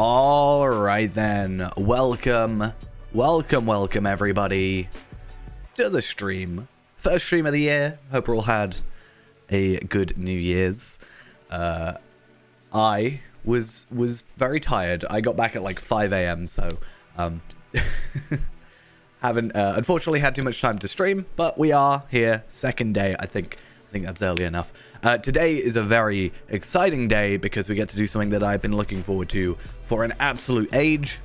All right then, welcome everybody to the stream. First stream of the year. Hope we all had a good New Year's. I was very tired. I got back at like 5 a.m. so haven't unfortunately had too much time to stream, but we are here, second day. I think that's early enough. Today is a very exciting day because we get to do something that I've been looking forward to for an absolute age,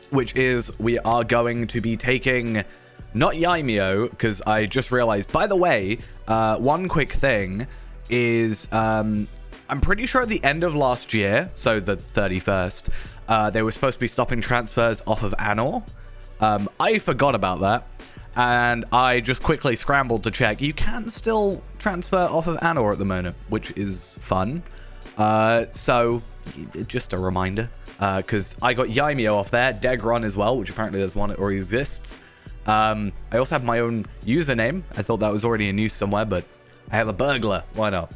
which is we are going to be taking, not Yaimio, because I just realized, by the way, one quick thing is, I'm pretty sure at the end of last year, so the 31st, they were supposed to be stopping transfers off of Anor. I forgot about that, and I just quickly scrambled to check. You can still transfer off of Anor at the moment, which is fun. So, just a reminder, because I got Yaimio off there, Degron as well, which apparently there's one that already exists. I also have my own username. I thought that was already in use somewhere, but I have a burglar. Why not?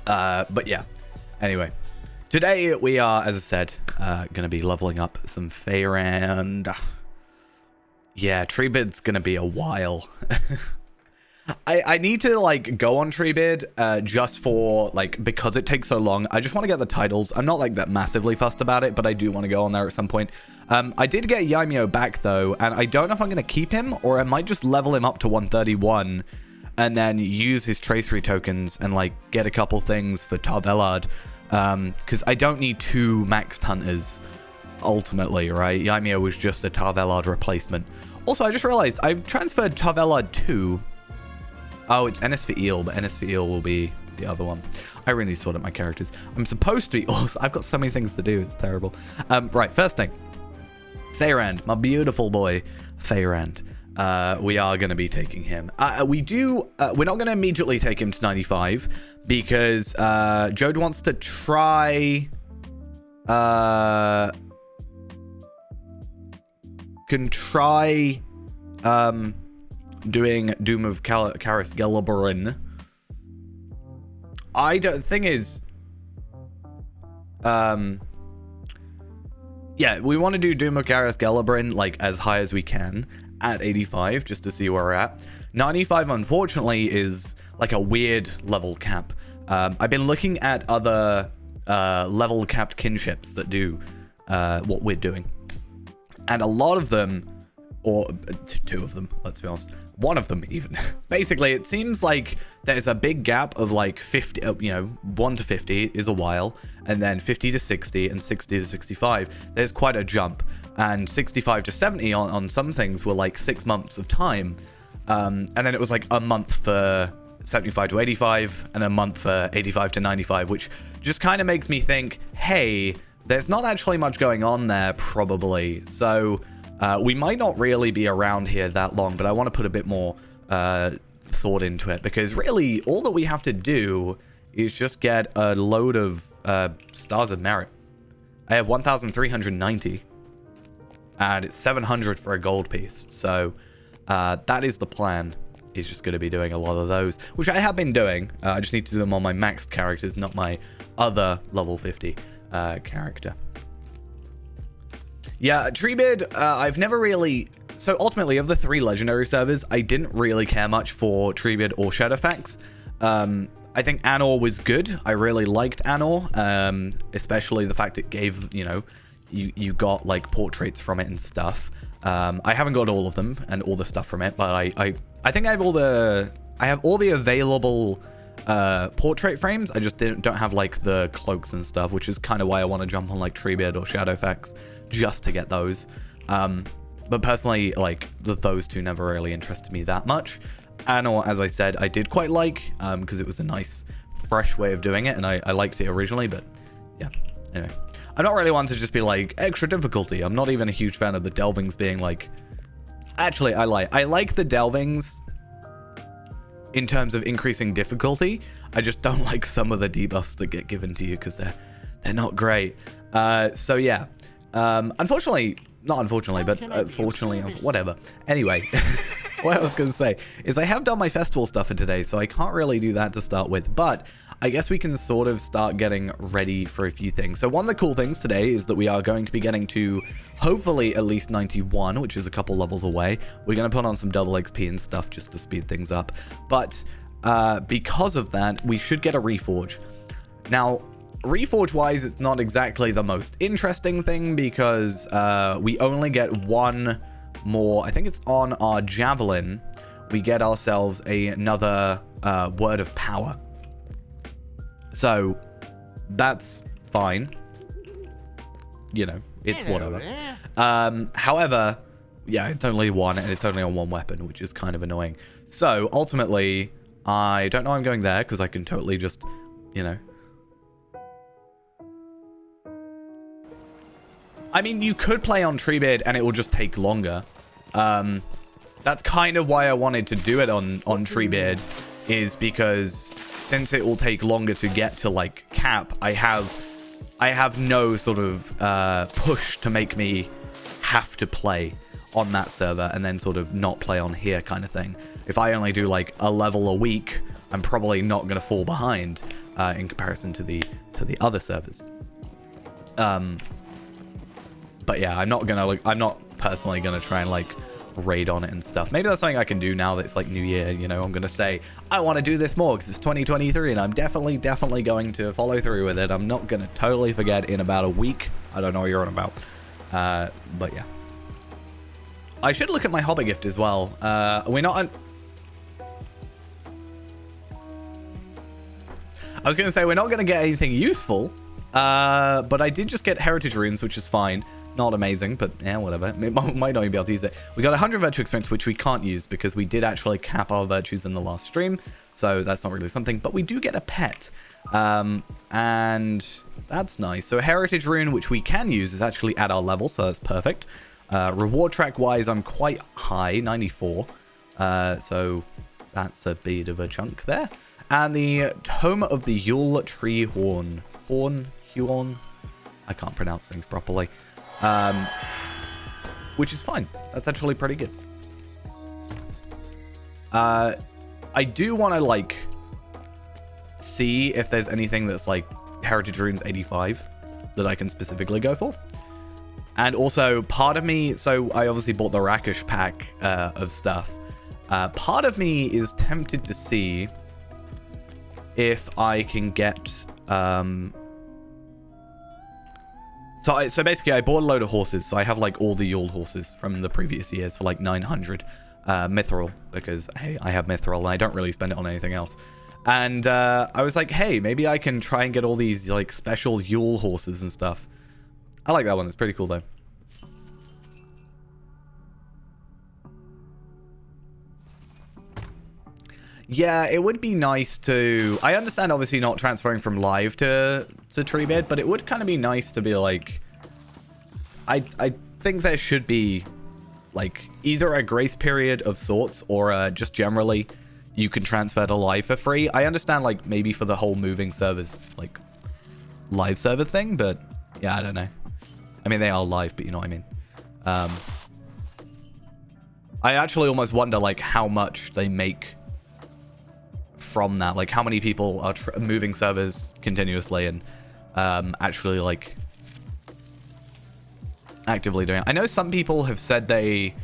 But yeah. Anyway, today we are, as I said, going to be leveling up some Faerand. Yeah, Treebid's going to be a while. I need to, like, go on Treebid just for, like, because it takes so long. I just want to get the titles. I'm not, like, that massively fussed about it, but I do want to go on there at some point. I did get Yaimio back, though, and I don't know if I'm going to keep him, or I might just level him up to 131 and then use his tracery tokens and, like, get a couple things for Tarvelard. Because I don't need two maxed hunters, ultimately, right? Yaimio was just a Tarvelard replacement. Also, I just realized I've transferred Tarvelard to... Oh, it's Ennis for Eel, but Ennis for Eel will be the other one. I really sort out my characters. I'm supposed to be... Also, I've got so many things to do. It's terrible. Right, first thing. Faerand, my beautiful boy, Faerand. We are going to be taking him. We're not going to immediately take him to 95 because Jode wants to try... doing Doom of Karis Gellerbrin. Thing is, yeah, we want to do Doom of Karis Gellerbrin like as high as we can at 85 just to see where we're at. 95 unfortunately is like a weird level cap. I've been looking at other level capped kinships that do what we're doing, and a lot of them, or two of them, let's be honest, one of them even. Basically, it seems like there's a big gap of like 50, 1 to 50 is a while, and then 50 to 60 and 60 to 65. There's quite a jump, and 65 to 70 on some things were like 6 months of time. And then it was like a month for 75 to 85 and a month for 85 to 95, which just kind of makes me think, hey, there's not actually much going on there probably. So we might not really be around here that long, but I want to put a bit more thought into it, because really all that we have to do is just get a load of Stars of Merit. I have 1,390 and it's 700 for a gold piece. So that is the plan, is just going to be doing a lot of those, which I have been doing. I just need to do them on my maxed characters, not my other level 50 character. Yeah, Treebid, I've never really... So ultimately, of the 3 legendary servers, I didn't really care much for Treebid or Shadowfax. I think Anor was good. I really liked Anor, especially the fact it gave, you got like portraits from it and stuff. I haven't got all of them and all the stuff from it, but I think I have all the available portrait frames. I just don't have like the cloaks and stuff, which is kind of why I want to jump on like Treebid or Shadowfax just to get those. But personally, like those two never really interested me that much. Anor, as I said, I did quite like, because it was a nice fresh way of doing it, and I liked it originally. But yeah, anyway, I'm not really one to just be like extra difficulty. I'm not even a huge fan of the delvings being like... Actually, I like the delvings in terms of increasing difficulty. I just don't like some of the debuffs that get given to you because they're not great. So yeah, unfortunately, not unfortunately, but fortunately, whatever. Anyway, what I was going to say is I have done my festival stuff for today, so I can't really do that to start with, but I guess we can sort of start getting ready for a few things. So one of the cool things today is that we are going to be getting to hopefully at least 91, which is a couple levels away. We're going to put on some double XP and stuff just to speed things up. But because of that, we should get a Reforge. Now, Reforge-wise, it's not exactly the most interesting thing because we only get one more. I think it's on our Javelin. We get ourselves another Word of Power. So, that's fine. You know, it's whatever. However, yeah, it's only one, and it's only on one weapon, which is kind of annoying. So, ultimately, I don't know I'm going there, because I can totally just, you know... I mean, you could play on Treebeard and it will just take longer. That's kind of why I wanted to do it on Treebeard, is because since it will take longer to get to, like, cap, I have no sort of push to make me have to play on that server and then sort of not play on here kind of thing. If I only do, like, a level a week, I'm probably not going to fall behind in comparison to the other servers. But yeah, I'm not personally gonna try and like raid on it and stuff. Maybe that's something I can do now that it's like New Year, you know. I'm gonna say I want to do this more because it's 2023 and I'm definitely going to follow through with it. I'm not gonna totally forget in about a week. I don't know what you're on about. But yeah. I should look at my hobby gift as well. We're not on... I was gonna say we're not gonna get anything useful. But I did just get heritage runes, which is fine. Not amazing, but yeah, whatever. It might not even be able to use it. We got 100 virtue experience, which we can't use because we did actually cap our virtues in the last stream. So that's not really something, but we do get a pet. And that's nice. So a heritage rune, which we can use, is actually at our level, so that's perfect. Reward track wise, I'm quite high, 94. So that's a bit of a chunk there. And the Tome of the Yule Tree Horn. Huon. I can't pronounce things properly. Which is fine. That's actually pretty good. I do want to, like, see if there's anything that's, like, Heritage Runes 85 that I can specifically go for. And also, part of me... So, I obviously bought the Rakish pack of stuff. Part of me is tempted to see if I can get... So basically, I bought a load of horses. So I have, like, all the Yule horses from the previous years for, like, 900 Mithril. Because, hey, I have Mithril and I don't really spend it on anything else. And I was like, hey, maybe I can try and get all these, like, special Yule horses and stuff. I like that one. It's pretty cool, though. Yeah, it would be nice to... I understand, obviously, not transferring from live to Treebeard, but it would kind of be nice to be like... I think there should be, like, either a grace period of sorts or just generally you can transfer to live for free. I understand, like, maybe for the whole moving servers, like, live server thing, but yeah, I don't know. I mean, they are live, but you know what I mean. I actually almost wonder, like, how much they make from that, like how many people are moving servers continuously and actually like actively doing it. I know some people have said they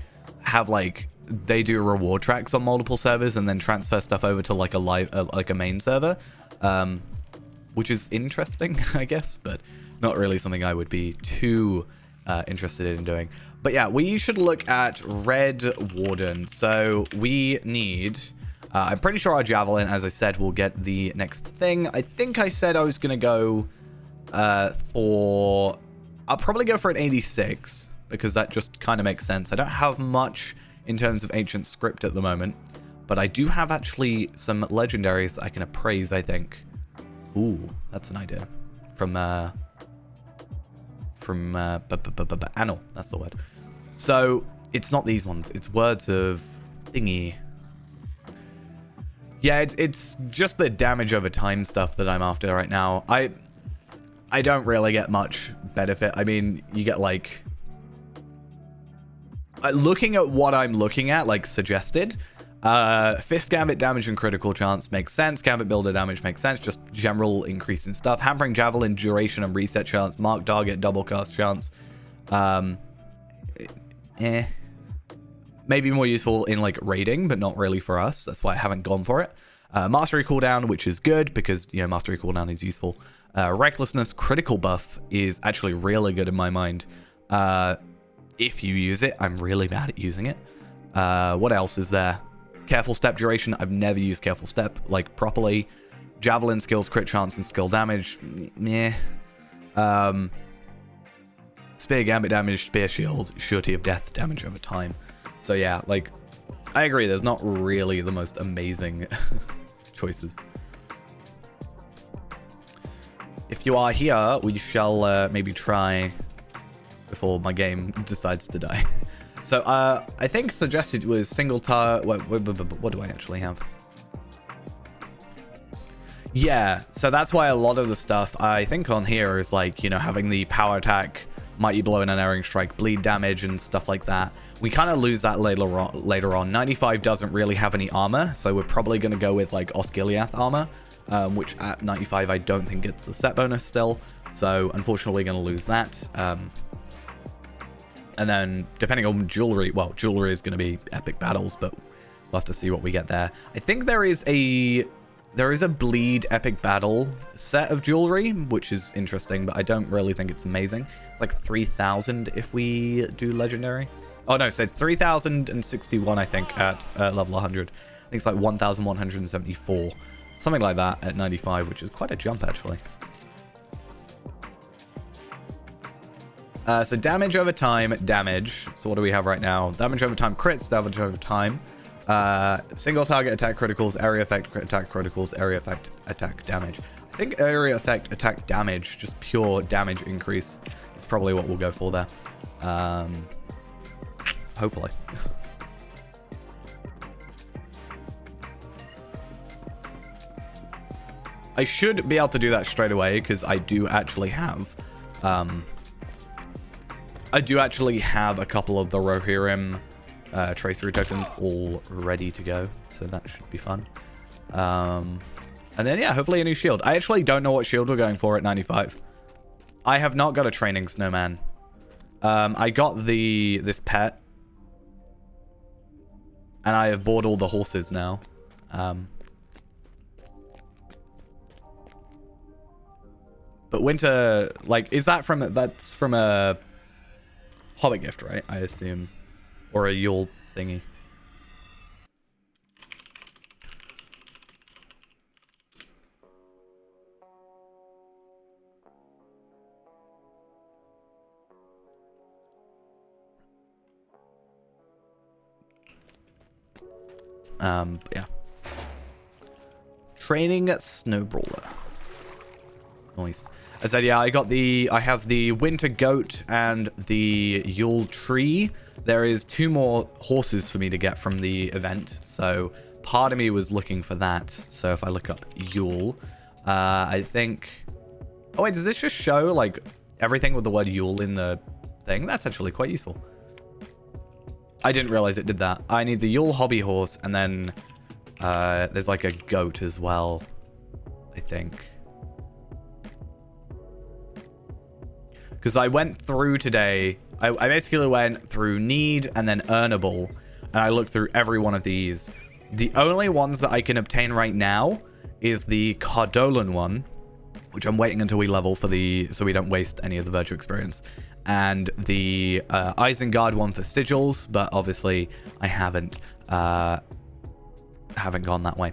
have like they do reward tracks on multiple servers and then transfer stuff over to like a live like a main server, which is interesting, I guess, but not really something I would be too interested in doing. But yeah, we should look at Red Warden. So we need I'm pretty sure our Javelin, as I said, will get the next thing. I think I said I was going to go for... I'll probably go for an 86, because that just kind of makes sense. I don't have much in terms of ancient script at the moment, but I do have actually some legendaries that I can appraise, I think. Ooh, that's an idea. From Annal, that's the word. So, it's not these ones. It's words of thingy. Yeah, it's just the damage over time stuff that I'm after right now. I don't really get much benefit. I mean, you get like... looking at what I'm looking at, like suggested, Fist Gambit damage and critical chance makes sense. Gambit builder damage makes sense. Just general increase in stuff. Hampering Javelin duration and reset chance. Mark target double cast chance. Maybe more useful in like raiding, but not really for us. That's why I haven't gone for it. Mastery cooldown, which is good because, you know, mastery cooldown is useful. Recklessness critical buff is actually really good in my mind. If you use it, I'm really bad at using it. What else is there? Careful step duration. I've never used careful step like properly. Javelin skills, crit chance, and skill damage. Meh. Spear gambit damage, spear shield, surety of death damage over time. So yeah, like, I agree. There's not really the most amazing choices. If you are here, we shall maybe try before my game decides to die. So I think suggested was single target. What do I actually have? Yeah, so that's why a lot of the stuff I think on here is like, you know, having the power attack, mighty blow and unerring strike, bleed damage and stuff like that. We kind of lose that later on. 95 doesn't really have any armor, so we're probably going to go with like Osgiliath armor, which at 95 I don't think gets the set bonus still. So unfortunately going to lose that. And then depending on jewelry, well, jewelry is going to be epic battles, but we'll have to see what we get there. I think there is a bleed epic battle set of jewelry, which is interesting, but I don't really think it's amazing. It's like 3,000 if we do legendary. Oh no, so 3,061 I think at level 100. I think it's like 1,174, something like that at 95, which is quite a jump actually. So damage over time, damage. So what do we have right now? Damage over time, crits, damage over time. Single target attack criticals, area effect attack criticals, area effect attack damage. I think area effect attack damage, just pure damage increase, is probably what we'll go for there. Hopefully. I should be able to do that straight away because I do actually have a couple of the Rohirrim tracery tokens all ready to go, so that should be fun. And then yeah, hopefully a new shield. I actually don't know what shield we're going for at 95. I have not got a training snowman. I got this pet, and I have bought all the horses now. But winter, like, is that from that's from a Hobbit gift, right? I assume. Or a Yule thingy. Yeah. Training Snowbrawler. Nice. I said, yeah, I have the Winter Goat and the Yule Tree. There is 2 more horses for me to get from the event, so part of me was looking for that. So if I look up Yule, I think... Oh, wait, does this just show, like, everything with the word Yule in the thing? That's actually quite useful. I didn't realize it did that. I need the Yule hobby horse, and then there's, like, a goat as well, I think. Because I went through today, I basically went through need and then earnable, and I looked through every one of these. The only ones that I can obtain right now is the Cardolan one, which I'm waiting until we level for so we don't waste any of the virtue experience, and the Isengard one for sigils, but obviously I haven't gone that way.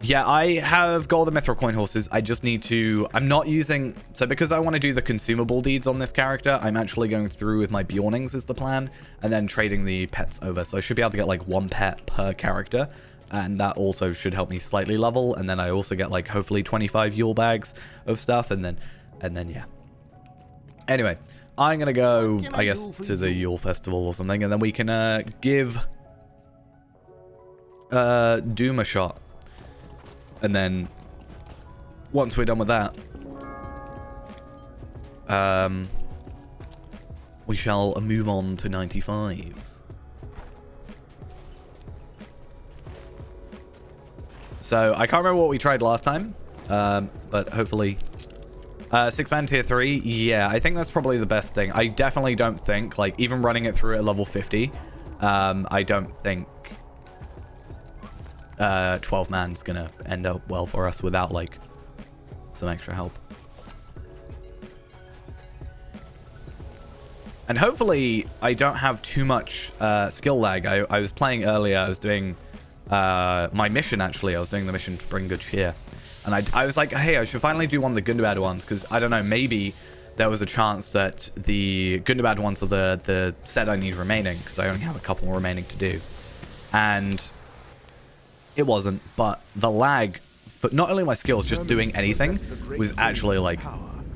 Yeah, I have got the Mithril coin horses. I just need to... I'm not using... So because I want to do the consumable deeds on this character, I'm actually going through with my Bjornings is the plan, and then trading the pets over. So I should be able to get like 1 pet per character, and that also should help me slightly level. And then I also get like hopefully 25 Yule bags of stuff, and then yeah. Anyway, I'm going to go, I guess, to the Yule Festival or something, and then we can give Doom a shot. And then once we're done with that, we shall move on to 95. So I can't remember what we tried last time, but hopefully... 6-man tier 3, yeah, I think that's probably the best thing. I definitely don't think, like, even running it through at level 50, I don't think 12-man's gonna end up well for us without, like, some extra help. And hopefully I don't have too much skill lag. I was playing earlier, I was doing my mission, actually. I was doing the mission to bring good cheer. And I was like, hey, I should finally do one of the Gundabad ones, because, I don't know, maybe there was a chance that the Gundabad ones are the set I need remaining, because I only have a couple remaining to do. And it wasn't, but the lag, for not only my skills, just doing anything, was actually, like,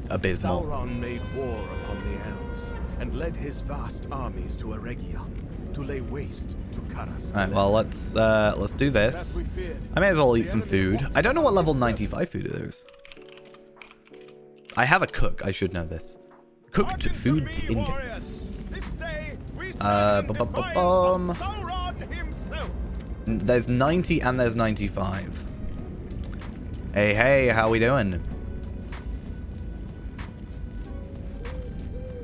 abysmal. Sauron made war upon the elves, and led his vast armies to Eregia, to lay waste to Karas. Alright, well, let's do this. I may as well eat some food. I don't know what level 95 food it is. I have a cook. I should know this. Cooked food index. There's 90 and there's 95. Hey, how we doing?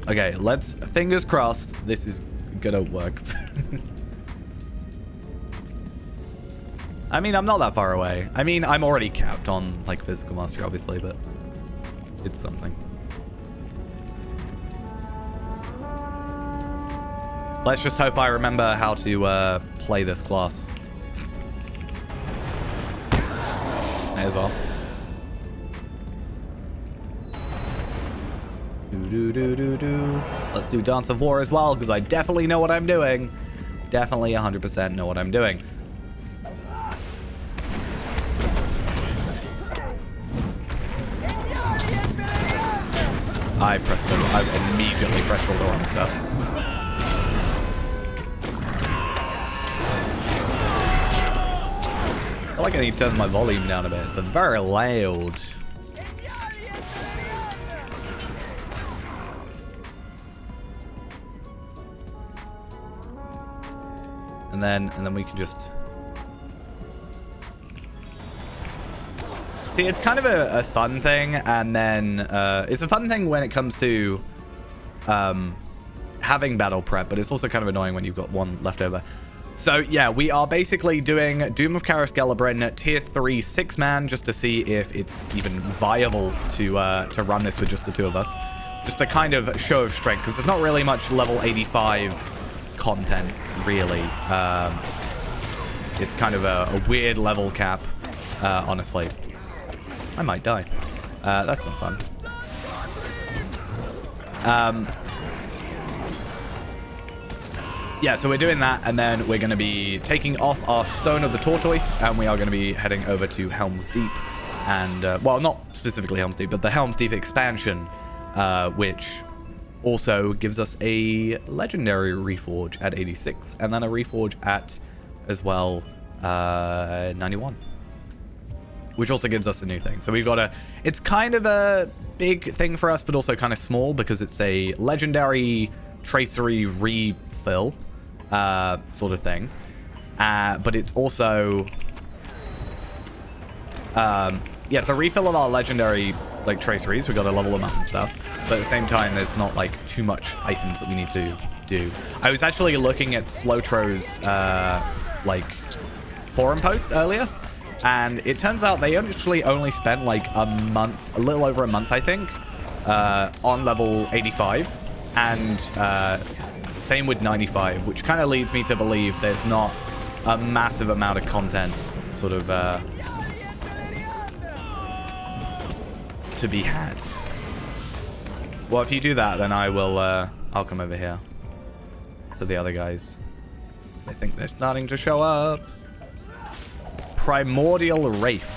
Okay, let's, fingers crossed, this is gonna work. I mean, I'm not that far away. I mean, I'm already capped on, like, physical mastery, obviously, but it's something. Let's just hope I remember how to play this class. May as well. Let's do Dance of War as well, because I definitely know what I'm doing. Definitely 100% know what I'm doing. I immediately pressed all the wrong stuff. I feel like I need to turn my volume down a bit. It's very loud. And then we can just... See, it's kind of a fun thing, and then it's a fun thing when it comes to having battle prep, but it's also kind of annoying when you've got one left over. So yeah, we are basically doing Doom of Karas Gelebrin tier 3 6-man, just to see if it's even viable to run this with just the two of us. Just a kind of show of strength, because there's not really much level 85 content, really. It's kind of a weird level cap, honestly. I might die. That's not fun. Yeah, so we're doing that, and then we're going to be taking off our Stone of the Tortoise, and we are going to be heading over to Helms Deep. And, well, not specifically Helms Deep, but the Helms Deep expansion, which also gives us a legendary reforge at 86, and then a reforge at, as well, 91. Which also gives us a new thing. So we've got it's kind of a big thing for us, but also kind of small, because it's a legendary tracery refill sort of thing. But it's also... yeah, it's a refill of our legendary, like, traceries. We've got to level them up and stuff. But at the same time, there's not, like, too much items that we need to do. I was actually looking at Slowtro's, like, forum post earlier. And it turns out they actually only spent like a month, a little over a month, I think, on level 85. And same with 95, which kind of leads me to believe there's not a massive amount of content sort of to be had. Well, if you do that, then I will, I'll come over here to the other guys. I think they're starting to show up. Primordial Wraith.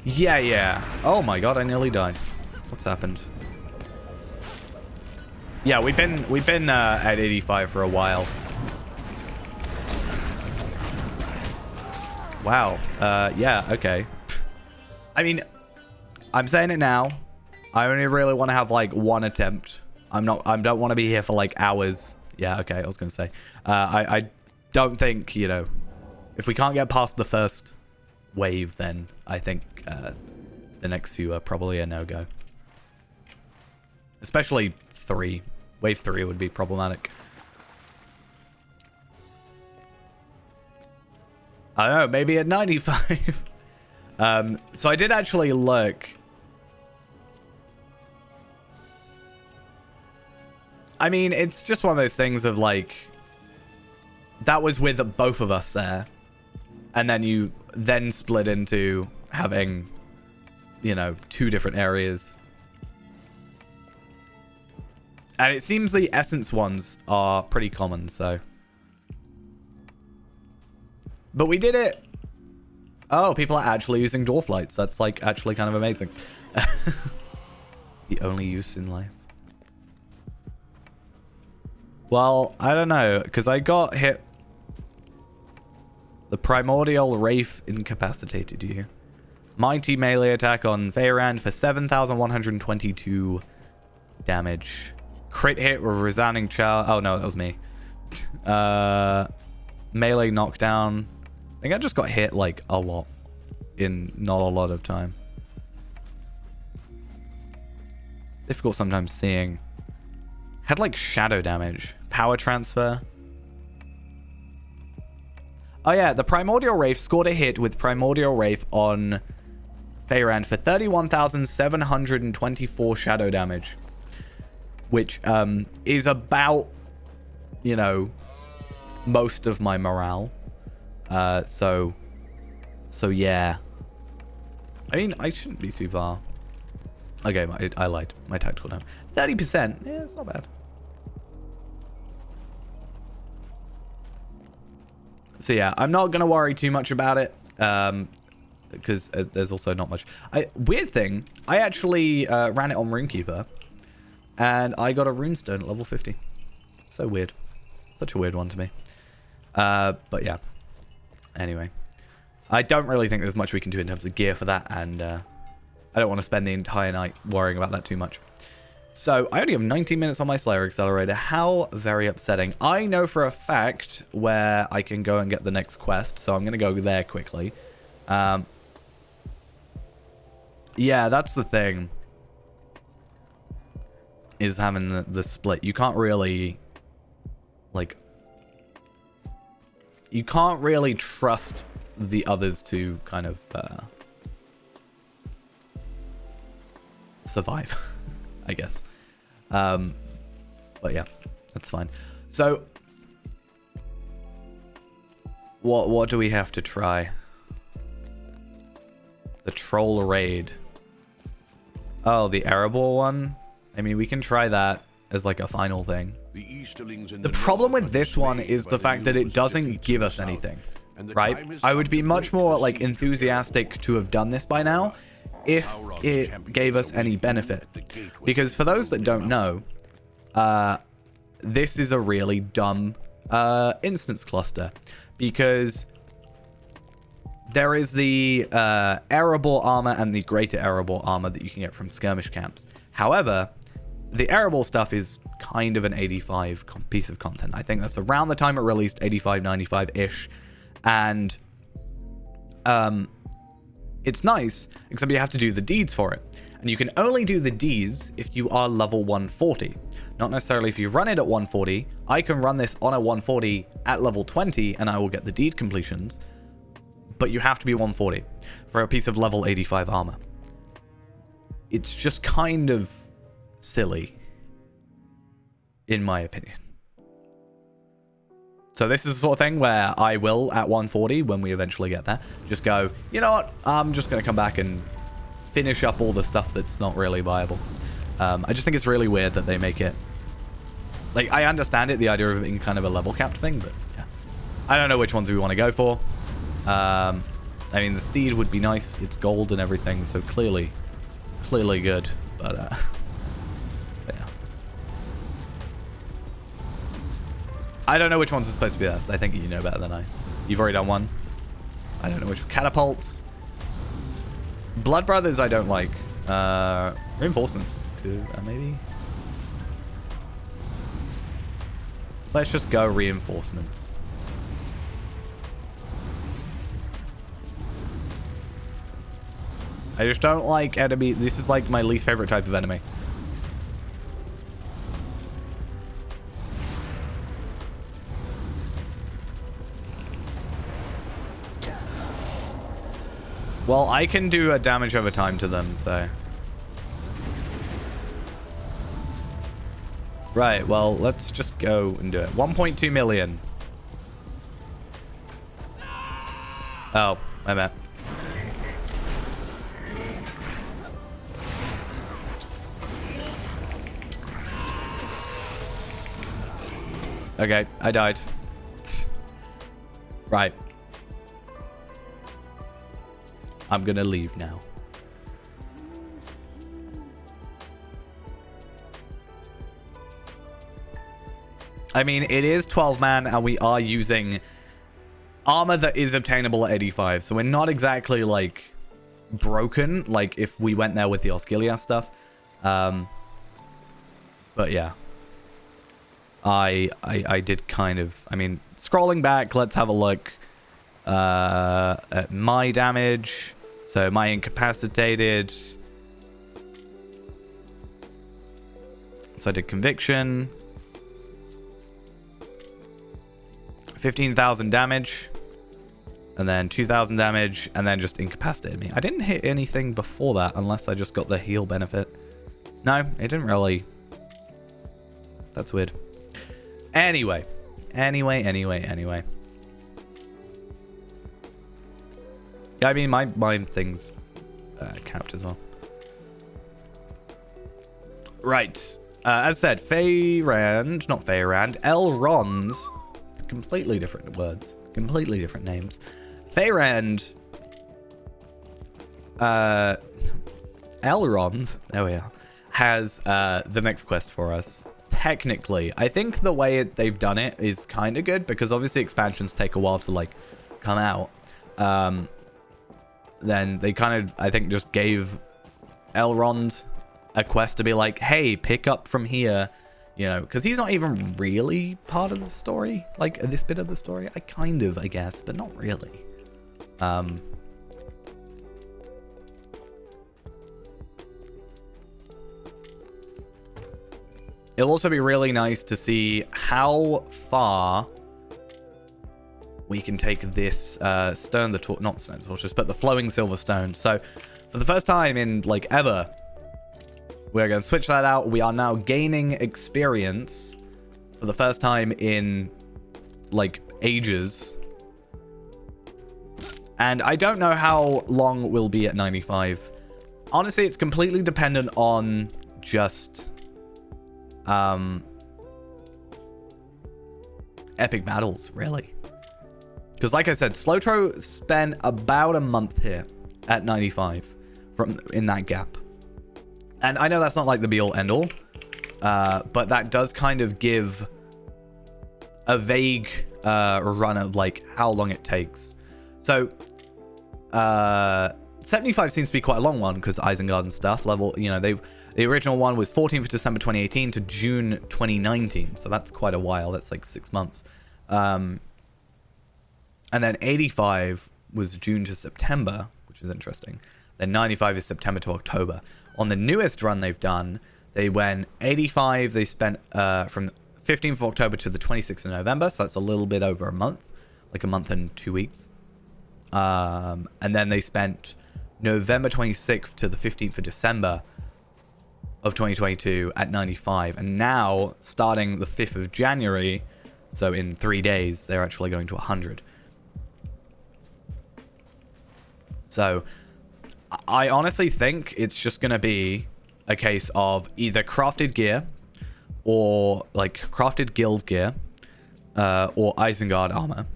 Yeah. Oh my god, I nearly died. What's happened? Yeah, we've been at 85 for a while. Wow. Yeah, okay. I mean, I'm saying it now. I only really want to have like one attempt. I don't want to be here for like hours. Yeah, okay, I was gonna say. I don't think, you know, If we can't get past the first wave, then I think the next few are probably a no-go. Especially 3. Wave 3 would be problematic. I don't know, maybe at 95. So I did actually look. I mean, it's just one of those things of like, that was with both of us there. And then you then split into having, you know, 2 different areas. And it seems the essence ones are pretty common, so. But we did it. Oh, people are actually using dwarf lights. That's like actually kind of amazing. The only use in life. Well, I don't know, because I got hit. The primordial wraith incapacitated you. Mighty melee attack on Feyrand for 7,122 damage. Crit hit with resounding challenge. Oh no, that was me. Melee knockdown. I think I just got hit like a lot in not a lot of time. Difficult sometimes seeing. Had like shadow damage. Power transfer. Oh yeah, the Primordial Wraith scored a hit with Primordial Wraith on Feyrand for 31,724 shadow damage. Which is about, you know, most of my morale. So yeah. I mean, I shouldn't be too far. Okay, I lied. My tactical down. 30%. Yeah, it's not bad. So yeah, I'm not going to worry too much about it. Because there's also not much. Weird thing, I actually ran it on Runekeeper. And I got a runestone at level 50. So weird. Such a weird one to me. But yeah. Anyway. I don't really think there's much we can do in terms of gear for that. And I don't want to spend the entire night worrying about that too much. So I only have 19 minutes on my Slayer Accelerator. How very upsetting. I know for a fact where I can go and get the next quest. So I'm going to go there quickly. Yeah, that's the thing. Is having the split. You can't really, like, you can't really trust the others to kind of survive, I guess. But yeah, that's fine. So, what do we have to try? The troll raid. Oh, the Erebor one. I mean, we can try that as like a final thing. The problem with this one is the fact that it doesn't give us anything, right? I would be much more like enthusiastic to have done this by now if it gave us any benefit. Because for those that don't know, this is a really dumb instance cluster. Because there is the Erebor armor and the greater Erebor armor that you can get from skirmish camps. However, the Erebor stuff is kind of an 85 piece of content. I think that's around the time it released, 85, 95-ish. And it's nice, except you have to do the deeds for it. And you can only do the deeds if you are level 140. Not necessarily if you run it at 140. I can run this on a 140 at level 20, and I will get the deed completions. But you have to be 140 for a piece of level 85 armor. It's just kind of silly, in my opinion. So this is the sort of thing where I will, at 140, when we eventually get there, just go, you know what, I'm just going to come back and finish up all the stuff that's not really viable. I just think it's really weird that they make it... Like, I understand it, the idea of it being kind of a level capped thing, but yeah. I don't know which ones we want to go for. I mean, the steed would be nice. It's gold and everything, so clearly good. But yeah. I don't know which ones are supposed to be best. I think you know better than I. You've already done one. I don't know which. Catapults. Blood Brothers I don't like. Reinforcements could, maybe. Let's just go reinforcements. I just don't like enemy. This is like my least favorite type of enemy. Well, I can do a damage over time to them, so. Right, well, let's just go and do it. 1.2 million. Oh, my bad. Okay, I died. Right. I'm gonna leave now. I mean, it is 12 man, and we are using armor that is obtainable at 85. So we're not exactly, like, broken, like, if we went there with the Osgiliath stuff. But yeah. I did kind of... I mean, scrolling back, let's have a look at my damage. So my incapacitated. So I did conviction. 15,000 damage. And then 2,000 damage. And then just incapacitated me. I didn't hit anything before that unless I just got the heal benefit. No, it didn't really. That's weird. Anyway. Yeah, I mean, my things count as well. Right. As said, not Feyrand, Elrond. Completely different words. Completely different names. Feyrand. Elrond. There we are. Has the next quest for us. Technically, I think the way they've done it is kind of good because obviously expansions take a while to like come out. Then they kind of, I think, just gave Elrond a quest to be like, hey, pick up from here, you know, because he's not even really part of the story, like this bit of the story. I guess, but not really. It'll also be really nice to see how far we can take this stone, not stone torches, but the flowing silver stone. So for the first time in like ever, we're going to switch that out. We are now gaining experience for the first time in like ages. And I don't know how long we'll be at 95. Honestly, it's completely dependent on just epic battles, really. Because like I said, Slowtro spent about a month here at 95 in that gap. And I know that's not like the be-all end-all, but that does kind of give a vague run of like how long it takes. So 75 seems to be quite a long one because Isengard and stuff level, you know, the original one was 14th of December 2018 to June 2019. So that's quite a while. That's like 6 months. And then 85 was June to September, which is interesting. Then 95 is September to October. On the newest run they've done, they went 85. They spent from 15th of October to the 26th of November. So that's a little bit over a month, like a month and 2 weeks. And then they spent November 26th to the 15th of December of 2022 at 95. And now, starting the 5th of January, so in 3 days, they're actually going to 100. So I honestly think it's just going to be a case of either crafted gear or like crafted guild gear or Isengard armor.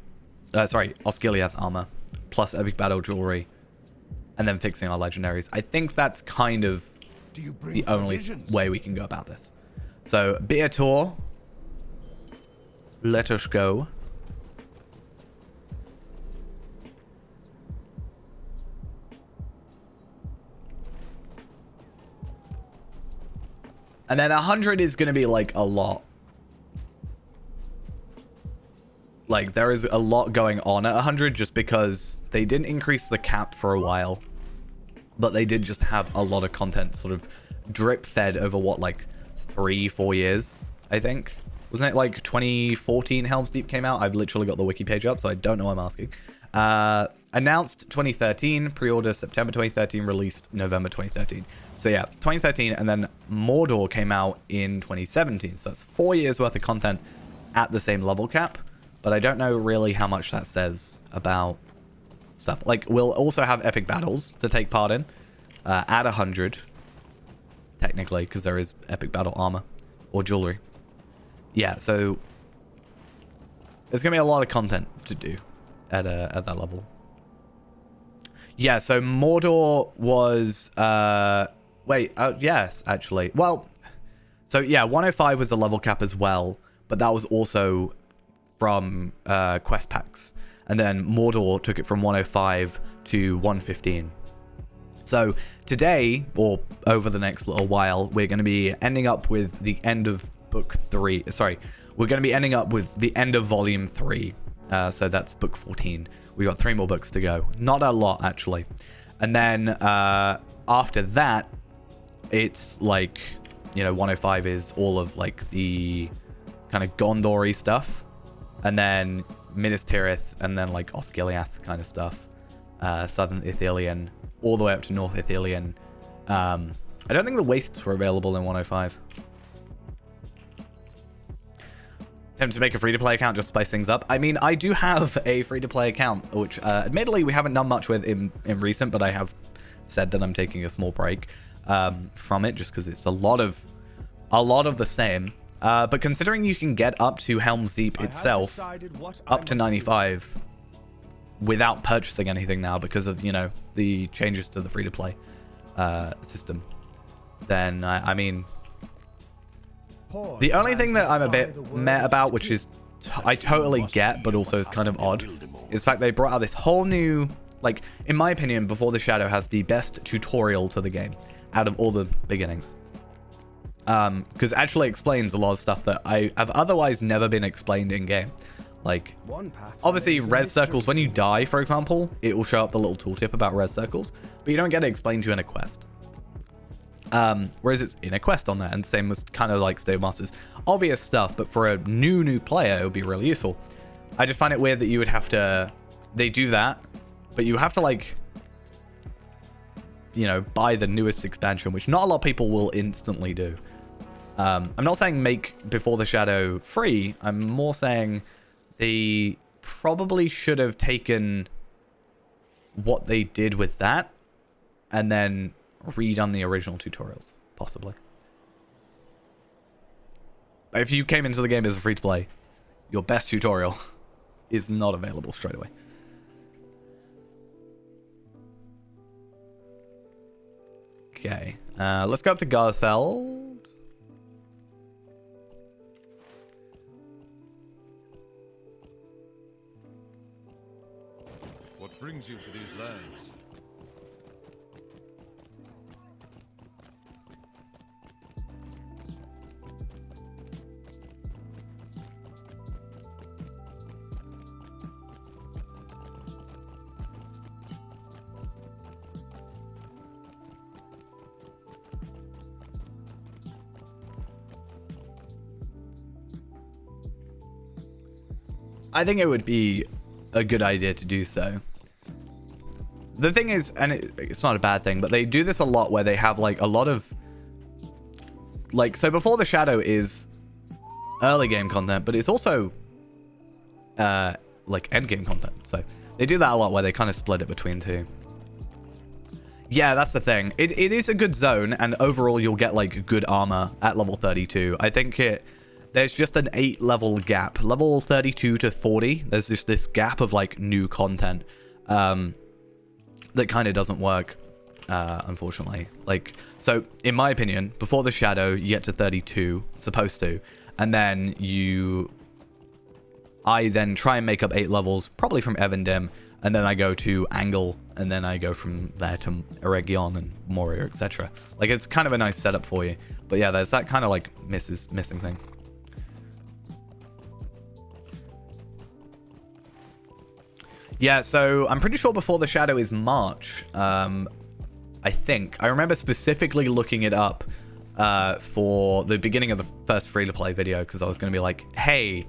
Osgiliath armor plus epic battle jewelry and then fixing our legendaries. I think that's kind of the only way we can go about this. So, Beator, let us go. And then 100 is going to be like a lot. Like, there is a lot going on at 100 just because they didn't increase the cap for a while. but they did just have a lot of content sort of drip fed over what, like 3-4 years, I think. Wasn't it like 2014 Helms Deep came out? I've literally got the wiki page up, so I don't know what I'm asking. Announced 2013, pre-order September 2013, released November 2013. So yeah, 2013, and then Mordor came out in 2017. So that's 4 years worth of content at the same level cap. But I don't know really how much that says about stuff. Like, we'll also have epic battles to take part in at 100, technically, because there is epic battle armor or jewelry. Yeah, so there's gonna be a lot of content to do at that level. Yeah, so Mordor was yes, actually. Well, so yeah, 105 was a level cap as well, but that was also from quest packs. And then Mordor took it from 105 to 115. So today, or over the next little while, we're going to be ending up with the end of book 3. Sorry, we're going to be ending up with the end of volume 3. So that's book 14. We got 3 more books to go. Not a lot, actually. And then after that, it's like, you know, 105 is all of like the kind of Gondor-y stuff. And then Minas Tirith, and then like Osgiliath kind of stuff. Southern Ithilien, all the way up to North Ithilien. I don't think the wastes were available in 105. Attempt to make a free-to-play account, just spice things up. I mean, I do have a free-to-play account, which admittedly we haven't done much with in recent, but I have said that I'm taking a small break from it, just because it's a lot of the same. But considering you can get up to Helm's Deep itself, up to 95, without purchasing anything now because of, you know, the changes to the free-to-play system, then I mean, the only thing that I'm a bit meh about, which is I totally get, but also is kind of odd, is the fact they brought out this whole new, like, in my opinion, Before the Shadow has the best tutorial to the game out of all the beginnings. Because it actually explains a lot of stuff that I have otherwise never been explained in game. Like, obviously, res circles, when you die, for example, it will show up the little tooltip about res circles, but you don't get it explained to you in a quest. Whereas it's in a quest on there, and same with kind of like Stave Masters. Obvious stuff, but for a new player, it would be really useful. I just find it weird that you would have to... They do that, but you have to, like, you know, buy the newest expansion, which not a lot of people will instantly do. I'm not saying make Before the Shadow free. I'm more saying they probably should have taken what they did with that and then redone the original tutorials, possibly. But if you came into the game as a free-to-play, your best tutorial is not available straight away. Okay, let's go up to Garsfeld. What brings you to these lands? I think it would be a good idea to do so. The thing is, and it's not a bad thing, but they do this a lot where they have like a lot of like, so Before the Shadow is early game content, but it's also like end game content. So they do that a lot where they kind of split it between two. Yeah, that's the thing. It is a good zone, and overall you'll get like good armor at level 32. I think there's just an 8 level gap. Level 32 to 40, there's just this gap of like new content that kind of doesn't work, unfortunately. Like, so in my opinion, Before the Shadow, you get to 32, supposed to, and then I then try and make up 8 levels, probably from Evendim, and then I go to Angle, and then I go from there to Eregion and Moria, etc. Like, it's kind of a nice setup for you. But yeah, there's that kind of like missing thing. Yeah, so I'm pretty sure Before the Shadow is March. I think. I remember specifically looking it up for the beginning of the first free-to-play video because I was going to be like, hey,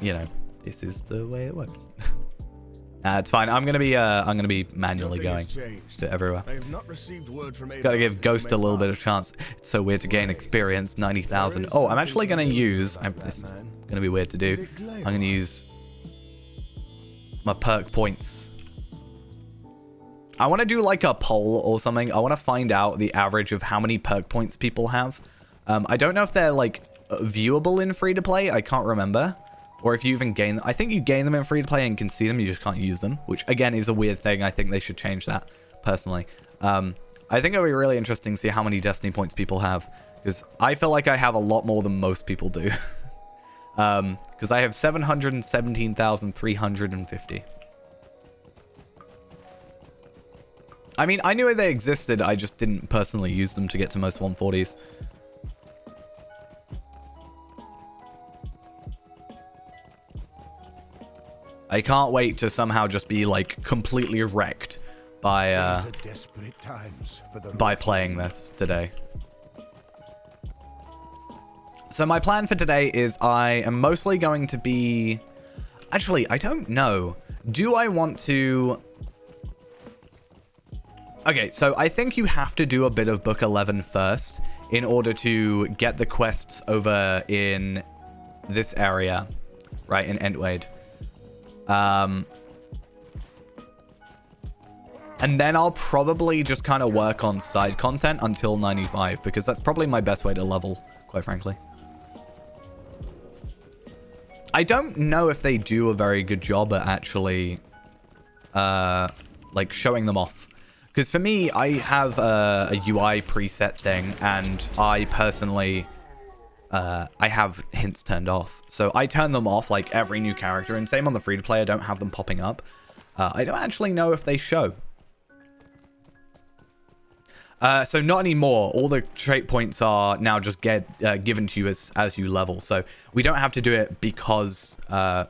you know, this is the way it works. It's fine. I'm gonna be manually going to everywhere. I have not received word from Gotta give Ghost a little bit of chance. It's so weird to gain experience, 90,000. Oh, I'm actually gonna use. This is gonna be weird to do. I'm gonna use my perk points. I want to do like a poll or something. I want to find out the average of how many perk points people have. I don't know if they're like viewable in free to play. I can't remember. Or if you even gain... I think you gain them in free-to-play and can see them. You just can't use them. Which, again, is a weird thing. I think they should change that, personally. I think it'll be really interesting to see how many Destiny points people have. Because I feel like I have a lot more than most people do. Because I have 717,350. I mean, I knew they existed. I just didn't personally use them to get to most 140s. I can't wait to somehow just be like completely wrecked by playing this today. So my plan for today is I am mostly going to be... Actually, I don't know. Do I want to... Okay, so I think you have to do a bit of Book 11 first in order to get the quests over in this area, right, in Entwade. And then I'll probably just kind of work on side content until 95, because that's probably my best way to level, quite frankly. I don't know if they do a very good job at actually, like, showing them off. Because for me, I have a UI preset thing, and I personally... I have hints turned off. So I turn them off like every new character, and same on the free-to-play, I don't have them popping up. I don't actually know if they show. So not anymore. All the trait points are now just given to you as you level. So we don't have to do it because of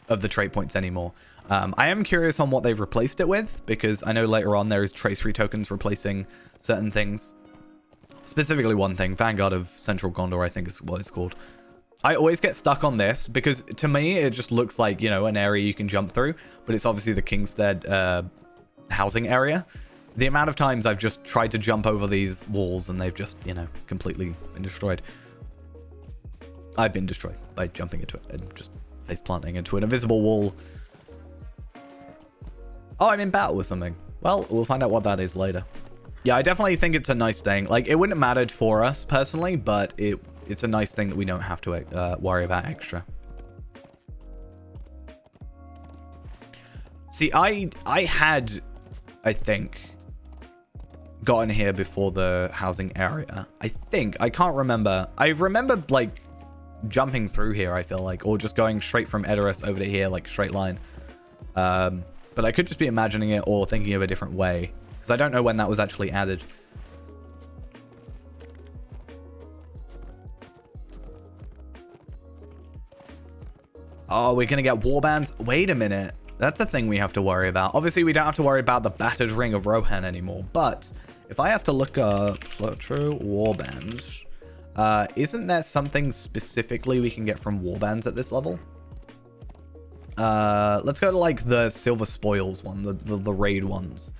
the trait points anymore. I am curious on what they've replaced it with, because I know later on there is tracery tokens replacing certain things. Specifically one thing, Vanguard of Central Gondor, I think is what it's called. I always get stuck on this because to me, it just looks like, you know, an area you can jump through, but it's obviously the Kingstead housing area. The amount of times I've just tried to jump over these walls and they've just, you know, completely been destroyed. I've been destroyed by jumping into it and just face planting into an invisible wall. Oh, I'm in battle with something. Well, we'll find out what that is later. Yeah, I definitely think it's a nice thing. Like, it wouldn't have mattered for us personally, but it's a nice thing that we don't have to worry about extra. See, I had, I think, gotten here before the housing area. I think. I can't remember. I remember, like, jumping through here, I feel like, or just going straight from Edoras over to here, like, straight line. But I could just be imagining it or thinking of a different way. Because I don't know when that was actually added. Oh, we're going to get warbands? Wait a minute. That's a thing we have to worry about. Obviously, we don't have to worry about the battered ring of Rohan anymore. But if I have to look up true warbands, isn't there something specifically we can get from warbands at this level? Let's go to like the Silver Spoils one, the raid ones.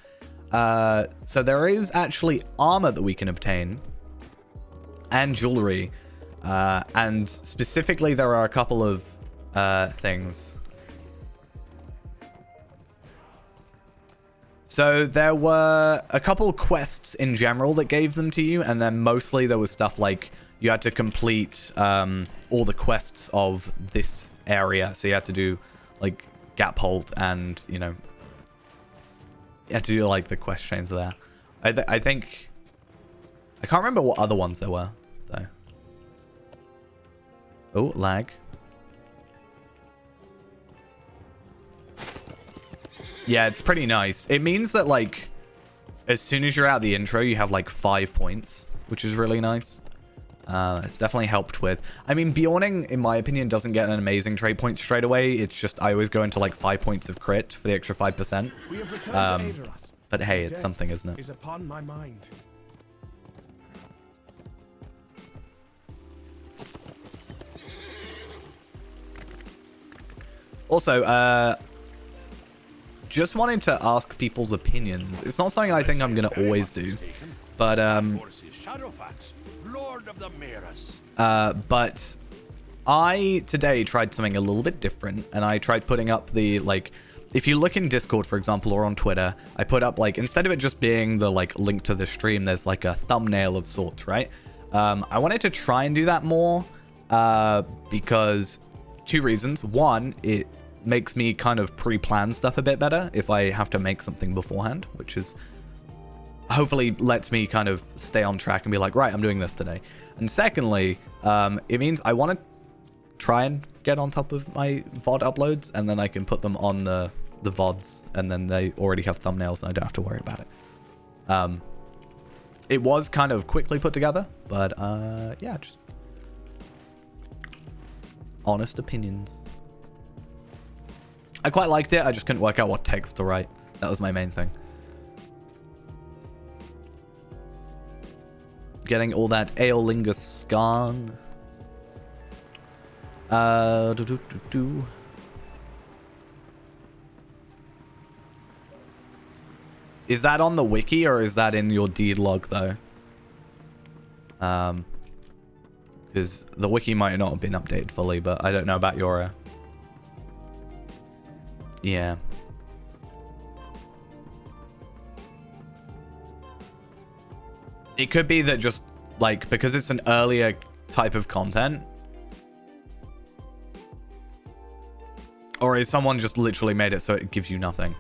So there is actually armor that we can obtain and jewelry, and specifically there are a couple of things. So there were a couple quests in general that gave them to you, and then mostly there was stuff like you had to complete all the quests of this area. So you had to do like Gap Holt and, you know, you had to do like the quest chains there. I think I can't remember what other ones there were though. Oh, lag. Yeah, it's pretty nice. It means that like as soon as you're out the intro, you have like 5 points, which is really nice. It's definitely helped with. I mean, Bjorning, in my opinion, doesn't get an amazing trade point straight away. It's just I always go into like 5 points of crit for the extra 5%. For But hey, it's something, isn't it? Is upon my mind. Also, just wanted to ask people's opinions. It's not something I think I'm going to always do, but but I today tried something a little bit different, and I tried putting up the, like, if you look in Discord, for example, or on Twitter, I put up, like, instead of it just being the, like, link to the stream, there's, like, a thumbnail of sorts, right? I wanted to try and do that more, because two reasons. One, it makes me kind of pre-plan stuff a bit better if I have to make something beforehand, which is hopefully lets me kind of stay on track and be like, right, I'm doing this today. And secondly, it means I want to try and get on top of my VOD uploads, and then I can put them on the VODs, and then they already have thumbnails and I don't have to worry about it. It was kind of quickly put together, but yeah, just honest opinions. I quite liked it. I just couldn't work out what text to write. That was my main thing. Getting all that Aeolingus scan. Is that on the wiki or is that in your deed log though? Because the wiki might not have been updated fully, but I don't know about your... Yeah. It could be that just, like, because it's an earlier type of content. Or is someone just literally made it so it gives you nothing?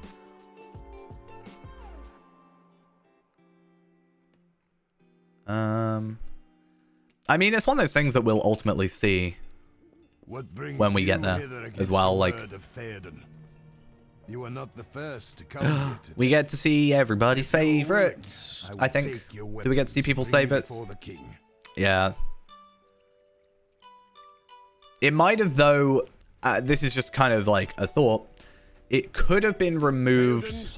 I mean, it's one of those things that we'll ultimately see when we get there as well. Like, you are not the first to come. We get to see everybody's favorites. I think. Do we get to see people's favorites? Yeah. It might have, though. This is just kind of like a thought. It could have been removed,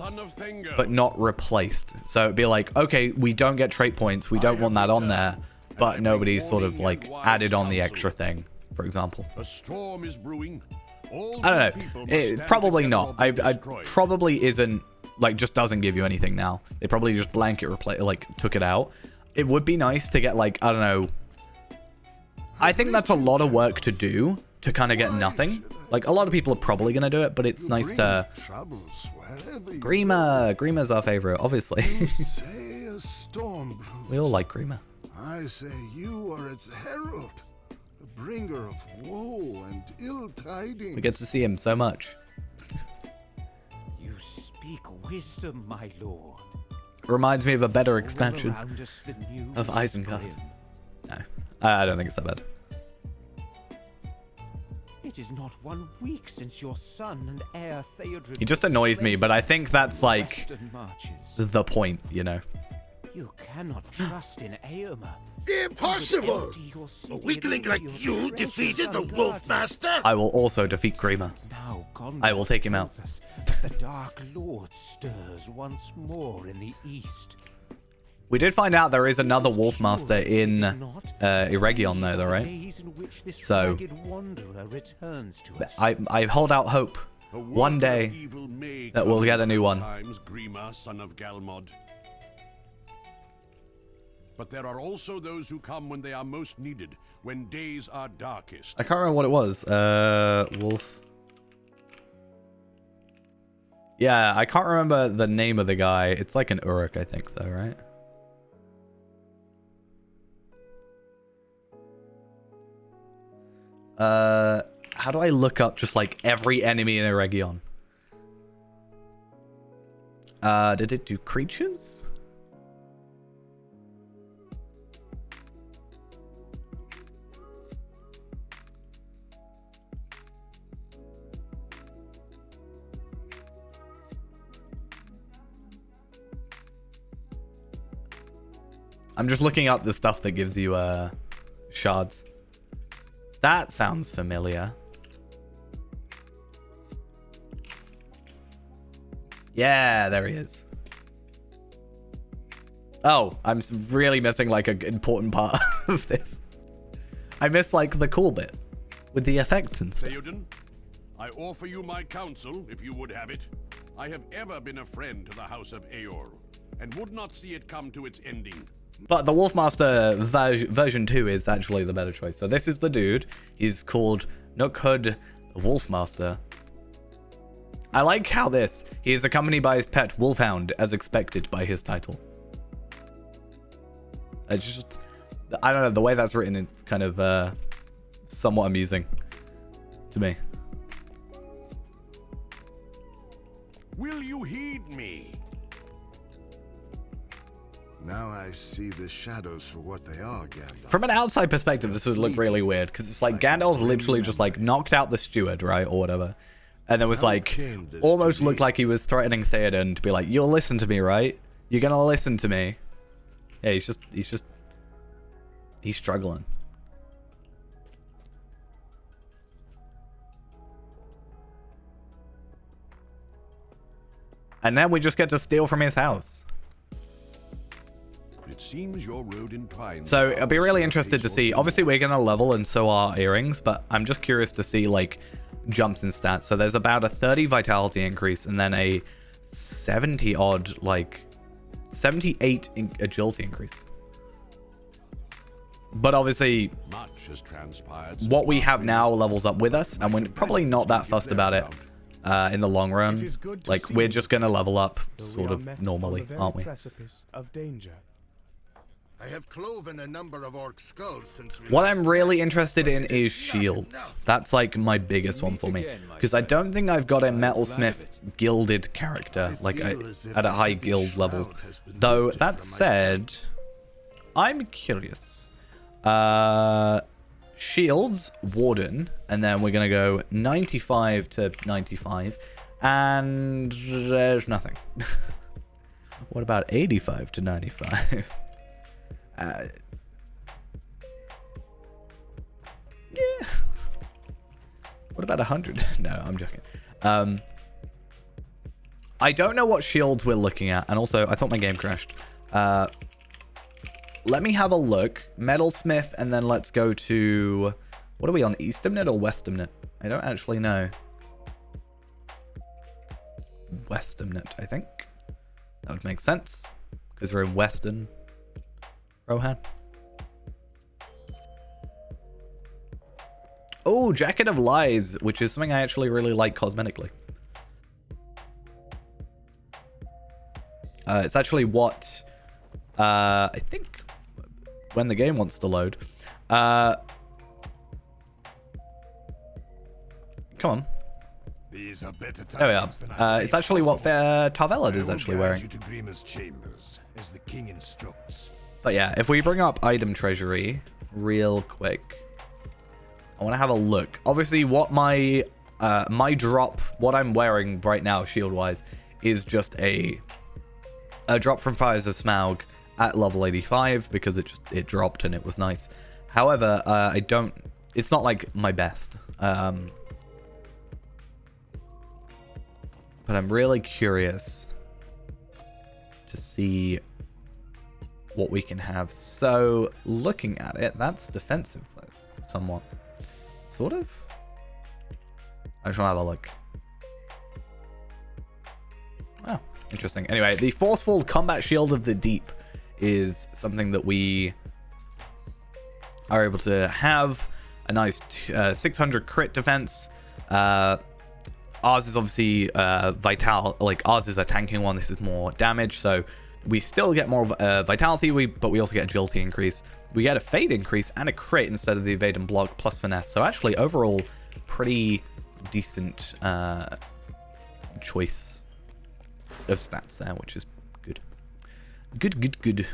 but not replaced. So it'd be like, okay, we don't get trait points. We don't want that on there. But nobody's sort of like added on the extra thing, for example. A storm is brewing. I don't know. Probably not. I probably isn't, like, just doesn't give you anything now. They probably just blanket took it out. It would be nice to get, like, I don't know. I think that's a lot of work to do to kind of get nothing. Like, a lot of people are probably going to do it, but it's nice to... Grima's our favorite, obviously. We all like Grima. I say you are its herald, the bringer of woe and ill tidings. We get to see him so much. You speak wisdom, my lord. Reminds me of a better expansion of Isengard. No, I don't think it's that bad. It is not 1 week since your son and heir Theodred. He just annoys me, but I think that's like the point, you know. You cannot trust in Aomer. Impossible! A weakling like you defeated the Wolf Master? I will also defeat Grima. I will take him out. The Dark Lord stirs once more in the east. We did find out there is another Wolf Master in Eregion though, right? So I hold out hope one day that we'll get a new one. Grima, son of Galmod. But there are also those who come when they are most needed, when days are darkest. I can't remember what it was. Wolf. Yeah, I can't remember the name of the guy. It's like an Uruk, I think, though, right? How do I look up just like every enemy in Eregion? Did it do creatures? I'm just looking up the stuff that gives you shards. That sounds familiar. Yeah, there he is. Oh, I'm really missing like an important part of this. I miss like the cool bit with the effects and stuff. Theoden, I offer you my counsel if you would have it. I have ever been a friend to the House of Aor, and would not see it come to its ending. But the Wolfmaster version 2 is actually the better choice. So this is the dude. He's called Nookhud Wolfmaster. I like how he is accompanied by his pet Wolfhound, as expected by his title. I don't know, the way that's written, it's kind of somewhat amusing to me. Will you heed me? Now I see the shadows for what they are, Gandalf. From an outside perspective, this would look really weird, because it's like Gandalf literally just like knocked out the steward, right, or whatever. And there was like, almost looked like he was threatening Theoden to be like, you'll listen to me, right? You're gonna listen to me. Yeah, he's struggling. And then we just get to steal from his house. It seems your road entwines. So I'll be really interested to see. Obviously, we're gonna level, and so are earrings. But I'm just curious to see like jumps in stats. So there's about a 30 vitality increase, and then a 70 odd, like 78 agility increase. But obviously, Much has transpired. what we have now levels up with us, and we're probably not that fussed about it in the long run. Like, we're just gonna level up sort of normally, aren't we? Precipice of danger. I have cloven a number of orc skulls since we What last I'm really met, interested but in it is not shields. enough. That's like my biggest one for me, because I don't think I've got a metalsmith gilded character like at a high guild level. Though that said, I'm curious. Shields, Warden, and then we're gonna go 95 to 95, and there's nothing. What about 85 to 95? Yeah. What about 100? No, I'm joking. I don't know what shields we're looking at, and also I thought my game crashed. Let me have a look. Metalsmith, and then let's go to... What are we on? Eastamnet or Westamnet? I don't actually know. Westamnet, I think. That would make sense, because we're in Western Rohan. Oh, Jacket of Lies, which is something I actually really like cosmetically. It's actually what I think when the game wants to load. Come on. These are better There we are. times than I It's actually what Tarvelad is actually wearing. You to Grima's chambers, as the king instructs. But yeah, if we bring up item treasury real quick, I want to have a look. Obviously, what my drop, what I'm wearing right now, shield wise, is just a drop from Fires of Smaug at level 85 because it dropped and it was nice. However, it's not like my best. But I'm really curious to see what we can have. So, looking at it, that's defensive, though, somewhat. Sort of? I just want to have a look. Oh, interesting. Anyway, the Forceful Combat Shield of the Deep is something that we are able to have. A nice 600 crit defense. Ours is obviously vital, like ours is a tanking one. This is more damage, so we still get more vitality, but we also get agility increase. We get a fade increase and a crit instead of the evade and block plus finesse. So actually, overall, pretty decent choice of stats there, which is good. Good.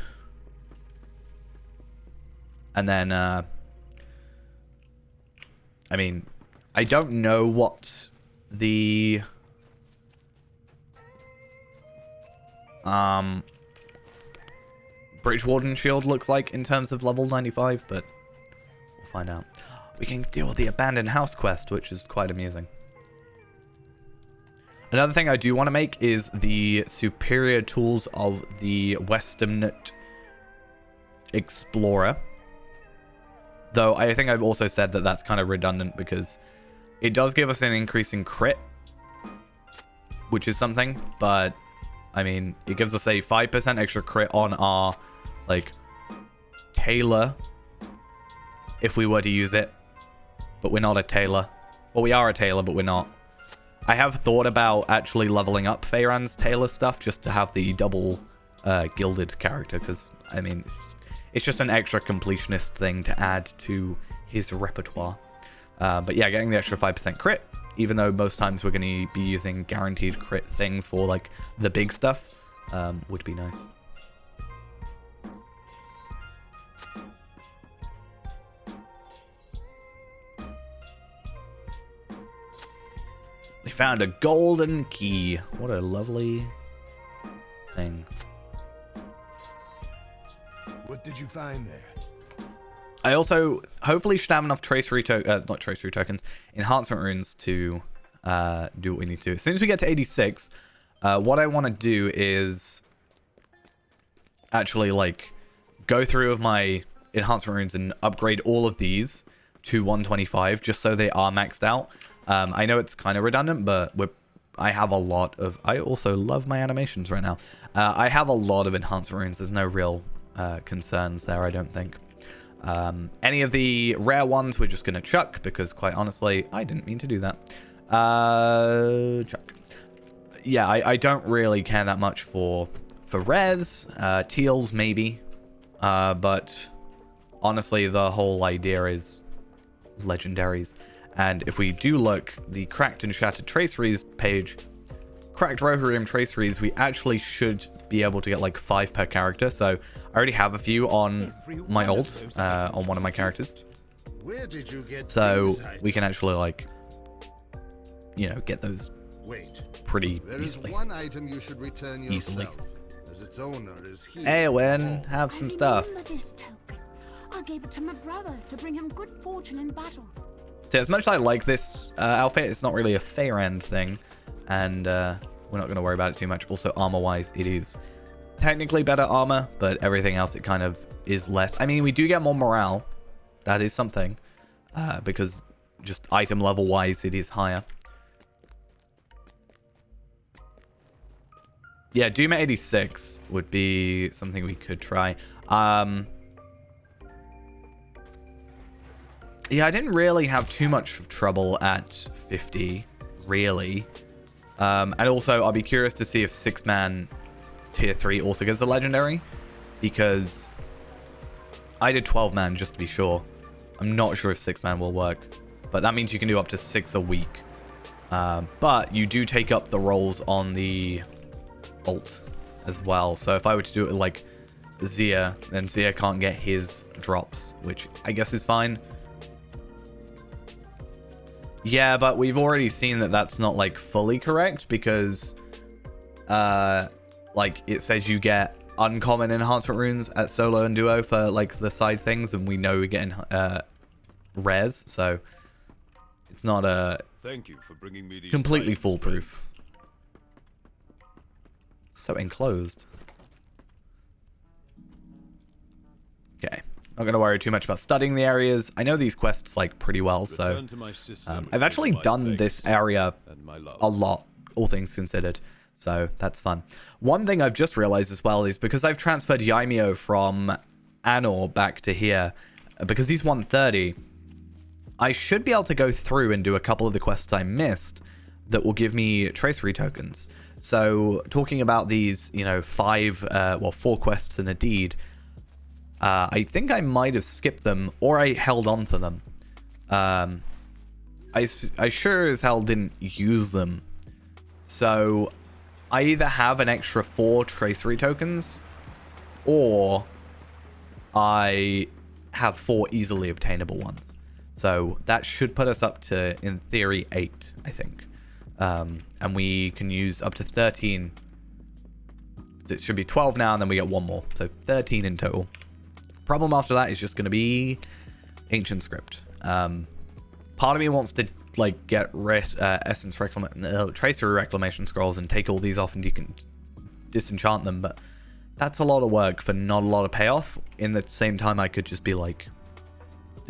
And then, I mean, I don't know what the British Warden shield looks like in terms of level 95, but we'll find out. We can deal with the Abandoned House quest, which is quite amusing. Another thing I do want to make is the superior tools of the Westamnet Explorer. Though I think I've also said that that's kind of redundant because it does give us an increase in crit, which is something, but I mean, it gives us a 5% extra crit on our, like, tailor if we were to use it, but we're not a tailor. Well, we are a tailor, but we're not. I have thought about actually leveling up Feyran's tailor stuff just to have the double gilded character, because, I mean, it's just an extra completionist thing to add to his repertoire. But yeah, getting the extra 5% crit, even though most times we're going to be using guaranteed crit things for, like, the big stuff, would be nice. We found a golden key. What a lovely thing. What did you find there? I also hopefully should have enough not tracery tokens, enhancement runes to do what we need to do. As soon as we get to 86, what I want to do is actually, like, go through with my enhancement runes and upgrade all of these to 125 just so they are maxed out. I know it's kind of redundant, but I have a lot of... I also love my animations right now. I have a lot of enhancement runes. There's no real concerns there, I don't think. Any of the rare ones we're just going to chuck, because quite honestly, I didn't mean to do that. Chuck. Yeah, I don't really care that much for rares. Teals, maybe. But honestly, the whole idea is legendaries. And if we do look, the Cracked and Shattered Traceries page, Cracked Rohirrim Traceries, we actually should be able to get like 5 per character. So I already have a few on my ult, on one of my characters. Where did you get So these we can actually, like, you know, get those pretty There is easily. one item you should return yourself, as its owner is here. Hey, Win, have some stuff. Remember this token. I gave it to my brother to bring him good fortune in battle. So as much as I like this outfit, it's not really a Feyran thing, and we're not going to worry about it too much. Also, armor-wise, it is technically better armor, but everything else, it kind of is less. I mean, we do get more morale. That is something, because just item level-wise, it is higher. Yeah, Doom at 86 would be something we could try. Yeah, I didn't really have too much trouble at 50, really. And also, I'll be curious to see if 6-man tier 3 also gets a legendary, because I did 12-man just to be sure. I'm not sure if 6-man will work, but that means you can do up to 6 a week. But you do take up the rolls on the ult as well. So if I were to do it like Zia, then Zia can't get his drops, which I guess is fine. Yeah, but we've already seen that that's not, like, fully correct, because, like, it says you get uncommon enhancement runes at solo and duo for, like, the side things, and we know we're getting, rares, so it's not, Thank you for bringing me these completely items, foolproof. So enclosed. Okay. Not going to worry too much about studying the areas. I know these quests, like, pretty well, so Return to my sister I've actually with my done thanks this area and my love. a lot, all things considered, so that's fun. One thing I've just realized as well is because I've transferred Yaimio from Anor back to here, because he's 130, I should be able to go through and do a couple of the quests I missed that will give me tracery tokens. So talking about these, you know, 4 quests and a deed, I think I might have skipped them, or I held on to them. I sure as hell didn't use them. So I either have an extra 4 tracery tokens, or I have 4 easily obtainable ones. So that should put us up to, in theory, 8, I think. And we can use up to 13. It should be 12 now, and then we get 1 more. So 13 in total. Problem after that is just going to be Ancient Script. Part of me wants to, like, get Tracery Reclamation Scrolls and take all these off and disenchant them, but That's a lot of work for not a lot of payoff. In the same time, I could just be like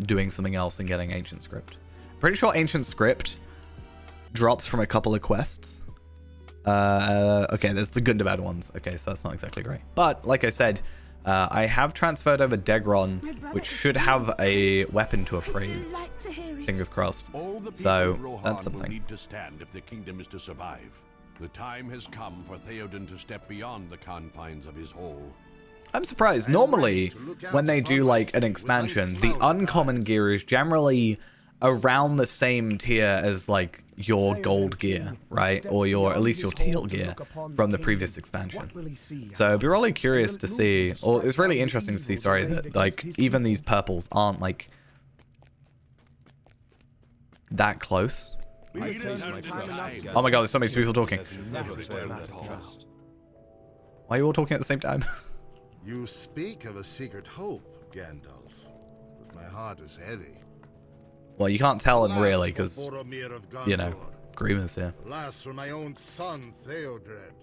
doing something else and getting Ancient Script. Pretty sure Ancient Script drops from a couple of quests. Okay, there's the good and the bad ones. Okay, so that's not exactly great. But like I said, I have transferred over Degron, which should have a weapon to appraise. Fingers crossed. All the people So of Rohan that's will something. need to stand if the kingdom is to survive. The time has come for Theoden to step beyond the confines of his hall. I'm surprised. Normally, when they do like an expansion, the uncommon gear is generally around the same tier as like your gold gear, right? Or your at least your teal gear from the previous expansion. So it'd be really curious to see, or it's really interesting to see, sorry, that like even these purples aren't like that close. Oh my god, there's so many people talking. Why are you all talking at the same time? You speak of a secret hope, Gandalf, but my heart is heavy. Well, you can't tell him really, Alas because, for Boromir of you know, Gondor. Grima's here. Alas for my own son, Theodred.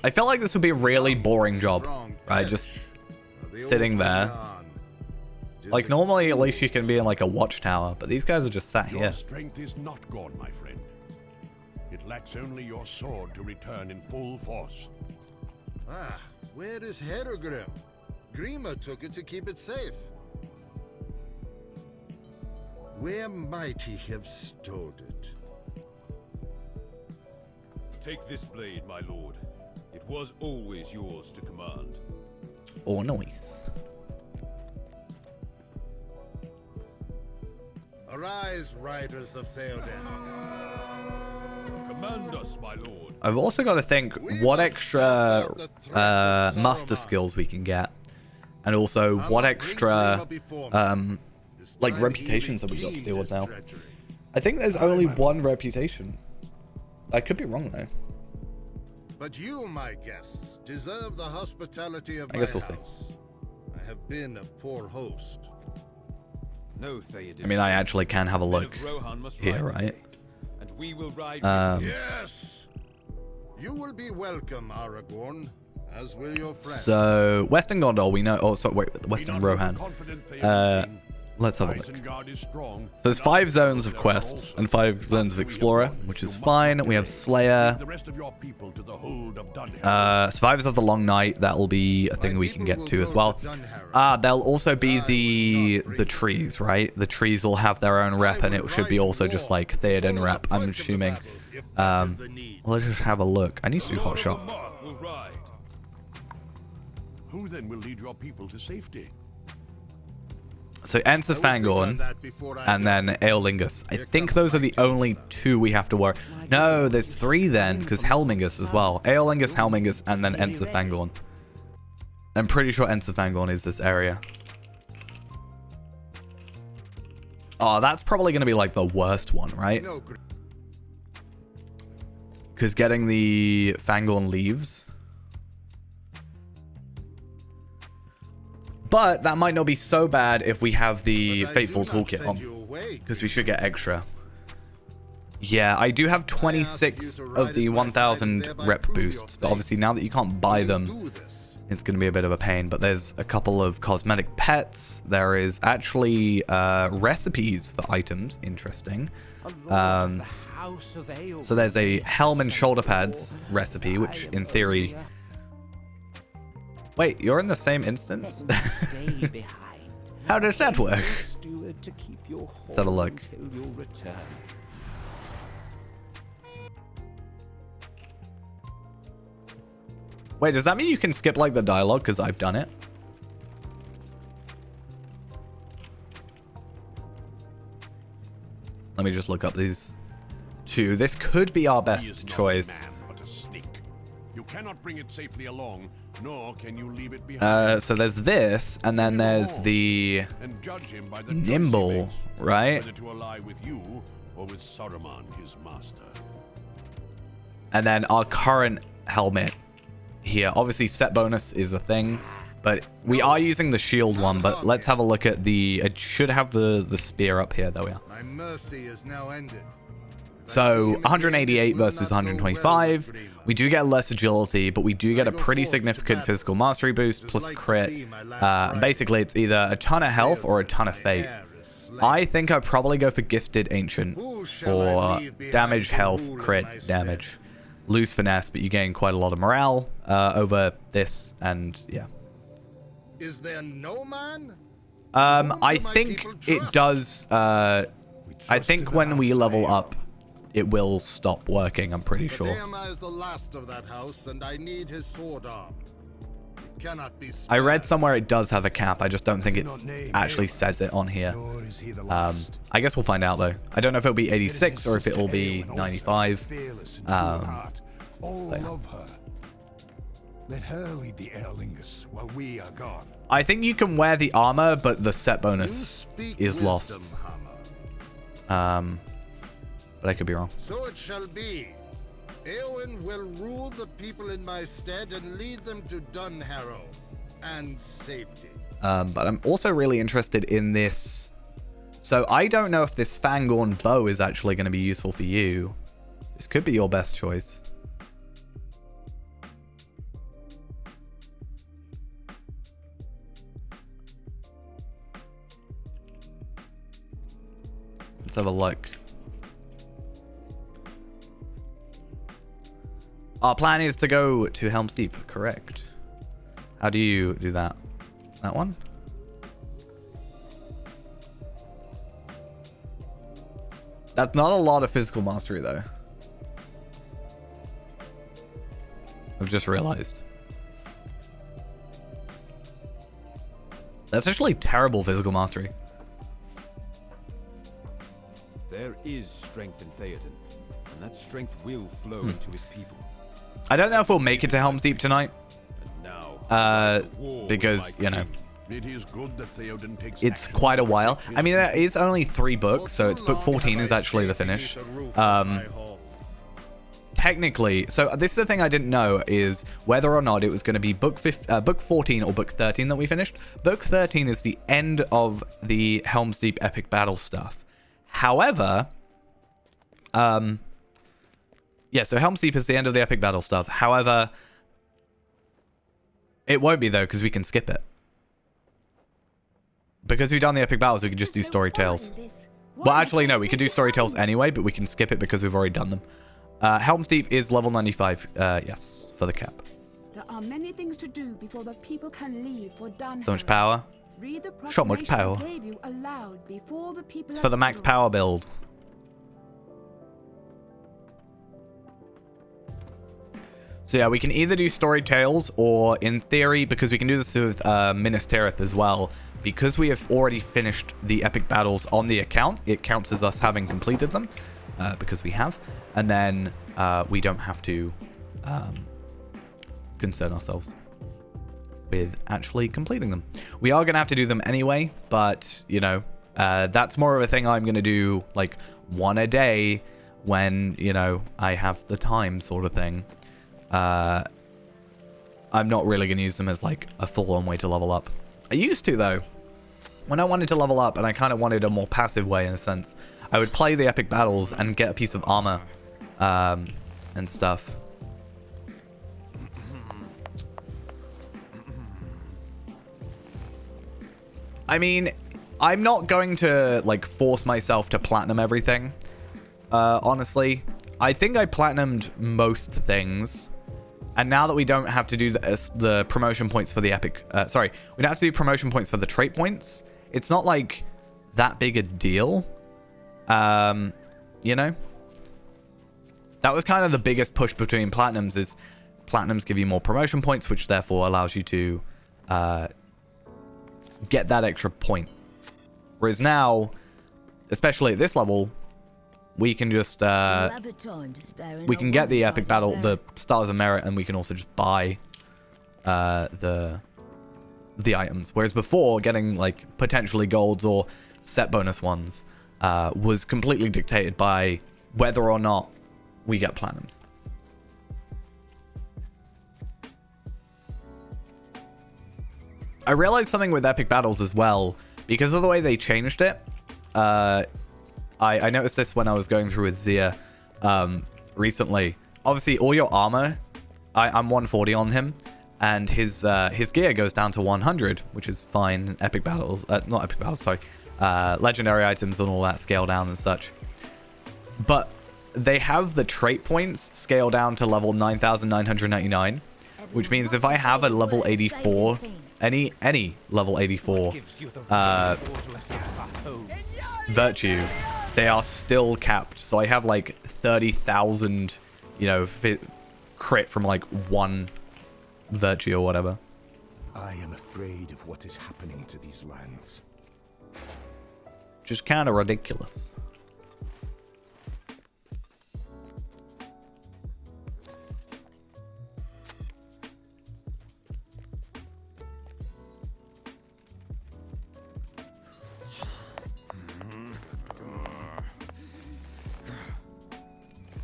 I feel like this would be a really boring job, right? Just sitting there. Like, normally, at least you can be in, like, a watchtower, but these guys are just sat Your here. strength is not gone, my friend. It lacks only your sword to return in full force. Ah, where is Herogrim? Grima took it to keep it safe. Where might he have stowed it? Take this blade, my lord. It was always yours to command. Oh, nice. Arise, riders of Theoden. Command us, my lord. I've also got to think what extra master skills we can get. And also what extra like reputations have we got to deal with now. I think there's only one reputation. I could be wrong though. But you, my guests, deserve the hospitality of I guess my we'll see. house. I have been a poor host. No, Theoden. I mean, I actually can have a Men look of Rohan must here, ride right? today, and we will ride with you. Yes! You will be welcome, Aragorn, as will your friends. So, Western Gondor, we know. Oh, sorry, wait, Be Western not Rohan. overconfident, Theoden King. Let's have a look. Isengard is strong. So there's 5 zones of quests and 5 zones of Explorer, which is fine. We have Slayer. The rest of your people to the hold of Dunharrow. Survivors of the Long Night, that will be a thing we can get to as well. There'll also be the trees, right? The trees will have their own rep, and it should be also just like Theoden rep, I'm assuming. Let's just have a look. I need to do hot shot. Mark will ride. Who then will lead your people to safety? So Ents of Fangorn and then Eolingus. I think those are the only 2 we have to worry. No, there's 3 then, because Helmingus as well. Eolingus, Helmingus, and then Ents of Fangorn. I'm pretty sure Ents of Fangorn is this area. Oh, that's probably going to be like the worst one, right? Because getting the Fangorn leaves. But that might not be so bad if we have the Fateful Toolkit on. Because we should get extra. Yeah, I do have 26 of the 1000 rep boosts. But obviously now that you can't buy them, it's going to be a bit of a pain. But there's a couple of cosmetic pets. There is actually recipes for items. Interesting. So there's a helm and shoulder pads recipe, which in theory... Wait, you're in the same instance? How does that work? Let's have a look. Wait, does that mean you can skip like the dialogue? Because I've done it. Let me just look up these 2. This could be our He is best not a choice. man, but a snake. You cannot bring it safely along, nor can you leave it behind. So there's this, and then there's the And judge him by the choice he nimble, makes, right? whether to ally with you or with Saruman, his master. And then our current helmet here. Obviously, set bonus is a thing, but we are using the shield one. But let's have a look at the... It should have the spear up here. There we are. My mercy is now ended. So 188 versus 125. We do get less agility, but we do get a pretty significant physical mastery boost plus crit. And basically, it's either a ton of health or a ton of fate. I think I'd probably go for Gifted Ancient for damage, health, crit, damage. Lose finesse, but you gain quite a lot of morale over this, and yeah. Is there no man? I think it does. I think when we level up, it will stop working. I'm pretty sure. Deima is the last of that house, and I need his sword arm. It cannot be I read somewhere it does have a cap. I just don't think it actually says it on here. I guess we'll find out though. I don't know if it'll be 86 or if it'll be 95. All love her. Let her lead the Erlings while we are gone. I think you can wear the armor, but the set bonus is lost. But I could be wrong. So it shall be. Eowyn will rule the people in my stead and lead them to Dunharrow and safety. But I'm also really interested in this. So I don't know if this Fangorn bow is actually going to be useful for you. This could be your best choice. Let's have a look. Our plan is to go to Helm's Deep, correct? How do you do that? That one? That's not a lot of physical mastery, though. I've just realized. That's actually terrible physical mastery. There is strength in Theoden, and that strength will flow into his people. I don't know if we'll make it to Helm's Deep tonight. And now, Because, you know, It is good that Theoden takes it's action quite a to while. protect I mean, his there is only 3 books, so it's book 14 is actually the finish. Technically, so this is the thing I didn't know, is whether or not it was going to be book 14 or book 13 that we finished. Book 13 is the end of the Helm's Deep epic battle stuff. However, yeah, so Helm's Deep is the end of the epic battle stuff. However, it won't be, though, because we can skip it. Because we've done the epic battles, we can just do story tales. Well, actually, no, we can do story tales anyway, but we can skip it because we've already done them. Helm's Deep is level 95, yes, for the cap. There are many things to do before the people can leave for Dunharrow. So much power. Read the So much power. proclamation I gave you aloud before the people It's for the max power build. So yeah, we can either do story tales, or in theory, because we can do this with Minas Tirith as well, because we have already finished the epic battles on the account, it counts as us having completed them, because we have, and then we don't have to concern ourselves with actually completing them. We are going to have to do them anyway, but, you know, that's more of a thing I'm going to do, like, one a day when, you know, I have the time sort of thing. I'm not really going to use them as, like, a full-on way to level up. I used to, though. When I wanted to level up, and I kind of wanted a more passive way, in a sense, I would play the epic battles and get a piece of armor and stuff. I mean, I'm not going to, like, force myself to platinum everything, honestly. I think I platinumed most things. And now that we don't have to do the promotion points for the epic... sorry, we don't have to do promotion points for the trait points. It's not, like, that big a deal. You know? That was kind of the biggest push between platinums, is platinums give you more promotion points, which therefore allows you to get that extra point. Whereas now, especially at this level, we can just we can get the epic battle, the Stars of Merit, and we can also just buy the items. Whereas before, getting like potentially golds or set bonus ones was completely dictated by whether or not we get platinums. I realized something with epic battles as well, because of the way they changed it. I noticed this when I was going through with Zia. recently. Obviously, all your armor, I'm 140 on him, and his gear goes down to 100, which is fine. Epic battles, not epic battles, sorry. Legendary items and all that scale down and such. But they have the trait points scale down to level 9,999, which means if I have a level 84, any level 84 virtue, they are still capped. So I have like 30,000, you know, crit from like one virtue or whatever. I am afraid of what is happening to these lands. Just kind of ridiculous.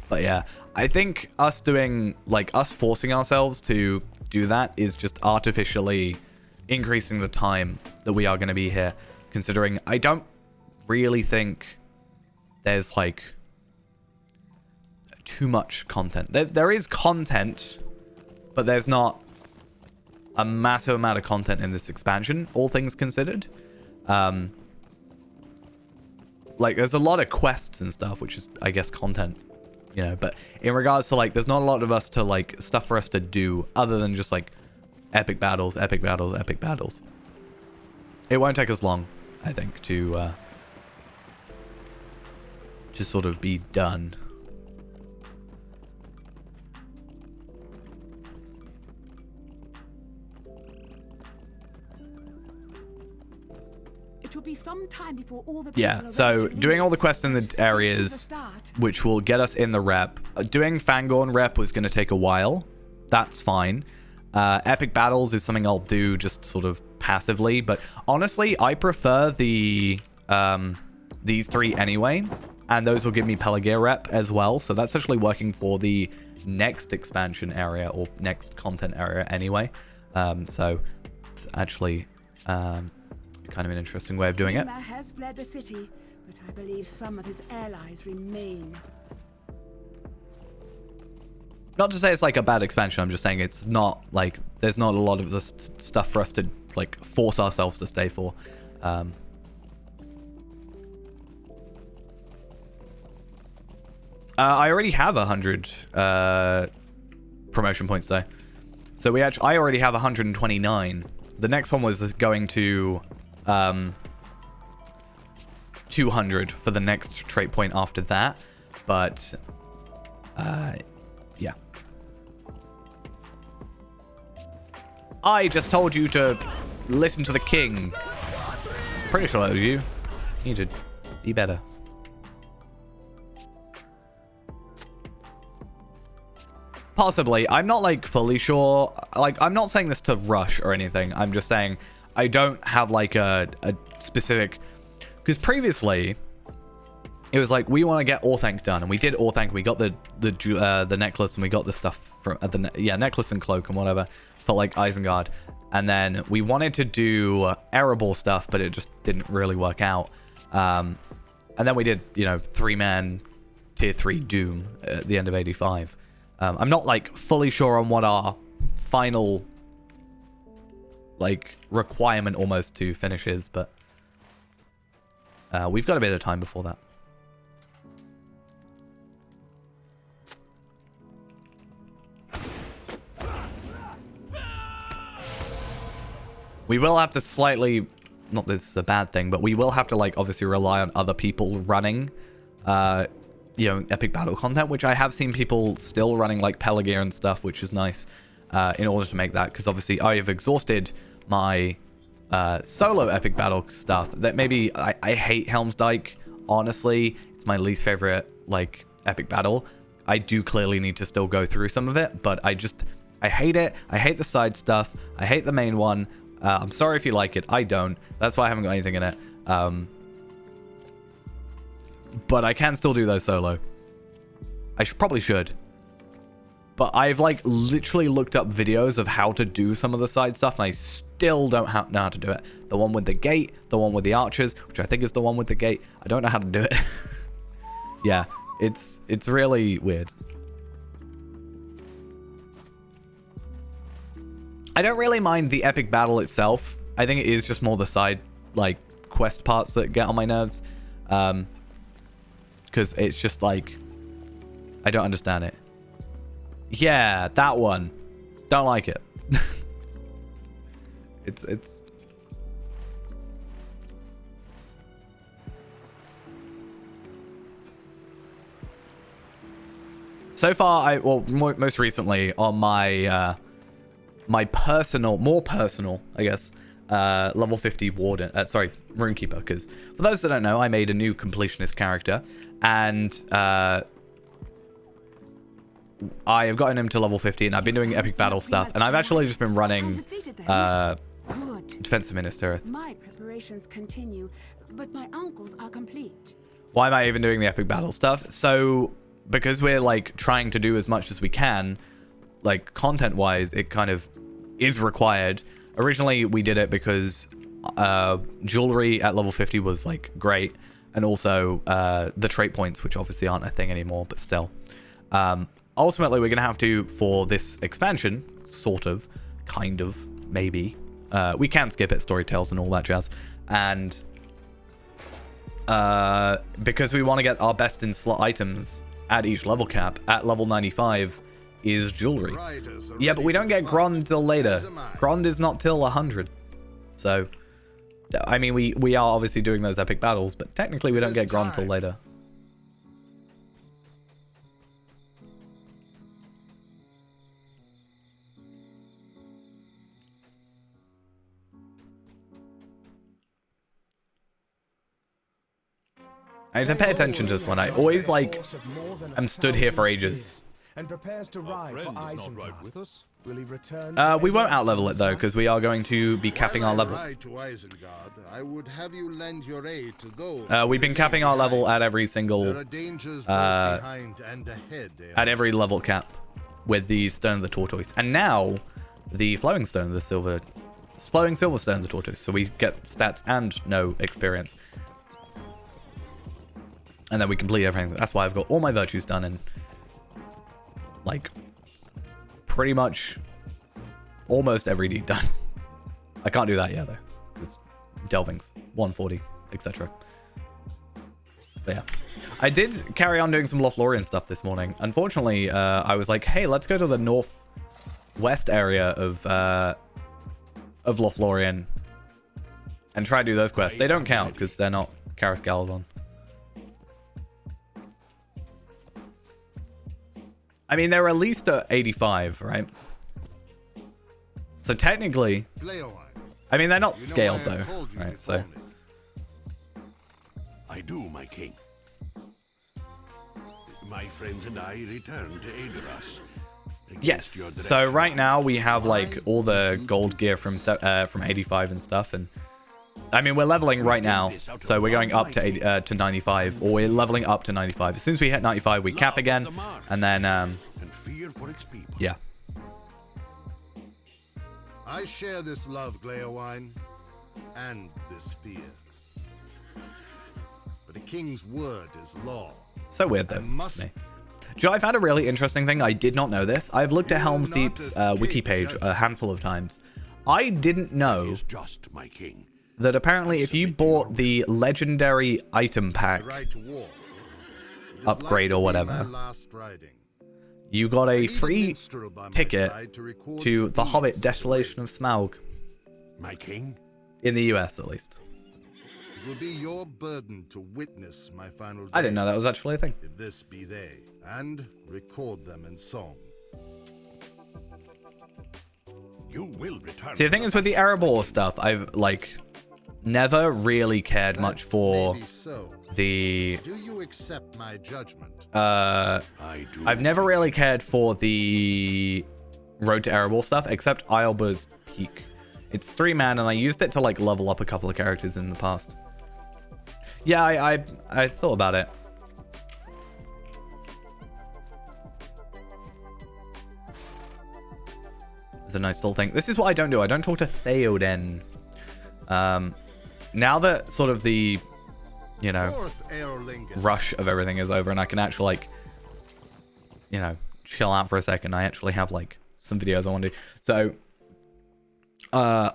But yeah, I think us doing, like, us forcing ourselves to do that is just artificially increasing the time that we are going to be here, considering I don't really think there's, like, too much content. There is content, but there's not a massive amount of content in this expansion, all things considered. Like, there's a lot of quests and stuff, which is, I guess, content. You know, but in regards to, like, there's not a lot of us to, like, stuff for us to do other than just, like, epic battles, epic battles, epic battles. It won't take us long, I think, to sort of be done. It will be some time before all the Yeah, so doing all the quests in the areas, which will get us in the rep. Doing Fangorn rep was going to take a while. That's fine. Epic battles is something I'll do just sort of passively, but honestly, I prefer the these three anyway, and those will give me Pelagear rep as well. So that's actually working for the next expansion area or next content area anyway. So it's actually kind of an interesting way of doing it. Has fled the city, but I believe some of his allies remain. Not to say it's like a bad expansion, I'm just saying it's not like there's not a lot of this stuff for us to like force ourselves to stay for. I already have 100 promotion points though, so I already have 129. The next one was going to 200 for the next trait point after that, but yeah. I just told you to listen to the king. Pretty sure that was you. You need to be better. Possibly. I'm not like fully sure. Like, I'm not saying this to rush or anything. I'm just saying I don't have like a specific, because previously it was like we want to get Orthanc done, and we did Orthanc. We got the necklace, and we got the stuff from necklace and cloak and whatever for like Isengard, and then we wanted to do Erebor stuff, but it just didn't really work out. And then we did 3-man tier 3 Doom at the end of 85. I'm not like fully sure on what our final like requirement almost to finish is, but we've got a bit of time before that. We will have to slightly, not that this is a bad thing, but we will have to like obviously rely on other people running epic battle content, which I have seen people still running like Pelagear and stuff, which is nice in order to make that, because obviously I have exhausted my solo epic battle stuff. That maybe I hate Helms Dyke, honestly. It's my least favorite like epic battle. I do clearly need to still go through some of it, but I hate it. I hate the side stuff. I hate the main one. I'm sorry if you like it. I don't. That's why I haven't got anything in it. But I can still do those solo. I probably should. But I've like literally looked up videos of how to do some of the side stuff, and I still don't know how to do it. The one with the gate, the one with the archers, which I think is the one with the gate. I don't know how to do it. Yeah, It's really weird. I don't really mind the epic battle itself. I think it is just more the side, like, quest parts that get on my nerves. Because it's just like, I don't understand it. Yeah, that one. Don't like it. It's... So far, most recently on my my more personal, I guess, level 50 Warden, Runekeeper, because for those that don't know, I made a new Completionist character, and I have gotten him to level 50, and I've been doing epic battle stuff, and I've actually just been running Defensive Minister. My preparations continue, but my uncles are complete. Why am I even doing the epic battle stuff? So, because we're, like, trying to do as much as we can, like, content-wise, it kind of is required. Originally, we did it because jewelry at level 50 was, like, great, and also the trait points, which obviously aren't a thing anymore, but still. Ultimately, we're going to have to, for this expansion, sort of, kind of, maybe. We can skip it, story tales and all that jazz. And because we want to get our best in slot items at each level cap, at level 95 is jewelry. Yeah, but we don't get Grond till later. Grond is not till 100. So, I mean, we are obviously doing those epic battles, but technically we don't get Grond till later. I need to pay attention to this one. I always, like, am stood here for ages. And prepares to ride for Isengard with us? Will he return? We won't outlevel it though, because we are going to be capping our level. To Isengard, I would have you lend your aid to those. We've been capping our level at every single, There are dangers both behind and ahead. at every level cap with the Stone of the Tortoise, and now the Flowing Stone of the Flowing Silver Stone of the Tortoise. So we get stats and no experience, and then we complete everything. That's why I've got all my virtues done and, like, pretty much almost every deed done. I can't do that yet though, because delvings 140, etc. But yeah, I did carry on doing some Lothlorien stuff this morning. Unfortunately, I was like, hey, let's go to the northwest area of Lothlorien and try to do those quests. They don't count because they're not Karis Galadon. I mean, they're at least at 85, right? So technically, I mean, they're not scaled though, right? So I do, my king. My friends and I return to aid us. yes. So right now we have like all the gold gear from 85 and stuff, and I mean we're leveling right now, so we're going up to 95, or we're leveling up to 95. As soon as we hit 95, we cap again, and then yeah. I share this love, Gleowine, and this fear. But a king's word is law. So weird though. Joe, I've had a really interesting thing. I did not know this. I've looked at Helms Deep's wiki page a handful of times. I didn't know that apparently if you bought the legendary item pack upgrade or whatever, you got a free ticket to The Hobbit Desolation of Smaug. My king? In the US, at least. It will be your burden to witness my final days, I didn't know that was actually a thing. if this be they, and record them in song. You will return. See, the thing is with the Erebor stuff, I've, like, never really cared much for the... Do you accept my judgment? I do. I've never really cared for the Road to Erebor stuff, except Iolber's Peak. It's 3-man, and I used it to, like, level up a couple of characters in the past. Yeah, I thought about it. It's a nice little thing. This is what I don't do. I don't talk to Theoden. Now that sort of the you know, Fourth Aerlingus. rush of everything is over and I can actually, like, you know, chill out for a second. I actually have, like, some videos I want to do. So, a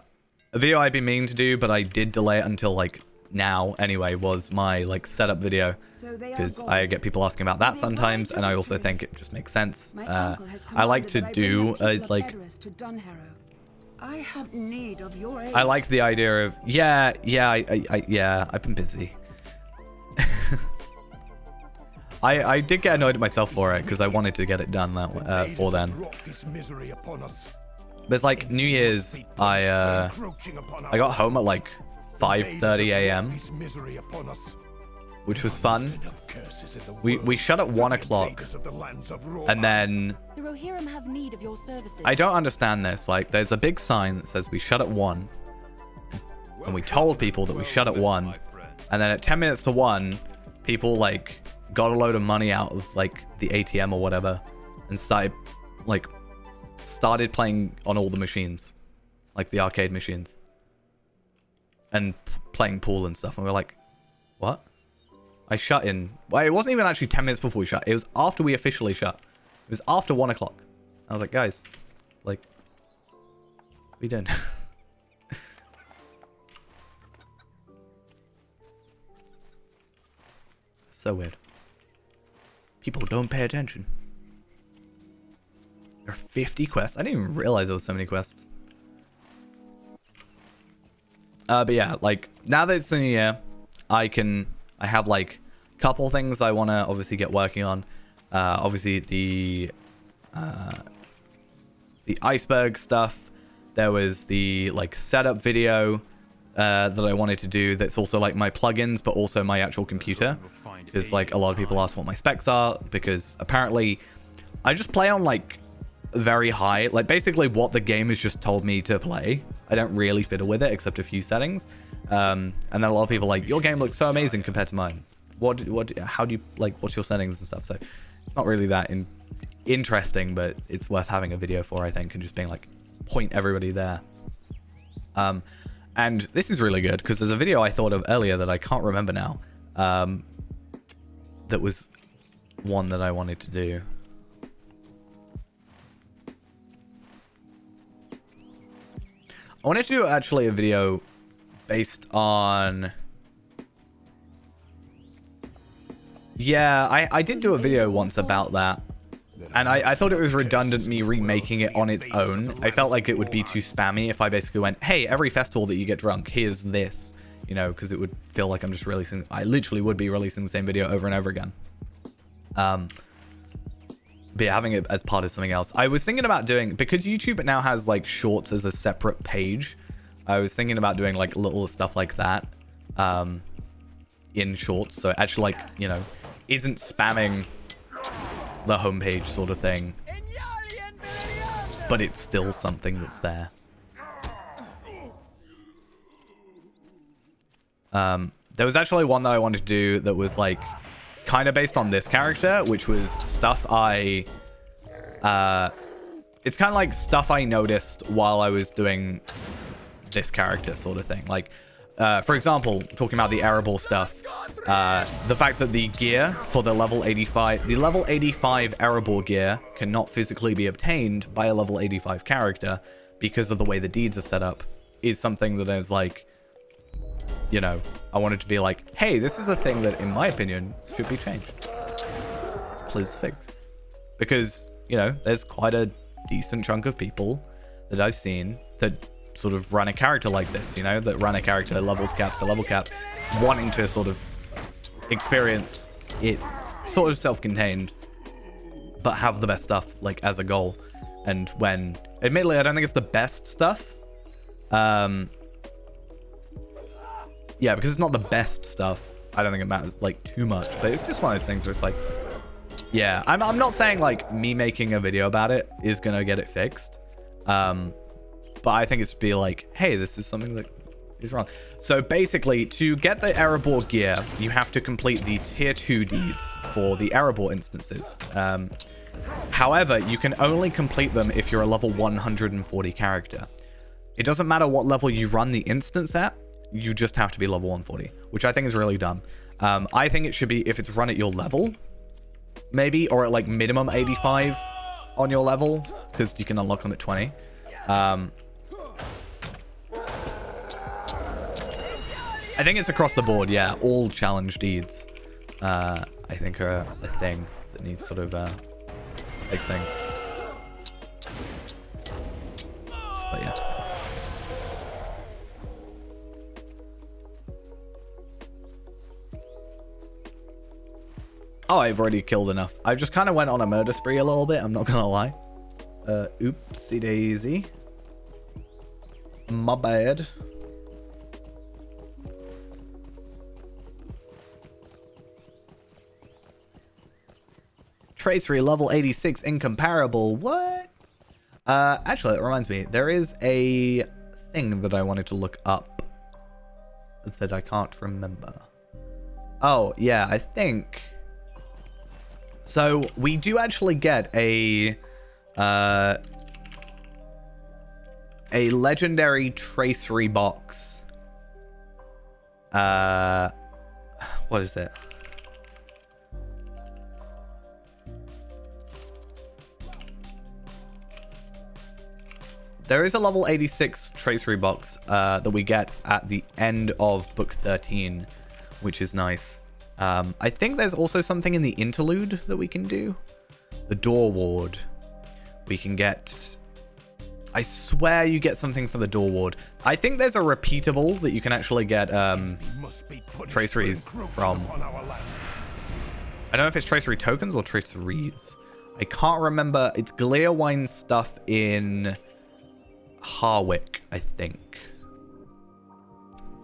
video I've been meaning to do, but I did delay it until, like, now anyway, was my, like, setup video. Because I get people asking about that sometimes, and I also think it just makes sense. I like to do, like... I have need of your aid. I like the idea of... Yeah, I've been busy. I did get annoyed at myself for it, because I wanted to get it done that for then. But it's like New Year's, I got home at like 5:30 a.m, which was fun. We shut at 1 o'clock, and then The Rohirrim have need of your services. I don't understand this. Like, there's a big sign that says we shut at 1, and we told people that we shut at 1, and then at 10 minutes to 1, people like got a load of money out of like the ATM or whatever, and started playing on all the machines, like the arcade machines, and playing pool and stuff. And we're like, what? I shut in. Well, it wasn't even actually 10 minutes before we shut. It was after we officially shut. It was after 1 o'clock. I was like, guys, like, what are we doing? So weird. People don't pay attention. There are 50 quests. I didn't even realize there was so many quests. But yeah, like, now that it's the new year, I have like a couple things I want to obviously get working on. Obviously the iceberg stuff. There was the like setup video that I wanted to do. That's also like my plugins, but also my actual computer. Because like a lot of people ask what my specs are, because apparently I just play on like very high, like basically what the game has just told me to play. I don't really fiddle with it except a few settings. And then a lot of people are like, your game looks so amazing compared to mine. How do you, like, what's your settings and stuff? So it's not really that interesting, but it's worth having a video for, I think, and just being like, point everybody there. And this is really good because there's a video I thought of earlier that I can't remember now. That was one that I wanted to do. I wanted to do actually a video based on... Yeah, I did do a video once about that. And I thought it was redundant me remaking it on its own. I felt like it would be too spammy if I basically went, hey, every festival that you get drunk, here's this. You know, because it would feel like I'm just releasing... I literally would be releasing the same video over and over again. But yeah, having it as part of something else. I was thinking about doing... Because YouTube now has, like, shorts as a separate page. I was thinking about doing, like, little stuff like that. In shorts. So it actually, like, you know, isn't spamming the homepage sort of thing. But it's still something that's there. There was actually one that I wanted to do that was like kind of based on this character, which was stuff it's kind of like stuff I noticed while I was doing this character sort of thing. Like, for example, talking about the arable stuff, the fact that the gear for the level 85 arable gear cannot physically be obtained by a level 85 character because of the way the deeds are set up is something that I was like, you know, I wanted to be like, hey, this is a thing that, in my opinion, should be changed. Please fix. Because, you know, there's quite a decent chunk of people that I've seen that sort of run a character like this, you know, that run a character level cap to level cap, wanting to sort of experience it sort of self-contained, but have the best stuff, like, as a goal. And when, admittedly, I don't think it's the best stuff. Yeah, because it's not the best stuff. I don't think it matters, like, too much. But it's just one of those things where it's like... Yeah, I'm not saying, like, me making a video about it is going to get it fixed. But I think it's be like, hey, this is something that is wrong. So, basically, to get the Erebor gear, you have to complete the Tier 2 deeds for the Erebor instances. However, you can only complete them if you're a level 140 character. It doesn't matter what level you run the instance at. you just have to be level 140, which I think is really dumb. I think it should be if it's run at your level, maybe, or at like minimum 85 on your level, because you can unlock them at 20. I think it's across the board, yeah. All challenge deeds, I think, are a thing that needs sort of fixing. But yeah. Oh, I've already killed enough. I just kind of went on a murder spree a little bit, I'm not gonna lie. Oopsie daisy. My bad. Tracery level 86 incomparable. What? Actually, that reminds me. There is a thing that I wanted to look up that I can't remember. Oh, yeah, I think... So, we do actually get a legendary tracery box. What is it? There is a level 86 tracery box that we get at the end of book 13, which is nice. I think there's also something in the interlude that we can do. The door ward. We can get... I swear you get something for the door ward. I think there's a repeatable that you can actually get traceries from. I don't know if it's tracery tokens or traceries. I can't remember. It's Gleerwine stuff in Harwick, I think.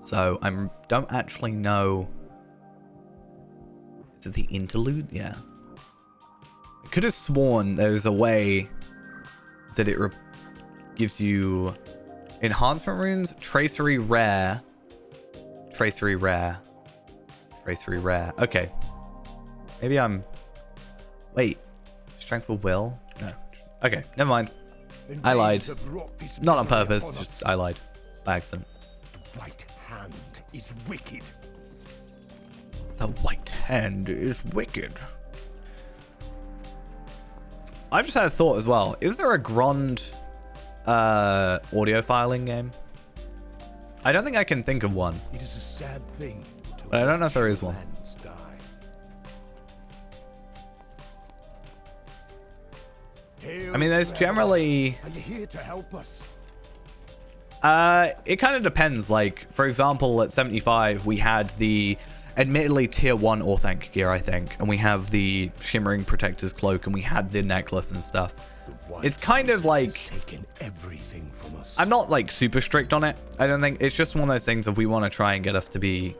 So I don't actually know. Is it the interlude? Yeah. I could have sworn there was a way that it gives you enhancement runes, tracery rare, tracery rare, tracery rare. Okay. Maybe I'm... Wait. Strength of will? No. Okay, never mind. I lied. Not on purpose, just I lied. By accident. The white hand is wicked. The white hand is wicked. I've just had a thought as well. Is there a Grand audio filing game? I don't think I can think of one. It is a sad thing. But I don't know if there is one. I mean, there's generally... Are you here to help us? It kind of depends. Like, for example, at 75, we had the admittedly tier 1 Orthanc gear, I think. And we have the Shimmering Protector's Cloak, and we had the necklace and stuff. It's kind of like... Taken everything from us. I'm not, like, super strict on it. I don't think... It's just one of those things if we want to try and get us to be...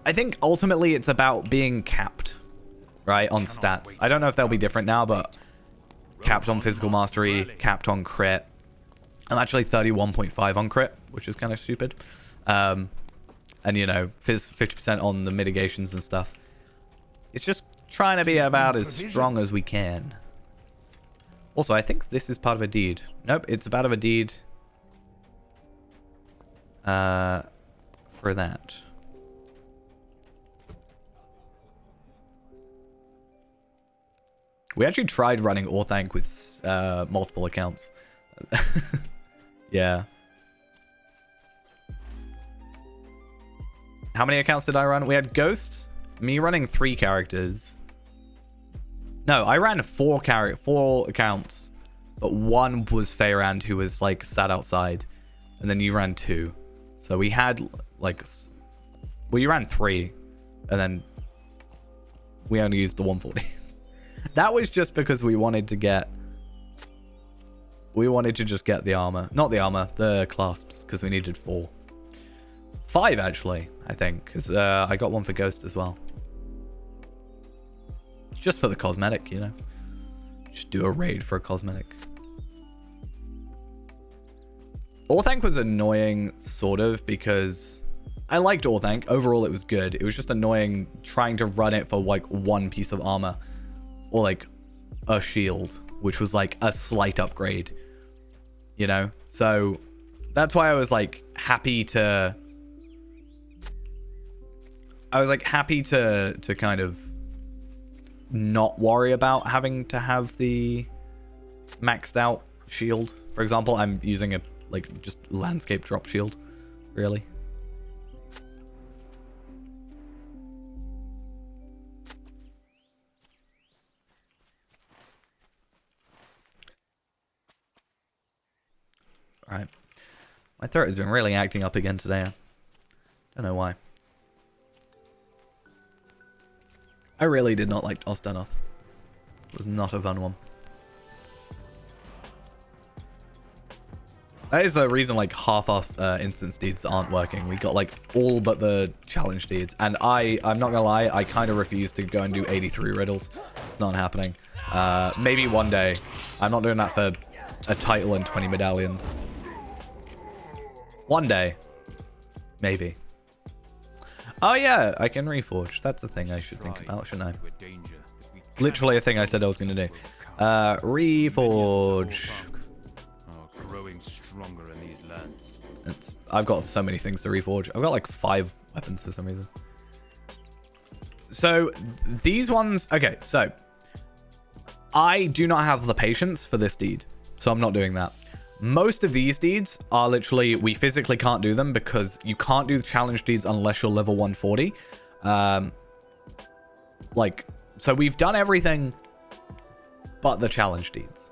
I think ultimately it's about being capped, right, on stats. I don't know if they'll be different now, but... Capped on physical mastery, capped on crit. I'm actually 31.5 on crit, which is kind of stupid. And, you know, 50% on the mitigations and stuff. It's just trying to be about as strong as we can. Also, I think this is part of a deed. Nope, it's part of a deed. For that. We actually tried running Orthanc with multiple accounts. Yeah. How many accounts did I run? We had Ghosts, me running 3 characters. No, I ran 4 accounts, but one was Feyrand, who was like sat outside, and then you ran 2. So we had like, well, you ran 3, and then we only used the 140. That was just because we wanted to get... We wanted to just get the armor. Not the armor, the clasps, because we needed 4. 5, actually, I think, because I got one for Ghost as well. Just for the cosmetic, you know. Just do a raid for a cosmetic. Orthanc was annoying, sort of, because... I liked Orthanc. Overall, it was good. It was just annoying trying to run it for, like, one piece of armor. Or like a shield, which was like a slight upgrade, you know? So That's why I was like happy to... kind of not worry about having to have the maxed out shield. For example, I'm using a like just landscape drop shield, really. All right, my throat has been really acting up again today. I don't know why. I really did not like Ostanoth. It was not a fun one. That is the reason like half our instance deeds aren't working. We got like all but the challenge deeds. And I'm not gonna lie, I kind of refuse to go and do 83 riddles. It's not happening. Maybe one day. I'm not doing that for a title and 20 medallions. One day. Maybe. Oh yeah, I can reforge. That's a thing I should think about, shouldn't I? Literally a thing I said I was going to do. Reforge. Growing stronger in these lands. I've got so many things to reforge. I've got like 5 weapons for some reason. So these ones... Okay, so I do not have the patience for this deed. So I'm not doing that. Most of these deeds are literally, we physically can't do them because you can't do the challenge deeds unless you're level 140. So we've done everything but the challenge deeds.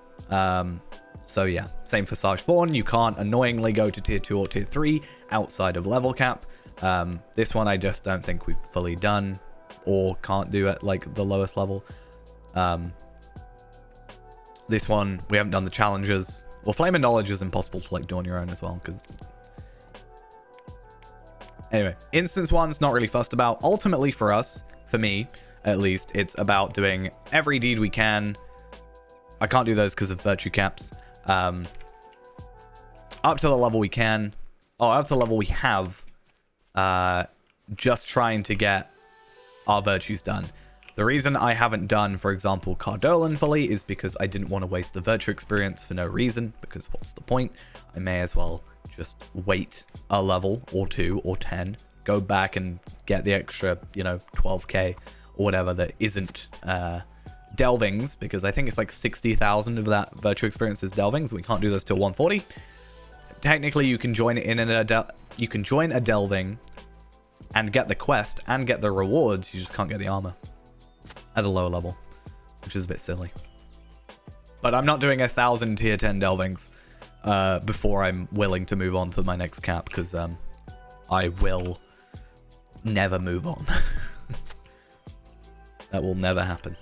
So yeah, same for Sarge Fawn. You can't annoyingly go to tier 2 or tier 3 outside of level cap. This one I just don't think we've fully done or can't do at like the lowest level. This one, we haven't done the challenges. Well, Flame of Knowledge is impossible to like do on your own as well. Anyway, instance one's not really fussed about. Ultimately for us, for me at least, it's about doing every deed we can. I can't do those because of virtue caps. Up to the level we can. Oh, up to the level we have. Just trying to get our virtues done. The reason I haven't done, for example, Cardolan fully is because I didn't want to waste the virtue experience for no reason, because what's the point? I may as well just wait a level or 2 or 10, go back and get the extra, 12k or whatever that isn't delvings, because I think it's like 60,000 of that virtue experience is delvings. We can't do those till 140. Technically, you can join you can join a delving and get the quest and get the rewards. You just can't get the armor at a lower level, which is a bit silly. But I'm not doing 1,000 tier 10 delvings before I'm willing to move on to my next cap, because I will never move on. That will never happen.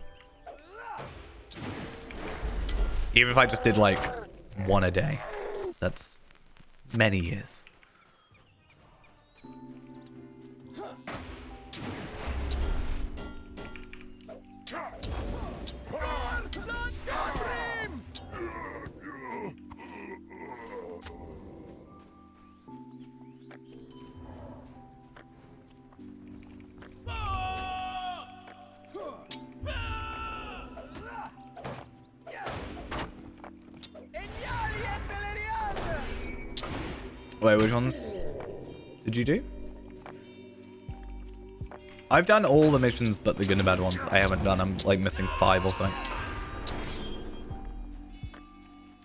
Even if I just did like 1 a day, that's many years. Wait, which ones did you do? I've done all the missions but the good and bad ones I haven't done. I'm like missing 5 or something.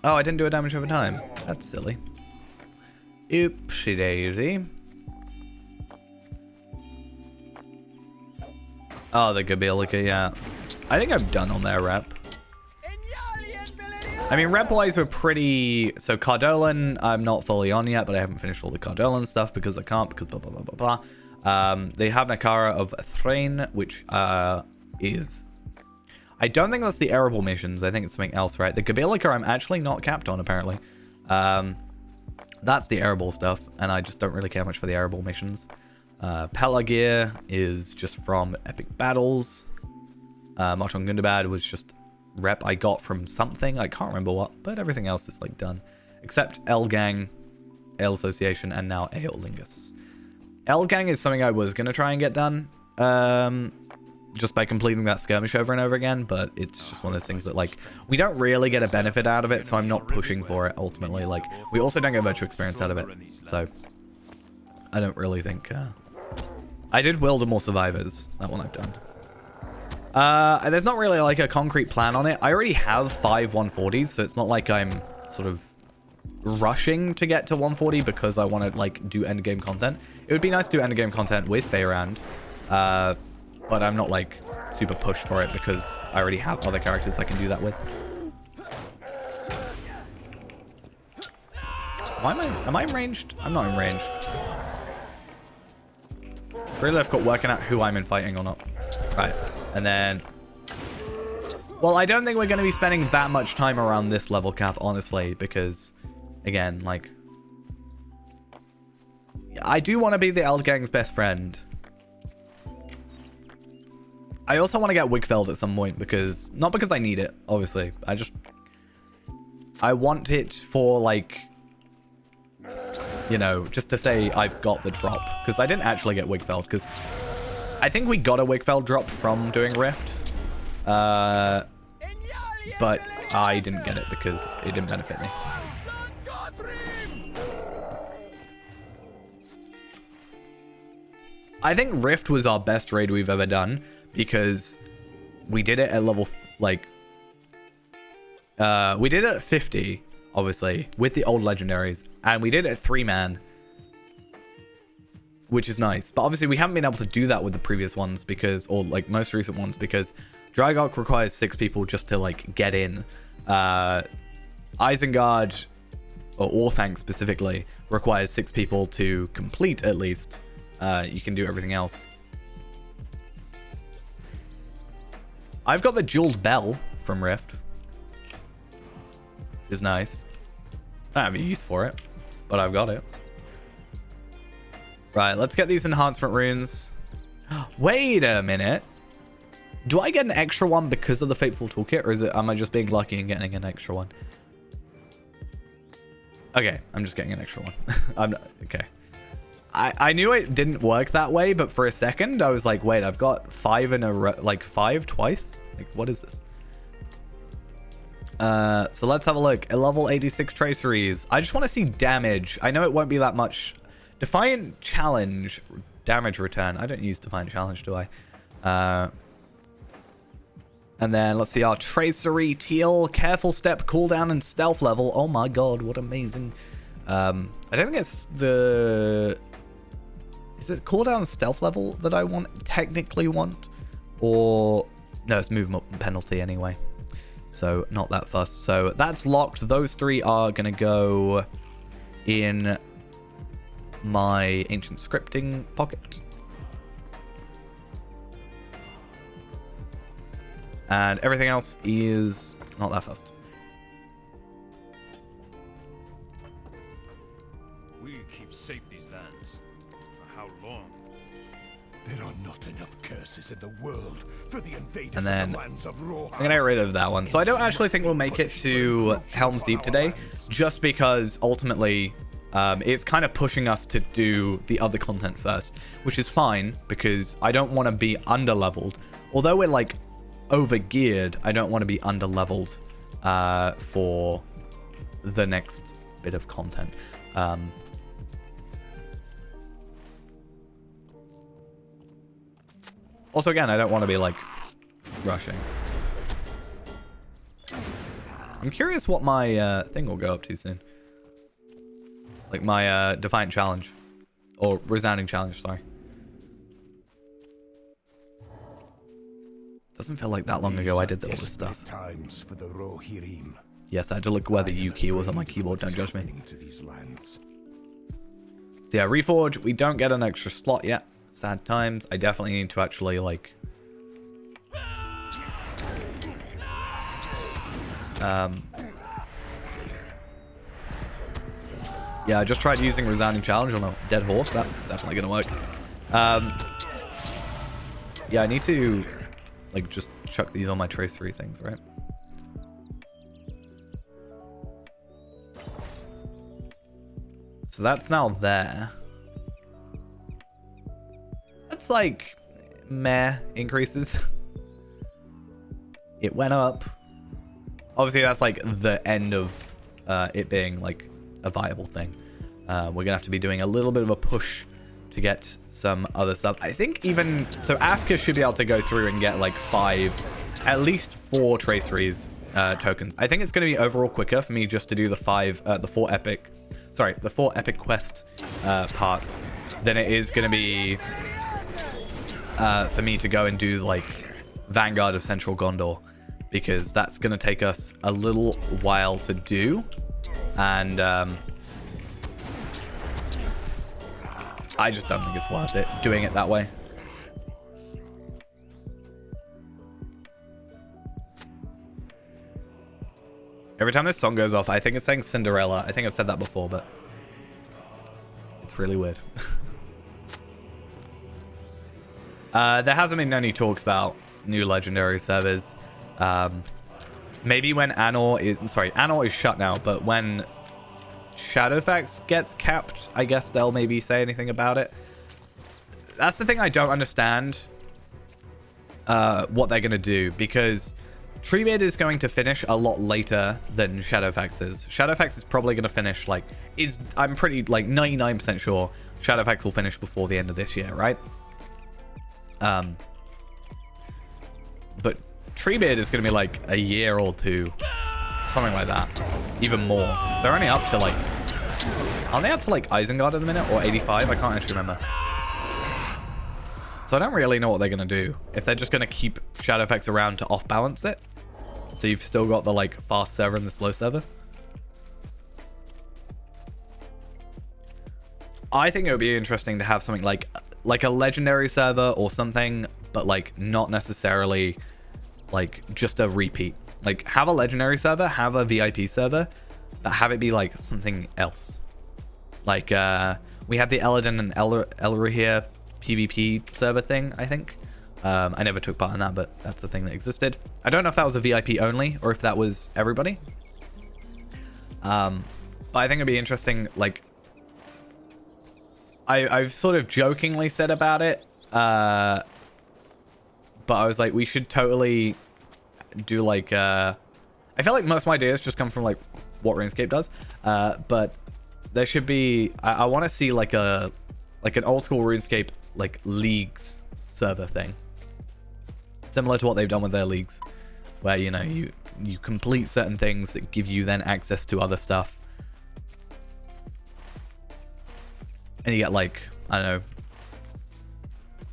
Oh, I didn't do a damage over time. That's silly. Oopsie daisy. Oh, the Gabilica, yeah. I think I'm done on their rep. I mean, rep-wise, we're pretty... So, Cardolan, I'm not fully on yet, but I haven't finished all the Cardolan stuff because I can't, because blah, blah, blah, blah, blah. They have Nakara of Thrain, which is... I don't think that's the Arable missions. I think it's something else, right? The Gabilica, I'm actually not capped on, apparently. That's the Arable stuff, and I just don't really care much for the Arable missions. Pelagir is just from Epic Battles. March on Gundabad was just... rep I got from something, I can't remember what, but everything else is like done except Elgang, Ale Association, and now Aeolingus. Elgang is something I was gonna try and get done, just by completing that skirmish over and over again, but it's just one of those things that, like, we don't really get a benefit out of it, so I'm not pushing for it, ultimately. Like, we also don't get virtual experience out of it, so I don't really think... I did wilder more survivors. That one I've done. There's not really, like, a concrete plan on it. I already have 5 140s, so it's not like I'm sort of rushing to get to 140 because I want to, like, do endgame content. It would be nice to do endgame content with Feyrand, but I'm not, like, super pushed for it because I already have other characters I can do that with. Am I in ranged? I'm not in ranged. Really difficult working out who I'm in fighting or not. Right, and then... Well, I don't think we're going to be spending that much time around this level cap, honestly, because, again, like... I do want to be the Eldgang's best friend. I also want to get Wigfeld at some point because... Not because I need it, obviously. I want it for, like... You know, just to say I've got the drop. Because I didn't actually get Wigfeld, because... I think we got a Wigfeld drop from doing Rift. But I didn't get it because it didn't benefit me. I think Rift was our best raid we've ever done because we did it at level, like... we did it at 50, obviously, with the old legendaries. And we did it at 3-man. Which is nice. But obviously we haven't been able to do that with the previous ones because, or like most recent ones, because Drygark requires 6 people just to like get in. Isengard, or Orthanc specifically, requires 6 people to complete at least. You can do everything else. I've got the jeweled bell from Rift. Which is nice. I don't have a use for it, but I've got it. Right, let's get these enhancement runes. Wait a minute. Do I get an extra one because of the Fateful Toolkit, or am I just being lucky and getting an extra one? Okay, I'm just getting an extra one. Okay. I knew it didn't work that way, but for a second, I was like, wait, I've got 5 in a row, like 5 twice? Like, what is this? So let's have a look. A level 86 traceries. I just want to see damage. I know it won't be that much. Defiant Challenge, damage return. I don't use Defiant Challenge, do I? And then let's see our Tracery, Teal, Careful Step, Cooldown, and Stealth level. Oh my god, what amazing. I don't think it's the... Is it Cooldown and Stealth level that I technically want? Or... No, it's movement penalty anyway. So, not that fussed. So, that's locked. Those 3 are going to go in my ancient scripting pocket. And everything else is not that fast. We keep safe these lands. For how long? There are not enough curses in the world for the invaders and then of the lands of Rohan. I'm gonna get rid of that one. So I don't actually think we'll make it to Helms Deep today, just because ultimately it's kind of pushing us to do the other content first, which is fine because I don't want to be under-leveled. Although we're like over-geared, I don't want to be under-leveled for the next bit of content. Also, again, I don't want to be like rushing. I'm curious what my thing will go up to soon. Like my Defiant Challenge. Or Resounding Challenge, sorry. Doesn't feel like that long ago I did all this stuff. Times for the Rohirrim. Yes, I had to look where the U key was on my keyboard, don't judge me. To these lands. So yeah, Reforge, we don't get an extra slot yet. Sad times. I definitely need to actually, like... Yeah, I just tried using Resounding Challenge on a dead horse. That's definitely going to work. Yeah, I need to, like, just chuck these on my tracery things, right? So that's now there. That's like... meh increases. It went up. Obviously, that's like the end of it being like a viable thing. We're gonna have to be doing a little bit of a push to get some other stuff. I think even so, Africa should be able to go through and get like at least 4 traceries tokens. I think it's going to be overall quicker for me just to do the 4 epic quest parts than it is going to be for me to go and do like Vanguard of Central Gondor, because that's going to take us a little while to do, and I just don't think it's worth it doing it that way. Every time this song goes off, I think it's saying Cinderella. I think I've said that before, but it's really weird. There hasn't been any talks about new legendary servers. Maybe when Anor is shut now, but when Shadowfax gets capped, I guess they'll maybe say anything about it. That's the thing I don't understand what they're going to do, because Treebeard is going to finish a lot later than Shadowfax is. Shadowfax is probably going to finish I'm pretty 99% sure Shadowfax will finish before the end of this year, right? But Treebeard is going to be like a year or 2, something like that, even more. So they're only up to aren't they up to Isengard at the minute, or 85? I can't actually remember. So I don't really know what they're going to do. If they're just going to keep Shadowfax around to off-balance it, so you've still got the fast server and the slow server. I think it would be interesting to have something like a legendary server or something, but not necessarily just a repeat. Have a legendary server, have a VIP server, but have it be something else. We had the Eladin and Elruhir PvP server thing, I think. I never took part in that, but that's the thing that existed. I don't know if that was a VIP only or if that was everybody. But I think it'd be interesting. I've sort of jokingly said about it, but I was we should totally do I feel like most of my ideas just come from what RuneScape does, but there should be. I want to see an old school RuneScape leagues server thing, similar to what they've done with their leagues, where you complete certain things that give you then access to other stuff, and you get I don't know,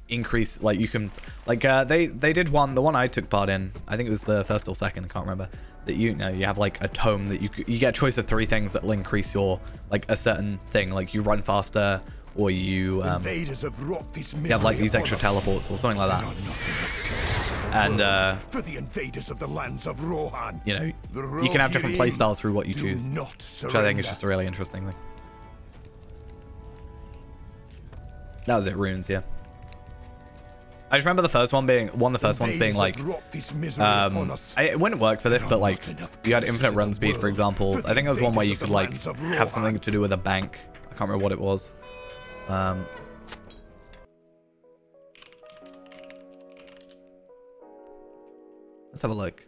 increase you can they did one, the one I took part in, I think it was the first or second, I can't remember, that you have a tome that you get a choice of 3 things that will increase your a certain thing, you run faster, or you have these extra teleports or something like that. And for the invaders of the lands of Rohan, you can have different playstyles through what you choose, which I think is just a really interesting thing. That was it, runes, yeah. I just remember the first one being one of the first ones being it wouldn't work for this, but you had infinite run speed, for example. I think there was one where you could have something to do with a bank. I can't remember what it was. Let's have a look.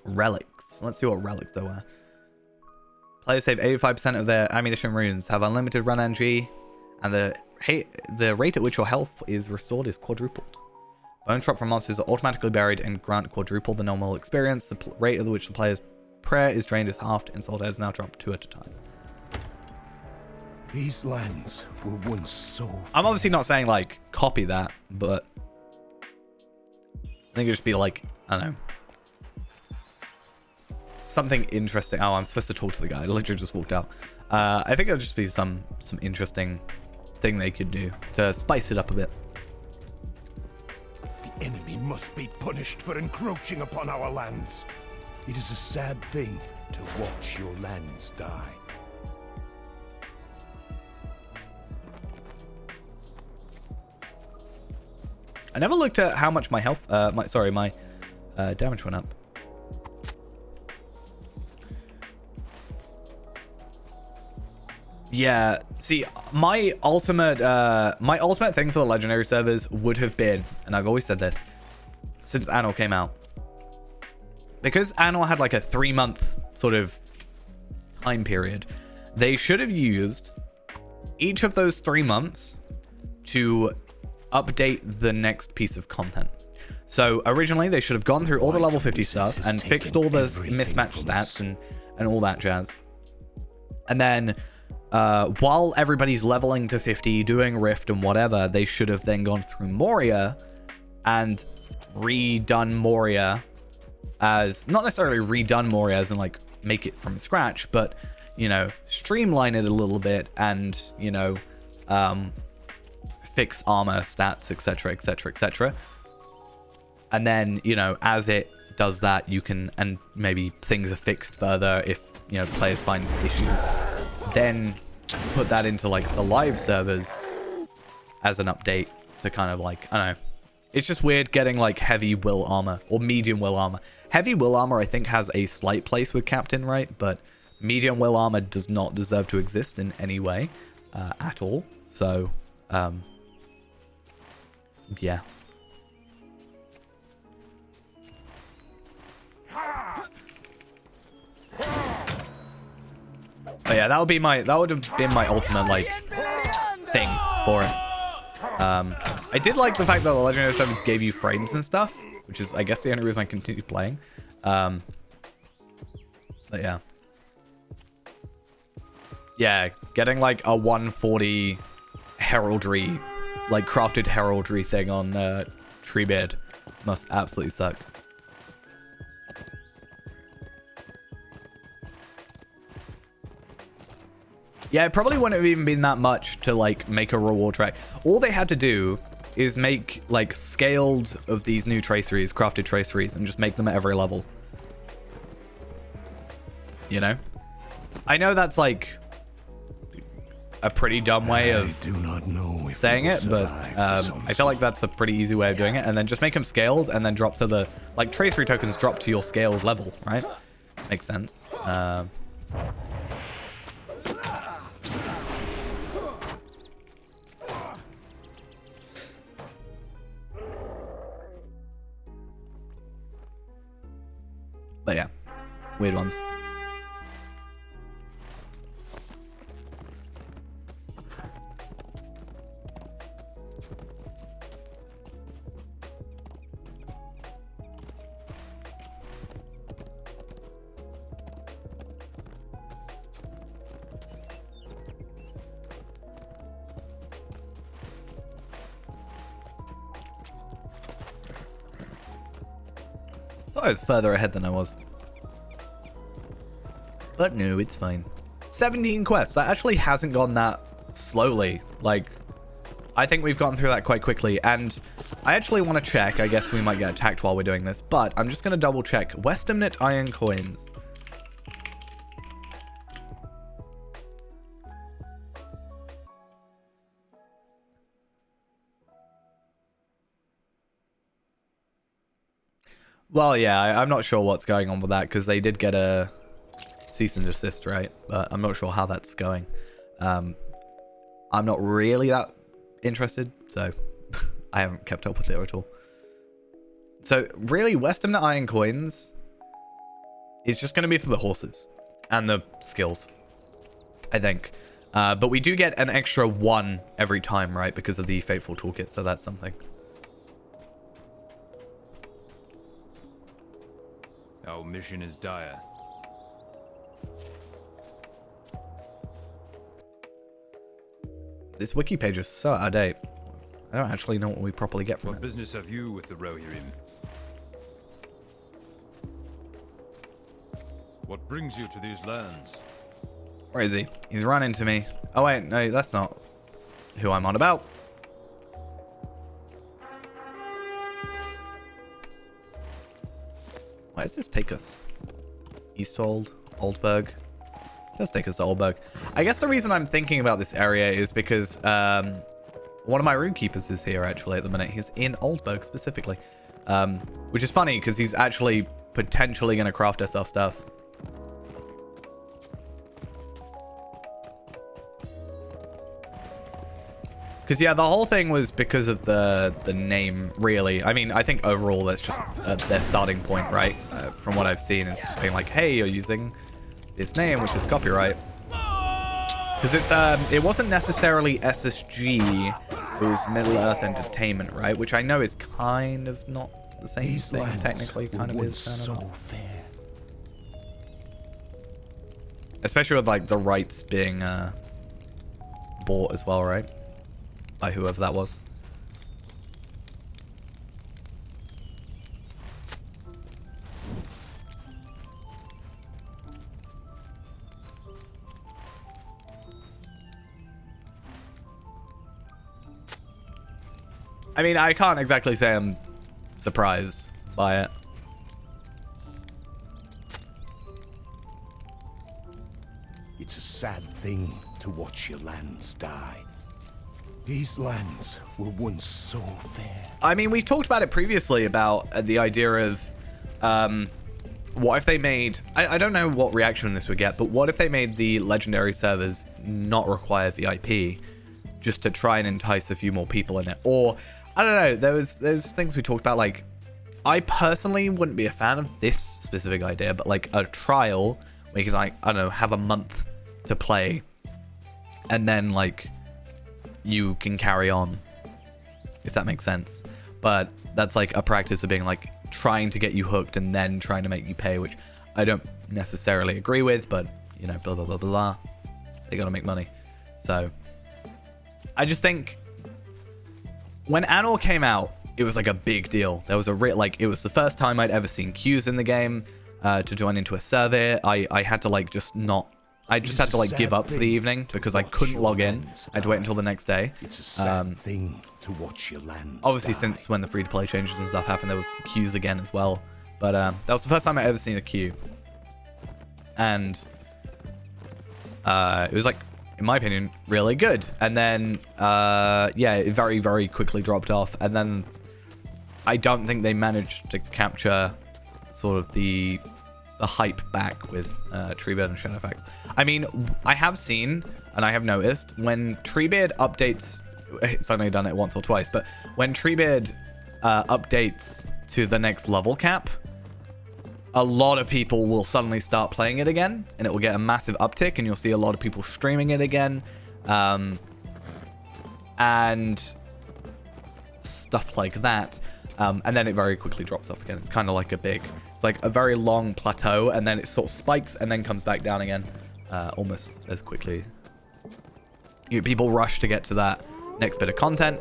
Relics. Let's see what relics there were. Players save 85% of their ammunition runes, have unlimited run NG, and the rate at which your health is restored is quadrupled. Bone drop from monsters are automatically buried and grant quadruple the normal experience. The rate at which the player's prayer is drained is halved, and soul heads now drop 2 at a time. These lands were once so... I'm obviously not saying copy that, but I think it'd just be I don't know, something interesting. Oh, I'm supposed to talk to the guy. I literally just walked out. I think it'll just be some interesting thing they could do to spice it up a bit. The enemy must be punished for encroaching upon our lands. It is a sad thing to watch your lands die. I never looked at how much my health, my damage went up. Yeah, see, my ultimate thing for the legendary servers would have been, and I've always said this since Annual came out, because Annual had like a 3-month sort of time period, they should have used each of those 3 months to update the next piece of content. So originally they should have gone through all the level 50 stuff and fixed all the mismatched stats and all that jazz. And then while everybody's leveling to 50, doing Rift and whatever, they should have then gone through Moria and redone Moria as, not necessarily redone Moria as in like make it from scratch, but, you know, streamline it a little bit and, you know, fix armor, stats, etc., etc., etc. And then, you know, as it does that, you can, and maybe things are fixed further if, you know, players find issues, then put that into like the live servers as an update to kind of like, I don't know. It's just weird getting like heavy will armor or medium will armor. Heavy will armor, I think, has a slight place with Captain, right? But medium will armor does not deserve to exist in any way at all. So, yeah. But yeah, that would have been my ultimate like thing for it. I did like the fact that the legendary servers gave you frames and stuff, which is I guess the only reason I continue playing. But yeah. Yeah, getting like a 140 heraldry, like crafted heraldry thing on Treebeard must absolutely suck. Yeah, it probably wouldn't have even been that much to like make a reward track. All they had to do is make like scaled of these new traceries, crafted traceries, and just make them at every level. You know? I know that's like a pretty dumb way of saying it, but I feel like that's a pretty easy way of doing it. And then just make them scaled and then drop to the, like, tracery tokens drop to your scaled level, right? Makes sense. But yeah, weird ones. I was further ahead than I was. But no, it's fine. 17 quests. That actually hasn't gone that slowly. Like, I think we've gotten through that quite quickly. And I actually want to check. I guess we might get attacked while we're doing this. But I'm just going to double check. Westamnet iron coins. Well, yeah, I'm not sure what's going on with that because they did get a cease and desist, right? But I'm not sure how that's going. I'm not really that interested, so I haven't kept up with it at all. So really, Westamnet iron coins is just going to be for the horses and the skills, I think. But we do get an extra 1 every time, right? Because of the Fateful Toolkit, so that's something. Our mission is dire. This wiki page is so out of date. I don't actually know what we properly get from it. What business have you with the Rohirrim? What brings you to these lands? Where is he? He's run into me. Oh wait, no, that's not who I'm on about. Where does this take us? Eastfold, Oldburg. Let's take us to Oldburg. I guess the reason I'm thinking about this area is because one of my rune keepers is here actually at the minute. He's in Oldburg specifically, which is funny because he's actually potentially going to craft us our stuff. Because, yeah, the whole thing was because of the name, really. I mean, I think overall that's just their starting point, right? From what I've seen, it's just being like, hey, you're using this name, which is copyright. Because it wasn't necessarily SSG, it was Middle-earth Entertainment, right? Which I know is kind of not the same thing, technically, kind of is. So fair. Especially with, like, the rights being bought as well, right? By whoever that was. I mean, I can't exactly say I'm surprised by it. It's a sad thing to watch your lands die. These lands were once so fair. I mean, we've talked about it previously about the idea of what if they made... I don't know what reaction this would get, but what if they made the legendary servers not require VIP just to try and entice a few more people in it? Or, I don't know, there's things we talked about, like, I personally wouldn't be a fan of this specific idea, but like a trial where you can, like, I don't know, have a month to play and then, like, you can carry on, if that makes sense. But that's like a practice of being like trying to get you hooked and then trying to make you pay, which I don't necessarily agree with, but you know, blah blah blah blah, they gotta make money. So I just think when Anor came out, it was like a big deal. There was it was the first time I'd ever seen queues in the game to join into a server. I had to like I just had to like give up for the evening because I couldn't log in. I had to wait until the next day. It's a sad thing to watch your lands obviously die. Since when the free-to-play changes and stuff happened, there was queues again as well. But that was the first time I ever seen a queue. And it was like, in my opinion, really good. And then, yeah, it very, very quickly dropped off. And then I don't think they managed to capture sort of the hype back with Treebeard and Shadowfax. I mean, I have seen and I have noticed when Treebeard updates, it's only done it once or twice, but when Treebeard updates to the next level cap, a lot of people will suddenly start playing it again, and it will get a massive uptick, and you'll see a lot of people streaming it again, and stuff like that. And then it very quickly drops off again. It's kind of like it's like a very long plateau, and then it sort of spikes and then comes back down again, almost as quickly. People rush to get to that next bit of content,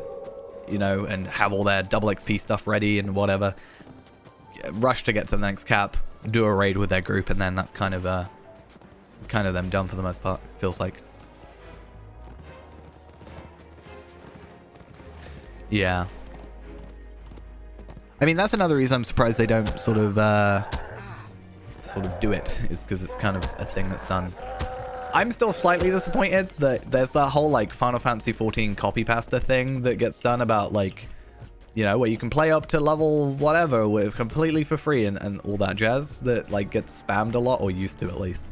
you know, and have all their double XP stuff ready and whatever. Rush to get to the next cap, do a raid with their group, and then that's kind of them done for the most part, feels like. Yeah. I mean, that's another reason I'm surprised they don't sort of do it, is because it's kind of a thing that's done. I'm still slightly disappointed that there's that whole, like, Final Fantasy 14 copy pasta thing that gets done about, like, you know, where you can play up to level whatever with completely for free and all that jazz that, like, gets spammed a lot, or used to at least.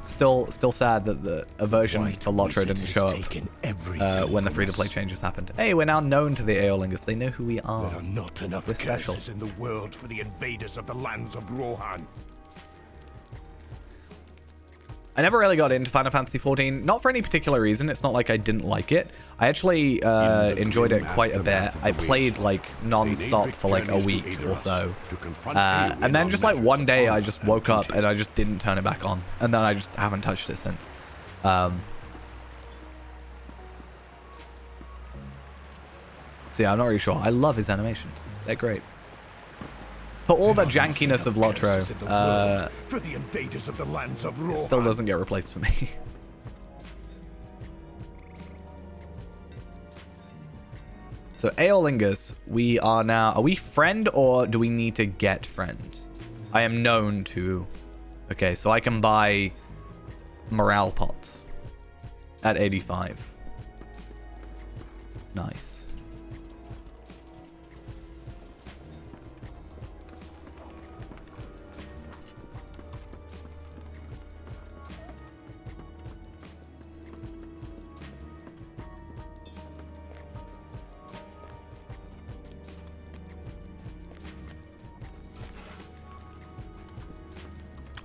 Still sad that a version for Lotro didn't show up when the free-to-play changes happened. Hey, we're now known to the Aeolingers. They know who we are. There are not enough We're curses special. in the world for the invaders of the lands of Rohan. I never really got into Final Fantasy 14, not for any particular reason. It's not like I didn't like it. I actually enjoyed it quite a bit. I played like non-stop for like a week or so. And then just like one day I just woke up and I just didn't turn it back on. And then I just haven't touched it since. So yeah, I'm not really sure. I love his animations. They're great. For all the jankiness of Lotro, for the invaders of the lands of Rohan. it still doesn't get replaced for me. So Aeolingers, we are now... Are we friend or do we need to get friend? I am known to... Okay, so I can buy morale pots at 85. Nice.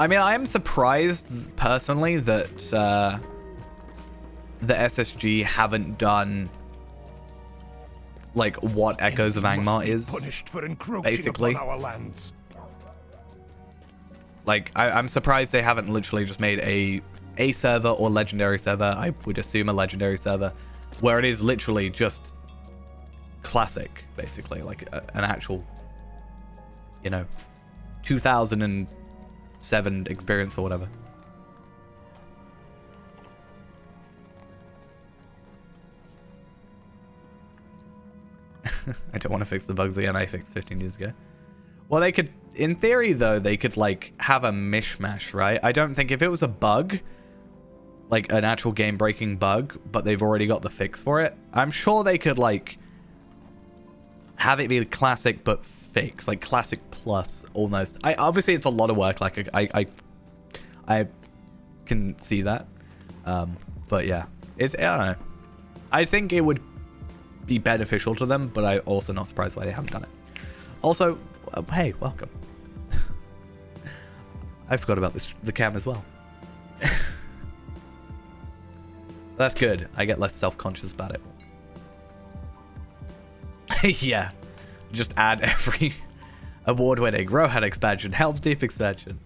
I mean, I am surprised personally that the SSG haven't done like what Echoes of Angmar is, punished for encroaching basically. upon our lands. Like, I'm surprised they haven't literally just made a server or legendary server. I would assume a legendary server where it is literally just classic, basically, like an actual, you know, 2007 experience or whatever. I don't want to fix the bugs again. I fixed 15 years ago. Well, they could, in theory, though, they could, like, have a mishmash, right? I don't think if it was a bug, like an actual game-breaking bug, but they've already got the fix for it, I'm sure they could, like, have it be classic but fix, like classic plus almost. Obviously, it's a lot of work. Like, I can see that. But yeah, I don't know. I think it would be beneficial to them, but I'm also not surprised why they haven't done it. Also, hey, welcome. I forgot about the cam as well. That's good. I get less self-conscious about it. Yeah. Just add every award-winning Rohan expansion, Helms Deep expansion.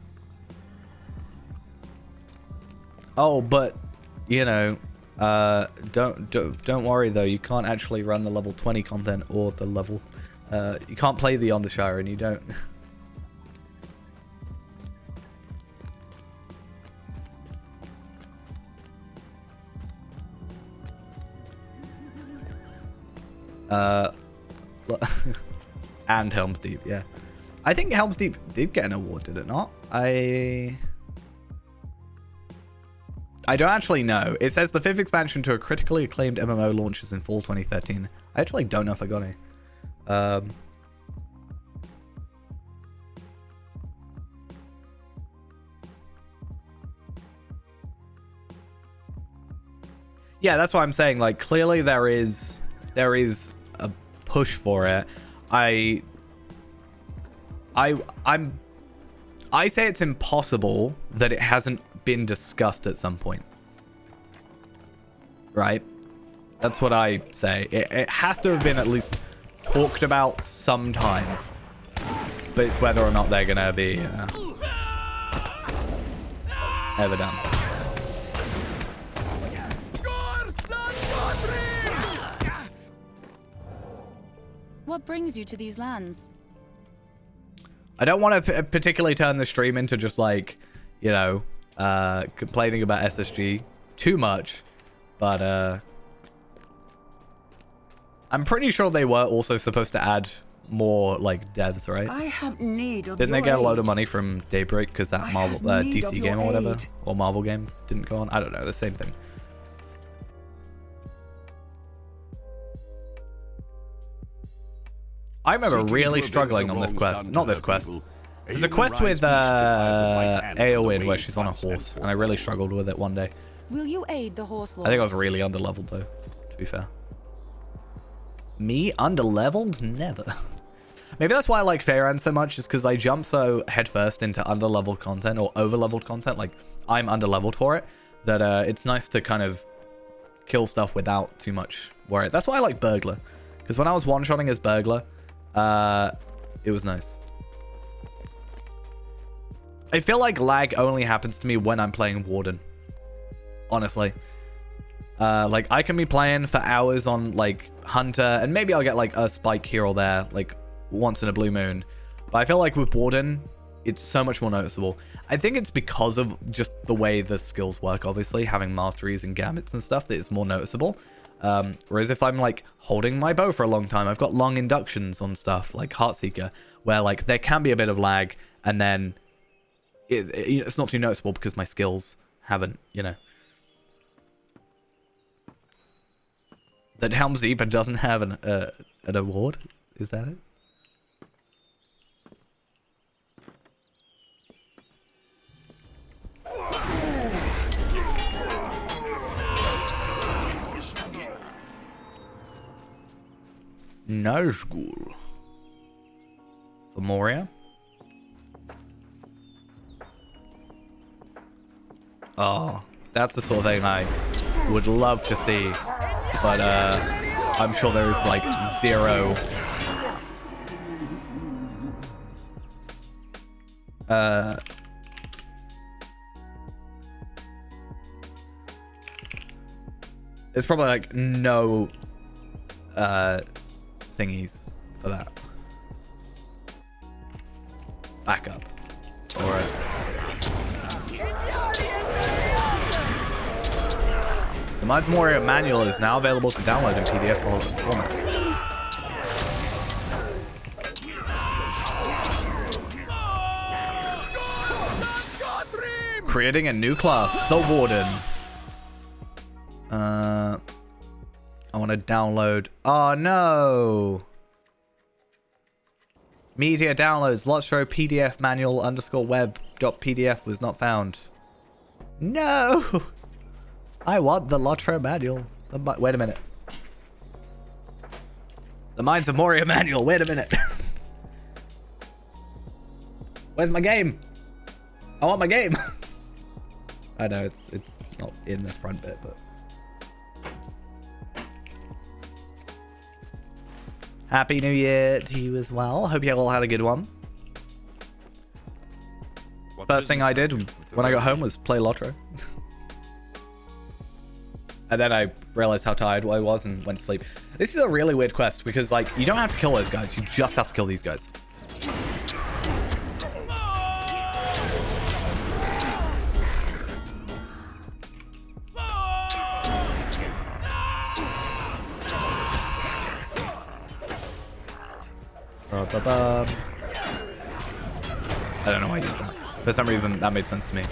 Oh, but you know, don't worry though. You can't actually run the level 20 content or the level. You can't play the Undershire, and you don't. And Helms Deep, yeah. I think Helms Deep did get an award, did it not? I don't actually know. It says the 5th expansion to a critically acclaimed MMO launches in fall 2013. I actually don't know if I got any. Yeah, that's what I'm saying. Like, clearly there is a push for it. I say it's impossible that it hasn't been discussed at some point. Right? That's what I say. It has to have been at least talked about sometime. But it's whether or not they're gonna be ever done. What brings you to these lands? I don't want to particularly turn the stream into just like, you know, complaining about SSG too much, but I'm pretty sure they were also supposed to add more like devs, right? I have need of Didn't they your get a load aid. of money from Daybreak because that Marvel need of DC your game or whatever, aid. or Marvel game didn't go on? I don't know, the same thing. I remember Seeking really to struggling avenge on the this wrongs quest. done Not to this her quest. people. There's a Aeon quest rides with each to drive the white hand from the Eowyn where way she's on a France and horse, and I forth. really struggled with it one day. Will you aid the horse lords? I think I was really underleveled though, to be fair. Me? Underleveled? Never. Maybe that's why I like Feyran so much, is because I jump so headfirst into underleveled content or overleveled content, like I'm underleveled for it, that it's nice to kind of kill stuff without too much worry. That's why I like Burglar, because when I was one-shotting as Burglar, it was nice. I feel like lag only happens to me when I'm playing Warden, honestly. Like, I can be playing for hours on, like, Hunter, and maybe I'll get, like, a spike here or there, like, once in a blue moon. But I feel like with Warden, it's so much more noticeable. I think it's because of just the way the skills work, obviously, having masteries and gambits and stuff, that it's more noticeable. Whereas if I'm, like, holding my bow for a long time, I've got long inductions on stuff, like Heartseeker, where, like, there can be a bit of lag, and then it's not too noticeable because my skills haven't, you know. That Helms Deep doesn't have an award? Is that it? Nazgul. For Moria. Oh, that's the sort of thing I would love to see. But I'm sure there's like zero. There's probably like no thingies for that. Backup. Or the Mine's Moria manual is now available to download in PDF format. Creating a new class, the Warden. I want to download. Oh no! Media downloads. Lotro PDF manual _web.pdf was not found. No! I want the Lotro manual. Wait a minute. The Mines of Moria manual. Wait a minute. Where's my game? I want my game. I know it's not in the front bit, but. Happy New Year to you as well. Hope you all had a good one. First thing I did when I got home was play Lotro. And then I realized how tired I was and went to sleep. This is a really weird quest because, like, you don't have to kill those guys. You just have to kill these guys. I don't know why I used that. For some reason, that made sense to me.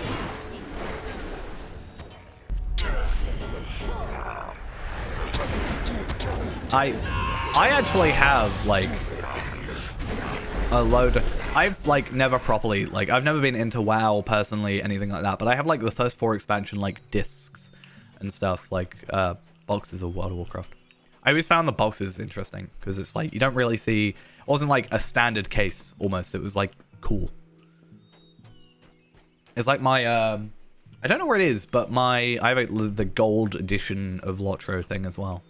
I actually have, like, a load. I've, like, never properly, like, I've never been into WoW personally, anything like that. But I have, like, the first 4 expansion, like, discs and stuff, like, boxes of World of Warcraft. I always found the boxes interesting because it's like you don't really see. It wasn't like a standard case almost. It was like cool. It's like my I don't know where it is, but I have the gold edition of Lotro thing as well.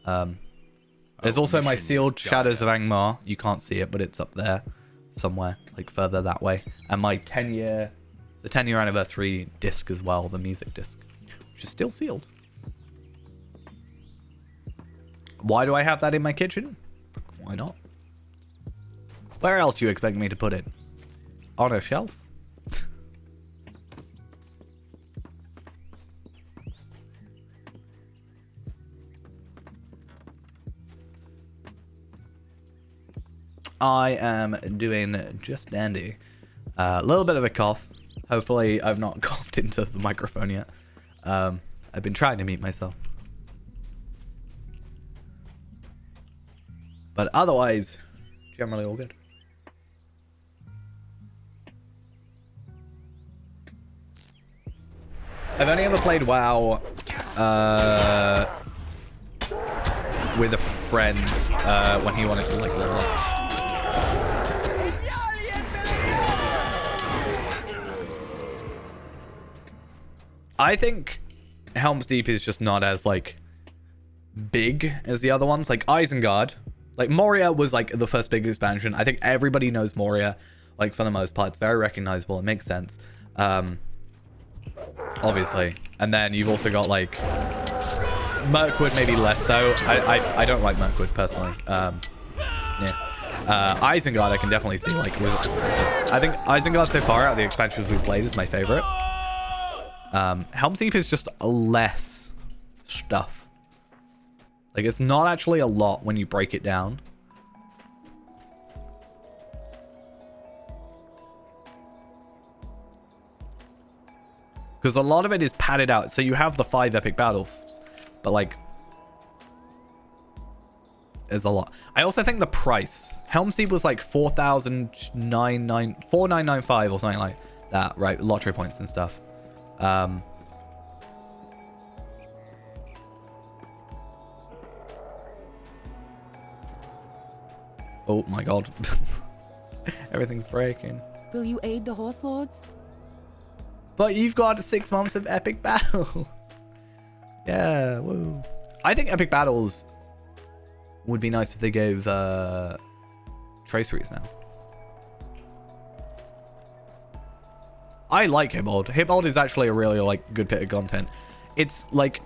There's also my sealed Shadows of Angmar. You can't see it, but it's up there somewhere, like further that way. And my 10-year anniversary disc as well, the music disc, which is still sealed. Why do I have that in my kitchen? Why not? Where else do you expect me to put it? On a shelf? I am doing just dandy. A little bit of a cough. Hopefully I've not coughed into the microphone yet. I've been trying to mute myself. But otherwise, generally all good. I've only ever played WoW with a friend when he wanted to like level up. I think Helm's Deep is just not as like big as the other ones. Like Isengard. Like, Moria was, like, the first big expansion. I think everybody knows Moria, like, for the most part. It's very recognizable. It makes sense. Obviously. And then you've also got, like, Mirkwood, maybe less so. I don't like Mirkwood, personally. Yeah. Isengard, I can definitely see, like, I think Isengard so far, out of the expansions we've played, is my favorite. Helm's Deep is just less stuff. Like, it's not actually a lot when you break it down. Because a lot of it is padded out. So you have the 5 epic battles. But, like, there's a lot. I also think the price. Helm's Deep was, like, 4,995 or something like that, right? Lottery points and stuff. Oh my god. Everything's breaking. Will you aid the Horse Lords? But you've got 6 months of epic battles. Yeah, woo. I think epic battles would be nice if they gave traceries now. I like Hitbold. Hitbold is actually a really like good bit of content. It's like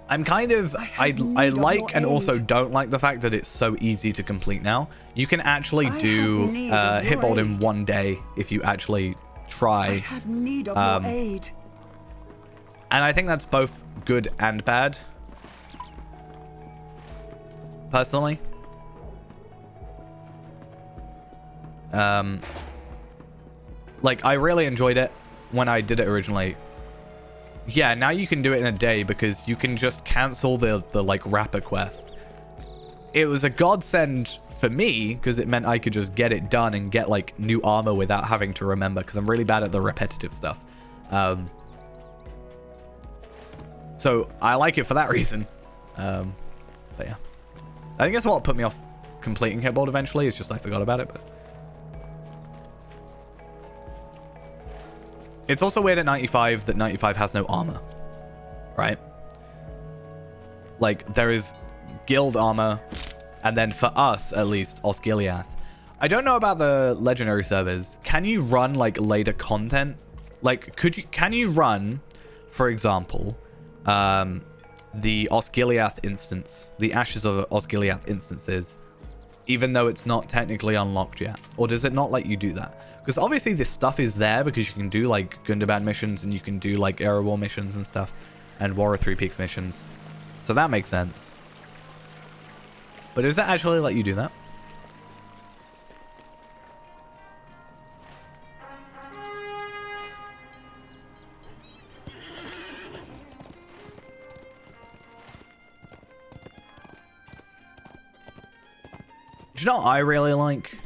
I'm kind of I like and also don't like the fact that it's so easy to complete now. You can actually do Hitbold in one day if you actually try. I have need of your aid. And I think that's both good and bad. Personally. Like, I really enjoyed it when I did it originally. Yeah, now you can do it in a day because you can just cancel the like, rapper quest. It was a godsend for me because it meant I could just get it done and get, like, new armor without having to remember because I'm really bad at the repetitive stuff. So, I like it for that reason. But yeah. I think that's what put me off completing Hitbold eventually. It's just I forgot about it, but... It's also weird at 95 that 95 has no armor, right? Like, there is guild armor, and then for us, at least, Osgiliath. I don't know about the legendary servers. Can you run, like, later content? Like, can you run, for example, the Osgiliath instance, the Ashes of Osgiliath instances, even though it's not technically unlocked yet? Or does it not let you do that? Because obviously this stuff is there because you can do like Gundabad missions and you can do like Era War missions and stuff and War of Three Peaks missions. So that makes sense. But does that actually let you do that? Do you know what I really like?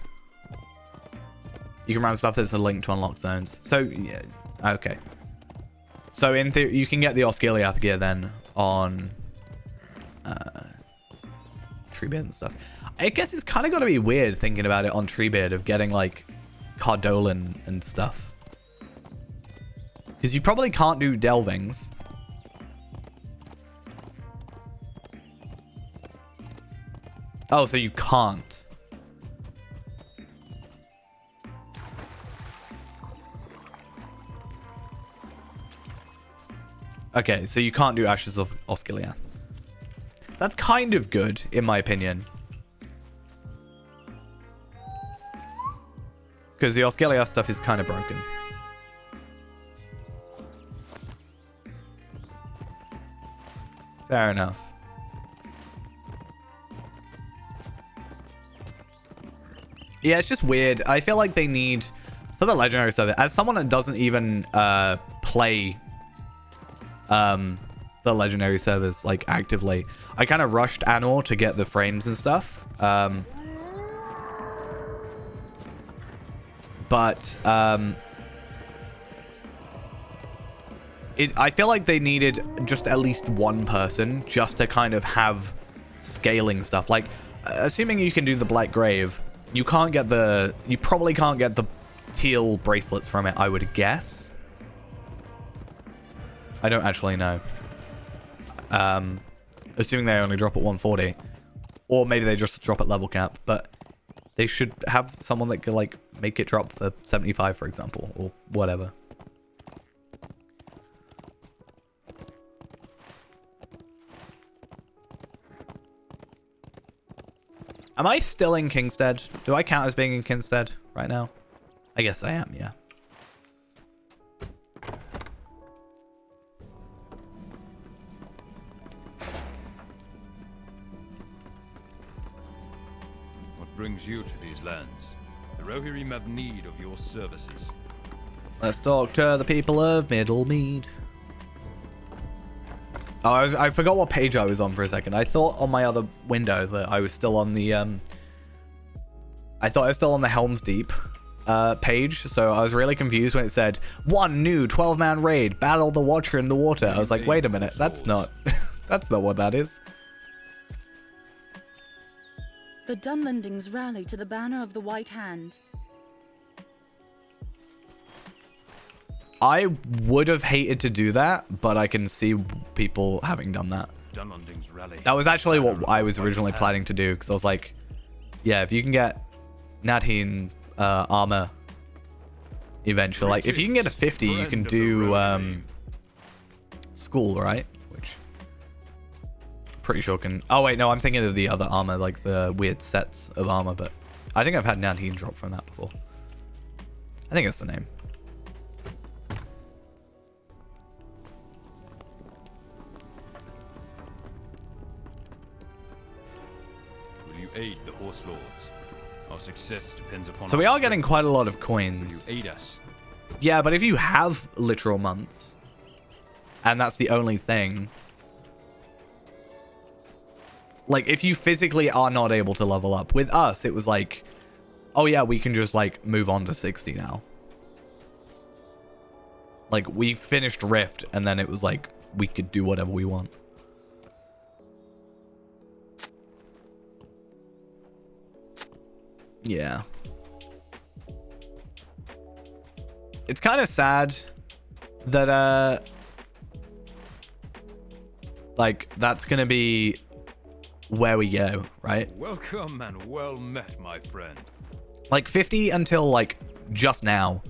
You can run stuff that's a link to unlock zones. So, yeah, okay. So, in theory, you can get the Osgiliath gear then on Treebeard and stuff. I guess it's kind of got to be weird thinking about it on Treebeard of getting, like, Cardolan and stuff. Because you probably can't do Delvings. Oh, so you can't. Okay, so you can't do Ashes of Osgiliath. That's kind of good, in my opinion. Because the Osgiliath stuff is kind of broken. Fair enough. Yeah, it's just weird. I feel like they need... For the Legendary stuff, as someone that doesn't even play... the legendary servers like actively, I kind of rushed Anor to get the frames and stuff, but I feel like they needed just at least one person just to kind of have scaling stuff. Like, assuming you can do the Black Grave, you probably can't get the teal bracelets from it, I would guess. I don't actually know. Assuming they only drop at 140. Or maybe they just drop at level cap. But they should have someone that could, like, make it drop for 75, for example. Or whatever. Am I still in Kingstead? Do I count as being in Kingstead right now? I guess I am, yeah. Brings you to these lands. The Rohirrim have need of your services. Let's talk to the people of Middlemead. Oh, I forgot what page I was on for a second. I thought on my other window that I was still on the I thought I was still on the Helms Deep page, so I was really confused when it said one new 12-man raid, battle the Watcher in the water. I was like, wait a minute, that's not that's not what that is. The Dunlendings rally to the banner of the White Hand. I would have hated to do that, but I can see people having done that. Dunlendings rally. That was actually what I was originally planning to do, because I was like, yeah, if you can get Nadine armor eventually, like if you can get a 50, you can do school, right? Which pretty sure can. Oh wait, no, I'm thinking of the other armor, like the weird sets of armor, but I think I've had Nadine drop from that before. I think that's the name. Will you aid the Horse Lords? Our success depends upon. So we are getting quite a lot of coins. Will you aid us? Yeah, but if you have literal months, and that's the only thing, like if you physically are not able to level up, with us it was like, oh yeah, we can just like move on to 60 now. Like we finished Rift and then it was like we could do whatever we want. Yeah. It's kind of sad that like that's gonna be where we go, right? Welcome and well met, my friend. Like 50 until like just now,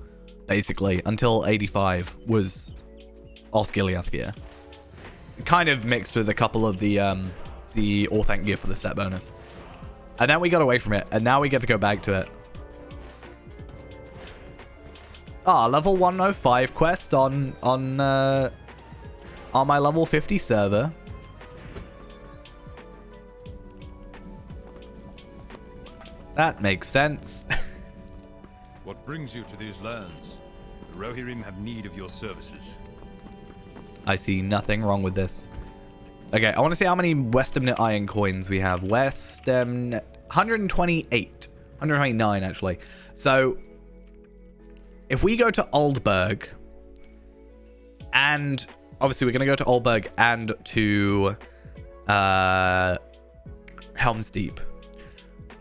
basically, until 85 was Osgiliath gear. Kind of mixed with a couple of the Orthanc gear for the set bonus. And then we got away from it, and now we get to go back to it. Ah, level 105 quest on my level 50 server. That makes sense. What brings you to these lands? The Rohirrim have need of your services. I see nothing wrong with this. Okay, I want to see how many Westemnet iron coins we have. Westemnet 128. 129 actually. So if we go to Oldburg, and obviously we're going to go to Oldburg and to Helms Deep.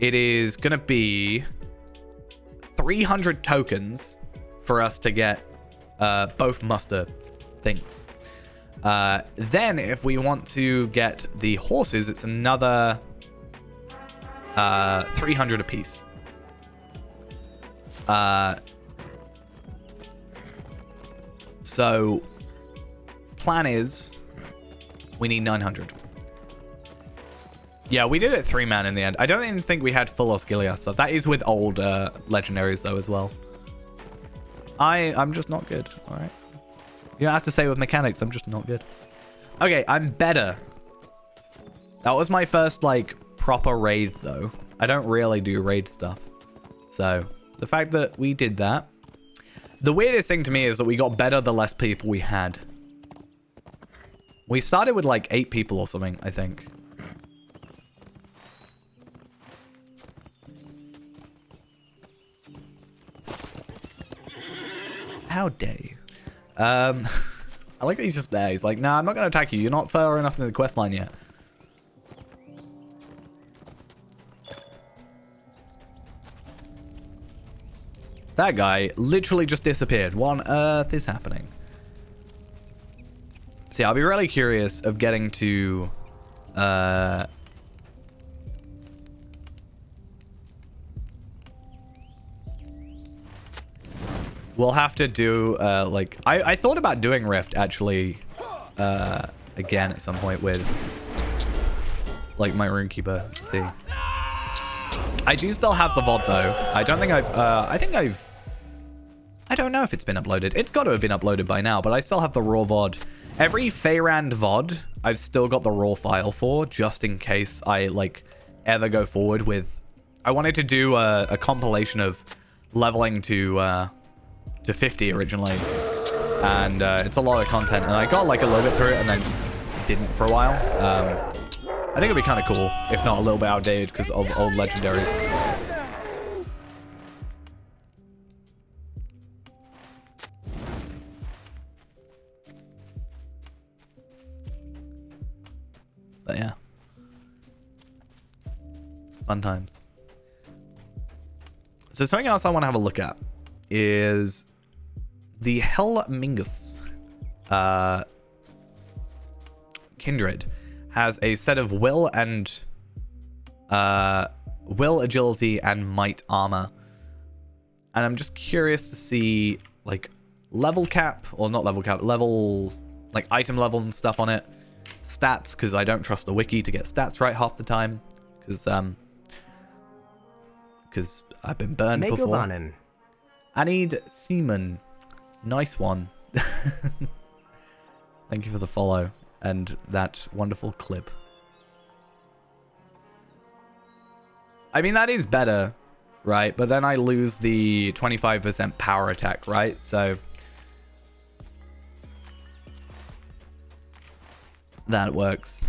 It is going to be 300 tokens for us to get both muster things. Then if we want to get the horses, it's another 300 apiece. So plan is we need 900. Yeah, we did it 3-man in the end. I don't even think we had full Osgiliath stuff. That is with old legendaries though as well. I'm just not good. All right. You don't have to say with mechanics. I'm just not good. Okay, I'm better. That was my first like proper raid though. I don't really do raid stuff. So the fact that we did that. The weirdest thing to me is that we got better the less people we had. We started with like 8 people or something, I think. How dare you? I like that he's just there. He's like, nah, I'm not going to attack you. You're not far enough in the quest line yet. That guy literally just disappeared. What on earth is happening? See, I'll be really curious of getting to... We'll have to do, like... I thought about doing Rift, actually, again at some point with, like, my Runekeeper. Let's see. I do still have the VOD, though. I don't think I've... I don't know if it's been uploaded. It's got to have been uploaded by now, but I still have the raw VOD. Every Feyrand VOD, I've still got the raw file for, just in case I, like, ever go forward with... I wanted to do a compilation of leveling to 50 originally, and it's a lot of content, and I got like a little bit through it and then didn't for a while. I think it'd be kind of cool, if not a little bit outdated because of old legendaries. But yeah, fun times. So something else I want to have a look at is the Helmingus kindred has a set of will and will, agility, and might armor. And I'm just curious to see like level cap, or not level cap, level, like item level and stuff on it. Stats, because I don't trust the wiki to get stats right half the time. Because I've been burned before. I need seaman. Nice one. Thank you for the follow and that wonderful clip. I mean, that is better, right? But then I lose the 25% power attack, right? So that works.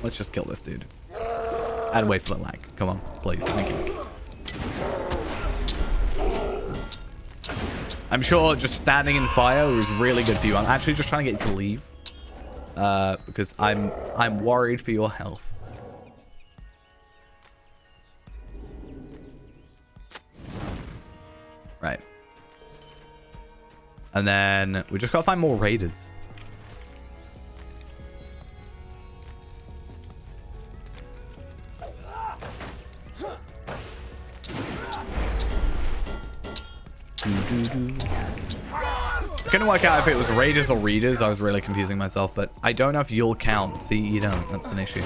Let's just kill this dude. And wait for the lag. Come on, please. Thank you. I'm sure just standing in fire is really good for you. I'm actually just trying to get you to leave. Because I'm worried for your health. Right. And then we just gotta find more raiders. Couldn't work out if it was raiders or readers. I was really confusing myself, but I don't know if you'll count. See, you don't. That's an issue.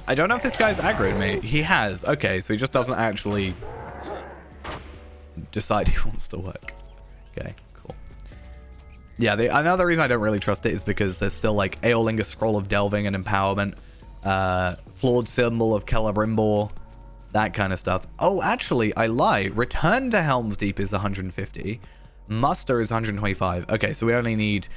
I don't know if this guy's aggroed me. He has. Okay, so he just doesn't actually decide he wants to work. Okay, cool. Yeah, another reason I don't really trust it is because there's still like Aeolingus Scroll of Delving and Empowerment, Flawed Symbol of Celebrimbor, that kind of stuff. Oh, actually, I lie. Return to Helm's Deep is 150. Muster is 125. Okay, so we only need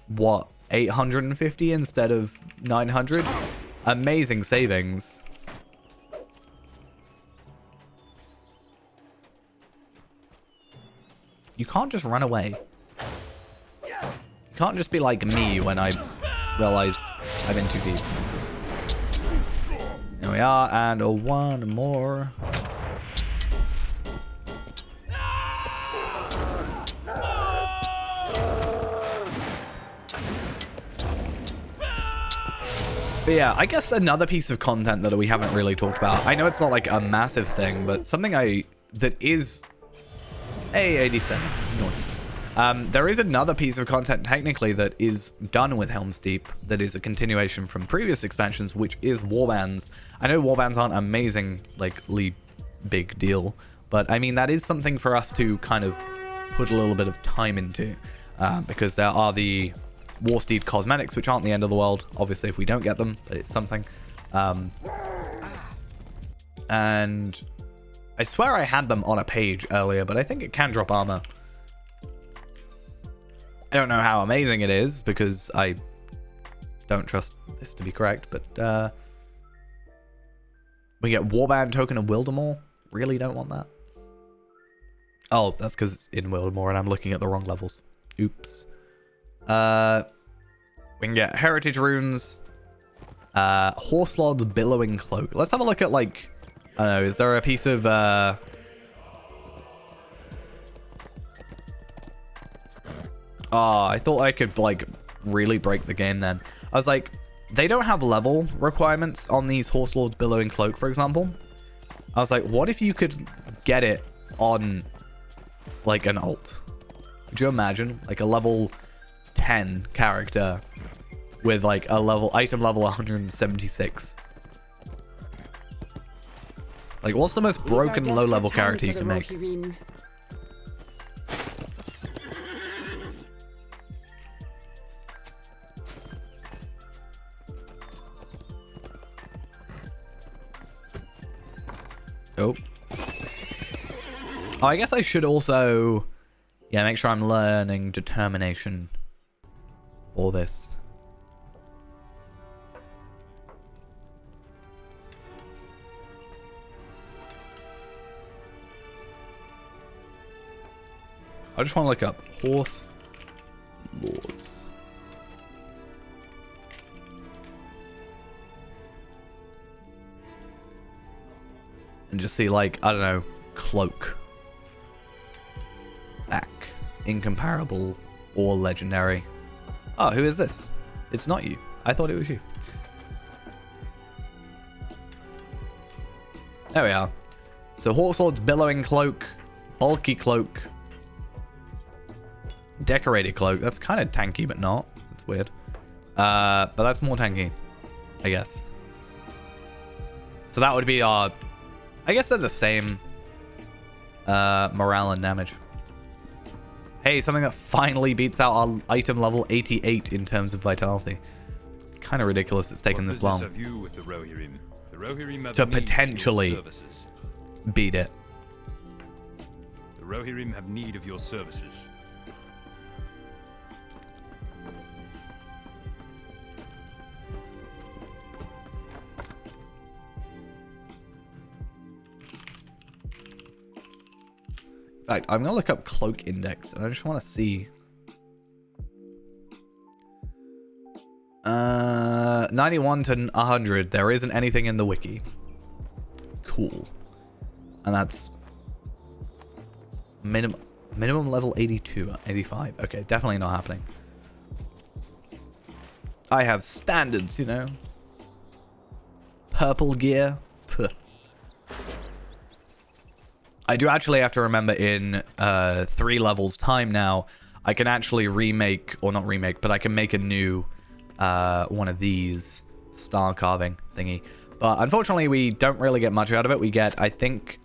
what, 850 instead of 900? Amazing savings. You can't just run away. You can't just be like me when I realize I'm in too deep. Here we are, and one more. But yeah, I guess another piece of content that we haven't really talked about. I know it's not like a massive thing, but something that is A87 noise. There is another piece of content technically that is done with Helm's Deep that is a continuation from previous expansions, which is warbands. I know warbands aren't amazingly big deal, but I mean that is something for us to kind of put a little bit of time into, because there are the Warsteed cosmetics, which aren't the end of the world, obviously, if we don't get them, but it's something. And I swear I had them on a page earlier, but I think it can drop armor. I don't know how amazing it is, because I don't trust this to be correct, but we get Warband Token of Wildemore. Really don't want that. Oh, that's because it's in Wildemore and I'm looking at the wrong levels. Oops. We can get Heritage Runes, Horselord's Billowing Cloak. Let's have a look at, like, I don't know, is there a piece of, oh, I thought I could, like, really break the game then. I was like, they don't have level requirements on these Horselord's Billowing Cloak, for example. I was like, what if you could get it on, like, an alt? Could you imagine? Like, a level 10 character with like a item level 176. Like, what's the most broken low level character you can make? Oh, I guess I should also, yeah, make sure I'm learning determination for this. I just want to look up horse lords. And just see, like, I don't know, cloak. Back. Incomparable or legendary. Oh, who is this? It's not you. I thought it was you. There we are. So horse lords, billowing cloak, bulky cloak, decorated cloak. That's kind of tanky, but not. It's weird. But that's more tanky, I guess. So that would be our... I guess they're the same morale and damage. Hey, something that finally beats out our item level 88 in terms of vitality. It's kind of ridiculous it's taken this long Have you with the Rohirrim? The Rohirrim have to need of your potentially services. beat it. The Rohirrim have need of your services. In fact, I'm going to look up cloak index, and I just want to see. 91 to 100. There isn't anything in the wiki. Cool. And that's minimum level 82, 85. Okay, definitely not happening. I have standards, you know. Purple gear. Puh. I do actually have to remember in 3 levels time now, I can actually remake, or not remake, but I can make a new one of these star carving thingy. But unfortunately, we don't really get much out of it. We get, I think,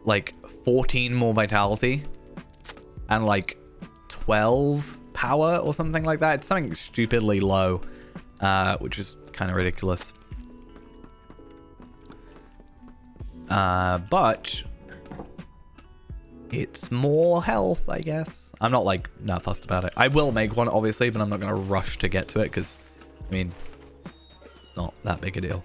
like 14 more vitality and like 12 power or something like that. It's something stupidly low, which is kind of ridiculous. But it's more health, I guess. I'm not like not fussed about it. I will make one, obviously, but I'm not going to rush to get to it because, I mean, it's not that big a deal.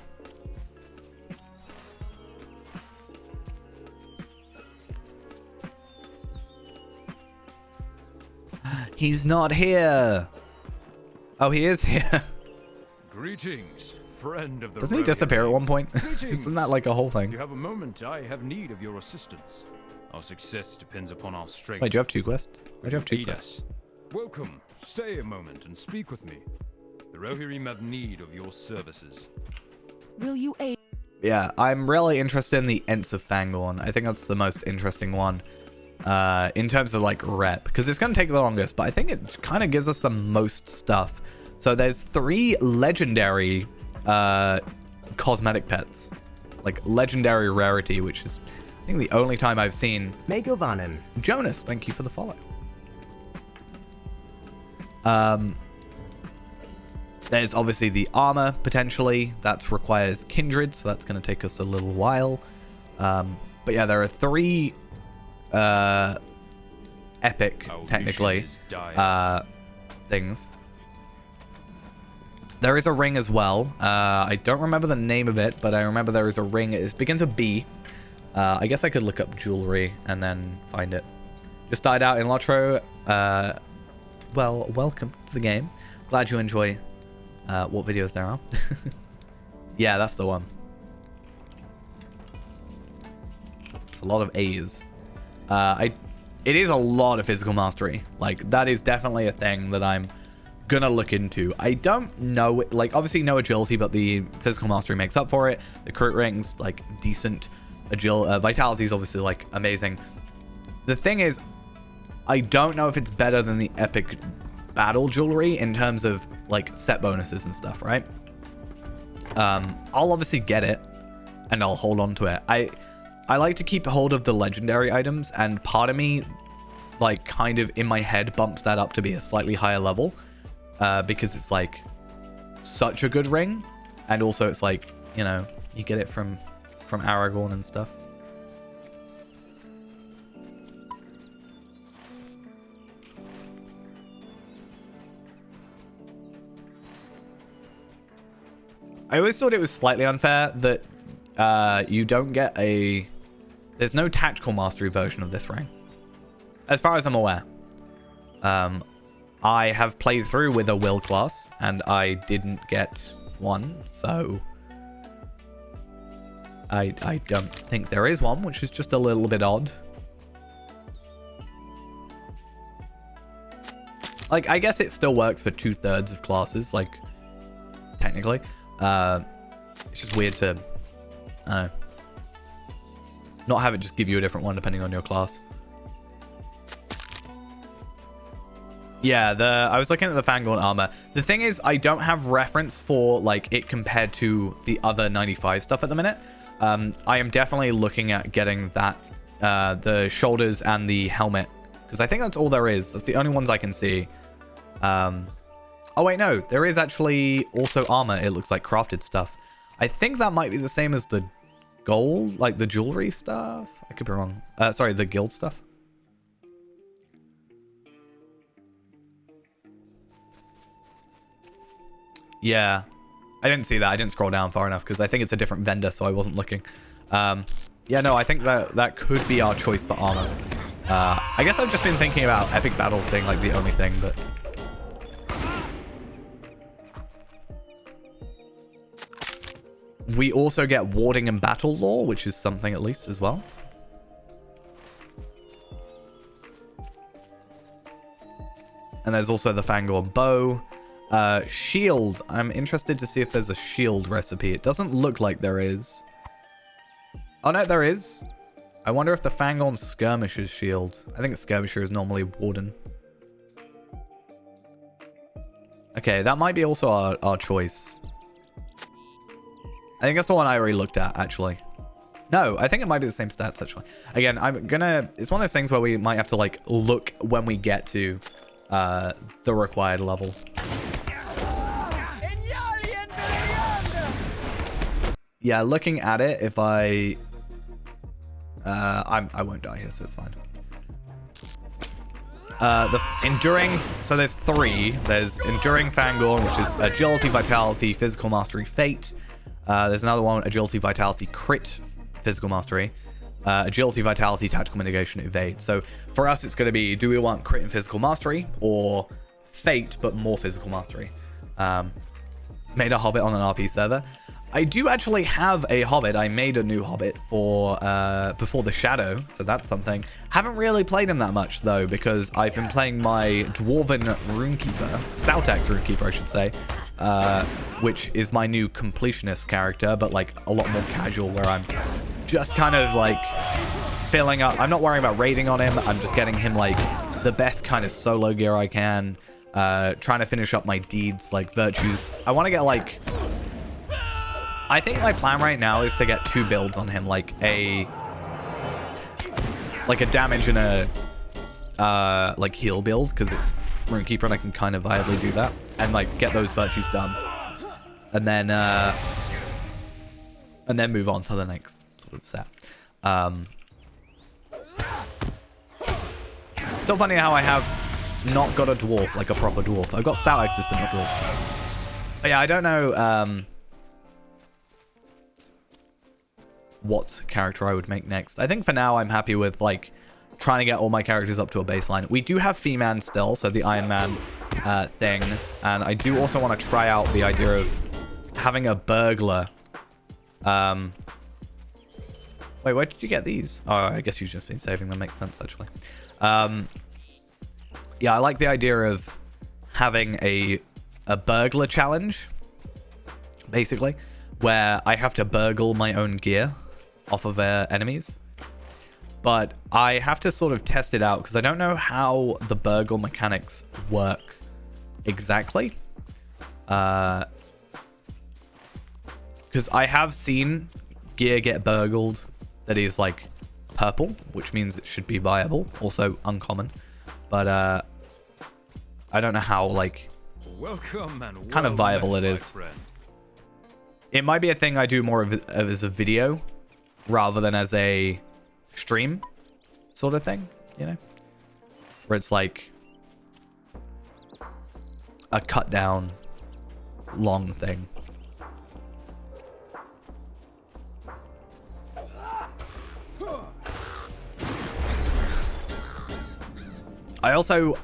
He's not here. Oh, he is here. Greetings, friend of the Doesn't he disappear at one point? Isn't that like a whole thing? You have a moment. I have need of your assistance. Our success depends upon our strength. Wait, do you have 2 quests? Why do you have 2 Lead quests? us. Welcome. Stay a moment and speak with me. The Rohirrim have need of your services. Will you aid? Yeah, I'm really interested in the Ents of Fangorn. I think that's the most interesting one in terms of like rep, because it's going to take the longest, but I think it kind of gives us the most stuff. So there's 3 legendary cosmetic pets, like legendary rarity, which is I think the only time I've seen. Megovanen. Jonas, thank you for the follow. There's obviously the armor, potentially. That requires kindred, so that's going to take us a little while. But yeah, there are 3 epic, technically, things. There is a ring as well. I don't remember the name of it, but I remember there is a ring. It begins with B. I guess I could look up jewelry and then find it. Just died out in Lotro. Well, welcome to the game. Glad you enjoy what videos there are. Yeah, that's the one. It's a lot of A's. It is a lot of physical mastery. Like, that is definitely a thing that I'm gonna look into. I don't know, like, obviously no agility, but the physical mastery makes up for it. The crit rings, like, decent. Vitality is obviously, like, amazing. The thing is, I don't know if it's better than the epic battle jewelry in terms of, like, set bonuses and stuff, right? I'll obviously get it, and I'll hold on to it. I like to keep hold of the legendary items, and part of me, like, kind of in my head bumps that up to be a slightly higher level, because it's, like, such a good ring, and also it's, like, you know, you get it from Aragorn and stuff. I always thought it was slightly unfair that you don't get a... There's no tactical mastery version of this ring, as far as I'm aware. I have played through with a will class, and I didn't get one, so I don't think there is one, which is just a little bit odd. Like, I guess it still works for 2/3 of classes, like, technically. It's just weird to, I don't know, not have it just give you a different one depending on your class. Yeah, I was looking at the Fangorn armor. The thing is, I don't have reference for, like, it compared to the other 95 stuff at the minute. I am definitely looking at getting that, the shoulders and the helmet, because I think that's all there is. That's the only ones I can see. Oh, wait, no. There is actually also armor, it looks like, crafted stuff. I think that might be the same as the gold, like the jewelry stuff. I could be wrong. Sorry, the guild stuff. Yeah, I didn't see that. I didn't scroll down far enough because I think it's a different vendor, so I wasn't looking. Yeah, no, I think that could be our choice for armor. I guess I've just been thinking about epic battles being like the only thing, but we also get warding and battle lore, which is something at least as well. And there's also the Fangorn bow. Shield. I'm interested to see if there's a shield recipe. It doesn't look like there is. Oh, no, there is. I wonder if the Fangorn Skirmisher's shield. I think the Skirmisher is normally Warden. Okay, that might be also our choice. I think that's the one I already looked at, actually. No, I think it might be the same stats, actually. Again, it's one of those things where we might have to, like, look when we get to the required level. Yeah, looking at it, if I won't die here, so it's fine. The enduring, so there's 3. There's enduring Fangorn, which is agility, vitality, physical mastery, fate. There's another one, agility, vitality, crit, physical mastery, agility, vitality, tactical mitigation, evade. So for us, it's going to be, do we want crit and physical mastery, or fate but more physical mastery? Made a hobbit on an RP server. I do actually have a hobbit. I made a new hobbit for before the shadow, so that's something. Haven't really played him that much though, because I've been playing my dwarven runekeeper, Stoutax runekeeper, I should say, which is my new completionist character, but like a lot more casual, where I'm just kind of like filling up. I'm not worrying about raiding on him. I'm just getting him like the best kind of solo gear I can, trying to finish up my deeds, like virtues. I want to get like, I think my plan right now is to get 2 builds on him, like a damage and a like heal build, because it's runekeeper and I can kind of viably do that, and like get those virtues done, and then move on to the next sort of set. Still funny how I have not got a dwarf, like a proper dwarf. I've got stout axes but not dwarves. But yeah, I don't know what character I would make next. I think for now I'm happy with like trying to get all my characters up to a baseline. We do have Fee-Man still, so the Iron Man thing, and I do also want to try out the idea of having a burglar. Wait, where did you get these? Oh, I guess you've just been saving them. Makes sense, actually. Yeah, I like the idea of having a burglar challenge, basically, where I have to burgle my own gear off of enemies. But I have to sort of test it out, because I don't know how the burgle mechanics work exactly. Because I have seen gear get burgled that is like purple, which means it should be viable, also uncommon. But I don't know how like welcome and kind of viable it is. Friend. It might be a thing I do more of as a video rather than as a stream sort of thing, you know, where it's like a cut down long thing. I also,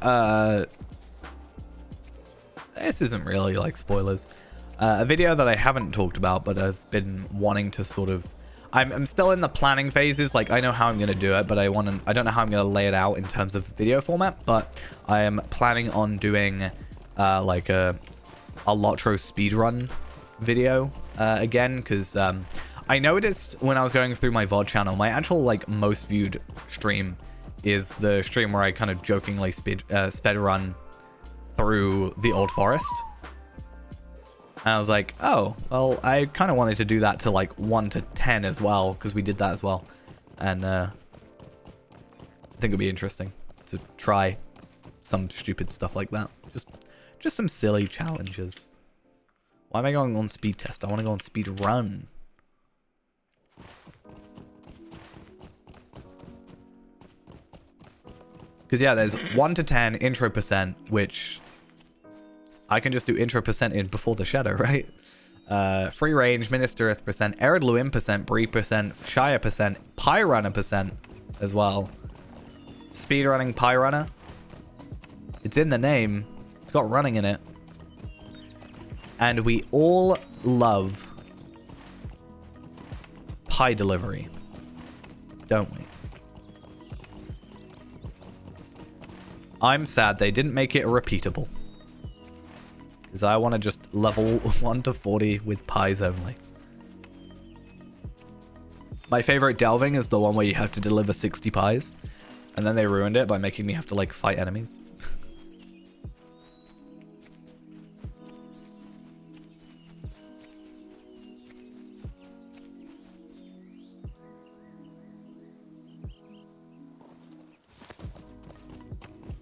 this isn't really like spoilers. A video that I haven't talked about, but I've been wanting to sort of, I'm still in the planning phases. Like, I know how I'm going to do it, but I don't know how I'm going to lay it out in terms of video format, but I am planning on doing, like a Lotro speedrun video, again, because, I noticed when I was going through my VOD channel, my actual, like, most viewed stream is the stream where I kind of jokingly sped run through the Old Forest. And I was like, oh, well, I kind of wanted to do that to like 1 to 10 as well, because we did that as well. And I think it'd be interesting to try some stupid stuff like that. Just some silly challenges. Why am I going on speed test? I want to go on speed run. Because yeah, there's 1 to 10 intro percent, which I can just do intro percent in before the shadow, right? Free range, Ministereth percent, Arid Luim percent, Bree percent, Shire percent, Pyrunner percent as well. Speedrunning Pyrunner. It's in the name. It's got running in it. And we all love pie delivery, don't we? I'm sad they didn't make it repeatable. Because I want to just level 1 to 40 with pies only. My favorite delving is the one where you have to deliver 60 pies. And then they ruined it by making me have to, like, fight enemies.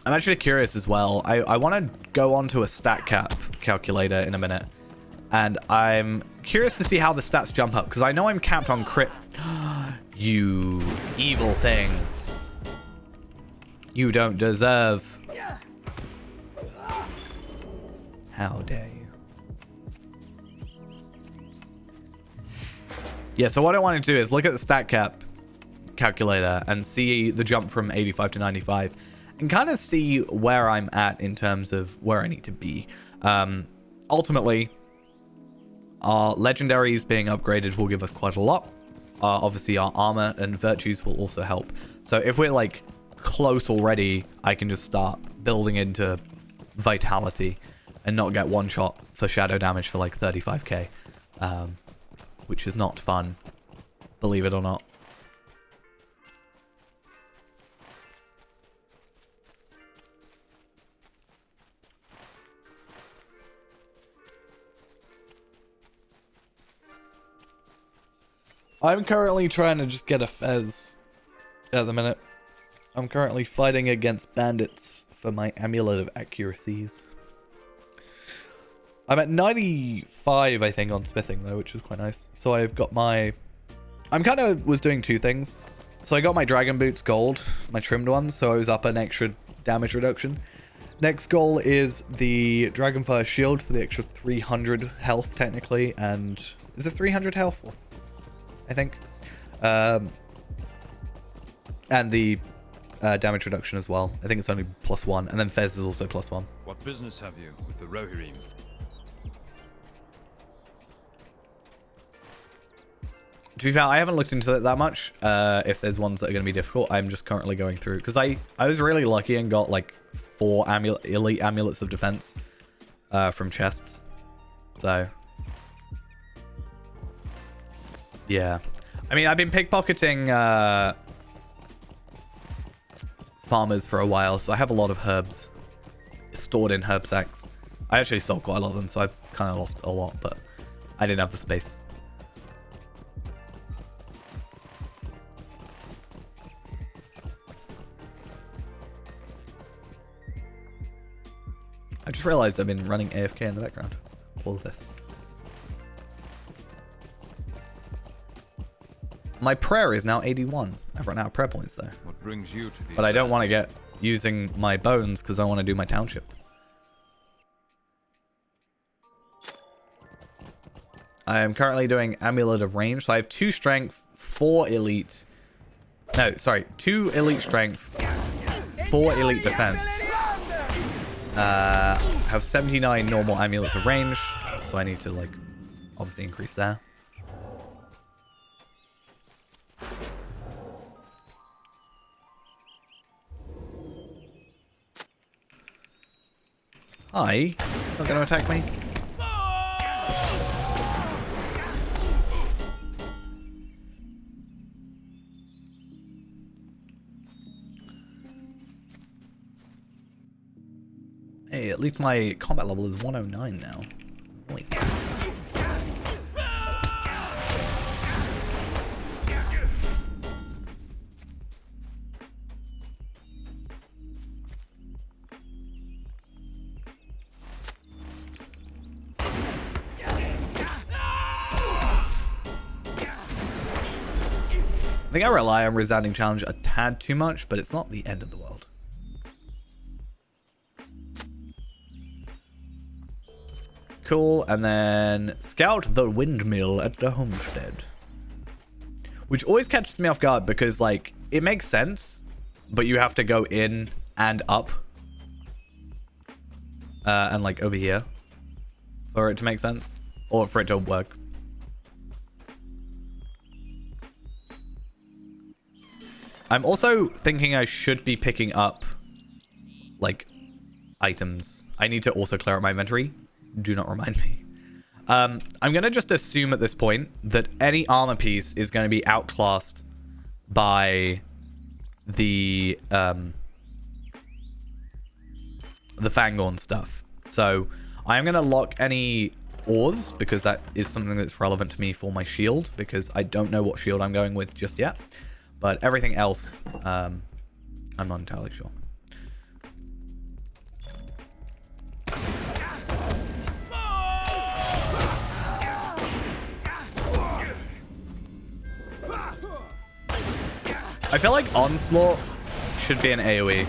I'm actually curious as well. I want to go on to a stat cap calculator in a minute. And I'm curious to see how the stats jump up. Because I know I'm capped on crit. You evil thing. You don't deserve. How dare you. Yeah, so what I wanted to do is look at the stat cap calculator and see the jump from 85 to 95. And kind of see where I'm at in terms of where I need to be. Ultimately, our legendaries being upgraded will give us quite a lot. Obviously, our armor and virtues will also help. So if we're like close already, I can just start building into vitality and not get one shot for shadow damage for like 35k, which is not fun, believe it or not. I'm currently trying to just get a fez at the minute. I'm currently fighting against bandits for my Amulet of Accuracies. I'm at 95, I think, on smithing, though, which is quite nice. So I've got my... I'm kind of was doing two things. So I got my Dragon Boots gold, my trimmed ones, so I was up an extra damage reduction. Next goal is the Dragonfire Shield for the extra 300 health, technically, and... Is it 300 health? I think. And the damage reduction as well. I think it's only +1. And then Fez is also +1. What business have you with the Rohirrim? To be fair, I haven't looked into it that much. If there's ones that are going to be difficult, I'm just currently going through. Because I was really lucky and got like 4 elite amulets of defense from chests. So... yeah. I mean, I've been pickpocketing farmers for a while, so I have a lot of herbs stored in herb sacks. I actually sold quite a lot of them, so I've kind of lost a lot, but I didn't have the space. I just realized I've been running AFK in the background. All of this. My prayer is now 81. I've run out of prayer points though. What brings you to these but I don't want to lands? get using my bones because I want to do my township. I am currently doing Amulet of Range. So I have 2 strength, 4 elite. No, sorry, 2 elite strength, 4 elite defense. Have 79 normal amulets of range, so I need to, like, obviously increase there. Hi. Not gonna attack me? Hey, at least my combat level is 109 now. Holy. I think I rely on Resounding Challenge a tad too much, but it's not the end of the world. Cool, and then scout the windmill at the homestead. Which always catches me off guard because, like, it makes sense, but you have to go in and up. And, like, over here for it to make sense. Or for it to work. I'm also thinking I should be picking up, like, items. I need to also clear out my inventory. Do not remind me. I'm going to just assume at this point that any armor piece is going to be outclassed by the Fangorn stuff. So I'm going to lock any ores because that is something that's relevant to me for my shield because I don't know what shield I'm going with just yet. But everything else, I'm not entirely sure. I feel like Onslaught should be an AoE.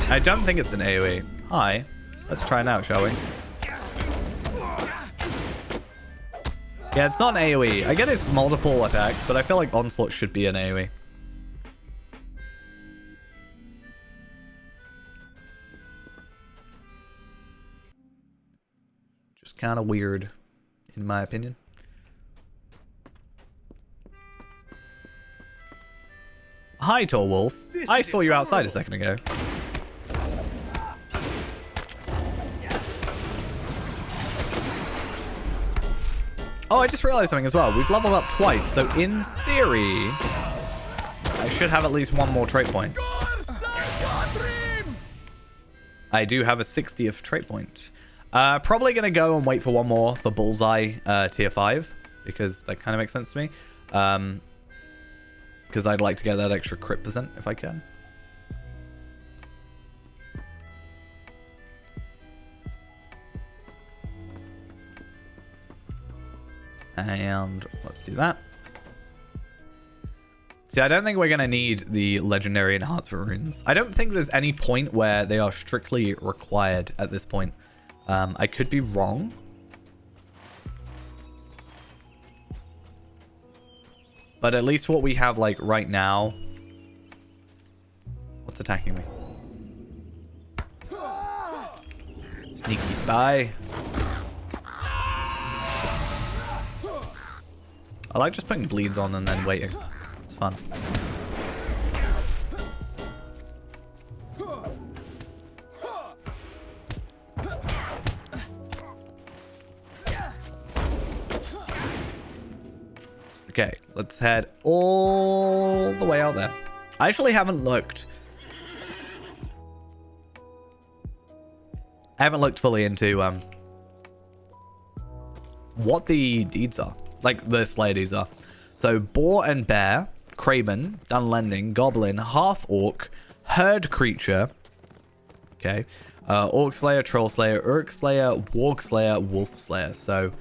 I don't think it's an AoE. Hi. Let's try it out, shall we? Yeah, it's not an AoE. I get it's multiple attacks, but I feel like Onslaught should be an AoE. Kind of weird, in my opinion. Hi, Tall Wolf. I saw you outside a second ago. Oh, I just realized something as well. We've leveled up twice, so in theory, I should have at least one more trait point. I do have a 60th trait point. Probably going to go and wait for one more for Bullseye tier 5 because that kind of makes sense to me. Because I'd like to get that extra crit % if I can. And let's do that. See, I don't think we're going to need the legendary enhancement runes. I don't think there's any point where they are strictly required at this point. I could be wrong. But at least what we have, like, right now... What's attacking me? Sneaky spy. I like just putting bleeds on and then waiting. It's fun. Okay, let's head all the way out there. I actually haven't looked. I haven't looked fully into what the deeds are. Like the Slayer deeds are. So Boar and Bear, Craven, Dunlending, Goblin, Half Orc, Herd Creature. Okay. Orc Slayer, Troll Slayer, Urk Slayer, Warg Slayer, Wolf Slayer. So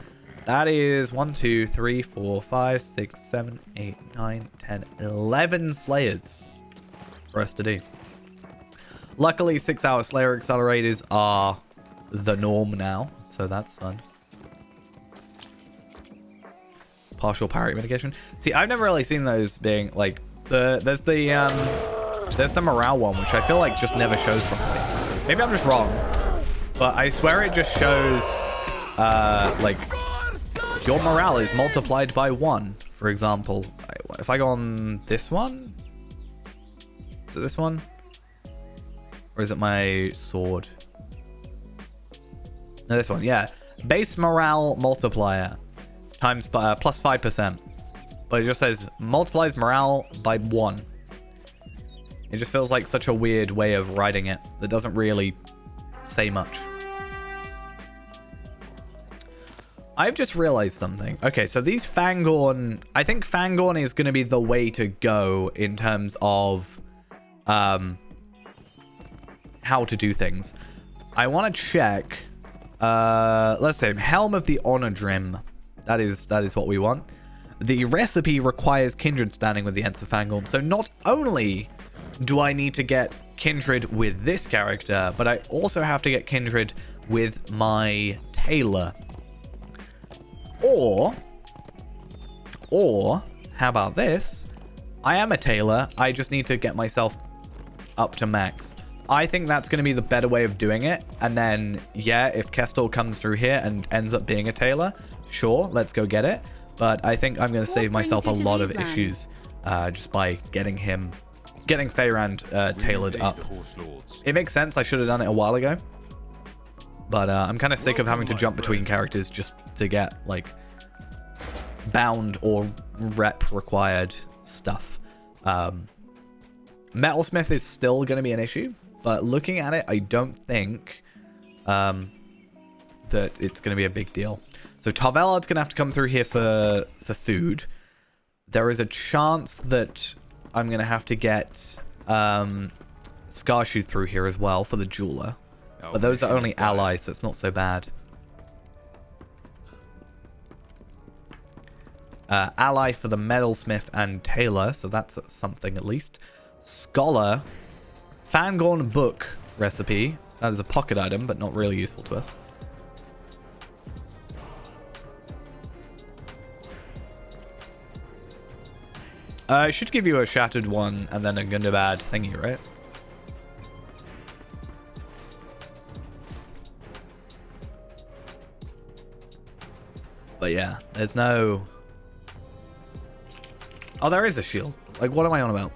that is 1, 2, 3, 4, 5, 6, 7, 8, 9, 10, 11 Slayers for us to do. Luckily, 6-hour Slayer accelerators are the norm now, so that's fun. Partial parry mitigation. See, I've never really seen those being like there's the There's the morale one, which I feel like just never shows properly. Maybe I'm just wrong, but I swear it just shows, like, your morale is multiplied by 1, for example. If I go on this one? Is it this one? Or is it my sword? No, this one, yeah. Base morale multiplier times plus 5%. But it just says multiplies morale by 1. It just feels like such a weird way of writing it that doesn't really say much. I've just realized something. Okay, so these Fangorn... I think Fangorn is going to be the way to go in terms of how to do things. I want to check... let's say Helm of the Honor Drim. That is what we want. The recipe requires kindred standing with the Ents of Fangorn. So not only do I need to get kindred with this character, but I also have to get kindred with my tailor. Or how about this? I am a tailor. I just need to get myself up to max. I think that's going to be the better way of doing it. And then, yeah, if Kestel comes through here and ends up being a tailor, sure, let's go get it. But I think I'm going to save myself a lot of issues just by getting Feyrand tailored up. It makes sense. I should have done it a while ago. But I'm kind of sick of having to jump between characters just to get, like, bound or rep required stuff. Metalsmith is still going to be an issue. But looking at it, I don't think that it's going to be a big deal. So Tarvellard's going to have to come through here for food. There is a chance that I'm going to have to get Scarshoe through here as well for the jeweler. But those are only allies, so it's not so bad. Ally for the metalsmith and tailor, so that's something at least. Scholar. Fangorn book recipe. That is a pocket item, but not really useful to us. I should give you a shattered one and then a Gundabad thingy, right? But yeah, there's no... Oh, there is a shield. Like, what am I on about?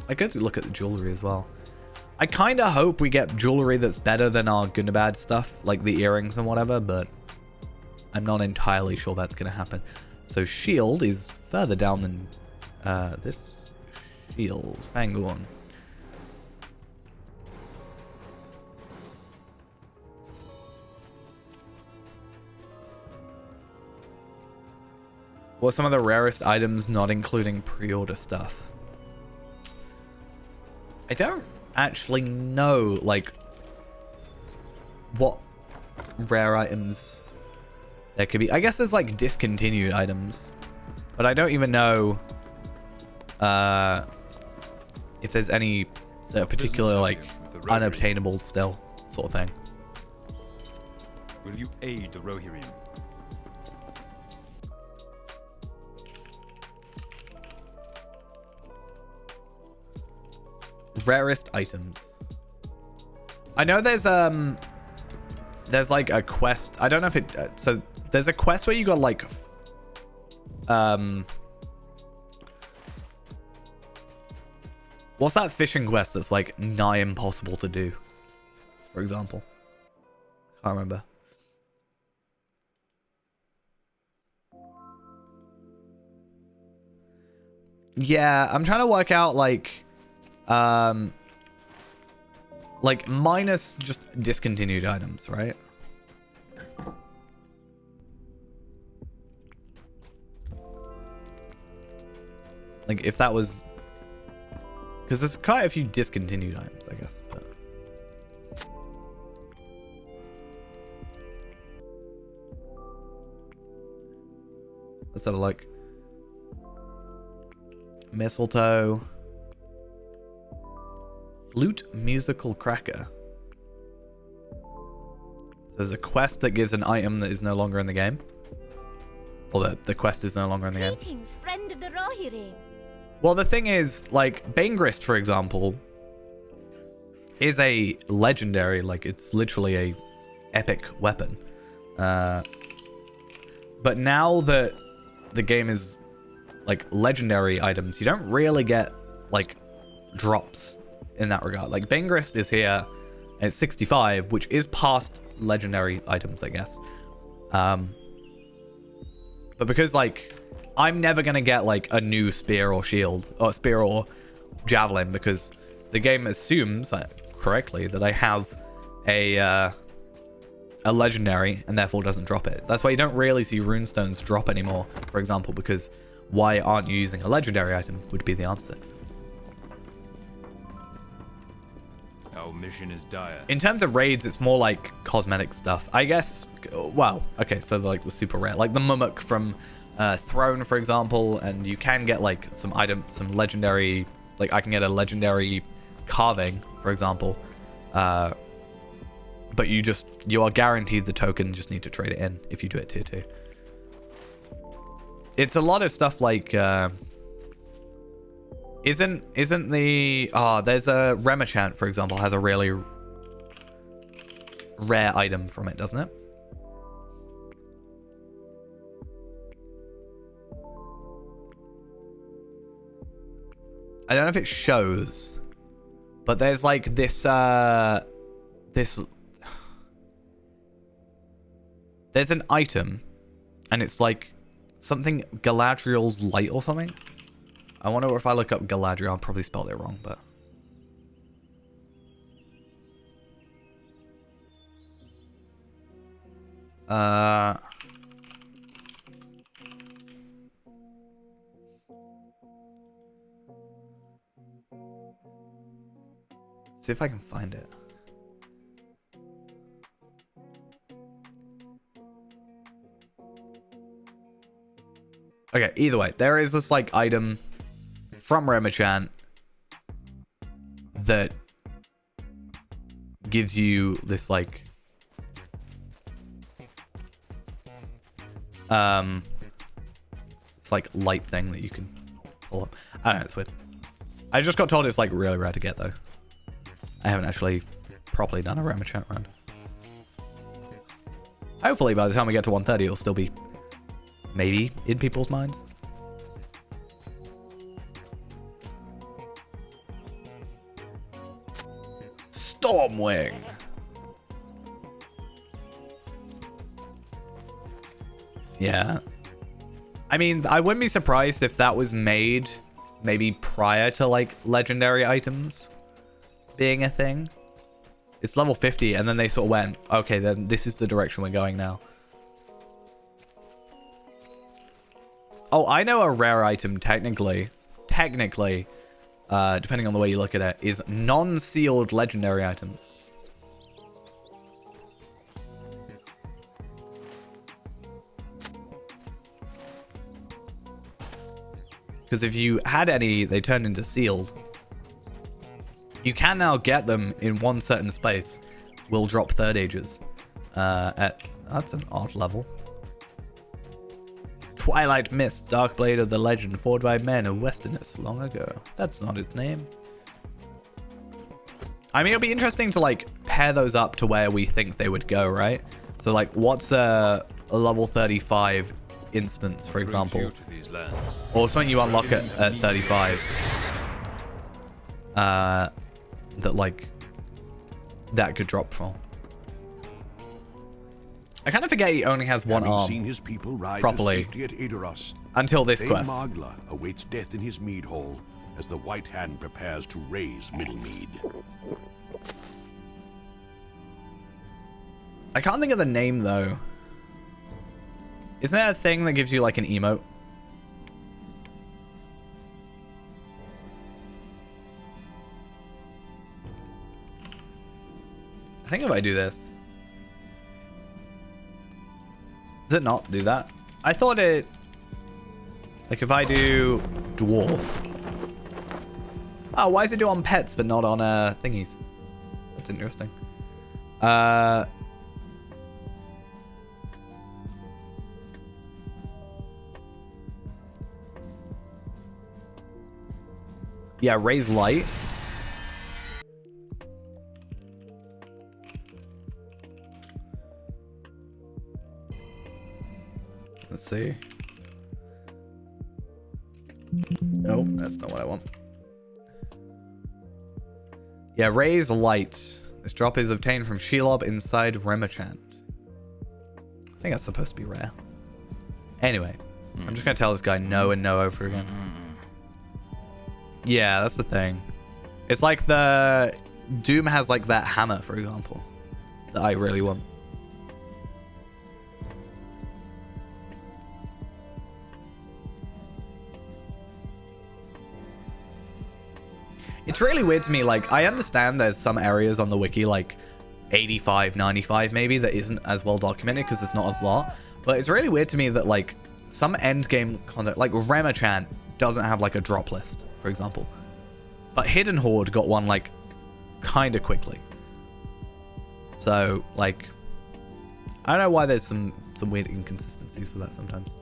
I could look at the jewelry as well. I kind of hope we get jewelry that's better than our Gundabad stuff, like the earrings and whatever, but I'm not entirely sure that's going to happen. So shield is further down than this shield. Fangorn. What are some of the rarest items not including pre-order stuff? I don't actually know, like, what rare items there could be. I guess there's, like, discontinued items. But I don't even know if there's any particular, like, unobtainable still sort of thing. Will you aid the Rohirrim? Rarest items. I know there's like a quest. I don't know if it so there's a quest where you got like what's that fishing quest that's like nigh impossible to do, for example? Can't remember. Yeah, I'm trying to work out like minus just discontinued items, right? Like if that was, because there's quite a few discontinued items, I guess. But... let's have a look. Mistletoe. Flute musical cracker. There's a quest that gives an item that is no longer in the game. Or the quest is no longer in the game. Greetings, friend of the Rohirrim. Well, the thing is, like, Banegrist, for example, is a legendary, like, it's literally a epic weapon. But now that the game is, like, legendary items, you don't really get, like, drops in that regard. Like, Banegrist is here, and it's 65, which is past legendary items, I guess. But because, like, I'm never going to get, like, a new spear or shield, or spear or javelin, because the game assumes, correctly, that I have a legendary, and therefore doesn't drop it. That's why you don't really see runestones drop anymore, for example, because why aren't you using a legendary item would be the answer. Our mission is dire. In terms of raids, it's more like cosmetic stuff. I guess, well, okay, so like the super rare, like the Mumuk from Throne, for example, and you can get like some legendary, like I can get a legendary carving, for example, but you are guaranteed the token, just need to trade it in if you do it tier 2. It's a lot of stuff like, isn't the, there's a Remachant, for example, has a really rare item from it, doesn't it? I don't know if it shows, but there's like this, there's an item, and it's like something Galadriel's Light or something. I wonder if I look up Galadriel, I'll probably spell it wrong, but... see if I can find it. Okay, either way, there is this like item from Remachant that gives you this like it's like light thing that you can pull up. I don't know, it's weird. I just got told it's like really rare to get though. I haven't actually properly done a Remachant run. Hopefully by the time we get to 130 it'll still be maybe in people's minds. Stormwing. Yeah. I mean, I wouldn't be surprised if that was made maybe prior to like legendary items being a thing. It's level 50 and then they sort of went, okay, then this is the direction we're going now. Oh, I know a rare item technically, depending on the way you look at it, is non-sealed legendary items. Because if you had any, they turned into sealed. You can now get them in one certain space. Will drop third ages. That's an odd level. Twilight Mist, Dark Blade of the Legend, fought by men of Westerness long ago. That's not its name. I mean, it'll be interesting to like pair those up to where we think they would go, right? So like, what's a level 35 instance, for example, or something you unlock at 35 that like that could drop from. I kind of forget he only has one arm seen his people ride properly to safety at Edoras, until this Thane quest. Magla awaits death in his mead hall as the White Hand prepares to raise Middlemead. I can't think of the name though. Isn't there a thing that gives you like an emote? I think if I do this. Does it not do that? I thought it... Like if I do dwarf. Oh, why does it do on pets but not on thingies? That's interesting. Yeah, raise light. Let's see. No, that's not what I want. Yeah, raise light. This drop is obtained from Shelob inside Remachant. I think that's supposed to be rare. Anyway, I'm just going to tell this guy no and no over again. Yeah, that's the thing. It's like the... Doom has like that hammer, for example, that I really want. It's really weird to me, like, I understand there's some areas on the wiki, like 85, 95 maybe, that isn't as well documented because there's not a lot. But it's really weird to me that, like, some endgame content, like Remachant doesn't have, like, a drop list, for example. But Hidden Horde got one, like, kind of quickly. So, like, I don't know why there's some weird inconsistencies with that sometimes.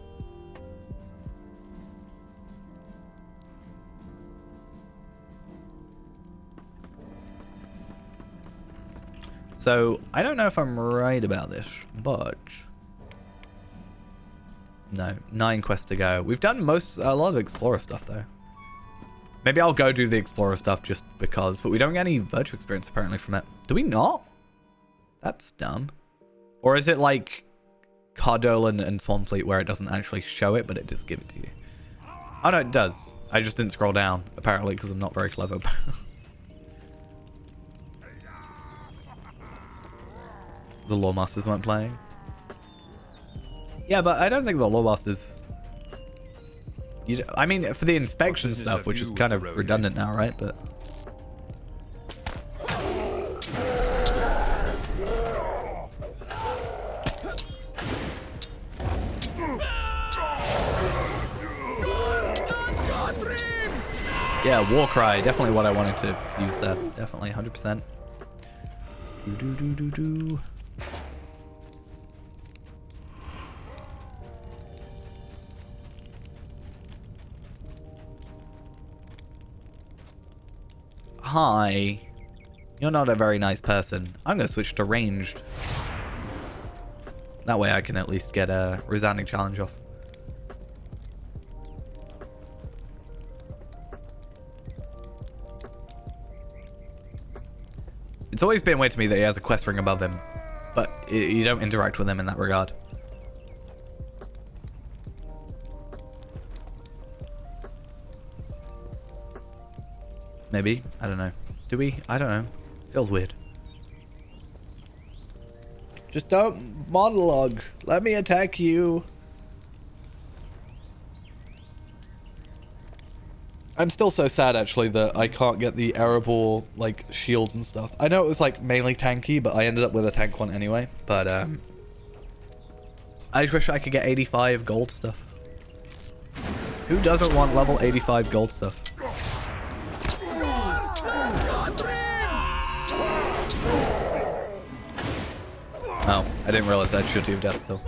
So, I don't know if I'm right about this, but... No, 9 quests to go. We've done a lot of Explorer stuff, though. Maybe I'll go do the Explorer stuff just because, but we don't get any virtual experience, apparently, from it. Do we not? That's dumb. Or is it like Cardolan and Swanfleet where it doesn't actually show it, but it just gives it to you? Oh, no, it does. I just didn't scroll down, apparently, because I'm not very clever. The Lore Masters weren't playing. Yeah, but I don't think the Lore Masters... I mean, for the inspection stuff, which is kind of redundant now, right? But... Yeah, Warcry, definitely what I wanted to use there. Definitely, 100%. Do. Hi. You're not a very nice person. I'm going to switch to ranged. That way I can at least get a resounding challenge off. It's always been weird to me that he has a quest ring above him, but you don't interact with him in that regard. Maybe. I don't know. Do we? I don't know. Feels weird. Just don't monologue. Let me attack you. I'm still so sad, actually, that I can't get the Erebor, like, shields and stuff. I know it was, like, mainly tanky, but I ended up with a tank one anyway. But, I just wish I could get 85 gold stuff. Who doesn't want level 85 gold stuff? Oh, I didn't realize that should do death still.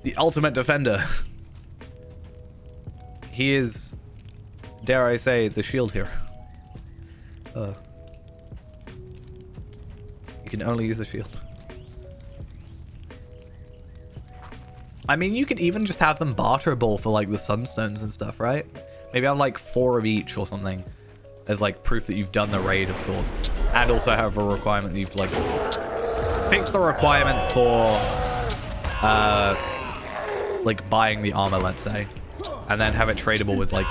The ultimate defender. He is, dare I say, the shield hero. You can only use the shield. I mean, you could even just have them barterable for like the sunstones and stuff, right? Maybe have like 4 of each or something as like proof that you've done the raid of sorts. And also have a requirement that you've like fixed the requirements for like buying the armor, let's say, and then have it tradable with like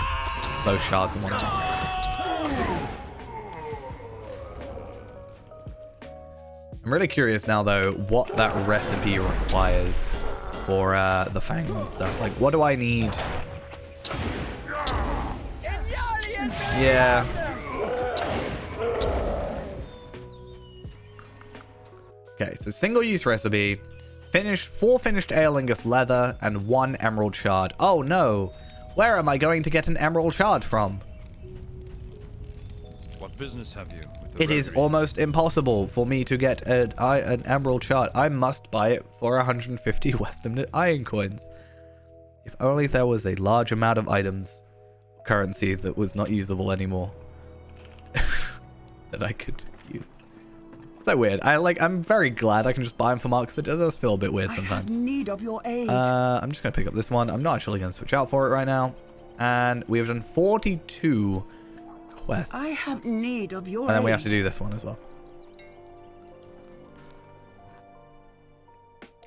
those shards and whatnot. I'm really curious now though what that recipe requires for the fang and stuff. Like, what do I need? Yeah. Okay, so single-use recipe. 4 finished Aelingus leather and 1 emerald shard. Oh no! Where am I going to get an emerald shard from? What What business have you with the It is Rotary? almost impossible for me to get an emerald chart. I must buy it for 150 Western iron coins. If only there was a large amount of items, currency that was not usable anymore, that I could use. So weird. I'm very glad I can just buy them for marks, but it does feel a bit weird I have sometimes. need of your aid. I'm just gonna pick up this one. I'm not actually gonna switch out for it right now. And we have done 42 quests. I have need of your aid. And then we have to do this one as well.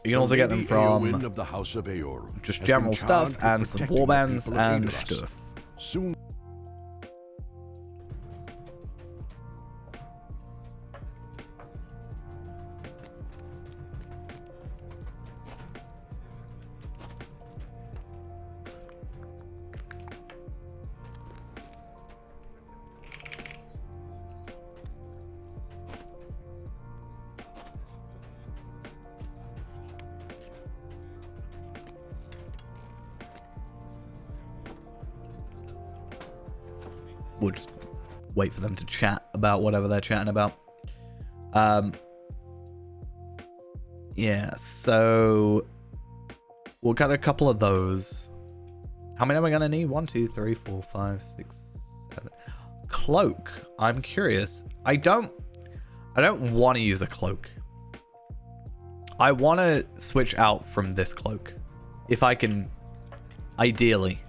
You can also get them from of the House of Aor just has general been stuff charged with and some protecting the warbands people of and Adoras. stuff. Soon We'll just wait for them to chat about whatever they're chatting about. Yeah, so we'll get a couple of those. How many am I gonna need? 1, 2, 3, 4, 5, 6, 7. Cloak. I'm curious. I don't want to use a cloak. I want to switch out from this cloak, if I can, ideally.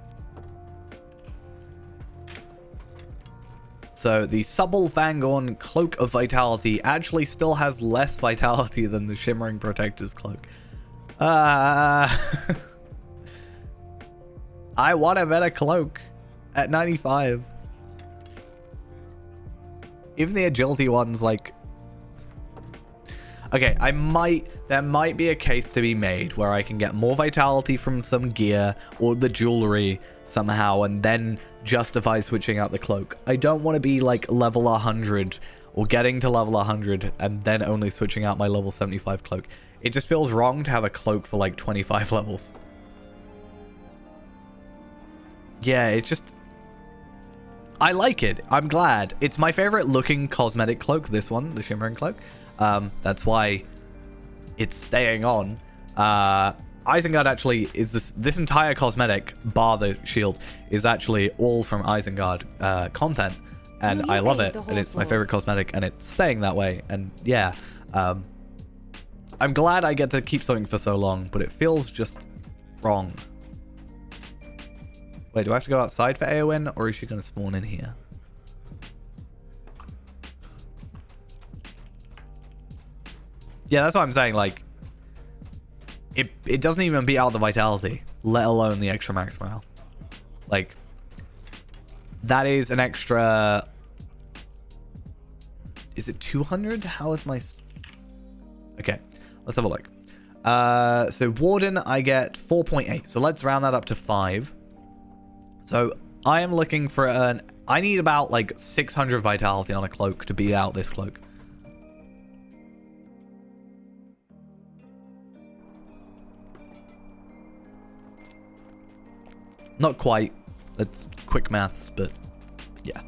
So the Subtle Fangorn Cloak of Vitality actually still has less vitality than the Shimmering Protector's Cloak. I want a better cloak at 95. Even the agility one's like... Okay, there might be a case to be made where I can get more vitality from some gear or the jewelry somehow and then justify switching out the cloak. I don't want to be like level 100 or getting to level 100 and then only switching out my level 75 cloak. It just feels wrong to have a cloak for like 25 levels. Yeah, it's just... I like it. I'm glad. It's my favorite looking cosmetic cloak, this one, the Shimmering Cloak. That's why it's staying on. Isengard actually is this entire cosmetic, bar the shield, is actually all from Isengard content, and I love it, and it's my favorite cosmetic, and it's staying that way, and yeah. I'm glad I get to keep something for so long, but it feels just wrong. Wait, do I have to go outside for Eowyn, or is she going to spawn in here? Yeah, that's what I'm saying, like, it doesn't even beat out the vitality, let alone the extra max morale. Like, that is an extra... Is it 200? How is my... Okay, let's have a look. So Warden, I get 4.8. So let's round that up to 5. So I am looking for an... I need about, like, 600 vitality on a cloak to beat out this cloak. Not quite. That's quick maths, but yeah.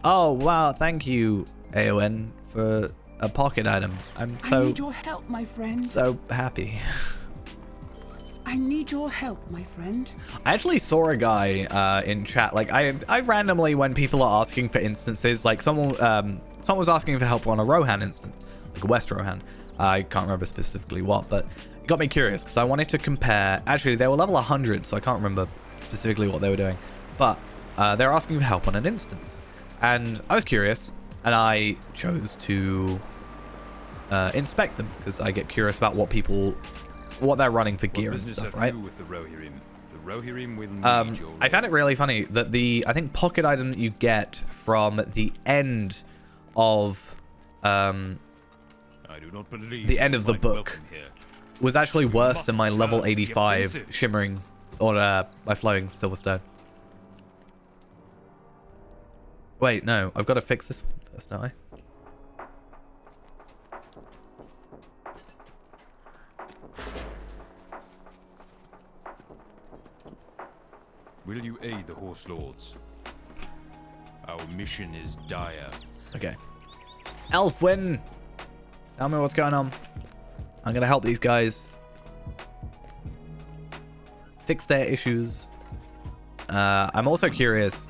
Oh, wow. Thank you, Eowyn, for a pocket item. I need your help, my friend. So happy. I need your help, my friend. I actually saw a guy in chat. Like, I randomly, when people are asking for instances, like someone was asking for help on a Rohan instance, like a West Rohan. I can't remember specifically what, but it got me curious because I wanted to compare. Actually, they were level 100, so I can't remember specifically what they were doing. But they were asking for help on an instance. And I was curious, and I chose to inspect them because I get curious about what they're running for gear and stuff, right? With the Rohirrim will need your I found it really funny that I think pocket item that you get from the end of I do not believe the end of the book was actually worse than my level 85 shimmering or my flowing silverstone. Wait, no, I've got to fix this one first, don't I? Will you you aid the Horse Lords? Our mission is dire. Okay. Elfwin! Tell me what's going on. I'm gonna help these guys fix their issues. I'm also curious.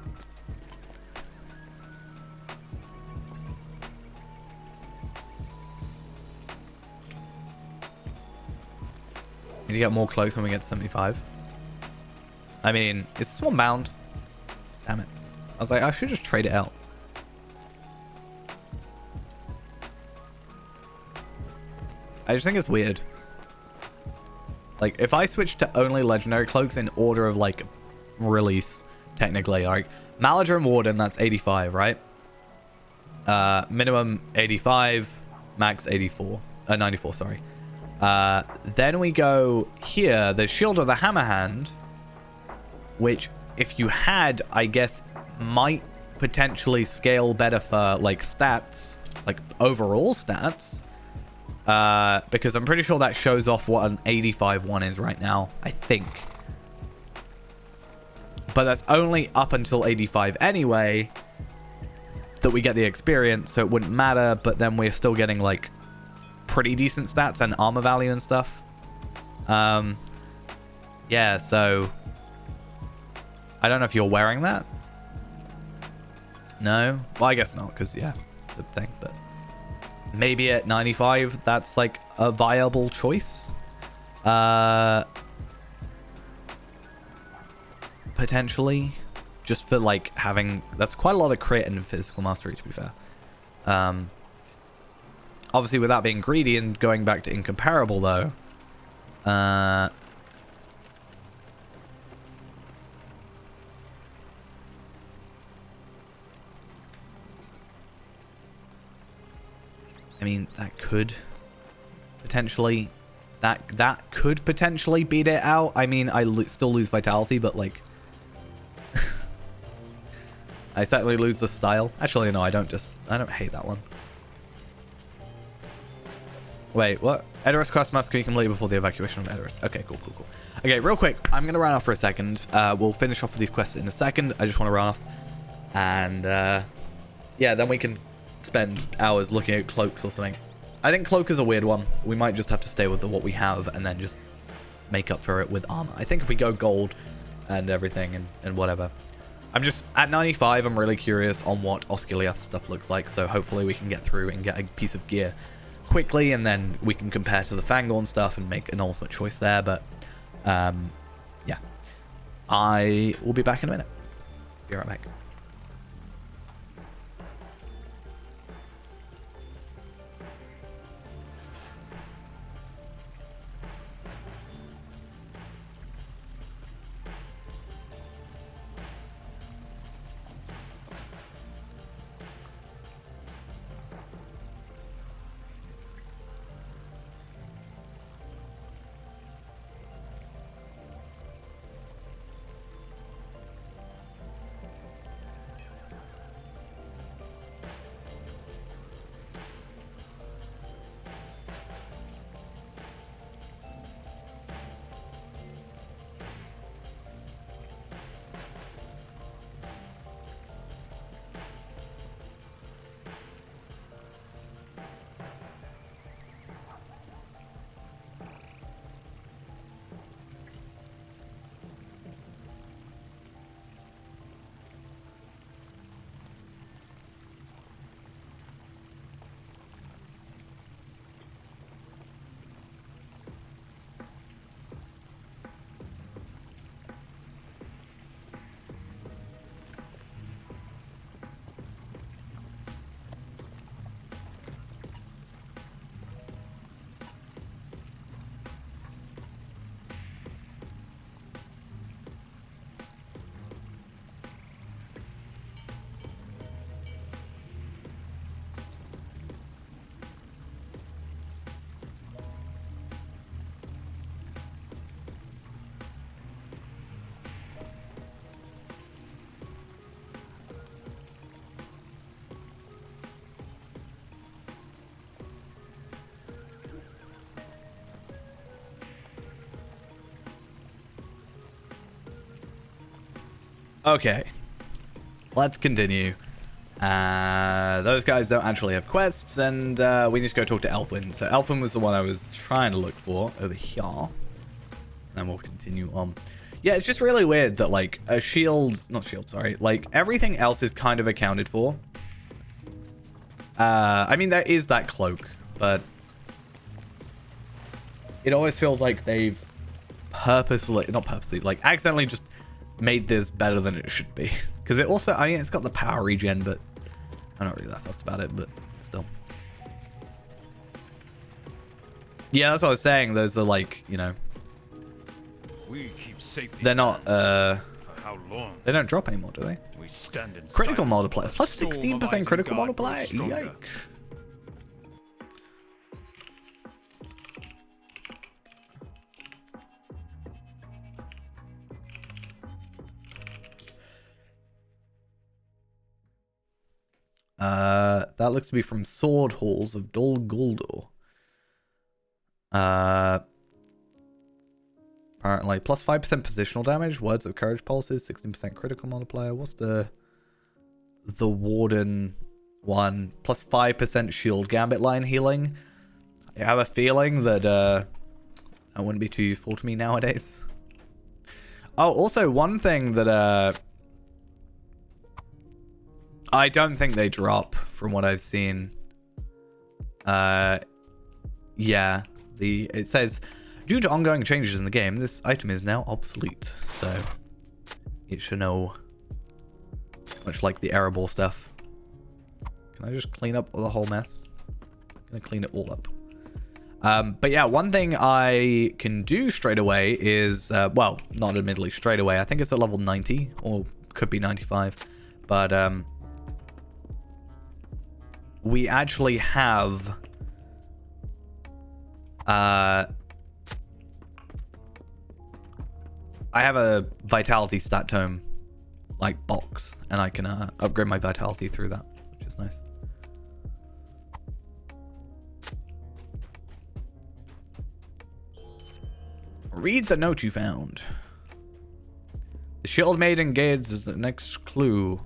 Need to get more cloaks when we get to 75. I mean, is this one bound? Damn it. I was like, I should just trade it out. I just think it's weird. Like, if I switch to only legendary cloaks in order of, like, release, technically, like, Maladrim Warden, that's 85, right? Minimum 85, max 84. 94, sorry. Then we go here, the Shield of the Hammerhand, which, if you had, I guess, might potentially scale better for, like, stats, like, overall stats. Because I'm pretty sure that shows off what an 85 one is right now, I think. But that's only up until 85 anyway that we get the experience, so it wouldn't matter, but then we're still getting, like, pretty decent stats and armor value and stuff. Yeah, so I don't know if you're wearing that. No? Well, I guess not, because, yeah, the thing, but maybe at 95, that's, like, a viable choice. Potentially. Just for, like, having... That's quite a lot of crit and physical mastery, to be fair. Obviously, without being greedy and going back to incomparable, though. I mean, that could potentially... That could potentially beat it out. I mean, I still lose vitality, but, like... I certainly lose the style. Actually, no, I don't hate that one. Wait, what? Edoras quest must be completed before the evacuation of Edoras. Okay, cool. Okay, real quick, I'm going to run off for a second. We'll finish off with these quests in a second. I just want to run off. And, yeah, then we can spend hours looking at cloaks or something. I think cloak is a weird one. We might just have to stay with what we have and then just make up for it with armor. I think if we go gold and everything and whatever. I'm just, at 95, I'm really curious on what Osculiath stuff looks like. So hopefully we can get through and get a piece of gear quickly, and then we can compare to the Fangorn stuff and make an ultimate choice there. But yeah, I will be back in a minute. Be right back. Okay. Let's continue. Those guys don't actually have quests, and we need to go talk to Elfwin. So Elfwin was the one I was trying to look for over here. Then we'll continue on. Yeah, it's just really weird that, like, a shield... Not shield, sorry. Like, everything else is kind of accounted for. I mean, there is that cloak, but... It always feels like they've purposefully... Not purposely, like, accidentally just made this better than it should be. Because it also... I mean, it's got the power regen, but... I'm not really that fussed about it, but still. Yeah, that's what I was saying. Those are, like, you know... We keep safety. They're not, for how long? They don't drop anymore, do they? We stand in Critical silence multiplier. while Plus the storm of 16% critical Isengard multiplier? grows stronger. Yikes. That looks to be from Sword Halls of Dol Guldur. Apparently, plus 5% positional damage, words of courage pulses, 16% critical multiplier. What's the Warden one? Plus 5% shield gambit line healing. I have a feeling that that wouldn't be too useful to me nowadays. Oh, also one thing that I don't think they drop from what I've seen. Yeah, it says, due to ongoing changes in the game, this item is now obsolete. So it should know, much like the error ball stuff. Can I just clean up the whole mess? I'm gonna clean it all up. But yeah, one thing I can do straight away is, well, not admittedly straight away. I think it's at level 90 or could be 95, but we actually have I have a vitality stat tome like box, and I can upgrade my vitality through that, which is nice. Read the note you found. The Shield Maiden Gauge is the next clue.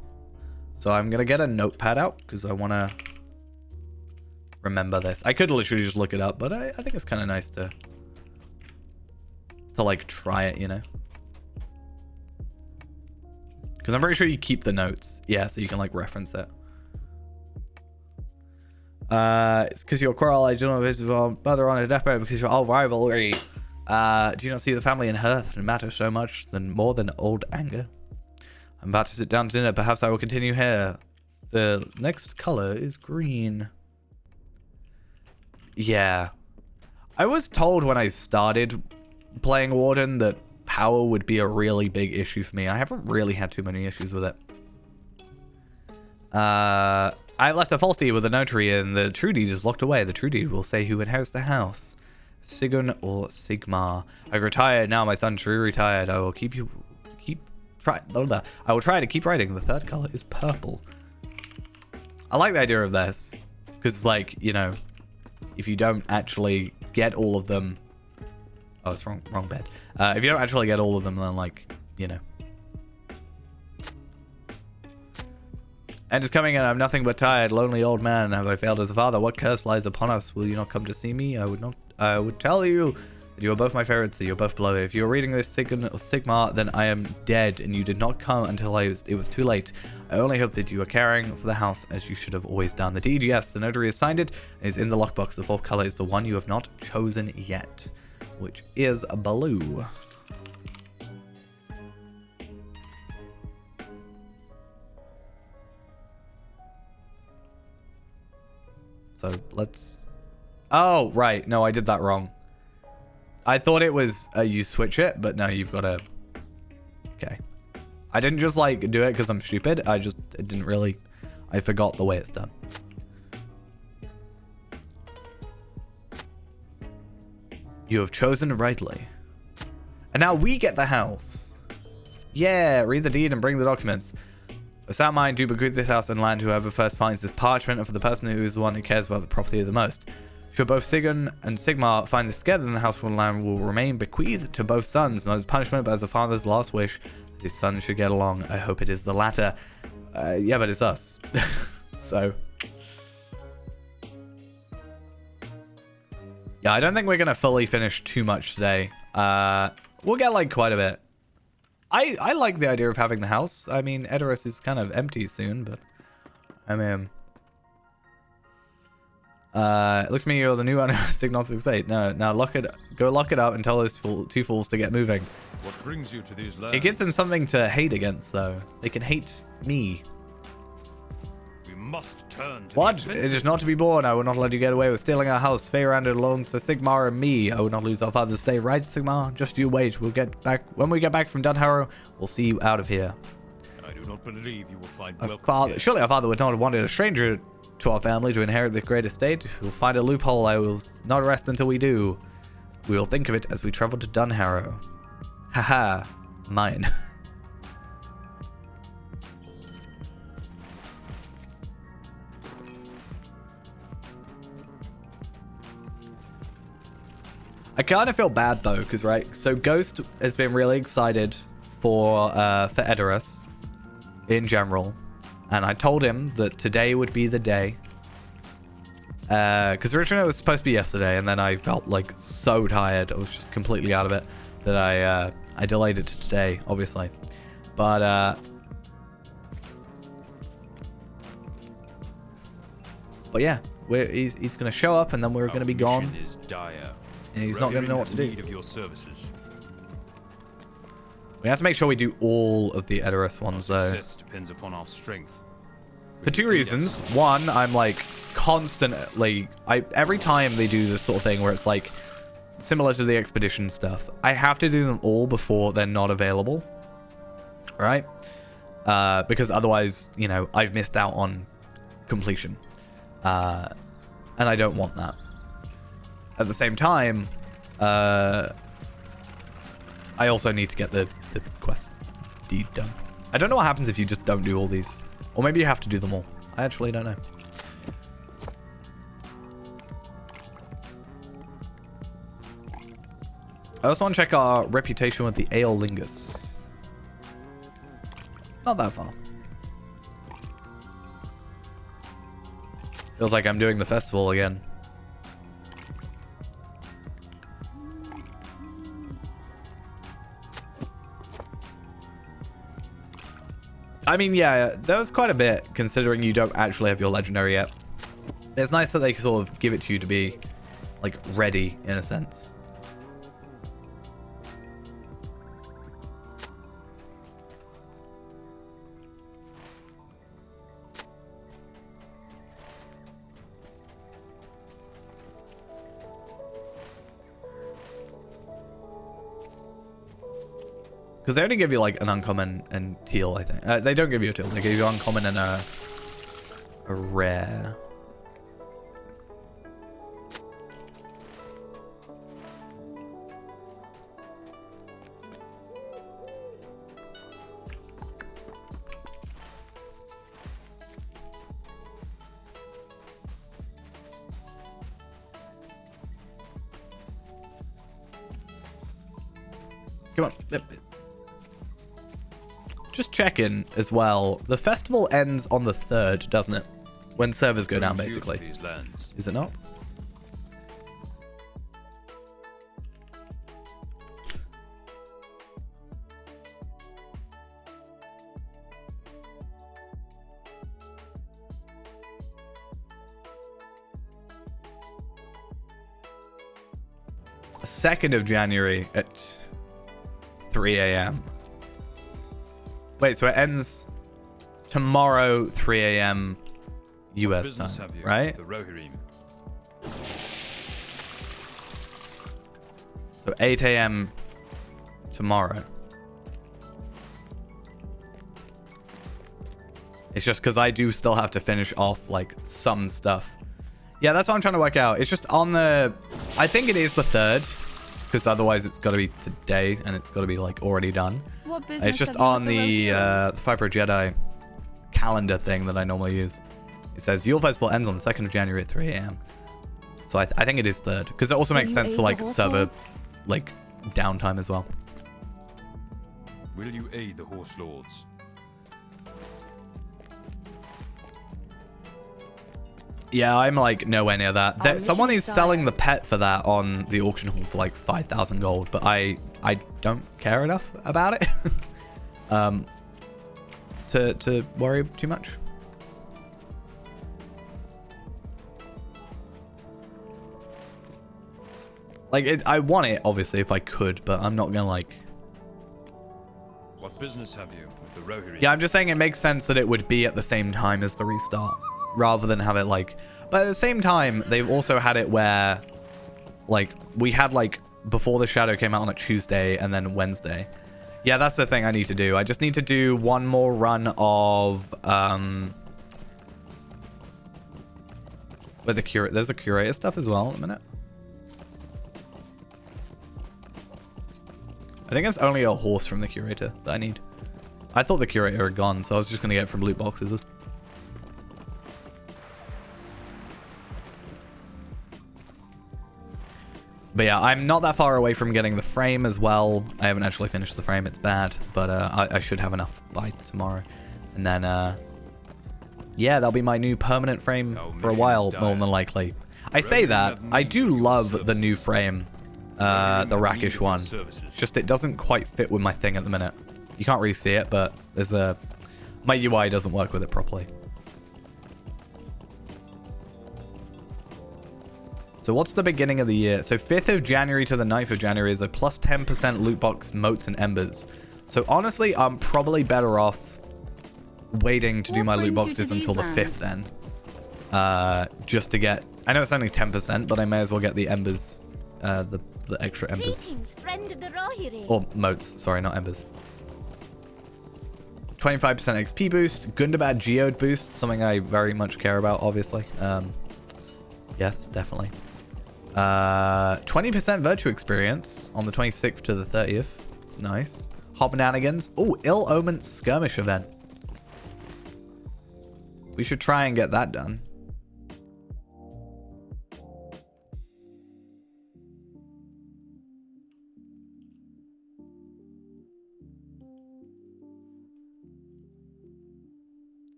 So I'm gonna get a notepad out because I want to remember this. I could literally just look it up, but I think it's kind of nice to like try it, you know? Because I'm pretty sure you keep the notes. Yeah, so you can like reference it. It's because your quarrel, I do not visit your mother on a deathbed because you're all rivalry. Do you not see the family in hearth matter so much more than old anger? I'm about to sit down to dinner. Perhaps I will continue here. The next color is green. Yeah. I was told when I started playing Warden that power would be a really big issue for me. I haven't really had too many issues with it. I left a false deed with the notary and the true deed is locked away. The true deed will say who inherits the house. Sigun or Sigmar. I retired. Now my son True retired. I will I will try to keep writing. The third color is purple. I like the idea of this. Because, like, you know, if you don't actually get all of them... Oh, it's wrong bed. If you don't actually get all of them, then, like, you know. And it's coming in. I'm nothing but tired, lonely old man. Have I failed as a father? What curse lies upon us? Will you not come to see me? I would tell you that you are both my favorites, that you're both beloved. If you're reading this Sigmar, then I am dead, and you did not come until it was too late. I only hope that you are caring for the house as you should have always done. The deed, yes, the notary has signed it, and is in the lockbox. The fourth color is the one you have not chosen yet, which is blue. So let's... Oh, right. No, I did that wrong. I thought it was you switch it, but no, you've got to... Okay. I didn't just, like, do it because I'm stupid. It didn't really... I forgot the way it's done. You have chosen rightly. And now we get the house. Yeah, read the deed and bring the documents. With sound mind, do bequeath this house and land whoever first finds this parchment, and for the person who is the one who cares about the property the most. Should both Sigun and Sigmar find this together, then the house and land will remain bequeathed to both sons, not as punishment, but as a father's last wish. His son should get along. I hope it is the latter. Yeah, but it's us. So... yeah, I don't think we're going to fully finish too much today. We'll get, like, quite a bit. I like the idea of having the house. I mean, Edoras is kind of empty soon, but... I mean... it looks to me you're the new owner of Signotic Estate. No, now go lock it up and tell those two fools to get moving. What brings you to these lands? It gives them something to hate against, though. They can hate me. We must turn to What? the It is offensive. not to be borne. I will not let you get away with stealing our house. Feyrander belongs to Sigmar and me. I will not lose our father's day. Right, Sigmar? Just you wait. We'll get back. When we get back from Dunharrow, we'll see you out of here. I do not believe you will find Our welcome father, here. surely our father would not have wanted a stranger to our family to inherit this great estate. We'll find a loophole. I will not rest until we do. We will think of it as we travel to Dunharrow. Haha. Mine. I kind of feel bad though, because right, so Ghost has been really excited for Edoras in general, and I told him that today would be the day. Because originally it was supposed to be yesterday, and then I felt like so tired, I was just completely out of it, that I delayed it to today, obviously. But yeah, he's gonna show up, and then we're gonna be gone. Mission is dire. And he's not going to know what to do. Need of your services. We have to make sure we do all of the Edoras ones, though. Success depends upon our strength. For two reasons. One, I'm like constantly... every time they do this sort of thing where it's like similar to the expedition stuff, I have to do them all before they're not available. Right? Because otherwise, you know, I've missed out on completion. And I don't want that. At the same time, I also need to get the quest deed done. I don't know what happens if you just don't do all these. Or maybe you have to do them all. I actually don't know. I also want to check our reputation with the Aeolingus. Not that far. Feels like I'm doing the festival again. I mean, yeah, that was quite a bit, considering you don't actually have your legendary yet. It's nice that they sort of give it to you to be, like, ready, in a sense. Because they only give you, like, an uncommon and teal, I think. They don't give you a teal. They give you uncommon and a rare. Come on. Just checking as well. The festival ends on the 3rd, doesn't it? When servers go down, basically. Is it not? The 2nd of January at 3 a.m. Wait, so it ends tomorrow, 3 a.m. US time, right? The Rohirrim. So 8 a.m. tomorrow. It's just because I do still have to finish off, like, some stuff. Yeah, that's what I'm trying to work out. It's just on the... I think it is the 3rd. Because otherwise it's got to be today, and it's got to be, like, already done. What business It's just have you on with the Rohirrim? Fibro Jedi calendar thing that I normally use. It says, Yule Festival ends on the 2nd of January at 3 a.m. So I think it is 3rd. Because it also makes sense for, like, server, like, downtime as well. Will you aid the Horse Lords? Yeah, I'm like nowhere near that. Someone is selling the pet for that on the auction hall for like 5,000 gold, but I don't care enough about it to worry too much. Like, I want it, obviously, if I could, but I'm not gonna, like... What business have you with the Rohirrim? Yeah, I'm just saying it makes sense that it would be at the same time as the restart, rather than have it, like... But at the same time, they've also had it where, like, we had, like, before the Shadow came out on a Tuesday, and then Wednesday. Yeah, that's the thing I need to do. I just need to do one more run of, with the curator. There's a curator stuff as well in a minute. I think it's only a horse from the curator that I need. I thought the curator had gone, so I was just going to get it from loot boxes. But yeah, I'm not that far away from getting the frame as well. I haven't actually finished the frame. It's bad, but I should have enough by tomorrow. And then, yeah, that'll be my new permanent frame for a while, more than likely. I say that. I do love the new frame. The Rakish one. Just it doesn't quite fit with my thing at the minute. You can't really see it, but there's a... My UI doesn't work with it properly. So what's the beginning of the year? So 5th of January to the 9th of January is a plus 10% loot box, moats, and embers. So honestly, I'm probably better off waiting to do my loot boxes until the 5th then. Just to get... I know it's only 10%, but I may as well get the embers, the extra embers. Greetings, friend of the Rohirrim. Or moats, sorry, not embers. 25% XP boost, Gundabad Geode boost, something I very much care about, obviously. Yes, definitely. 20% virtue experience on the 26th to the 30th. It's nice. Hobnanigans. Oh, Ill Omen skirmish event. We should try and get that done.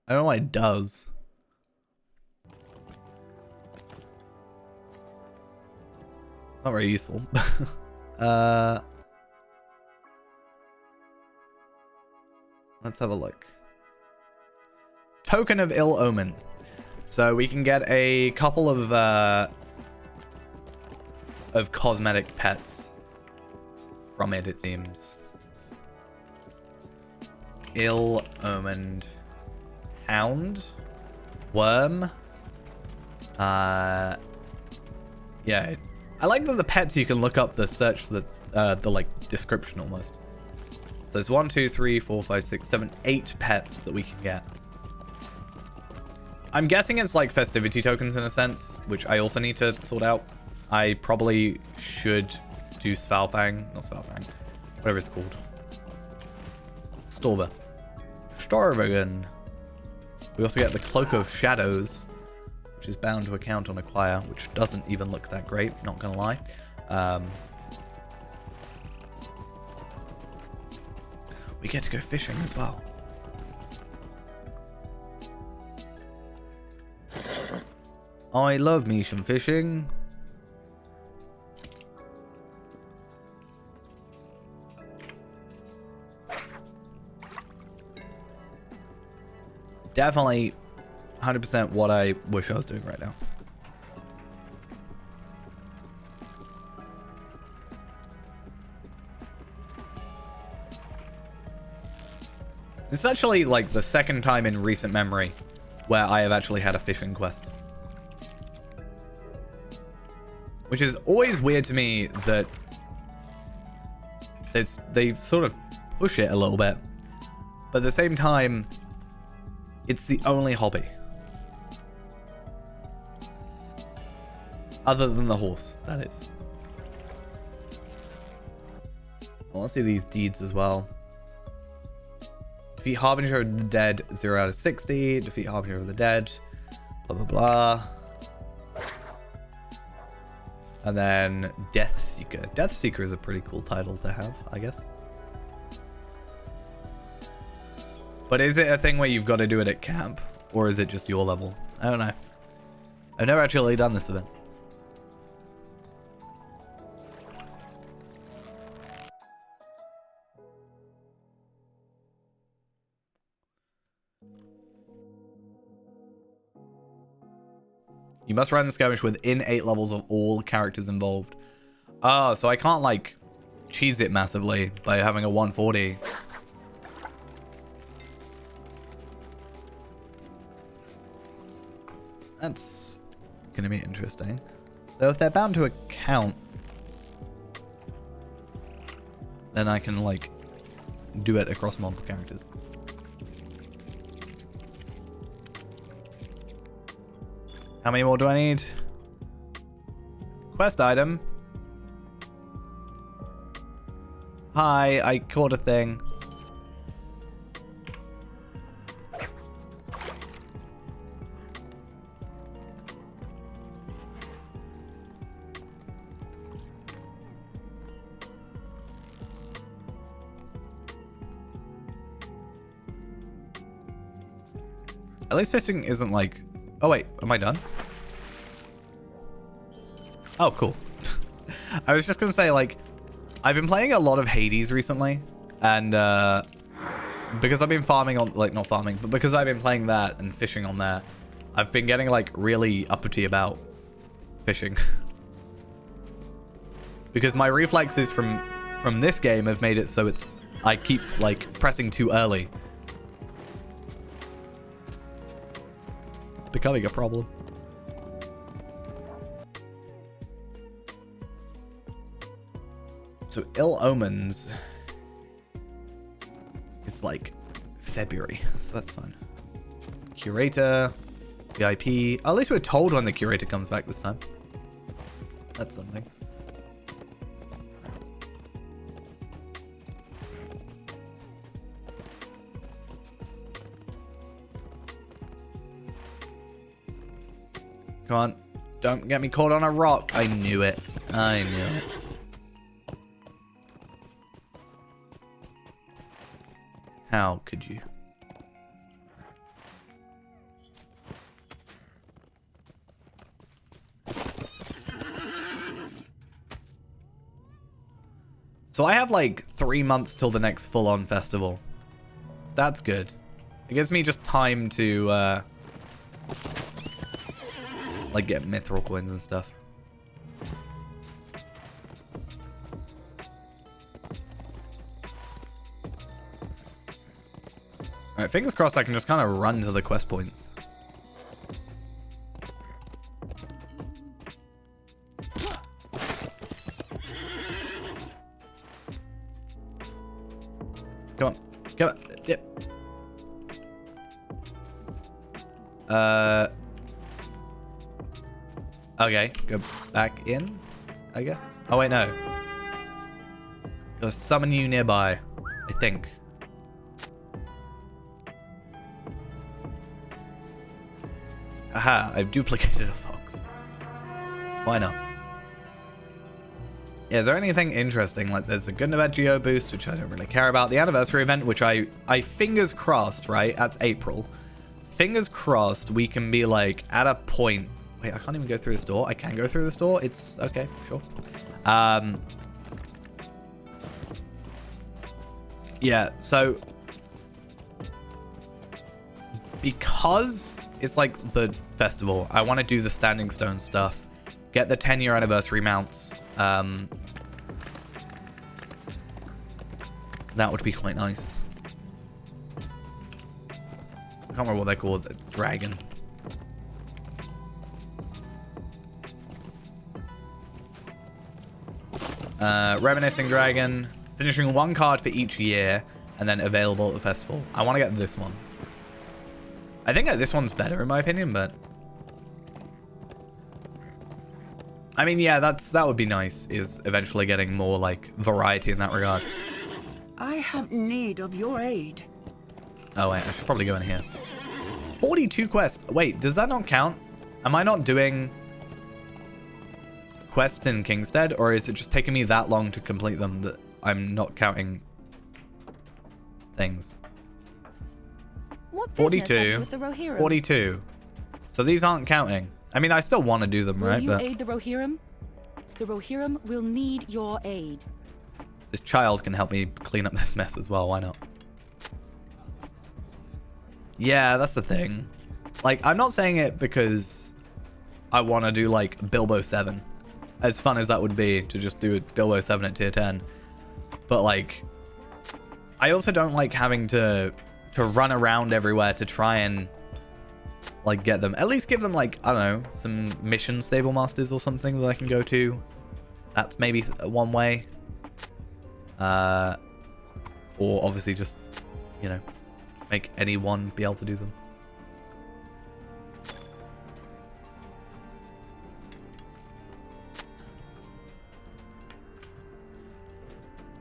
I don't know what it does. It's not very useful. Let's have a look. Token of Ill Omen. So we can get a couple of cosmetic pets from it seems. Ill-omened hound, worm. Yeah, I like that the pets you can look up the search for the like description almost. So there's 1, 2, 3, 4, 5, 6, 7, 8 pets that we can get. I'm guessing it's like festivity tokens in a sense, which I also need to sort out. I probably should do Svalfang, not Svalfang, whatever it's called. Storver. Storvagan. We also get the Cloak of Shadows, which is bound to account on acquire, which doesn't even look that great, not gonna lie. We get to go fishing as well. I love me some fishing. Definitely 100% what I wish I was doing right now. It's actually like the second time in recent memory where I have actually had a fishing quest. Which is always weird to me that they sort of push it a little bit. But at the same time, it's the only hobby. Other than the horse, that is. I want to see these deeds as well. Defeat Harbinger of the Dead, 0 out of 60. Defeat Harbinger of the Dead. Blah, blah, blah. And then Death Seeker. Death Seeker is a pretty cool title to have, I guess. But is it a thing where you've got to do it at camp? Or is it just your level? I don't know. I've never actually done this event. You must run the skirmish within 8 levels of all characters involved. Oh, so I can't, like, cheese it massively by having a 140. That's gonna be interesting. Though if they're bound to a count, then I can, like, do it across multiple characters. How many more do I need? Quest item. Hi, I caught a thing. At least fishing isn't like... Oh wait, am I done? Oh, cool. I was just gonna say, like, I've been playing a lot of Hades recently, and because I've been farming on, like, not farming, but because I've been playing that and fishing on that, I've been getting, like, really uppity about fishing. Because my reflexes from this game have made it so it's, I keep, like, pressing too early. It's becoming a problem. So Ill Omens, it's like February, so that's fine. Curator, VIP. Oh, at least we're told when the curator comes back this time. That's something. Come on, don't get me caught on a rock. I knew it. I knew it. How could you? So I have like 3 months till the next full-on festival. That's good. It gives me just time to like get mithril coins and stuff. Alright, fingers crossed I can just kind of run to the quest points. Come on. Come on. Yep. Okay, go back in, I guess. Oh, wait, no. Gotta summon you nearby, I think. Aha, I've duplicated a fox. Why not? Yeah, is there anything interesting? Like, there's the Good and Bad Geo boost, which I don't really care about. The anniversary event, which I fingers crossed, right? That's April. Fingers crossed we can be, like, at a point... Wait, I can't even go through this door. I can go through this door. It's... Okay, sure. Yeah, so... Because it's like the festival, I want to do the Standing Stone stuff, get the 10-year anniversary mounts. That would be quite nice. I can't remember what they're called. The dragon. Reminiscing Dragon. Finishing 1 card for each year, and then available at the festival. I want to get this one. I think that this one's better in my opinion, but... I mean, yeah, that would be nice, is eventually getting more, like, variety in that regard. I have need of your aid. Oh, wait, I should probably go in here. 42 quests. Wait, does that not count? Am I not doing quests in Kingstead, or is it just taking me that long to complete them that I'm not counting things? What business have 42. you with the Rohirrim? 42. So these aren't counting. I mean, I still want to do them, Will right? you But aid the Rohirrim? The Rohirrim will need your aid. this child can help me clean up this mess as well. Why not? Yeah, that's the thing. Like, I'm not saying it because I want to do, like, Bilbo 7. As fun as that would be to just do a Bilbo 7 at tier 10. But, like, I also don't like having to run around everywhere to try and, like, get them. At least give them, like, I don't know, some mission stable masters or something that I can go to. That's maybe one way. Or obviously just, you know, make anyone be able to do them.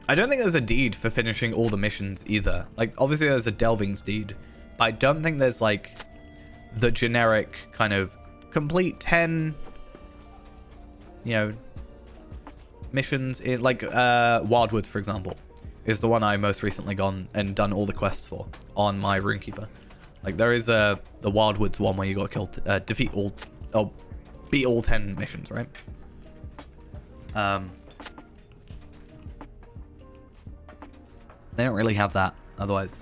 I don't think there's a deed for finishing all the missions either. Like, obviously there's a Delving's deed, but I don't think there's, like, the generic kind of complete 10, you know, missions in, like, Wildwoods, for example, is the one I most recently gone and done all the quests for on my Runekeeper. Like, there is the Wildwoods one where you got killed, beat all 10 missions, right? They don't really have that otherwise.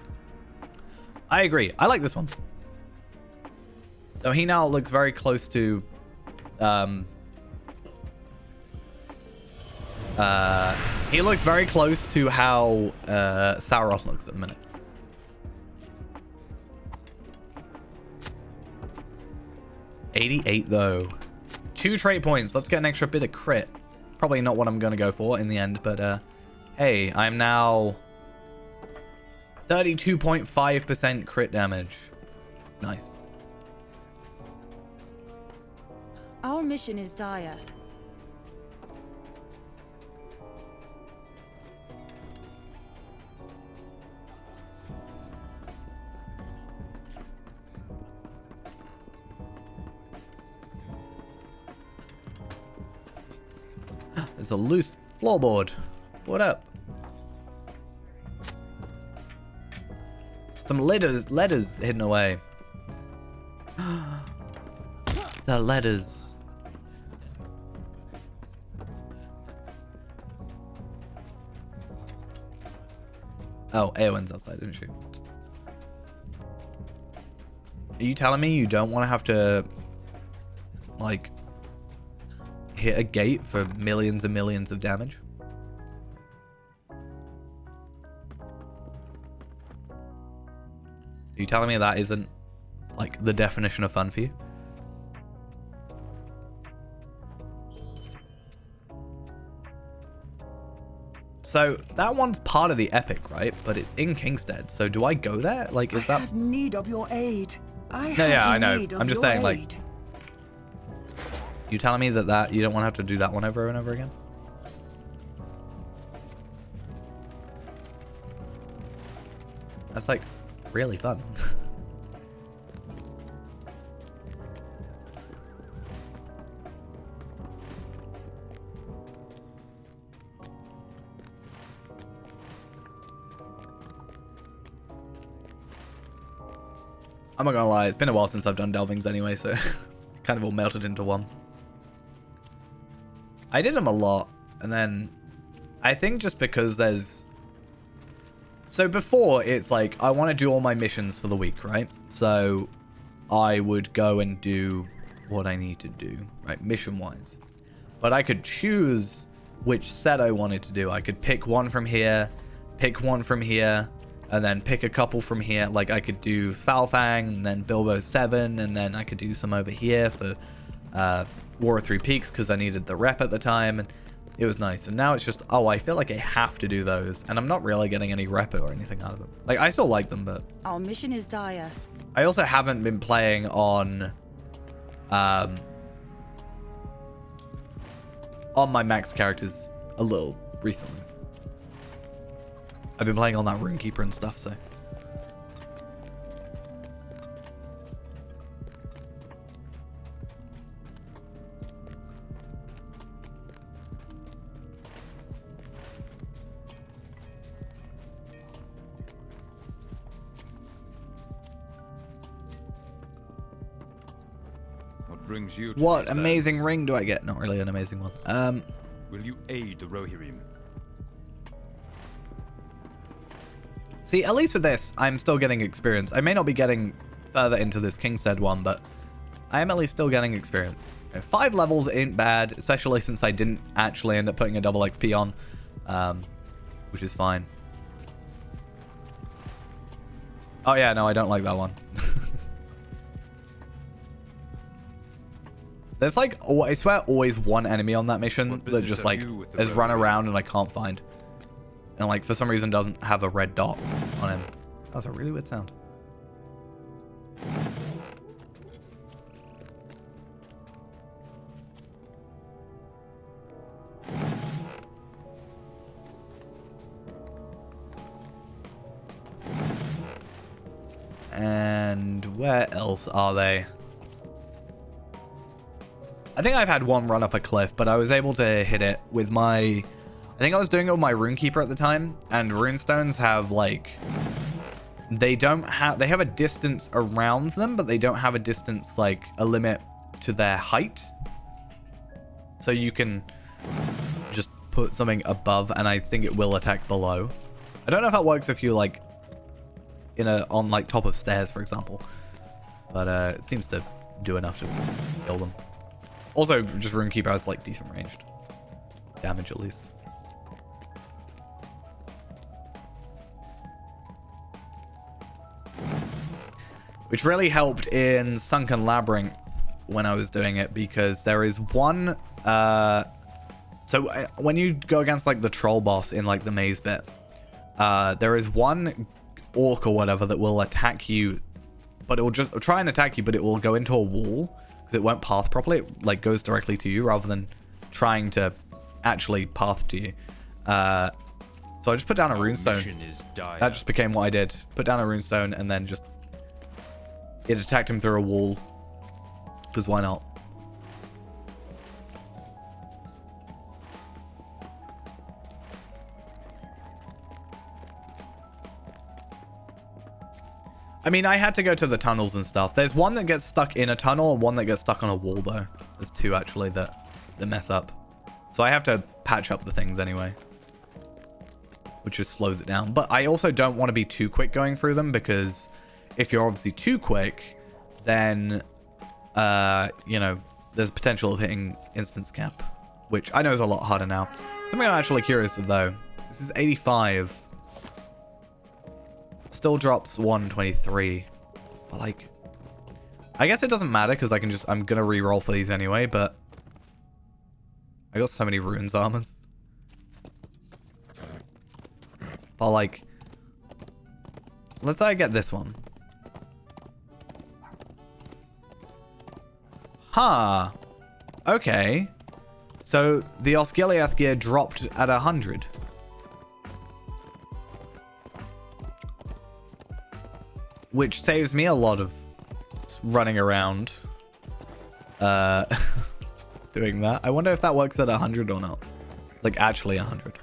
I agree. I like this one. Though he now looks very close to he looks very close to how Sauron looks at the minute. $88 though. 2 trait points. Let's get an extra bit of crit. Probably not what I'm gonna go for in the end, but hey, I'm now 32.5% crit damage. Nice. Our mission is dire. There's a loose floorboard. What up? Some letters hidden away. The letters. Oh, Eowyn's outside, isn't she? Are you telling me you don't want to have to, like, hit a gate for millions and millions of damage? Are you telling me that isn't, like, the definition of fun for you? So, that one's part of the epic, right? But it's in Kingstead, so do I go there? Like, is that... I have need of your aid. I know. I'm just saying, like... You telling me that you don't want to have to do that one over and over again? That's, like, really fun. I'm not gonna lie, it's been a while since I've done Delvings anyway, so kind of all melted into one. I did them a lot, and then I think just because there's... So before, it's like, I want to do all my missions for the week, right? So I would go and do what I need to do, right, mission-wise. But I could choose which set I wanted to do. I could pick one from here, pick one from here, and then pick a couple from here. Like, I could do Falfang, and then Bilbo 7, and then I could do some over here for War of Three Peaks, because I needed the rep at the time, and it was nice. And now it's just, oh, I feel like I have to do those, and I'm not really getting any rep or anything out of them. Like, I still like them, but... Our mission is dire. I also haven't been playing on my max characters a little recently. I've been playing on that Runekeeper and stuff, so... brings you to What these amazing lands? ring do I get? Not really an amazing one. Will you aid the Rohirrim? See, at least with this, I'm still getting experience. I may not be getting further into this Kingstead one, but I am at least still getting experience. 5 levels ain't bad, especially since I didn't actually end up putting a double XP on, which is fine. Oh yeah, no, I don't like that one. There's like, I swear, always one enemy on that mission that just like has run around and I can't find. And like for some reason doesn't have a red dot on him. That's a really weird sound. And where else are they? I think I've had one run off a cliff, but I was able to hit it with my... I think I was doing it with my Runekeeper at the time, and runestones have, like... They have a distance around them, but they don't have a distance, like, a limit to their height. So you can just put something above, and I think it will attack below. I don't know if that works if you, like... on like top of stairs, for example, but it seems to do enough to kill them. Also, just Runekeeper has like decent ranged damage at least. Which really helped in Sunken Labyrinth when I was doing it, because there is one so when you go against like the troll boss in like the maze bit, there is one orc or whatever that will attack you, but it will just try and attack you, but it will go into a wall because it won't path properly. It like goes directly to you rather than trying to actually path to you. So I just put down a runestone. That just became what I did. Put down a runestone and then just it attacked him through a wall, because why not? I mean, I had to go to the tunnels and stuff. There's one that gets stuck in a tunnel and one that gets stuck on a wall, though. There's 2, actually, that mess up. So I have to patch up the things anyway, which just slows it down. But I also don't want to be too quick going through them, because if you're obviously too quick, then, you know, there's potential of hitting instance cap, which I know is a lot harder now. Something I'm actually curious of, though. This is 85. Still drops 123, but like, I guess it doesn't matter because I'm gonna re-roll for these anyway. But I got so many runes armors, but like, let's say I get this one. Huh. Okay. So the Osgiliath gear dropped at 100. Which saves me a lot of running around doing that. I wonder if that works at 100 or not. Like, actually 100.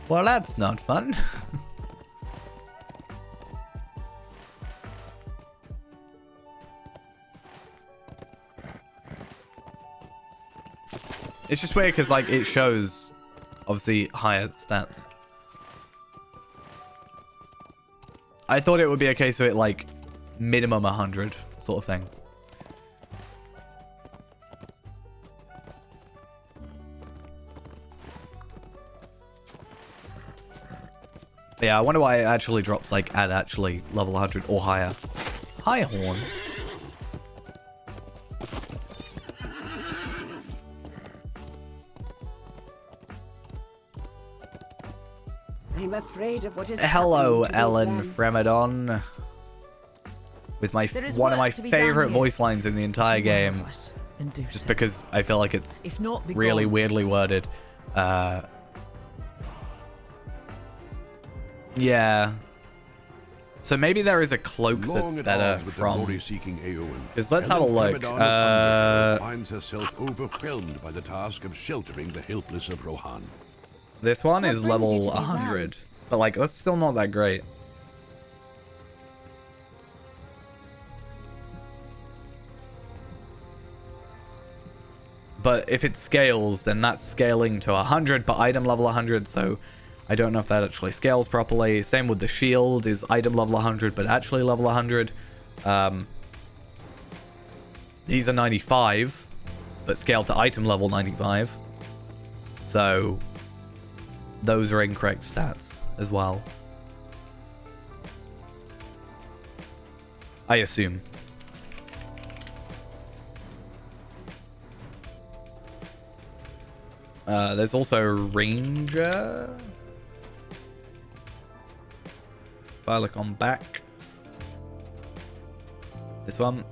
Well, that's not fun. It's just weird because, like, it shows... obviously higher stats. I thought it would be a case of it like minimum 100 sort of thing. But yeah, I wonder why it actually drops like at actually level 100 or higher. Hi, Horn. I'm afraid of what is Hello, happening to these Ellen lands. Fremedon. With my There is one of my work to be done favorite here. voice lines in the entire game. Us, then do Just so. because I feel like it's If not, be really gone. weirdly worded. Yeah. So maybe there is a cloak that's Long at better odds with the from... glory-seeking Eowyn, Because let's have a Ellen look. Fremedon of Underhill finds herself overwhelmed by the task of sheltering the helpless of Rohan. This one What is brings you level to these 100. lands? But like, that's still not that great. but if it scales, then that's scaling to 100, but item level 100, so I don't know if that actually scales properly. Same with the shield, is item level 100, but actually level 100. These are 95, but scaled to item level 95. So those are incorrect stats as well, I assume. There's also Ranger. If I look on back, this one,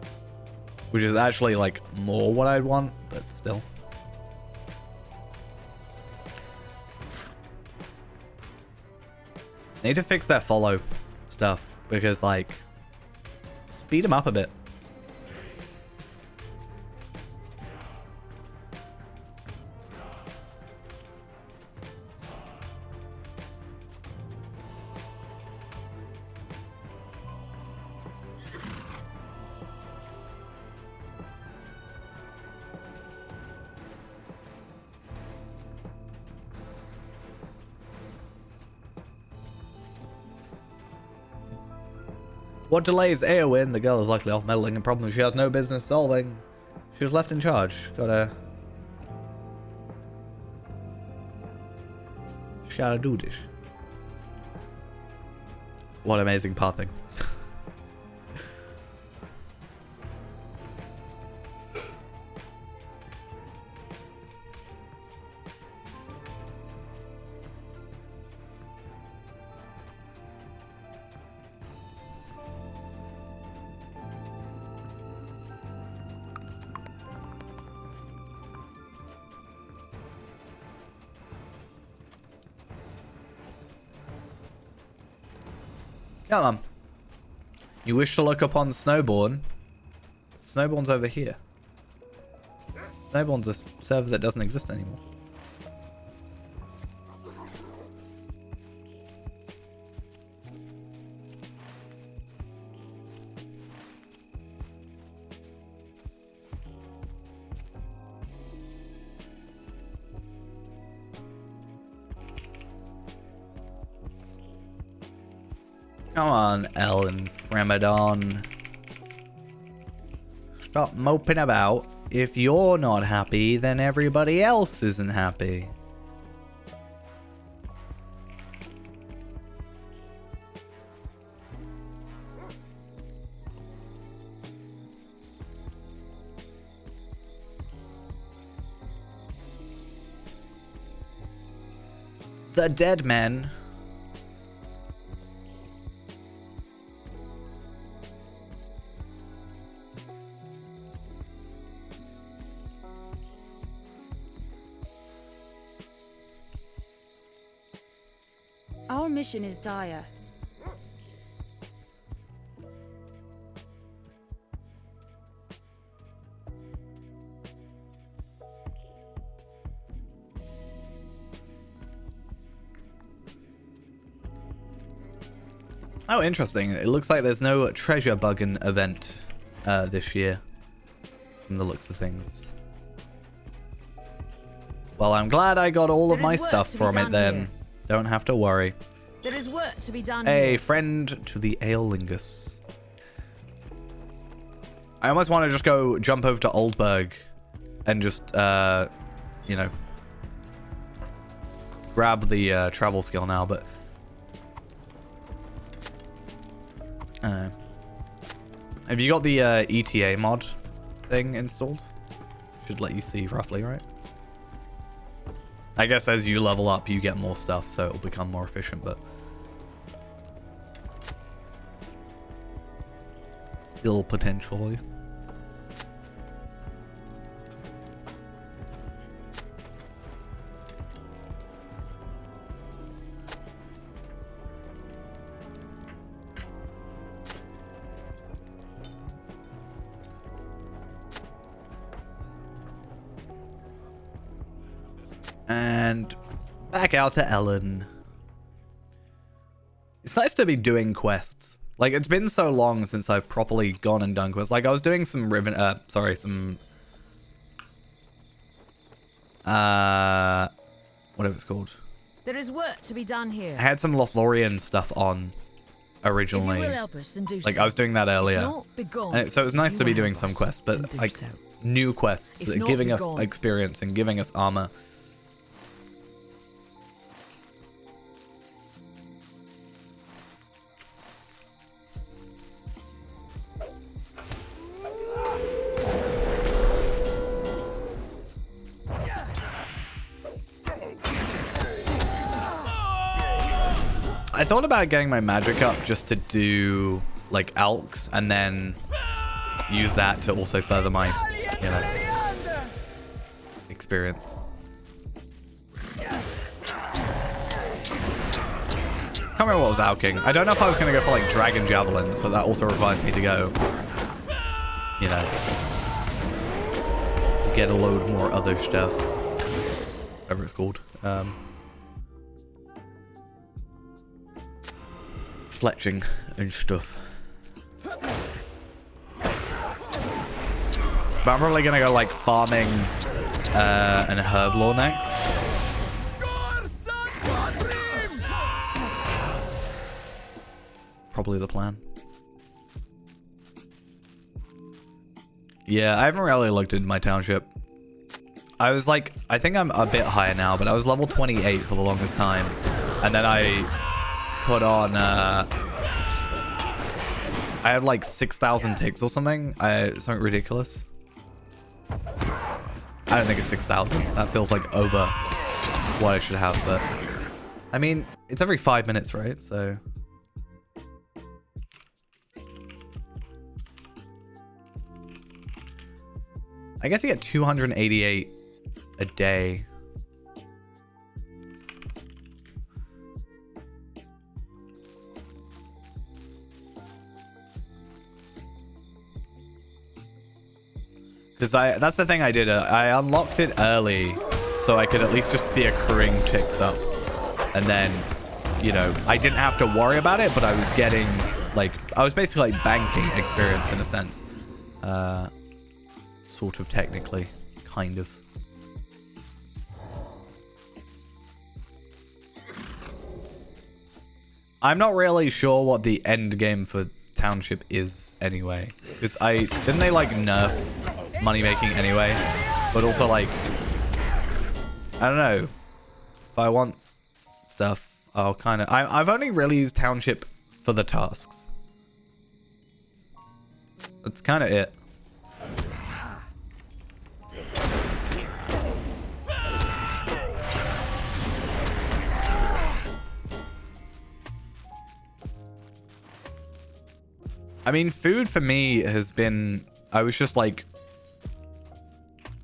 which is actually like more what I'd want, but still. Need to fix that follow stuff because, like, speed them up a bit. What delays Eowyn? The girl is likely off meddling in problems she has no business solving. She was left in charge. Gotta do this. What amazing pathing. Come on. You wish to look upon Snowborn? Snowborn's over here. Snowborn's a server that doesn't exist anymore. Come on, Ellen Fremadon. Stop moping about. If you're not happy, then everybody else isn't happy. The dead men. Our mission is dire. Oh, interesting. It looks like there's no treasure bugging event this year, from the looks of things. Well, I'm glad I got all of my stuff from it then. Here. Don't have to worry. There is work to be done. A friend to the Aeolingus. I almost want to just go jump over to Oldburg and just, you know, grab the travel skill now, but I don't know. Have you got the ETA mod thing installed? Should let you see roughly, right? I guess as you level up, you get more stuff, so it'll become more efficient, but still potentially. And back out to Ellen. It's nice to be doing quests. Like, it's been so long since I've properly gone and done quests. Like, I was doing some whatever it's called. There is work to be done here. I had some Lothlorien stuff on originally. If you will help us, then do like so. I was doing that earlier. If not, be gone. And so it was nice If to you be will doing help some us, quests, then but do like so. new quests If that are not, giving be us gone. experience and giving us armor. I thought about getting my magic up just to do like alks and then use that to also further my, you know, experience. Can't remember what I was alking. I don't know if I was going to go for like dragon javelins, but that also requires me to go, you know, get a load more other stuff. Whatever it's called. Fletching and stuff. But I'm probably gonna go like farming an herb lore next. Probably the plan. Yeah, I haven't really looked into my township. I was like, I think I'm a bit higher now, but I was level 28 for the longest time. And then I put on, I had like 6,000 ticks or something. Something ridiculous. I don't think it's 6,000. That feels like over what I should have, but I mean, it's every 5 minutes, right? So I guess you get 288 a day. Because that's the thing I did. I unlocked it early so I could at least just be accruing ticks up. And then, you know, I didn't have to worry about it, but I was getting, like, I was basically like banking experience in a sense. Sort of technically. Kind of. I'm not really sure what the end game for Township is anyway. Because didn't they like nerf money making anyway? But also like, I don't know. If I want stuff, I'll kind of, I've only really used Township for the tasks. That's kind of it. I mean, food for me has been... I was just, like,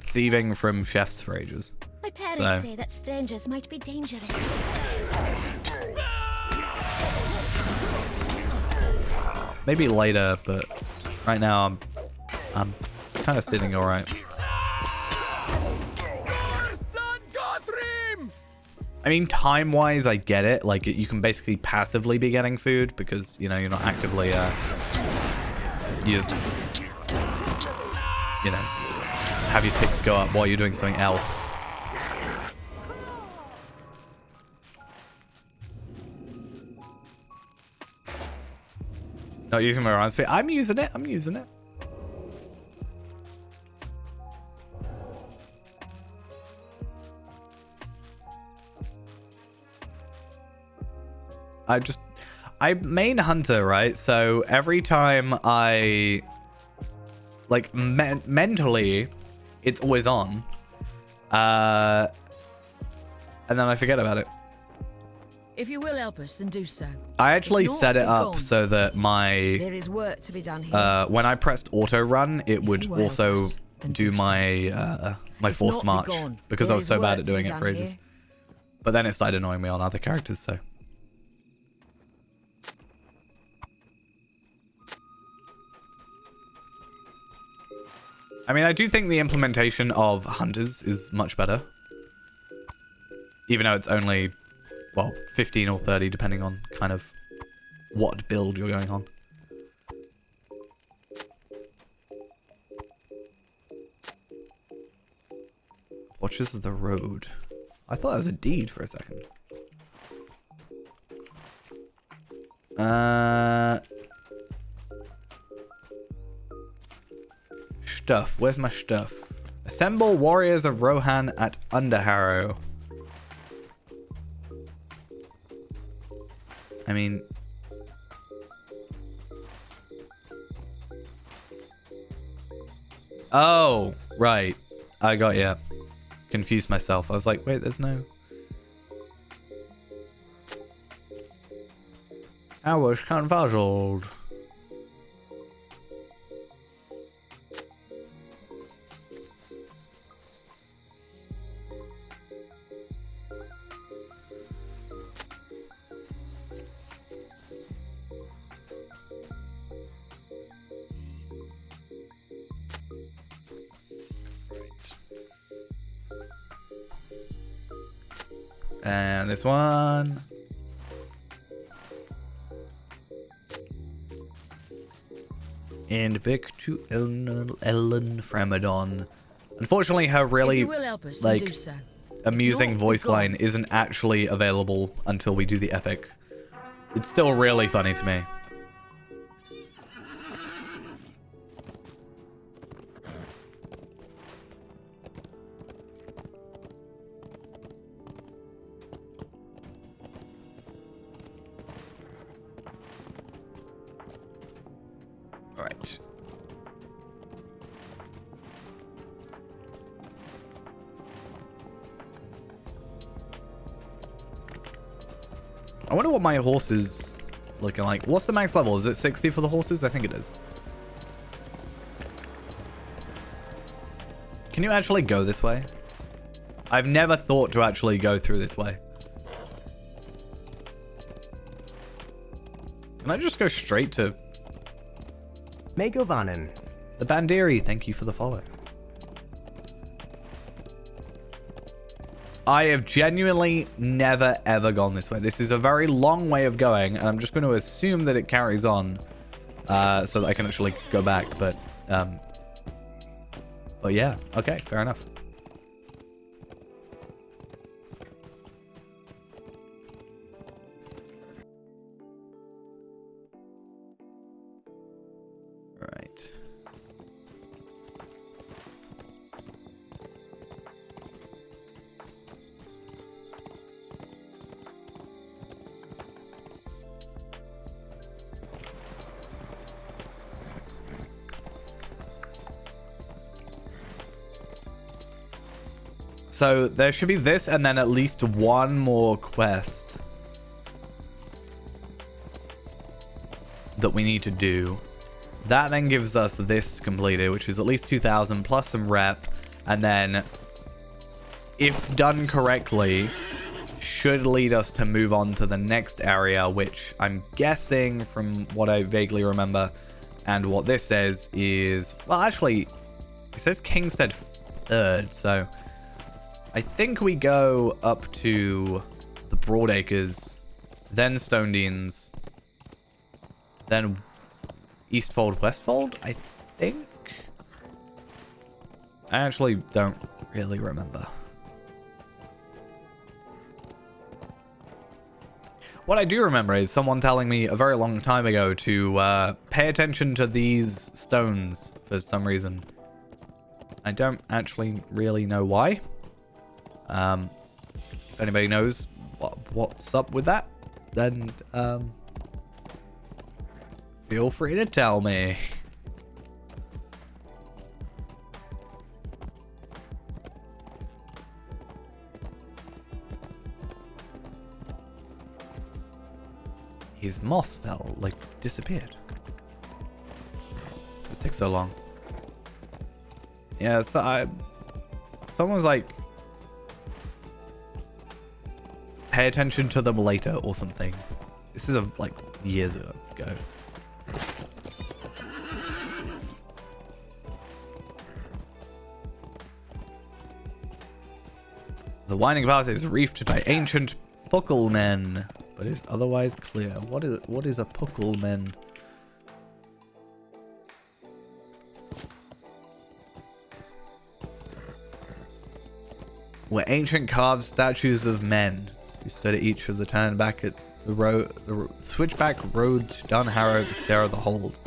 thieving from chefs for ages. My parents say that strangers might be dangerous. Maybe later, but right now I'm kind of sitting all right. I mean, time-wise, I get it. Like, you can basically passively be getting food because, you know, you're not actively, you just, you know, have your ticks go up while you're doing something else. Not using my round speed. I'm using it. I'm using it. I main hunter, right? So every time I, like, mentally, it's always on. And then I forget about it. If you will help us, then do so. I actually If not, set it be up gone. so that my, There is work to be done here. when I pressed auto run, it would you will help also us, then do do my, my If forced not, be march gone. because There I was is so bad work at to be doing it done for ages. here. But then it started annoying me on other characters, so. I mean, I do think the implementation of hunters is much better. Even though it's only, well, 15 or 30, depending on kind of what build you're going on. stretches of the road. I thought that was a deed for a second. Stuff. Where's my stuff? Assemble warriors of Rohan at Underharrow. I mean... Oh, right. I got you. Confused myself. I was like, wait, there's no... I was confuzzled. And this one. And back to Ellen Framadon. Unfortunately, her really like amusing voice line isn't actually available until we do the epic. It's still really funny to me. Alright. I wonder what my horse is looking like. What's the max level? Is it 60 for the horses? I think it is. Can you actually go this way? I've never thought to actually go through this way. Can I just go straight to... Megovanen. The Bandiri, thank you for the follow. I have genuinely never ever gone this way. This is a very long way of going, and I'm just going to assume that it carries on so that I can actually go back. But yeah, okay, fair enough. Right. So there should be this and then at least one more quest that we need to do. That then gives us this completed, which is at least 2,000 plus some rep. And then, if done correctly, should lead us to move on to the next area, which I'm guessing from what I vaguely remember and what this says is... Well, actually, it says Kingstead 3rd, so... I think we go up to the Broadacres, then Stonedeans, then Eastfold, Westfold, I think? I actually don't really remember. What I do remember is someone telling me a very long time ago to pay attention to these stones for some reason. I don't actually really know why. If anybody knows what's up with that, then feel free to tell me. His moss fell, like, disappeared. This takes so long. Yeah, so someone was like, pay attention to them later or something. This is like years ago. The winding path is reefed by ancient pucklemen, but is otherwise clear. What is a pucklemen? were ancient carved statues of men who stood at each of the turn back at the switchback road to Dunharrow, the stair of the hold.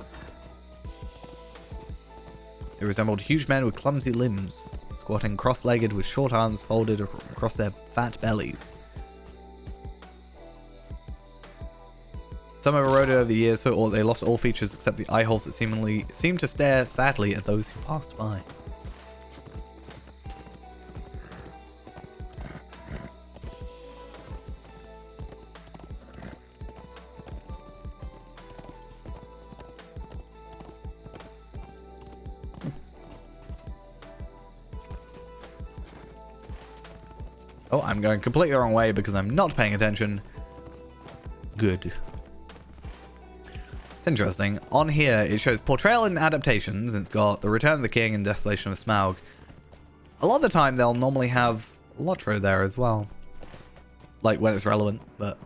They resembled huge men with clumsy limbs, squatting cross-legged with short arms folded across their fat bellies. Some have eroded over the years, so they lost all features except the eye holes that seemingly seemed to stare sadly at those who passed by. Oh, I'm going completely the wrong way because I'm not paying attention. Good. It's interesting. On here, it shows portrayal and adaptations. It's got The Return of the King and Desolation of Smaug. A lot of the time, they'll normally have Lotro there as well. Like, when it's relevant, but...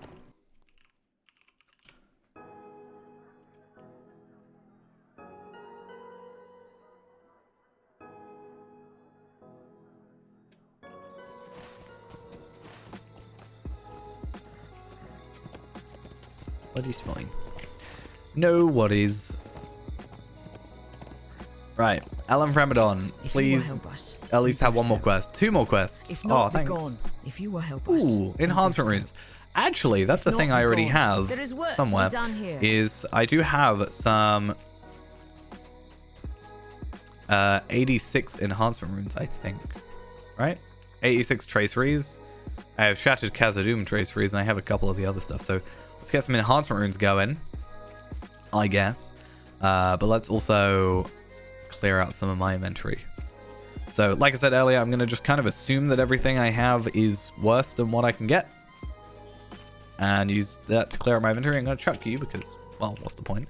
What is fine. No worries. Right. Alan Framadon, please at least have one more quest. 2 more quests. If not, oh, thanks. Gone. If you will help us. Ooh, enhancement runes. Actually, that's the thing I already have somewhere. Is I do have some 86 enhancement runes, I think. Right? 86 traceries. I have Shattered Khazad-dûm traceries, and I have a couple of the other stuff. So let's get some enhancement runes going, I guess. But let's also clear out some of my inventory. So, like I said earlier, I'm going to just kind of assume that everything I have is worse than what I can get. And use that to clear out my inventory. I'm going to chuck you because, well, what's the point?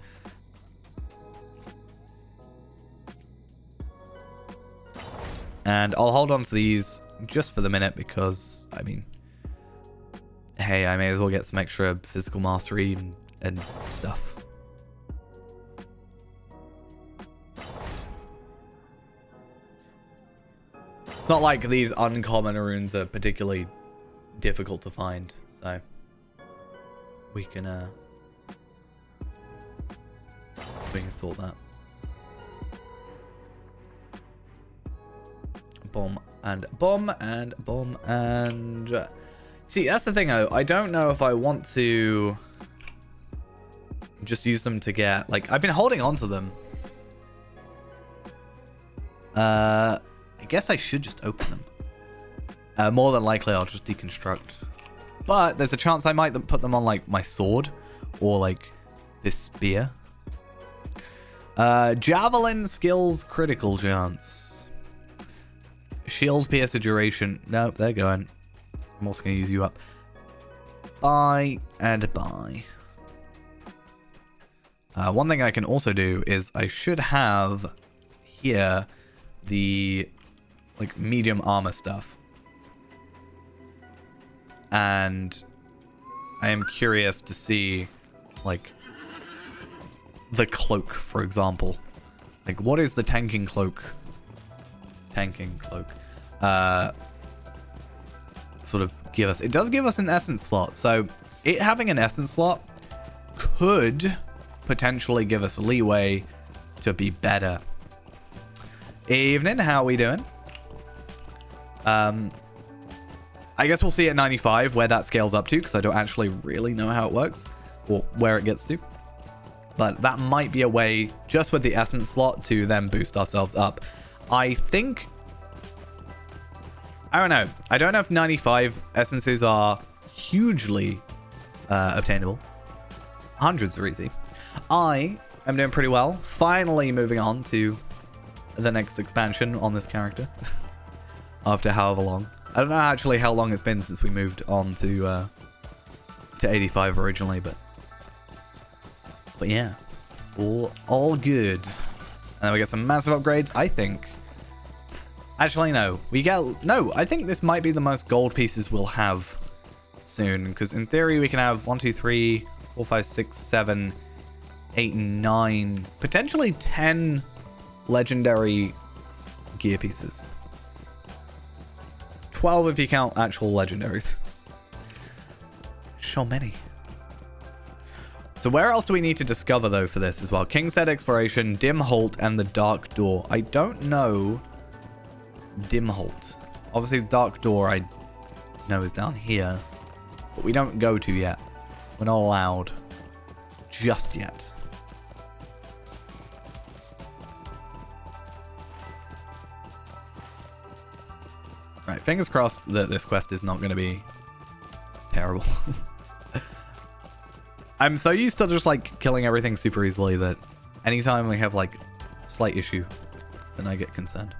And I'll hold on to these just for the minute because, I mean, hey, I may as well get some extra physical mastery and stuff. It's not like these uncommon runes are particularly difficult to find, so we can sort that. Bomb and bomb and bomb and see, that's the thing though. I don't know if I want to just use them to get, like, I've been holding on to them. I guess I should just open them. More than likely, I'll just deconstruct. But there's a chance I might put them on, like, my sword. Or, like, this spear. Javelin skills critical chance. Shield piercer duration. Nope, they're going. I'm also going to use you up. Buy and buy. One thing I can also do is I should have here the, like, medium armor stuff. And I am curious to see, like, the cloak, for example. Like, what is the tanking cloak? Tanking cloak. Sort of give us. It does give us an essence slot. So, it having an essence slot could potentially give us leeway to be better. Evening, how are we doing? I guess we'll see at 95 where that scales up to, because I don't actually really know how it works or where it gets to. But that might be a way, just with the essence slot, to then boost ourselves up. I think... I don't know. I don't know if 95 essences are hugely obtainable. Hundreds are easy. I am doing pretty well. Finally moving on to the next expansion on this character. After however long. I don't know actually how long it's been since we moved on to 85 originally, but yeah. All good. And then we get some massive upgrades, I think. Actually, no. No, I think this might be the most gold pieces we'll have soon. Because in theory, we can have 1, 2, 3, 4, 5, 6, 7, 8, 9, potentially 10 legendary gear pieces. 12 if you count actual legendaries. So many. So where else do we need to discover, though, for this as well? Kingstead Exploration, Dimholt, and the Dark Door. I don't know Dimholt. Obviously, the Dark Door I know is down here, but we don't go to yet. We're not allowed just yet. Right, fingers crossed that this quest is not going to be terrible. I'm so used to just, like, killing everything super easily that anytime we have, like, slight issue, then I get concerned.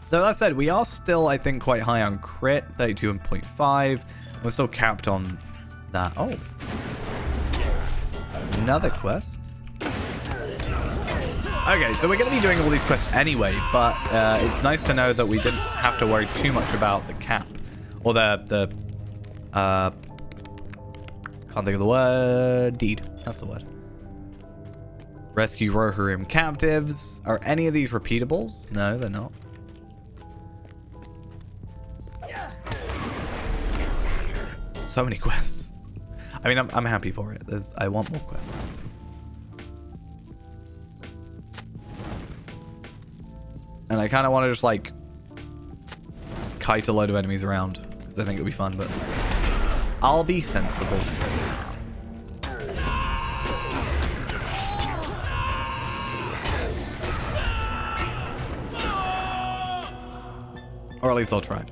So that said, we are still, I think, quite high on crit, 32.5. We're still capped on that. Oh. Another quest. Okay, so we're going to be doing all these quests anyway, but it's nice to know that we didn't have to worry too much about the cap. Or the can't think of the word. Deed. That's the word. Rescue Rohirrim captives. Are any of these repeatables? No, they're not. So many quests. I mean, I'm happy for it. I want more quests. And I kind of want to just, like, kite a load of enemies around, because I think it'll be fun, but I'll be sensible. Or at least I'll try.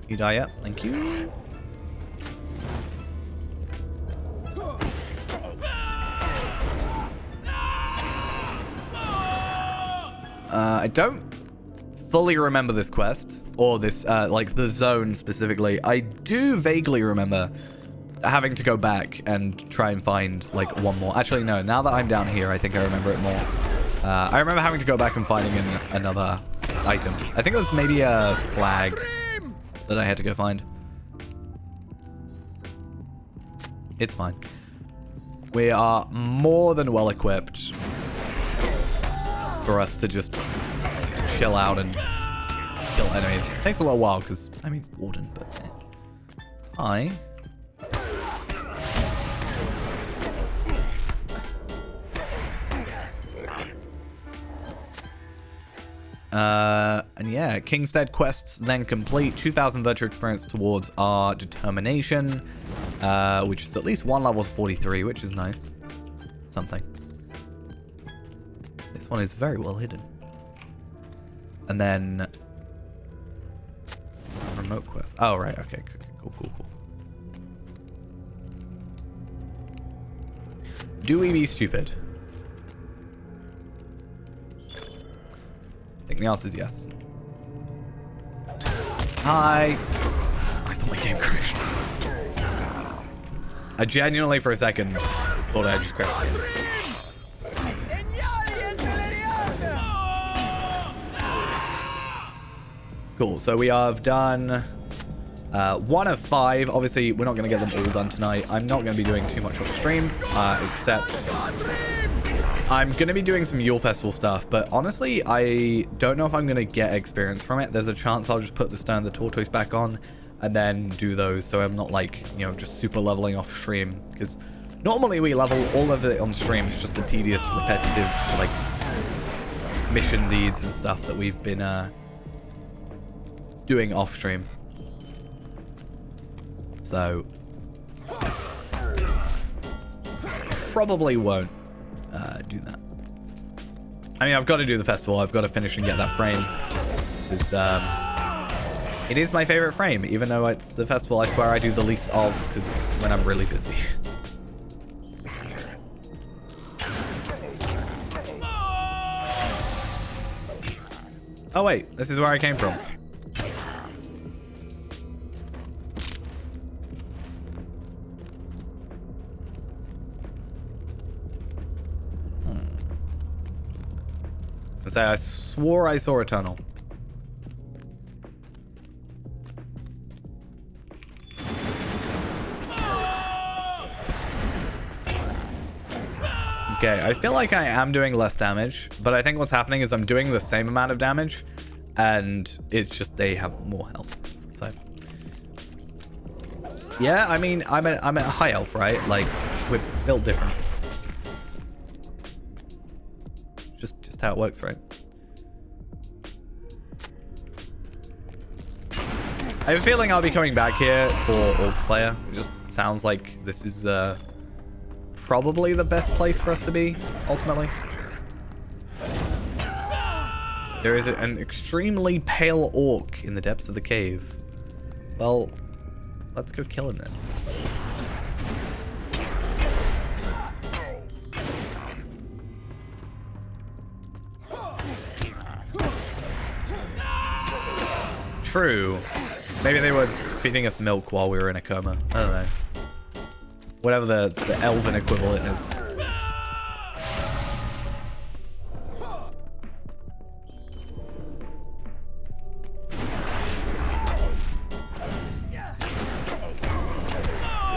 You die yet? Thank you. I don't fully remember this quest, or this, like, the zone specifically. I do vaguely remember having to go back and try and find, like, one more. Actually, no, now that I'm down here, I think I remember it more. I remember having to go back and finding another item. I think it was maybe a flag that I had to go find. It's fine. We are more than well equipped for us to just chill out and kill enemies. It takes a little while because, I mean, Warden, but Hi. And yeah, Kingstead quests then complete. 2,000 virtue experience towards our determination, which is at least one level to 43, which is nice. Something. This one is very well hidden. And then remote quest. Oh, right. Okay. Cool. Do we be stupid? I think the answer is yes. Hi. I thought my game crashed. I genuinely, for a second, thought I had just crashed again. Cool. So we have done 1 of 5. Obviously, we're not going to get them all done tonight. I'm not going to be doing too much off stream, except I'm going to be doing some Yule Festival stuff, but honestly, I don't know if I'm going to get experience from it. There's a chance I'll just put the Stone of the Tortoise back on and then do those, so I'm not, like, you know, just super leveling off stream, because normally we level all of it on stream. It's just the tedious, repetitive, like, mission deeds and stuff that we've been doing off stream. So probably won't do that. I mean, I've got to do the festival. I've got to finish and get that frame, because it is my favorite frame, even though it's the festival I swear I do the least of, because it's when I'm really busy. Oh wait, this is where I came from. I swore I saw a tunnel. Okay, I feel like I am doing less damage, but I think what's happening is I'm doing the same amount of damage, and it's just they have more health. So, yeah, I mean, I'm at high health, right? Like, we're built different. Just how it works, right? I have a feeling I'll be coming back here for Orc Slayer. It just sounds like this is probably the best place for us to be, ultimately. There is an extremely pale orc in the depths of the cave. Well, let's go kill him then. True. Maybe they were feeding us milk while we were in a coma. I don't know. Whatever the elven equivalent is.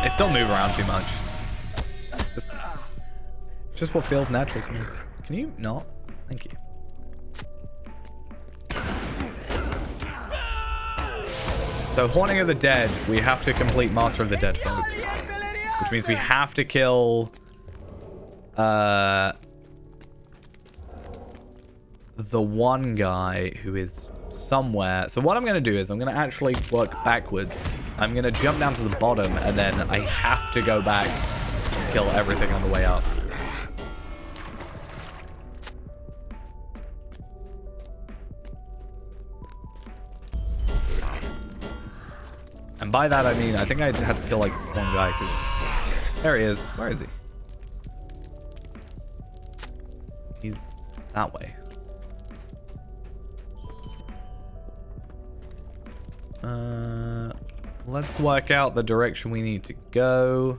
They still move around too much. Just what feels natural to me. Can you not? Thank you. So, Haunting of the Dead, we have to complete Master of the Dead folk. Which means we have to kill... the one guy who is somewhere. So what I'm going to do is I'm going to actually work backwards. I'm going to jump down to the bottom, and then I have to go back and kill everything on the way up. And by that I mean, I think I had to kill like one guy, because there he is. Where is he? He's that way. Let's work out the direction we need to go.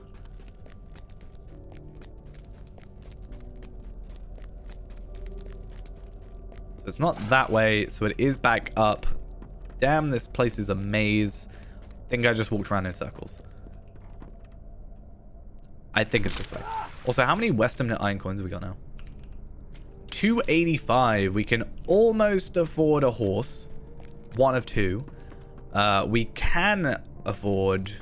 It's not that way, so it is back up. Damn, this place is a maze. I think I just walked around in circles. I think it's this way. Also, how many Western Iron Coins have we got now? 285. We can almost afford a horse. One of two. We can afford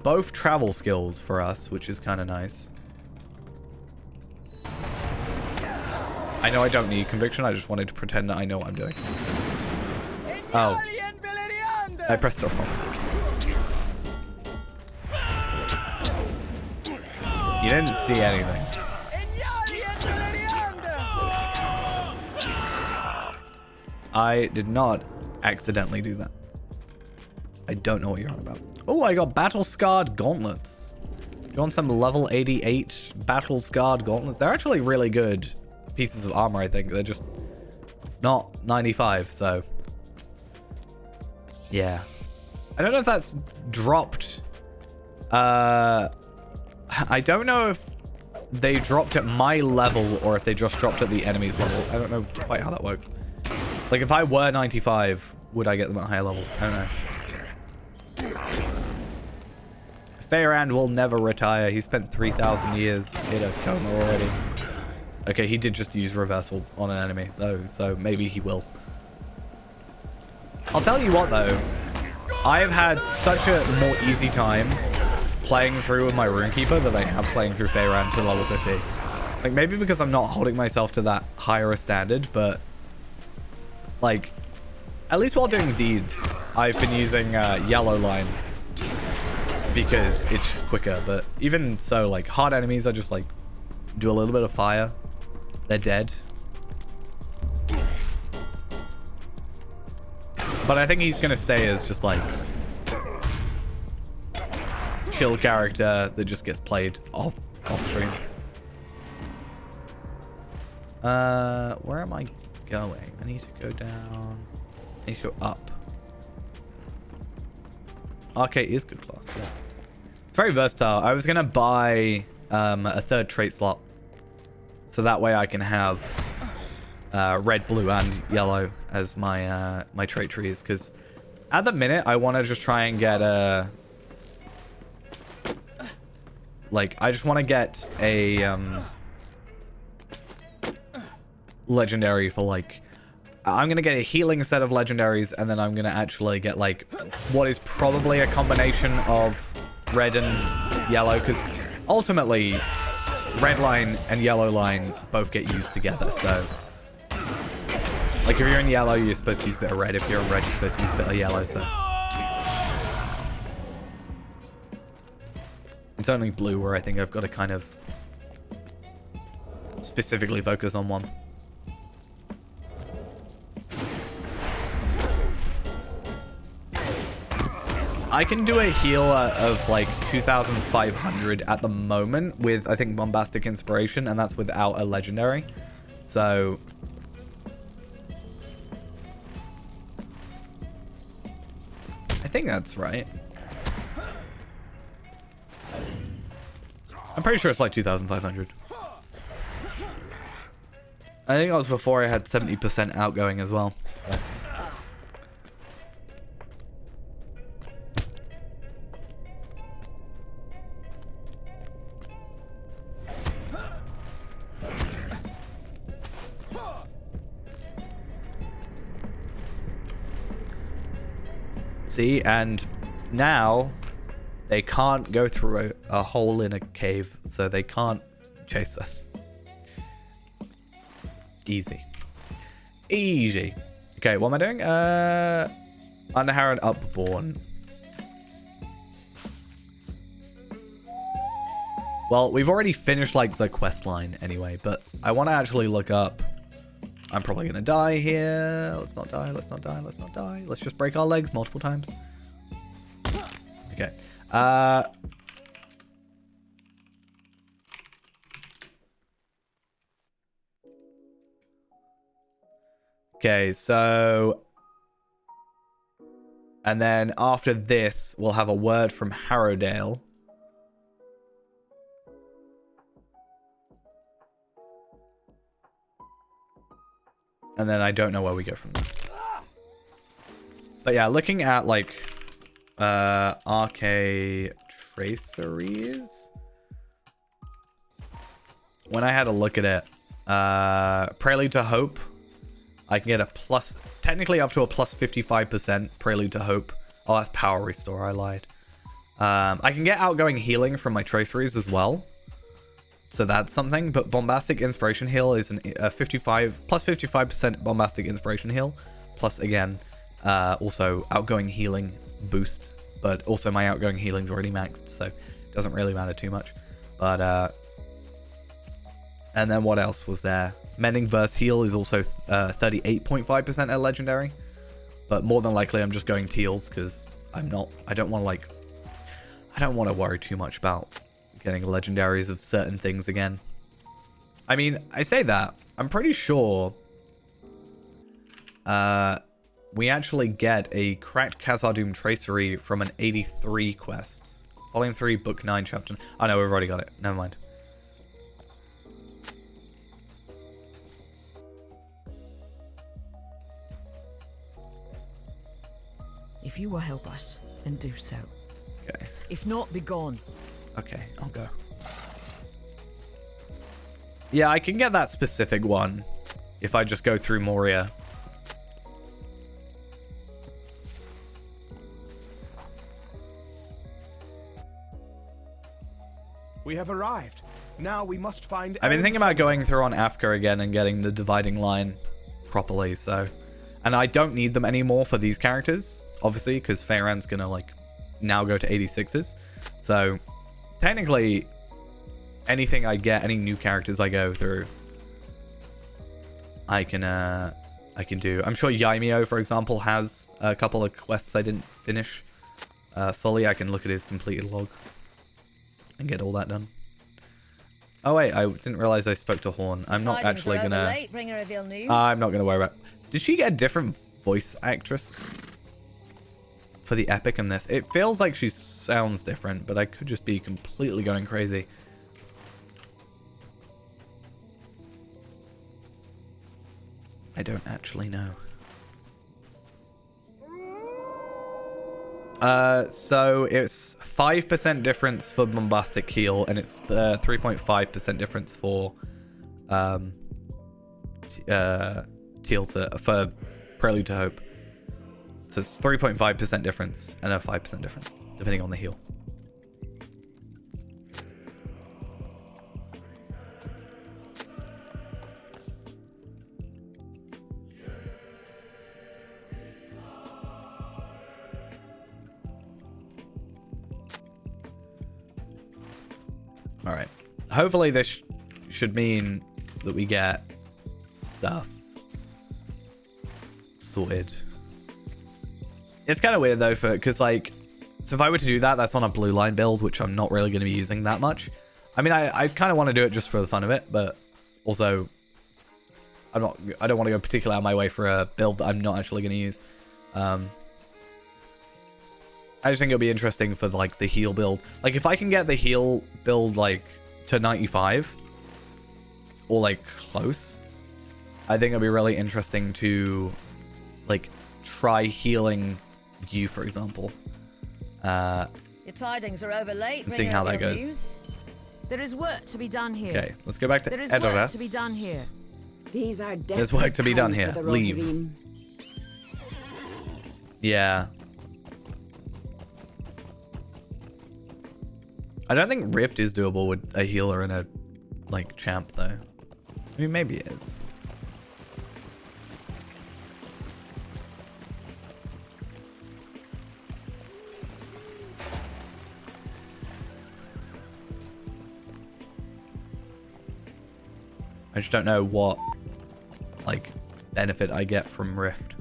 both travel skills for us, which is kind of nice. I know I don't need conviction. I just wanted to pretend that I know what I'm doing. Oh. I pressed the wrong skill. You didn't see anything. I did not accidentally do that. I don't know what you're on about. Oh, I got battle-scarred gauntlets. You want some level 88 battle-scarred gauntlets? They're actually really good pieces of armor, I think. They're just not 95, so... yeah. I don't know if that's dropped. I don't know if they dropped at my level or if they just dropped at the enemy's level. I don't know quite how that works. Like, if I were 95, would I get them at a higher level? I don't know. Feyrand will never retire. He spent 3,000 years in a coma already. Okay, he did just use reversal on an enemy, though, so maybe he will. I'll tell you what, though. I have had such a more easy time playing through with my Runekeeper than I have playing through Feyrand to level 50. Like, maybe because I'm not holding myself to that higher a standard, but... like, at least while doing deeds, I've been using yellow line because it's just quicker. But even so, like, hard enemies, I just, like, do a little bit of fire. They're dead. But I think he's going to stay as just, like, chill character that just gets played off stream. Where am I going? I need to go down. I need to go up. Arcade is good class, yes. It's very versatile. I was going to buy a third trait slot. So that way I can have red, blue, and yellow as my my trait trees. Because at the minute, I want to just try and get a... like, I just want to get a legendary for like... I'm going to get a healing set of legendaries, and then I'm going to actually get like what is probably a combination of red and yellow, because ultimately red line and yellow line both get used together. So like if you're in yellow, you're supposed to use a bit of red. If you're in red, you're supposed to use a bit of yellow. So it's only blue where I think I've got to kind of specifically focus on one. I can do a heal of like 2,500 at the moment with, I think, Bombastic Inspiration, and that's without a legendary. So I think that's right. I'm pretty sure it's like 2,500. I think that was before I had 70% outgoing as well. So. See, and now they can't go through a hole in a cave, so they can't chase us. Easy. Easy. Okay, what am I doing? Underharrowed Upborn. Well, we've already finished, like, the quest line anyway, but I want to actually look up... I'm probably going to die here. Let's not die, let's not die, let's not die. Let's just break our legs multiple times. Okay. Okay, so... And then after this, we'll have a word from Harrowdale. And then I don't know where we go from there. But yeah, looking at like RK traceries. When I had a look at it, Prelude to Hope, I can get a plus, technically up to a plus 55% Prelude to Hope. Oh, that's Power Restore, I lied. I can get Outgoing Healing from my traceries as well. So that's something, but Bombastic Inspiration Heal is a 55% Bombastic Inspiration Heal, plus again, also Outgoing Healing boost, but also my Outgoing Healing's already maxed, so it doesn't really matter too much. But and then what else was there? Mending Verse Heal is also 38.5% at Legendary, but more than likely I'm just going Teals because I don't want to worry too much about getting legendaries of certain things again. I mean, I say that. I'm pretty sure we actually get a Cracked Khazad-dûm Tracery from an 83 quest. Volume 3, Book 9, Chapter... Oh no, we've already got it. Never mind. If you will help us, then do so. Okay. If not, be gone. Okay, I'll go. Yeah, I can get that specific one if I just go through Moria. We have arrived. Now we must find... I've been thinking about going through on Afka again and getting the dividing line properly, so... And I don't need them anymore for these characters, obviously, because Feyran's gonna, like, now go to 86s. So... Technically, anything I get, any new characters I go through, I can do. I'm sure Yaimio, for example, has a couple of quests I didn't finish fully. I can look at his completed log and get all that done. Oh wait, I didn't realize I spoke to Horn. I'm not actually gonna. I'm not gonna worry about. Did she get a different voice actress for the epic in this? It feels like she sounds different, but I could just be completely going crazy. I don't actually know. So it's 5% difference for Bombastic Heal, and it's 3.5% difference for teal for Prelude to Hope. So it's 3.5% difference and a 5% difference, depending on the heal. All right. Hopefully this should mean that we get stuff sorted. It's kind of weird though, because like, so if I were to do that, that's on a blue line build, which I'm not really going to be using that much. I mean, I kind of want to do it just for the fun of it, but also I don't want to go particularly out of my way for a build that I'm not actually going to use. I just think it'll be interesting for like the heal build. Like if I can get the heal build like to 95 or like close, I think it'll be really interesting to like try healing you, for example. Your tidings are over late. And seeing how that goes. News. There is work to be done here. Okay, let's go back to There is Edoras. work to be done here. These are There's work to be done here. Leave. Yeah. I don't think Rift is doable with a healer and a like champ though. I mean, maybe it is. I just don't know what like benefit I get from Rift.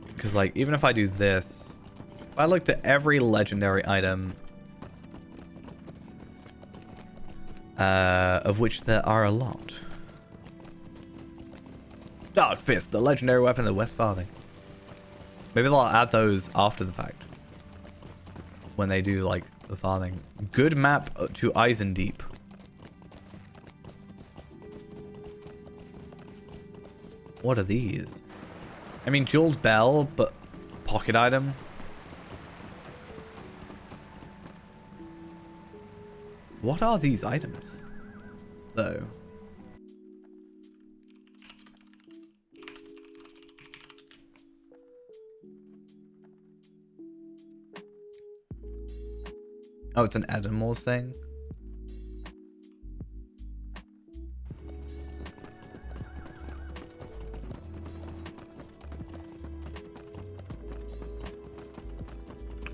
Because like even if I do this, if I looked at every legendary item, of which there are a lot. Dark Fist, the legendary weapon of the West Farthing. Maybe they'll add those after the fact. When they do like the Farthing. Good map to Eisendeep. What are these? I mean, Jeweled Bell, but pocket item. What are these items, though? Oh, it's an Adamor's thing.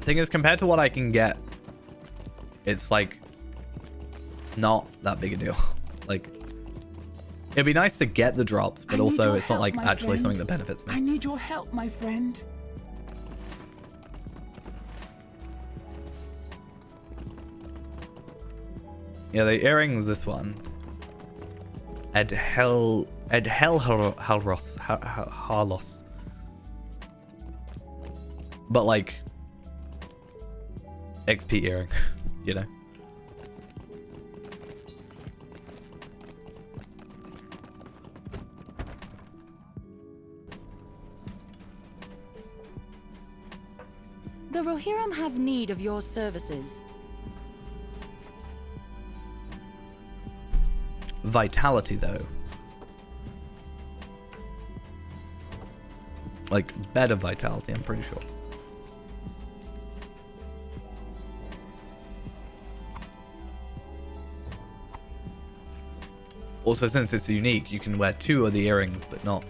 Thing is, compared to what I can get, it's like not that big a deal. Like, it'd be nice to get the drops, but also it's not like actually something that benefits me. I need your help, my friend. Yeah, the earrings, this one. Harlos. But like XP earring, you know. The Rohirrim have need of your services. Vitality, though. Like, better vitality, I'm pretty sure. Also, since it's unique, you can wear 2 of the earrings, but not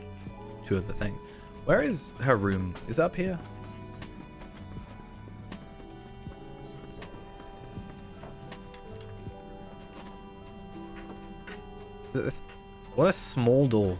2 of the things. Where is her room? Is it up here? What a small door.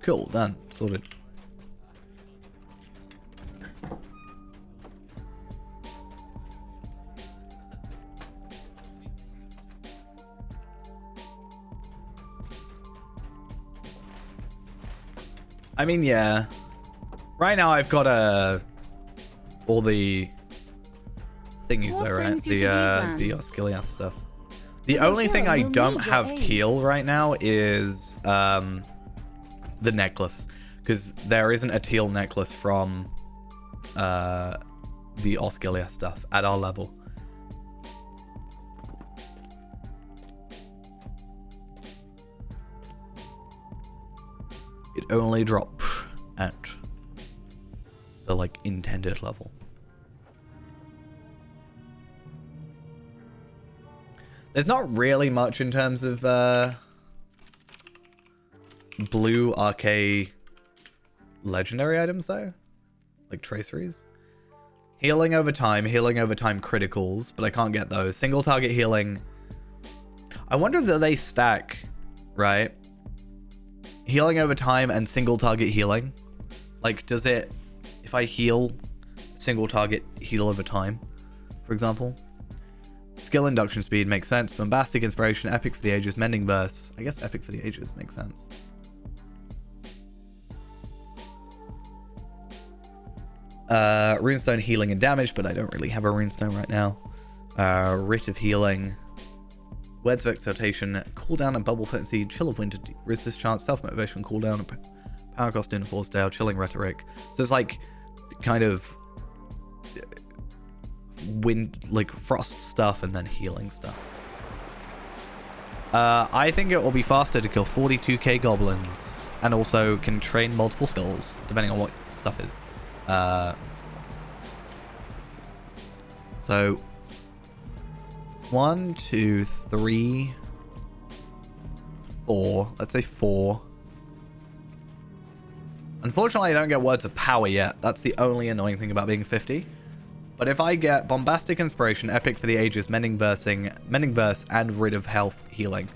Cool, done. Sorted. I mean, yeah. Right now I've got all the thingies What though, right? brings you The to these the lands? Osgiliath stuff. The only thing I don't have Keel right now is the necklace, because there isn't a teal necklace from the Osgiliath stuff at our level. It only drops at the like intended level. There's not really much in terms of blue RK legendary items though, like traceries. Healing over time criticals, but I can't get those. Single target healing. I wonder if they stack, right? Healing over time and single target healing. Like, does it, if I heal, single target heal over time, for example? Skill induction speed makes sense. Bombastic inspiration, epic for the ages, mending verse. I guess epic for the ages makes sense. Runestone healing and damage, but I don't really have a runestone right now. Writ of healing. Words of exaltation, cooldown and bubble potency, chill of winter, resist chance, self motivation, cooldown, power cost in force down, chilling rhetoric. So it's like kind of wind, like frost stuff, and then healing stuff. I think it will be faster to kill 42k goblins, and also can train multiple skills depending on what stuff is. So 1, 2, 3, 4. Let's say 4. Unfortunately, I don't get words of power yet. That's the only annoying thing about being 50. But if I get bombastic inspiration, epic for the ages, mending verse, and rid of health healing.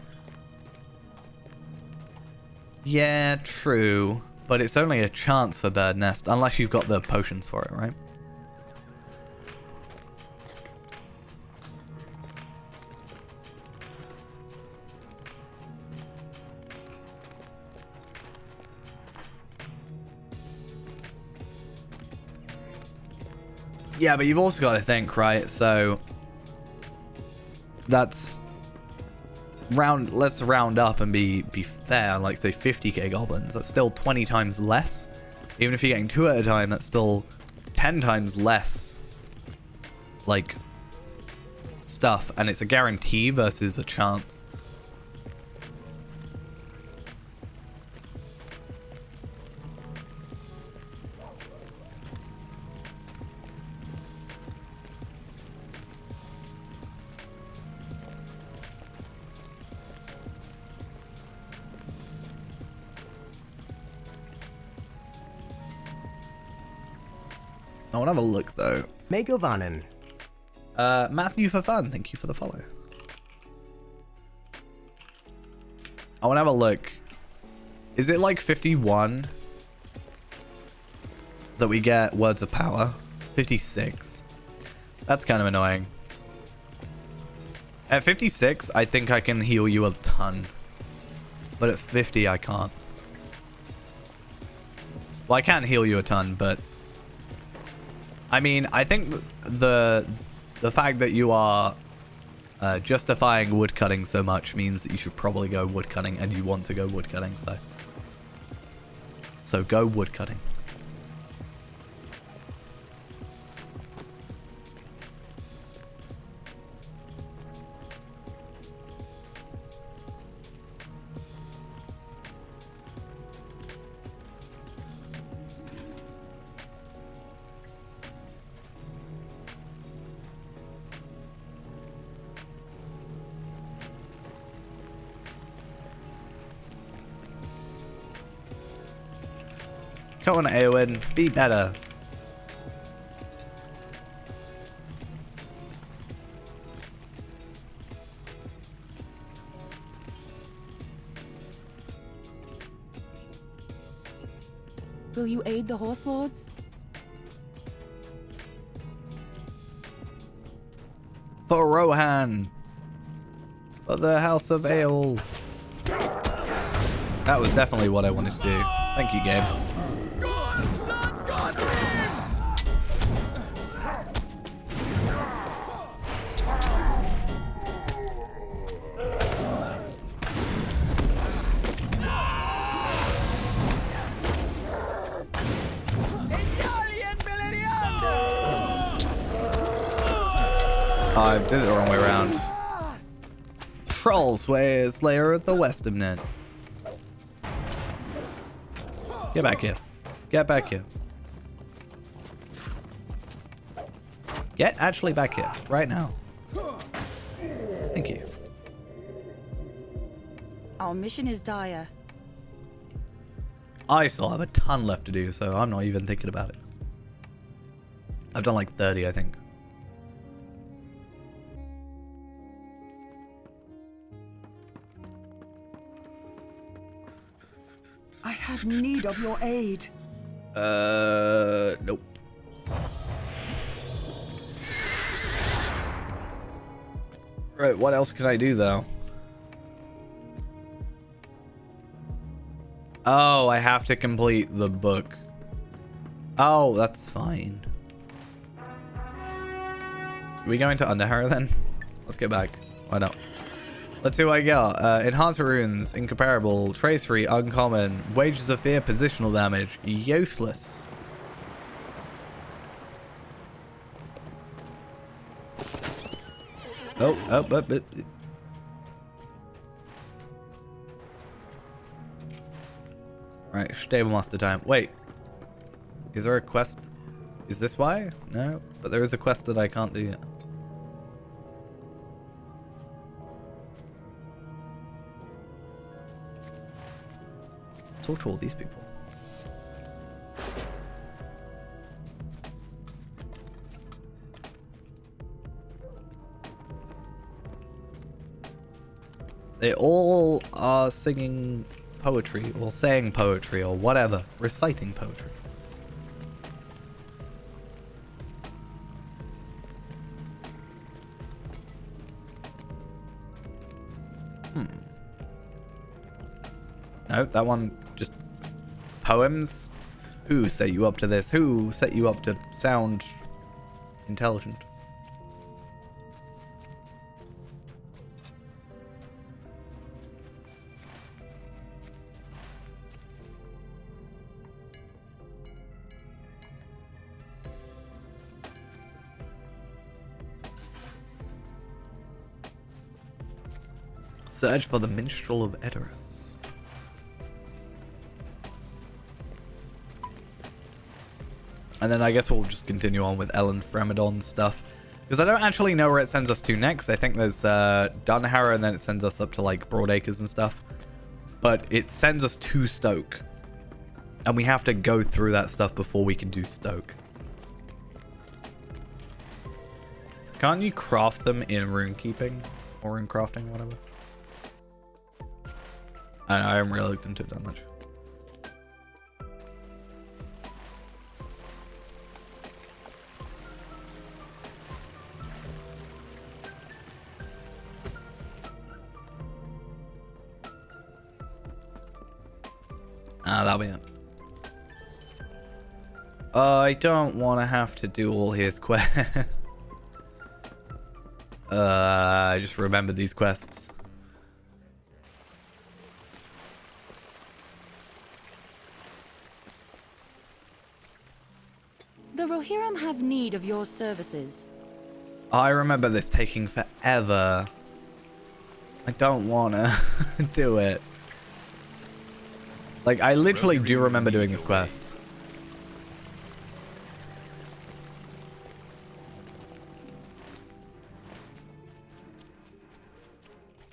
Yeah, true. But it's only a chance for bird nest, unless you've got the potions for it, right? Yeah, but you've also got to think, right? So that's let's round up and be fair, like say 50k goblins. That's still 20 times less. Even if you're getting 2 at a time, that's still 10 times less like stuff, and it's a guarantee versus a chance. I want to have a look though. Megovanen. Matthew for fun, thank you for the follow. I want to have a look. Is it like 51 that we get words of power? 56. That's kind of annoying. At 56, I think I can heal you a ton. But at 50, I can't. Well, I can heal you a ton, but I mean, I think the fact that you are justifying woodcutting so much means that you should probably go woodcutting, and you want to go woodcutting, so go woodcutting. Come on, Eowyn, be better. Will you aid the horse lords? For Rohan. For the House of Ale. That was definitely what I wanted to do. Thank you, game. Oh, I did it the wrong way around. Troll Slayer at the Western. Get back here. Get back here. Get actually back here. Right now. Thank you. Our mission is dire. I still have a ton left to do, so I'm not even thinking about it. I've done like 30, I think. I have need of your aid. Nope. Right, what else can I do though? Oh, I have to complete the book. Oh, that's fine. Are we going to Underharrow then? Let's get back. Why not? Let's see what I got. Enhanced runes, incomparable, trace free, uncommon, wages of fear, positional damage, useless. Oh. Right, stable master time. Wait. Is there a quest? Is this why? No, but there is a quest that I can't do yet. Talk to all these people. They all are singing poetry or saying poetry or whatever, reciting poetry. No, that one just poems. Who set you up to this? Who set you up to sound intelligent? Search for the Minstrel of Edoras. And then I guess we'll just continue on with Ellen Fremedon's stuff. Because I don't actually know where it sends us to next. I think there's Dunharrow and then it sends us up to like Broadacres and stuff. But it sends us to Stoke. And we have to go through that stuff before we can do Stoke. Can't you craft them in runekeeping? Or in crafting, whatever? I haven't really looked into it that much. That'll be it. I don't want to have to do all his quests. I just remembered these quests. The Rohirrim have need of your services. I remember this taking forever. I don't want to do it. Like, I literally do remember doing this quest.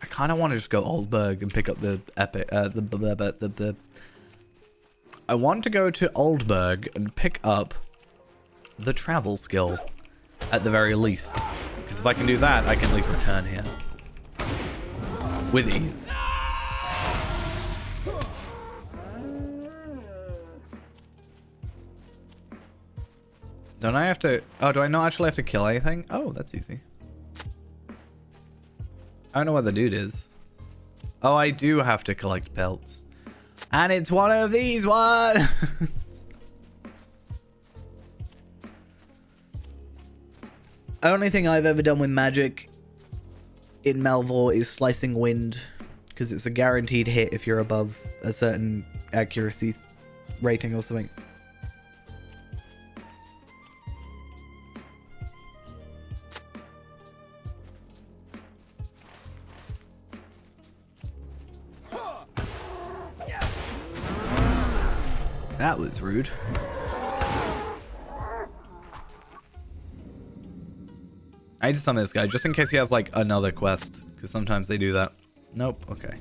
I kind of want to just go Oldburg and pick up the epic, I want to go to Oldburg and pick up the travel skill, at the very least. Because if I can do that, I can at least return here. With ease. Don't I have to... Oh, do I not actually have to kill anything? Oh, that's easy. I don't know what the dude is. Oh, I do have to collect pelts. And it's one of these ones! Only thing I've ever done with magic in Malvor is Slicing Wind. Because it's a guaranteed hit if you're above a certain accuracy rating or something. That was rude. I need to summon this guy just in case he has like another quest, because sometimes they do that. Nope. Okay.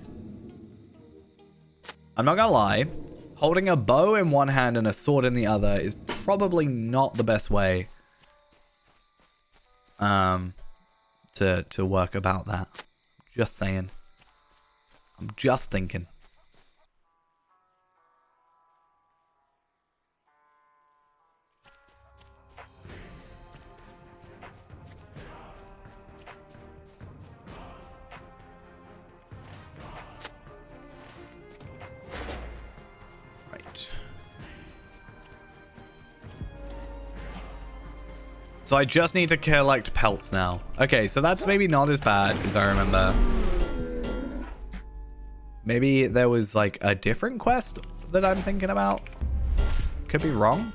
I'm not gonna lie. Holding a bow in one hand and a sword in the other is probably not the best way to work about that. Just saying. I'm just thinking. So I just need to collect pelts now. Okay, so that's maybe not as bad as I remember. Maybe there was like a different quest that I'm thinking about. Could be wrong.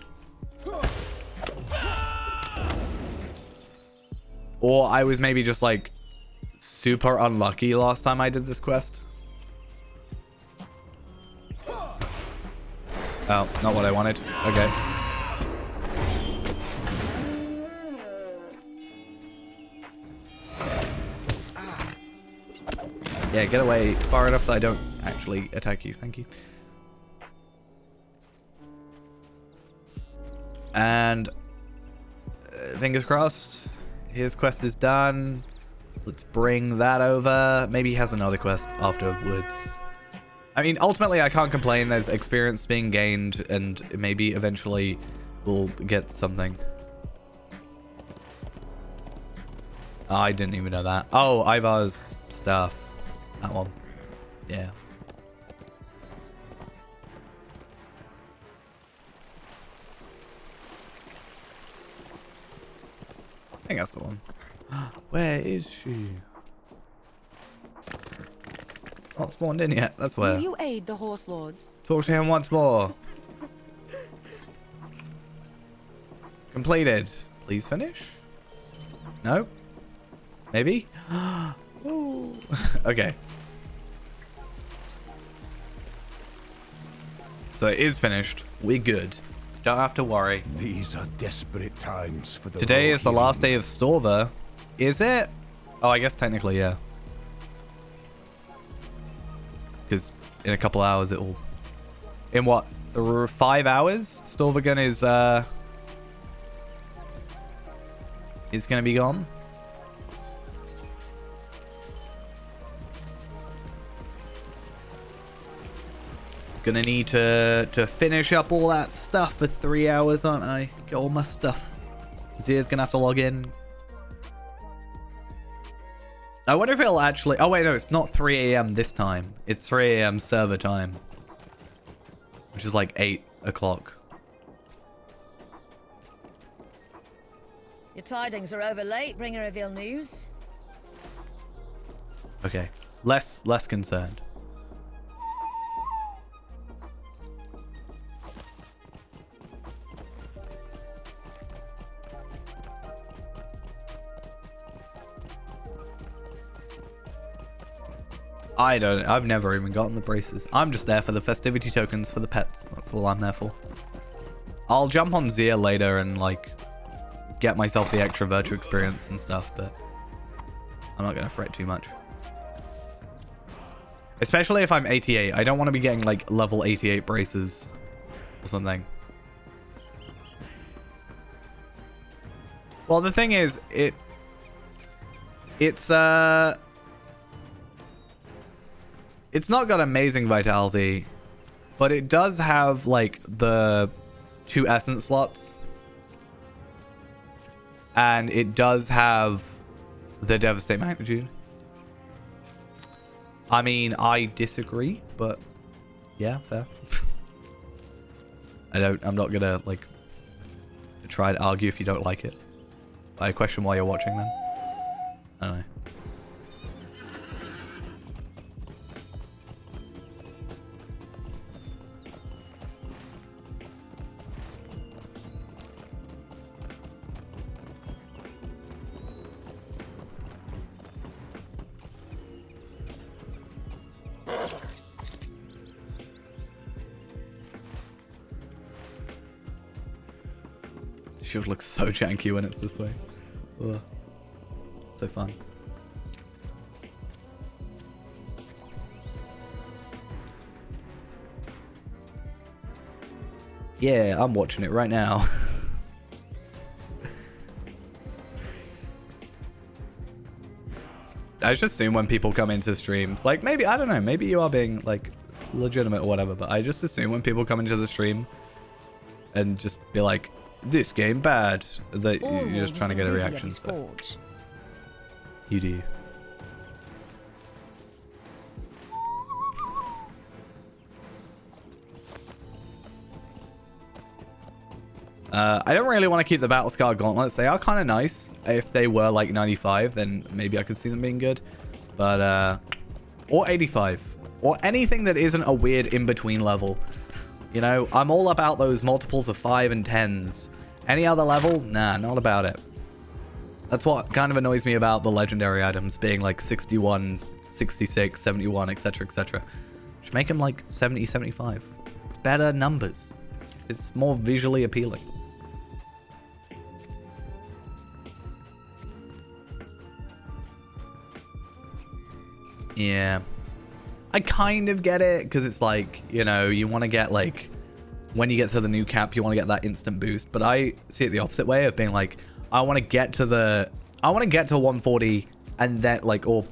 Or I was maybe just like super unlucky last time I did this quest. Oh, not what I wanted. Okay. Yeah, get away far enough that I don't actually attack you. Thank you. And fingers crossed, his quest is done. Let's bring that over. Maybe he has another quest afterwards. I mean, ultimately, I can't complain. There's experience being gained, and maybe eventually we'll get something. Oh, I didn't even know that. Oh, Ivar's stuff. That one. Yeah. I think that's the one. Where is she? Not spawned in yet. That's where. Will you aid the horse lords? Talk to him once more. Completed. Please finish. No. Maybe. Okay. So it is finished. We're good. Don't have to worry. These are desperate times for the Today is the last day of Storver. Is it? Oh, I guess technically, yeah. Because in a couple hours it will... In what? 5 hours? Storvergun is going to be gone. Gonna need to finish up all that stuff for 3 hours, aren't I? Get all my stuff. Zia's gonna have to log in. I wonder if it'll actually... Oh, wait, no, it's not 3 a.m. this time. It's 3 a.m. server time. Which is like 8 o'clock. Your tidings are over late, bringer of ill news. Okay. Less concerned. I've never even gotten the braces. I'm just there for the festivity tokens for the pets. That's all I'm there for. I'll jump on Zia later and like get myself the extra virtue experience and stuff, but I'm not gonna fret too much. Especially if I'm 88. I don't want to be getting like level 88 braces or something. Well, the thing is, it's not got amazing vitality, but it does have like the 2 essence slots. And it does have the devastate magnitude. I mean, I disagree, but yeah, fair. I'm not gonna like try to argue if you don't like it. I question why you're watching them. I don't know. shield looks so janky when it's this way. Ugh. So fun. Yeah, I'm watching it right now. I just assume when people come into streams, like maybe, I don't know, maybe you are being like legitimate or whatever, but I just assume when people come into the stream and just be like, this game bad, that you're just trying to get a reaction. So. You do. I don't really want to keep the Battle Scar gauntlets. They are kind of nice. If they were like 95, then maybe I could see them being good. But, or 85. Or anything that isn't a weird in-between level. You know, I'm all about those multiples of 5 and 10s. Any other level? Nah, not about it. That's what kind of annoys me about the legendary items being like 61, 66, 71, etc, etc. Should make them like 70, 75. It's better numbers. It's more visually appealing. Yeah. I kind of get it, because it's like, you know, you want to get like, when you get to the new cap, you want to get that instant boost. But I see it the opposite way of being like, I want to get to 140 and then like, or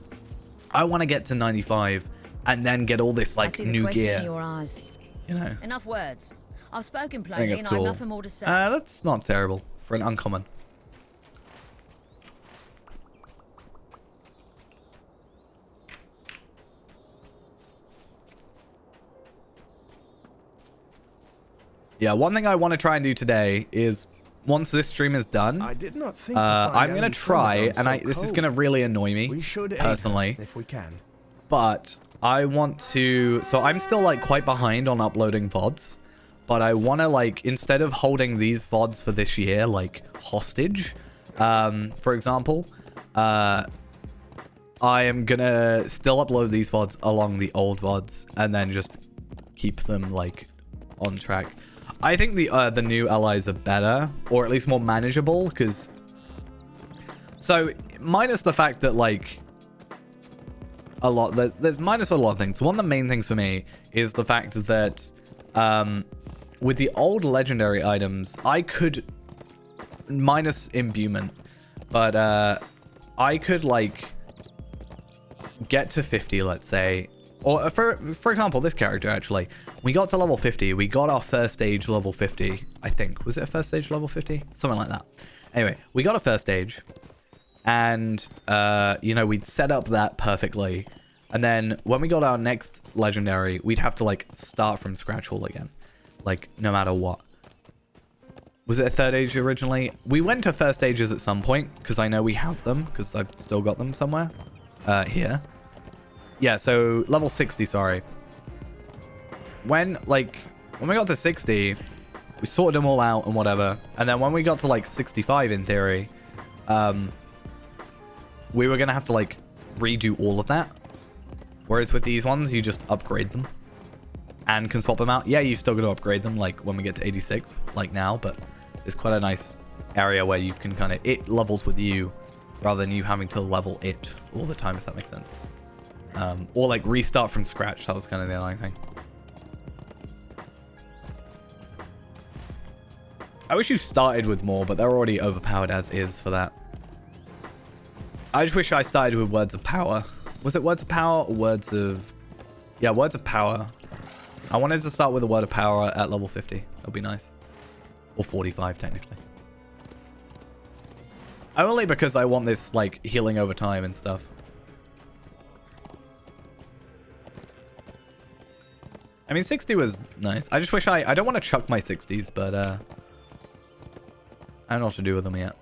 I want to get to 95 and then get all this like new gear. In your eyes. You know. Enough words. I've spoken I think plainly it's and cool. I have nothing more to say. That's not terrible for an uncommon. Yeah, one thing I want to try and do today is once this stream is done, I did not think I'm going to try, and this is going to really annoy me personally, if we can. but I want to, so I'm still like quite behind on uploading VODs, but I want to like, instead of holding these VODs for this year, like hostage, for example, I am going to still upload these VODs along the old VODs and then just keep them like on track. I think the new allies are better, or at least more manageable, because... So, minus the fact that, like... There's minus a lot of things. One of the main things for me is the fact that... with the old legendary items, I could... Minus imbuement. But, I could, like... Get to 50, let's say... Or, for example, this character, actually... We got to level 50. We got our first stage level 50, I think. Was it a first stage level 50? Something like that. Anyway, we got a first stage. And, you know, we'd set up that perfectly. And then when we got our next legendary, we'd have to, like, start from scratch all again. Like, no matter what. Was it a third age originally? We went to first stages at some point, because I know we have them, because I've still got them somewhere. Here. Yeah, so level 60, sorry. When we got to 60, we sorted them all out and whatever. And then when we got to, like, 65, in theory, we were going to have to, like, redo all of that. Whereas with these ones, you just upgrade them and can swap them out. Yeah, you've still got to upgrade them, like, when we get to 86, like now. But it's quite a nice area where you can kind of... It levels with you rather than you having to level it all the time, if that makes sense. Or, like, restart from scratch. That was kind of the only thing. I wish you started with more, but they're already overpowered as is for that. I just wish I started with Words of Power. Was it Words of Power or Words of... Yeah, Words of Power. I wanted to start with a Word of Power at level 50. That would be nice. Or 45, technically. Only because I want this, like, healing over time and stuff. I mean, 60 was nice. I just wish I don't want to chuck my 60s, but, I don't know what to do with them yet.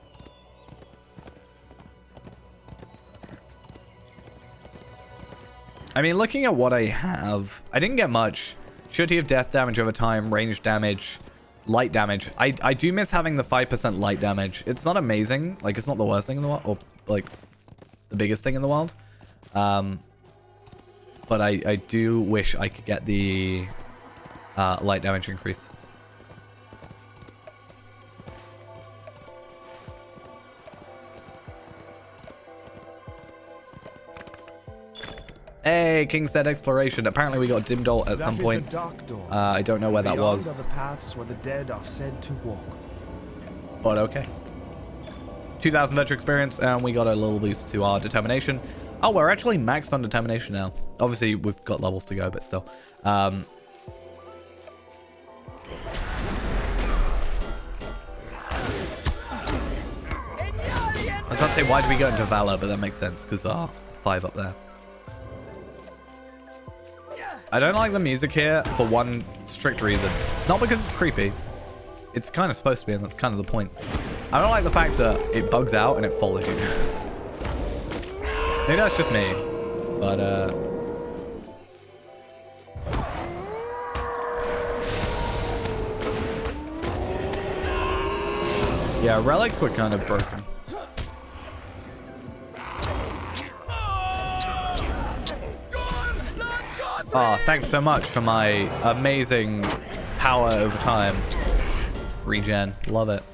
I mean, looking at what I have, I didn't get much. Surety of death damage over time, range damage, light damage. I do miss having the 5% light damage. It's not amazing. Like, it's not the worst thing in the world, or, like, the biggest thing in the world. But I do wish I could get the light damage increase. Hey, Kingstead Exploration. Apparently we got Dim Dolt at some point. The dark door. I don't know where that Beyond was. are the paths where the dead are said to walk. But okay. 2,000 veteran experience, and we got a little boost to our determination. Oh, we're actually maxed on determination now. Obviously, we've got levels to go, but still. I was about to say, why did we go into Valor? But that makes sense, because our 5 up there. I don't like the music here for one strict reason. Not because it's creepy. It's kind of supposed to be, and that's kind of the point. I don't like the fact that it bugs out and it follows you. Maybe that's just me. But, yeah, relics were kind of broken. Oh, thanks so much for my amazing power over time. Regen. Love it.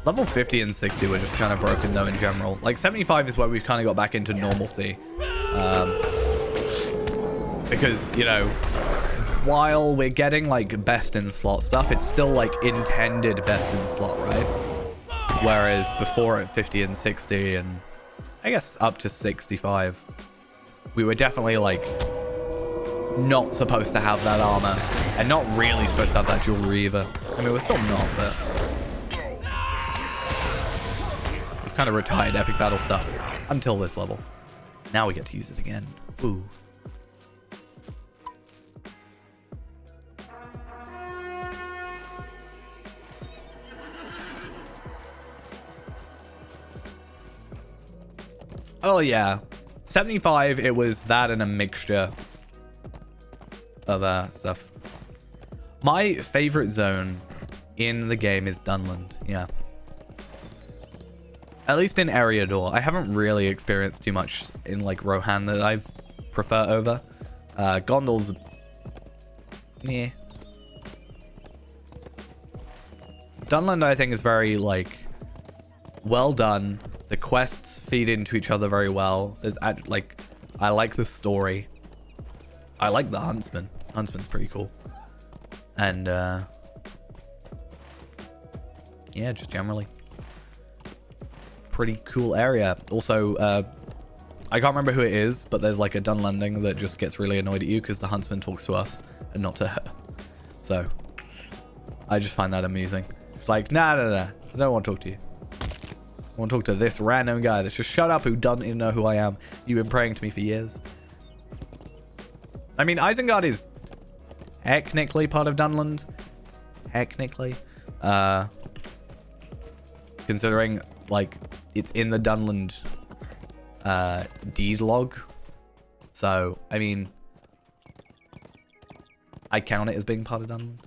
Level 50 and 60 were just kind of broken though in general. Like 75 is where we've kind of got back into normalcy. Because, you know, while we're getting like best in slot stuff, it's still like intended best in slot, right? Whereas before at 50 and 60 and I guess up to 65, we were definitely like not supposed to have that armor and not really supposed to have that jewelry either. I mean, we're still not, but we've kind of retired epic battle stuff until this level. Now we get to use it again. Ooh. Oh yeah, 75, it was that and a mixture of stuff. My favorite zone in the game is Dunland, yeah. At least in Eriador. I haven't really experienced too much in like Rohan that I prefer over. Gondol's... yeah. Dunland I think is very like well done. The quests feed into each other very well. There's like, I like the story. I like the Huntsman. Huntsman's pretty cool. And yeah, just generally pretty cool area. Also, I can't remember who it is, but there's like a Dunlanding that just gets really annoyed at you because the Huntsman talks to us and not to her. So I just find that amusing. It's like, nah, I don't want to talk to you. I want to talk to this random guy that's just shut up who doesn't even know who I am. You've been praying to me for years. I mean, Isengard is technically part of Dunland. Technically. Considering, like, it's in the Dunland deed log. So, I mean, I count it as being part of Dunland.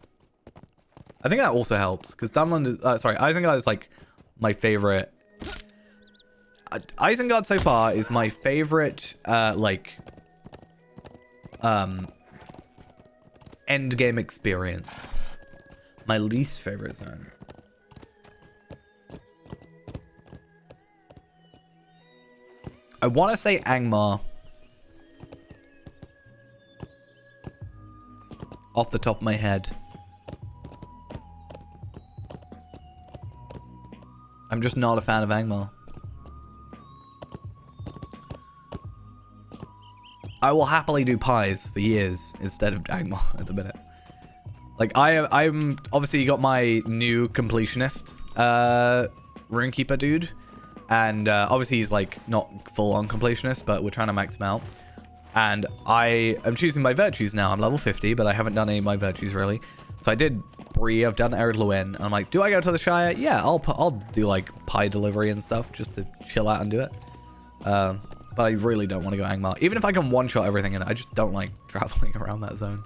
I think that also helps, because Dunland is... Isengard is, like, my favorite... Isengard so far is my favorite, end game experience. My least favorite zone. I want to say Angmar. Off the top of my head. I'm just not a fan of Angmar. I will happily do pies for years instead of Angmar at the minute. Like, I'm obviously got my new completionist runekeeper dude. And obviously he's like not full on completionist, but we're trying to max him out. And I am choosing my virtues now. I'm level 50, but I haven't done any of my virtues really. So I did Bree, I've done Ered Luin. And I'm like, do I go to the Shire? Yeah, I'll do like pie delivery and stuff just to chill out and do it. But I really don't want to go Angmar. Even if I can one-shot everything in it, I just don't like traveling around that zone.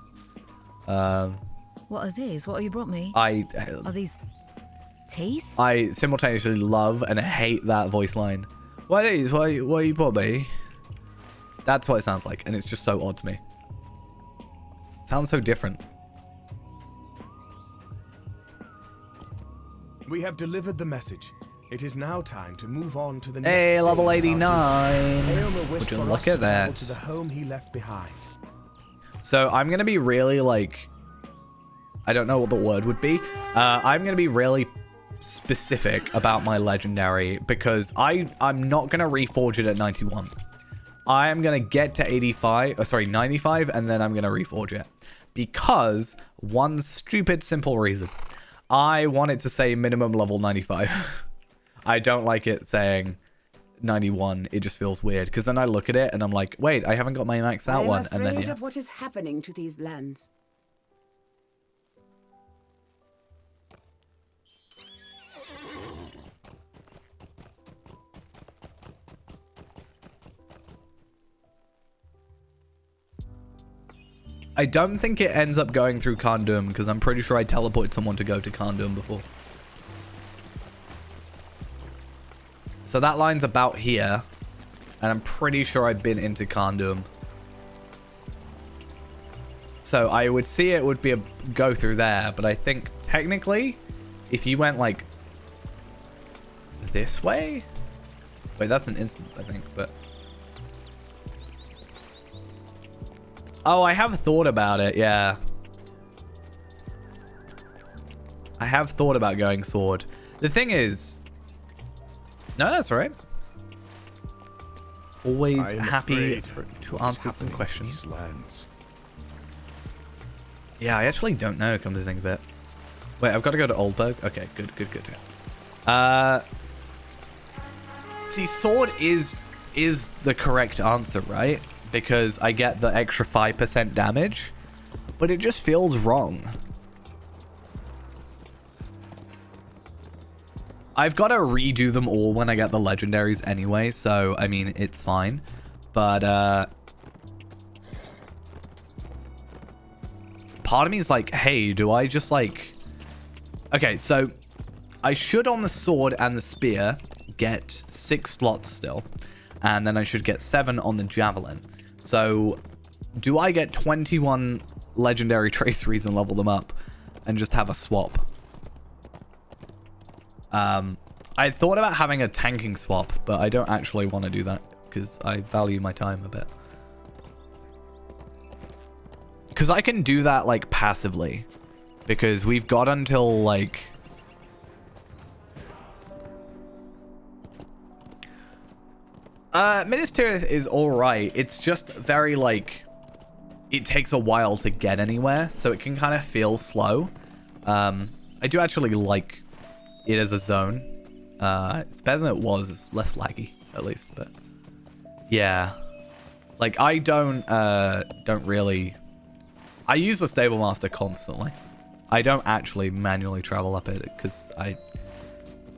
What are these? What have you brought me? Are these teeth? I simultaneously love and hate that voice line. What is? What you put me? That's what it sounds like, and it's just so odd to me. Sounds so different. We have delivered the message. It is now time to move on to the next. Hey, level 89. Aylmer wished Would you for look us at to travel that? to the home he left behind. So I'm gonna be really like, I don't know what the word would be. I'm gonna be really specific about my legendary because I'm not gonna reforge it at 91. I am gonna get to 95, and then I'm gonna reforge it because one stupid simple reason. I want it to say minimum level 95. I don't like it saying 91. It just feels weird because then I look at it and I'm like, wait, I haven't got my maxed out one. And then I'm afraid of what is happening to these lands. I don't think it ends up going through Kandum because I'm pretty sure I teleported someone to go to Kandum before. So that line's about here. And I'm pretty sure I've been into Kandum. So I would see it would be a go through there. But I think technically, if you went like this way. Wait, that's an instance, I think. But oh, I have thought about it, yeah. I have thought about going sword. The thing is... No, that's all right. Always happy to answer some questions. Yeah, I actually don't know, come to think of it. Wait, I've got to go to Oldburg? Okay, good. See, sword is the correct answer, right? Because I get the extra 5% damage, but it just feels wrong. I've got to redo them all when I get the legendaries anyway, so, I mean, it's fine. But, part of me is like, hey, do I just, like... Okay, so, I should on the sword and the spear get 6 slots still. And then I should get 7 on the javelin. So, do I get 21 legendary traceries and level them up and just have a swap? I thought about having a tanking swap, but I don't actually want to do that because I value my time a bit. Because I can do that, like, passively. Because we've got until, like... Minas Tirith is alright. It's just very, like... It takes a while to get anywhere, so it can kind of feel slow. I do actually like it as a zone. It's better than it was. It's less laggy, at least, but... Yeah. Like, I don't really... I use the Stable Master constantly. I don't actually manually travel up it, because I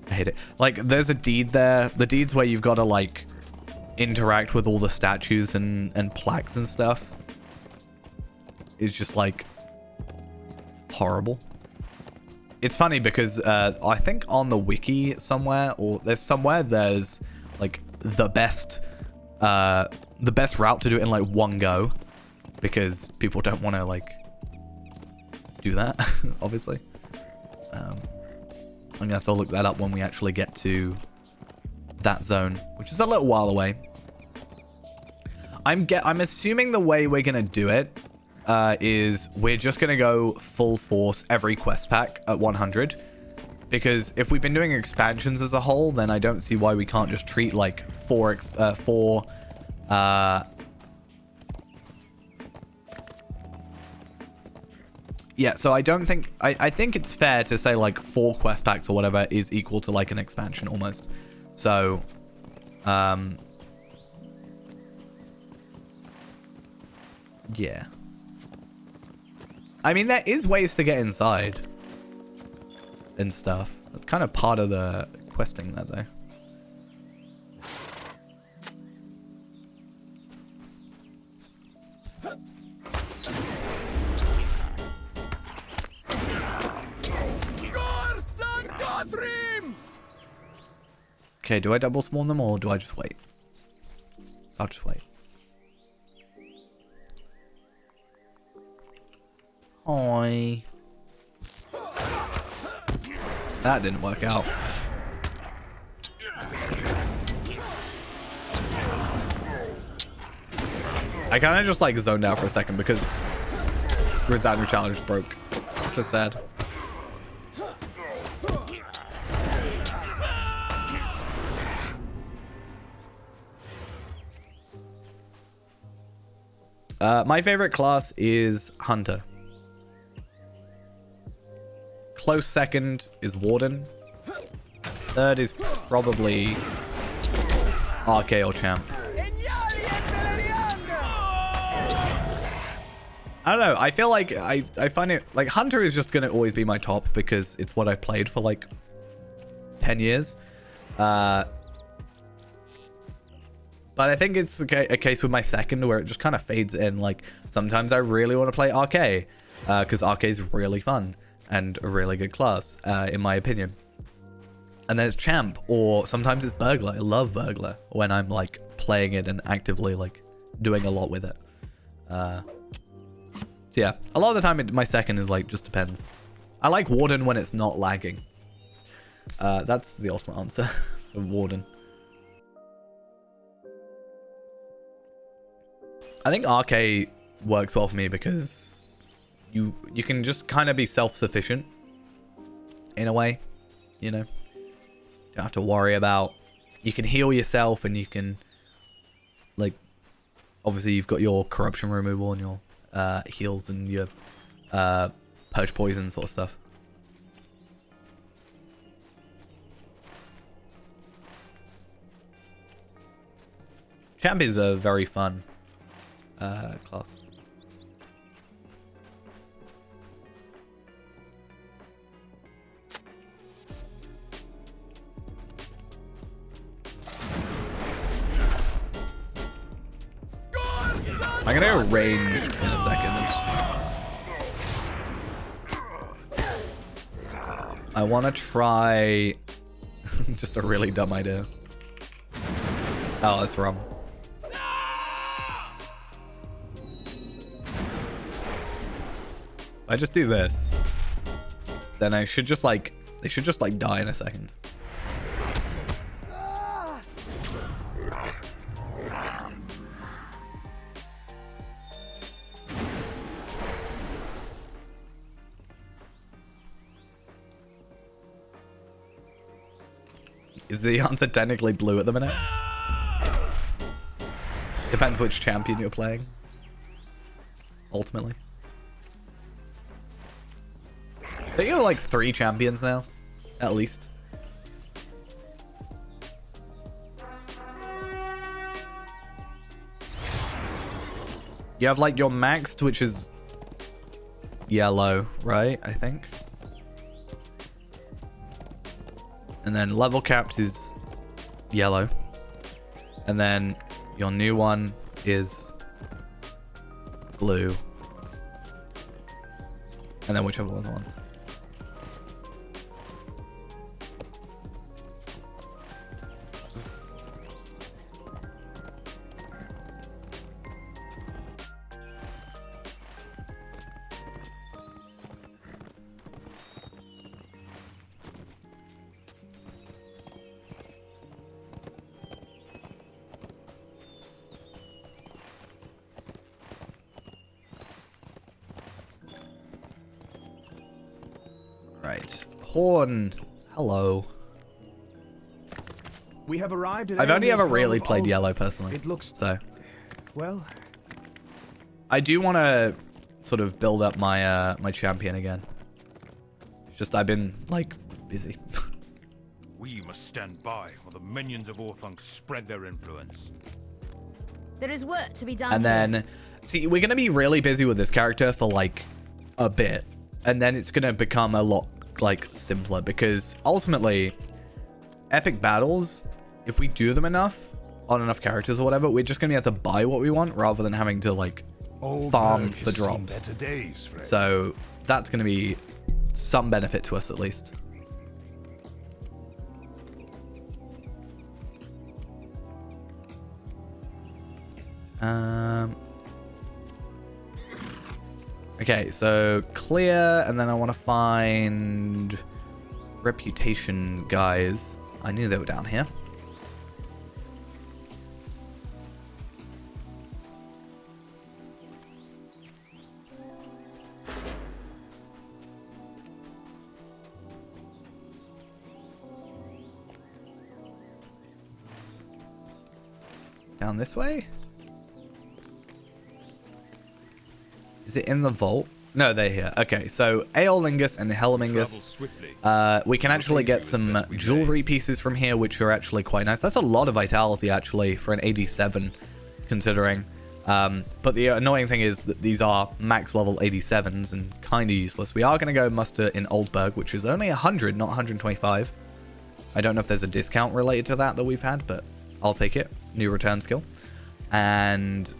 hate it. Like, there's a deed there. The deed's where you've got to, like... interact with all the statues and plaques and stuff is just like horrible. It's funny because I think on the wiki somewhere, or there's like the best route to do it in like one go, because people don't want to like do that obviously. I'm gonna have to look that up when we actually get to that zone, which is a little while away. I'm assuming the way we're gonna do it is we're just gonna go full force every quest pack at 100, because if we've been doing expansions as a whole, then I don't see why we can't just treat like four yeah, so I don't think I think it's fair to say like 4 quest packs or whatever is equal to like an expansion almost. So, yeah. I mean, there is ways to get inside and stuff. That's kind of part of the questing there, though. Okay, do I double spawn them or do I just wait? I'll just wait. Hi. That didn't work out. I kind of just like zoned out for a second because Grizzandra challenge broke. So sad. My favorite class is Hunter. Close second is Warden. Third is probably RK or Champ. I don't know. I feel like I find it like Hunter is just going to always be my top because it's what I've played for like 10 years. But I think it's a case with my second where it just kind of fades in. Like, sometimes I really want to play RK because RK is really fun and a really good class, in my opinion. And then it's Champ, or sometimes it's Burglar. I love Burglar when I'm, like, playing it and actively, like, doing a lot with it. So, yeah. A lot of the time, my second is, like, just depends. I like Warden when it's not lagging. That's the ultimate answer for Warden. I think RK works well for me because you can just kind of be self-sufficient in a way, you know. Don't have to worry about, you can heal yourself and you can, like, obviously you've got your corruption removal and your heals and your purge poison sort of stuff. Champ is a very fun class. I'm gonna go ranged in a second. I want to try just a really dumb idea. Oh, that's wrong. If I just do this, then I should just like, they should just like die in a second. Is the answer technically blue at the minute? Depends which champion you're playing. Ultimately. I think you have like 3 champions now, at least. You have like your maxed, which is yellow, right? I think. And then level capped is yellow. And then your new one is blue. And then whichever one I want. Right. Horn. Hello. We have arrived at I've only ever really played yellow personally. It looks so. Well, I do want to sort of build up my my champion again. It's just I've been like busy. We must stand by while the minions of Orthunk spread their influence. There is work to be done. And then, see, we're going to be really busy with this character for like a bit. And then it's going to become a lot like simpler because ultimately epic battles, if we do them enough on enough characters or whatever, we're just going to be able to buy what we want rather than having to like farm the drops. So that's going to be some benefit to us at least. Okay, so clear, and then I want to find reputation guys. I knew they were down here. Down this way? Is it in the vault? No, they're here. Okay, so Aeolingus and Helmingus. We can actually get some jewelry pieces from here, which are actually quite nice. That's a lot of vitality, actually, for an 87, considering. But the annoying thing is that these are max level 87s and kind of useless. We are going to go muster in Oldburg, which is only 100, not 125. I don't know if there's a discount related to that we've had, but I'll take it. New return skill. And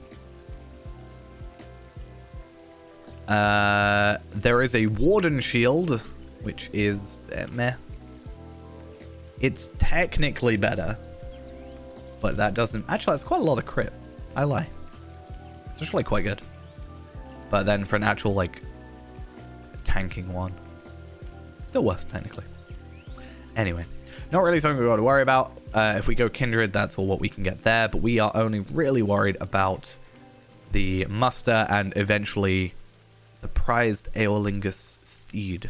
there is a Warden shield, which is meh. It's technically better, but that doesn't... Actually, that's quite a lot of crit. I lie. It's actually quite good. But then for an actual, like, tanking one, still worse, technically. Anyway, not really something we've got to worry about. If we go Kindred, that's all what we can get there. But we are only really worried about the muster and eventually the prized Aeolingus steed.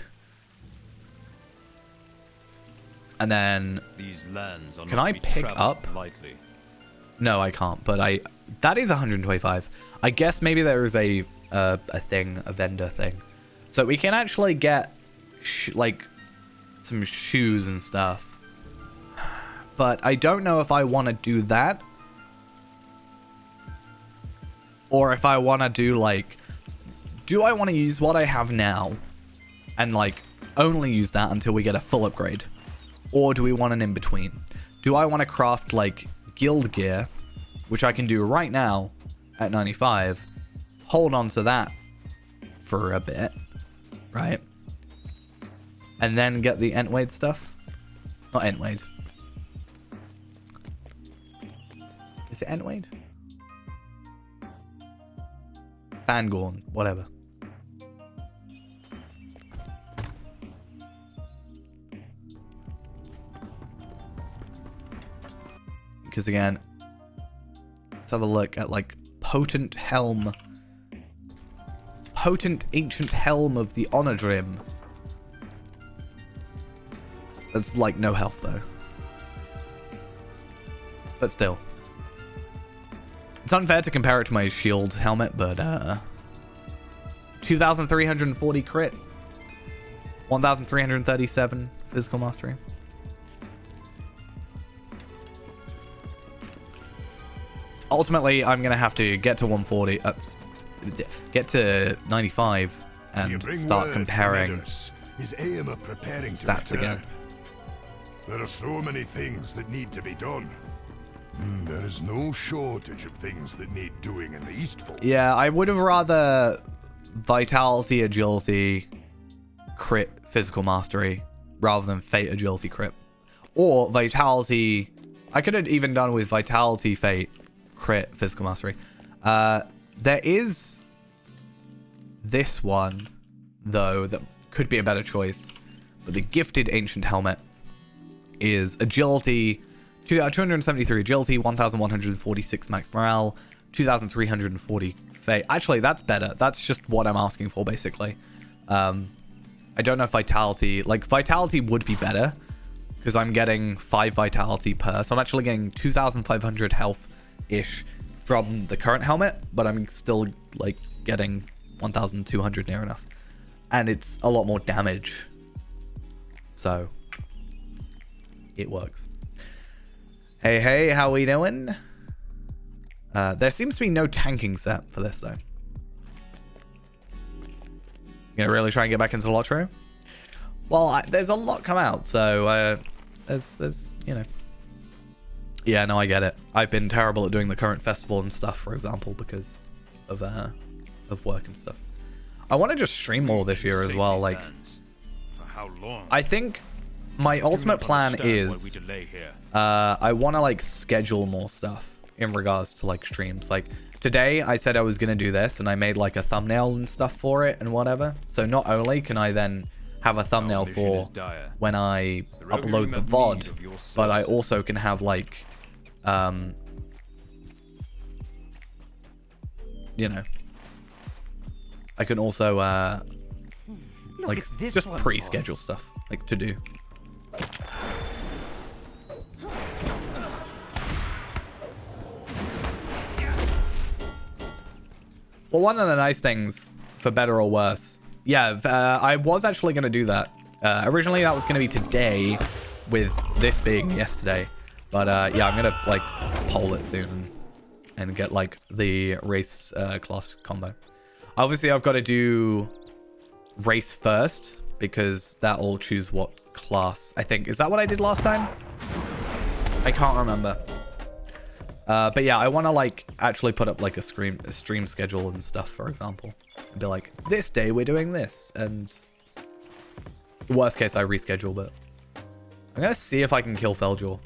And then... These lands are can I pick up? Lightly. No, I can't. But that is 125. I guess maybe there is a thing, a vendor thing. So we can actually get like some shoes and stuff. But I don't know if I want to do that. Or if I want to do like... Do I want to use what I have now? And like only use that until we get a full upgrade? Or do we want an in-between? Do I want to craft like guild gear, which I can do right now at 95, hold on to that for a bit, right? And then get the Entwade stuff? Not Entwade. Is it Entwade? Fangorn, whatever. Because again, let's have a look at like potent helm. Potent ancient helm of the Onodrim. That's like no health though. But still. It's unfair to compare it to my shield helmet, but 2,340 crit. 1,337 physical mastery. Ultimately, I'm going to have to get to 140, get to 95, and start comparing stats again. There are so many things that need to be done. There is no shortage of things that need doing in the Eastfold. Yeah, I would have rather vitality, agility, crit, physical mastery, rather than fate, agility, crit. Or vitality... I could have even done with vitality, fate, crit, physical mastery. There is this one, though, that could be a better choice. But the gifted ancient helmet is agility, 273 agility, 1,146 max morale, 2,340 fate. Actually, that's better. That's just what I'm asking for, basically. I don't know if vitality... Like, vitality would be better, because I'm getting 5 vitality per. So I'm actually getting 2,500 health-ish from the current helmet, but I'm still, like, getting 1,200 near enough. And it's a lot more damage. So, it works. Hey, how we doing? There seems to be no tanking set for this, though. You gonna really try and get back into the lottery? Well, there's a lot come out, so there's you know. Yeah, no, I get it. I've been terrible at doing the current festival and stuff, for example, because of work and stuff. I want to just stream more this year as well. Like, for how long? I think my ultimate plan is I want to like schedule more stuff in regards to like streams. Like today I said I was going to do this and I made like a thumbnail and stuff for it and whatever. So not only can I then have a thumbnail for when I upload the VOD, but I also can have like, you know, I can also like just pre-schedule stuff like to do. Well, one of the nice things, for better or worse, yeah, I was actually going to do that. Originally, that was going to be today, with this being yesterday. But yeah, I'm going to like poll it soon and get like the race class combo. Obviously, I've got to do race first because that'll choose what class. I think, is that what I did last time? I can't remember. But yeah, I want to like actually put up like a stream schedule and stuff, for example, and be like, this day we're doing this, and worst case I reschedule. But I'm gonna see if I can kill Feljor.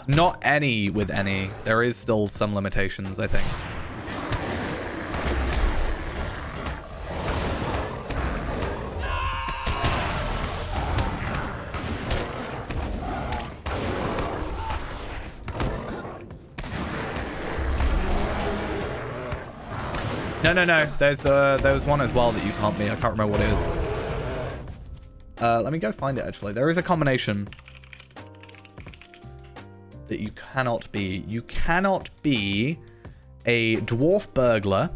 Not any with any. There is still some limitations, I think. No. There's one as well that you can't be. I can't remember what it is. Let me go find it, actually. There is a combination that you cannot be. You cannot be a dwarf burglar,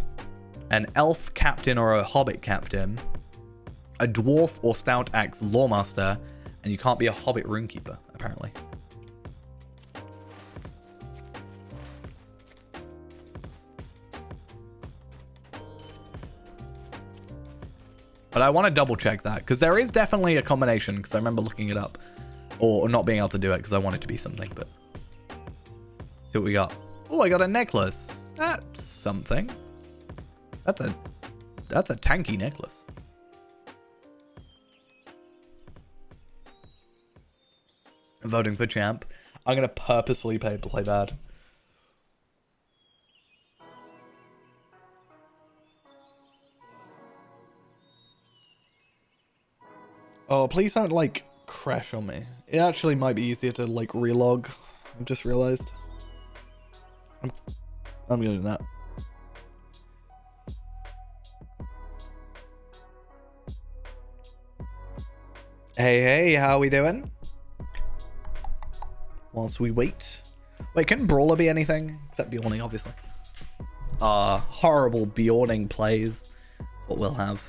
an elf captain or a hobbit captain, a dwarf or stout axe lawmaster, and you can't be a hobbit runekeeper, apparently. But I want to double check that, because there is definitely a combination, because I remember looking it up. Or not being able to do it, because I want it to be something, but... See what we got. Oh, I got a necklace. That's something. That's a tanky necklace. Voting for champ. I'm going to purposefully play bad. Oh, please don't, like, crash on me. It actually might be easier to, like, relog. I've just realized. I'm gonna do that. Hey, how are we doing? Whilst we wait. Wait, can Brawler be anything? Except Bjorning, obviously. Horrible Bjorning plays. That's what we'll have.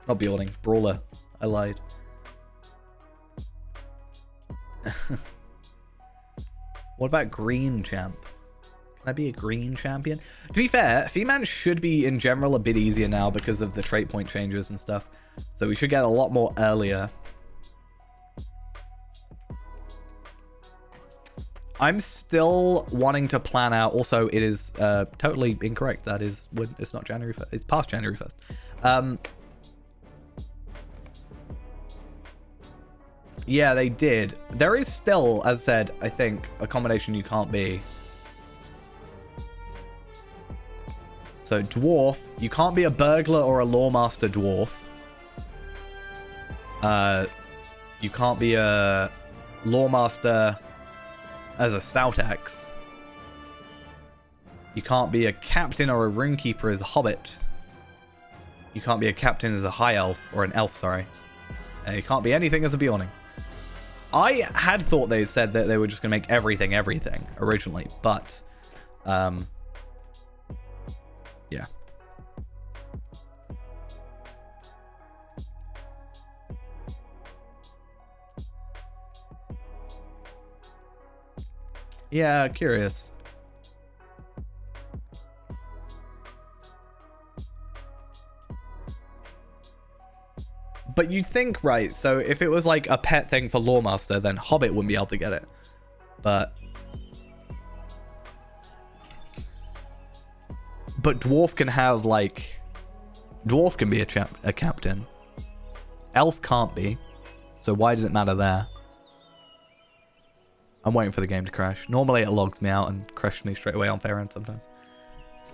Not Bjorning, Brawler. I lied. What about green champ? Can I be a green champion? To be fair, Fee-Man should be in general a bit easier now because of the trait point changes and stuff. So we should get a lot more earlier. I'm still wanting to plan out. Also, it is totally incorrect. That is when it's not January 1st. It's past January 1st. Yeah, they did. There is still, as said, I think, a combination you can't be. So, dwarf. You can't be a burglar or a lawmaster dwarf. You can't be a lawmaster as a stout axe. You can't be a captain or a runekeeper as a hobbit. You can't be a captain as a high elf, or an elf, sorry. And you can't be anything as a Bjorning. I had thought they said that they were just going to make everything originally, but yeah. Yeah, curious. But you think, right, so if it was like a pet thing for Lawmaster, then Hobbit wouldn't be able to get it. But Dwarf can have, like... Dwarf can be a captain. Elf can't be. So why does it matter there? I'm waiting for the game to crash. Normally it logs me out and crashes me straight away on fair end sometimes.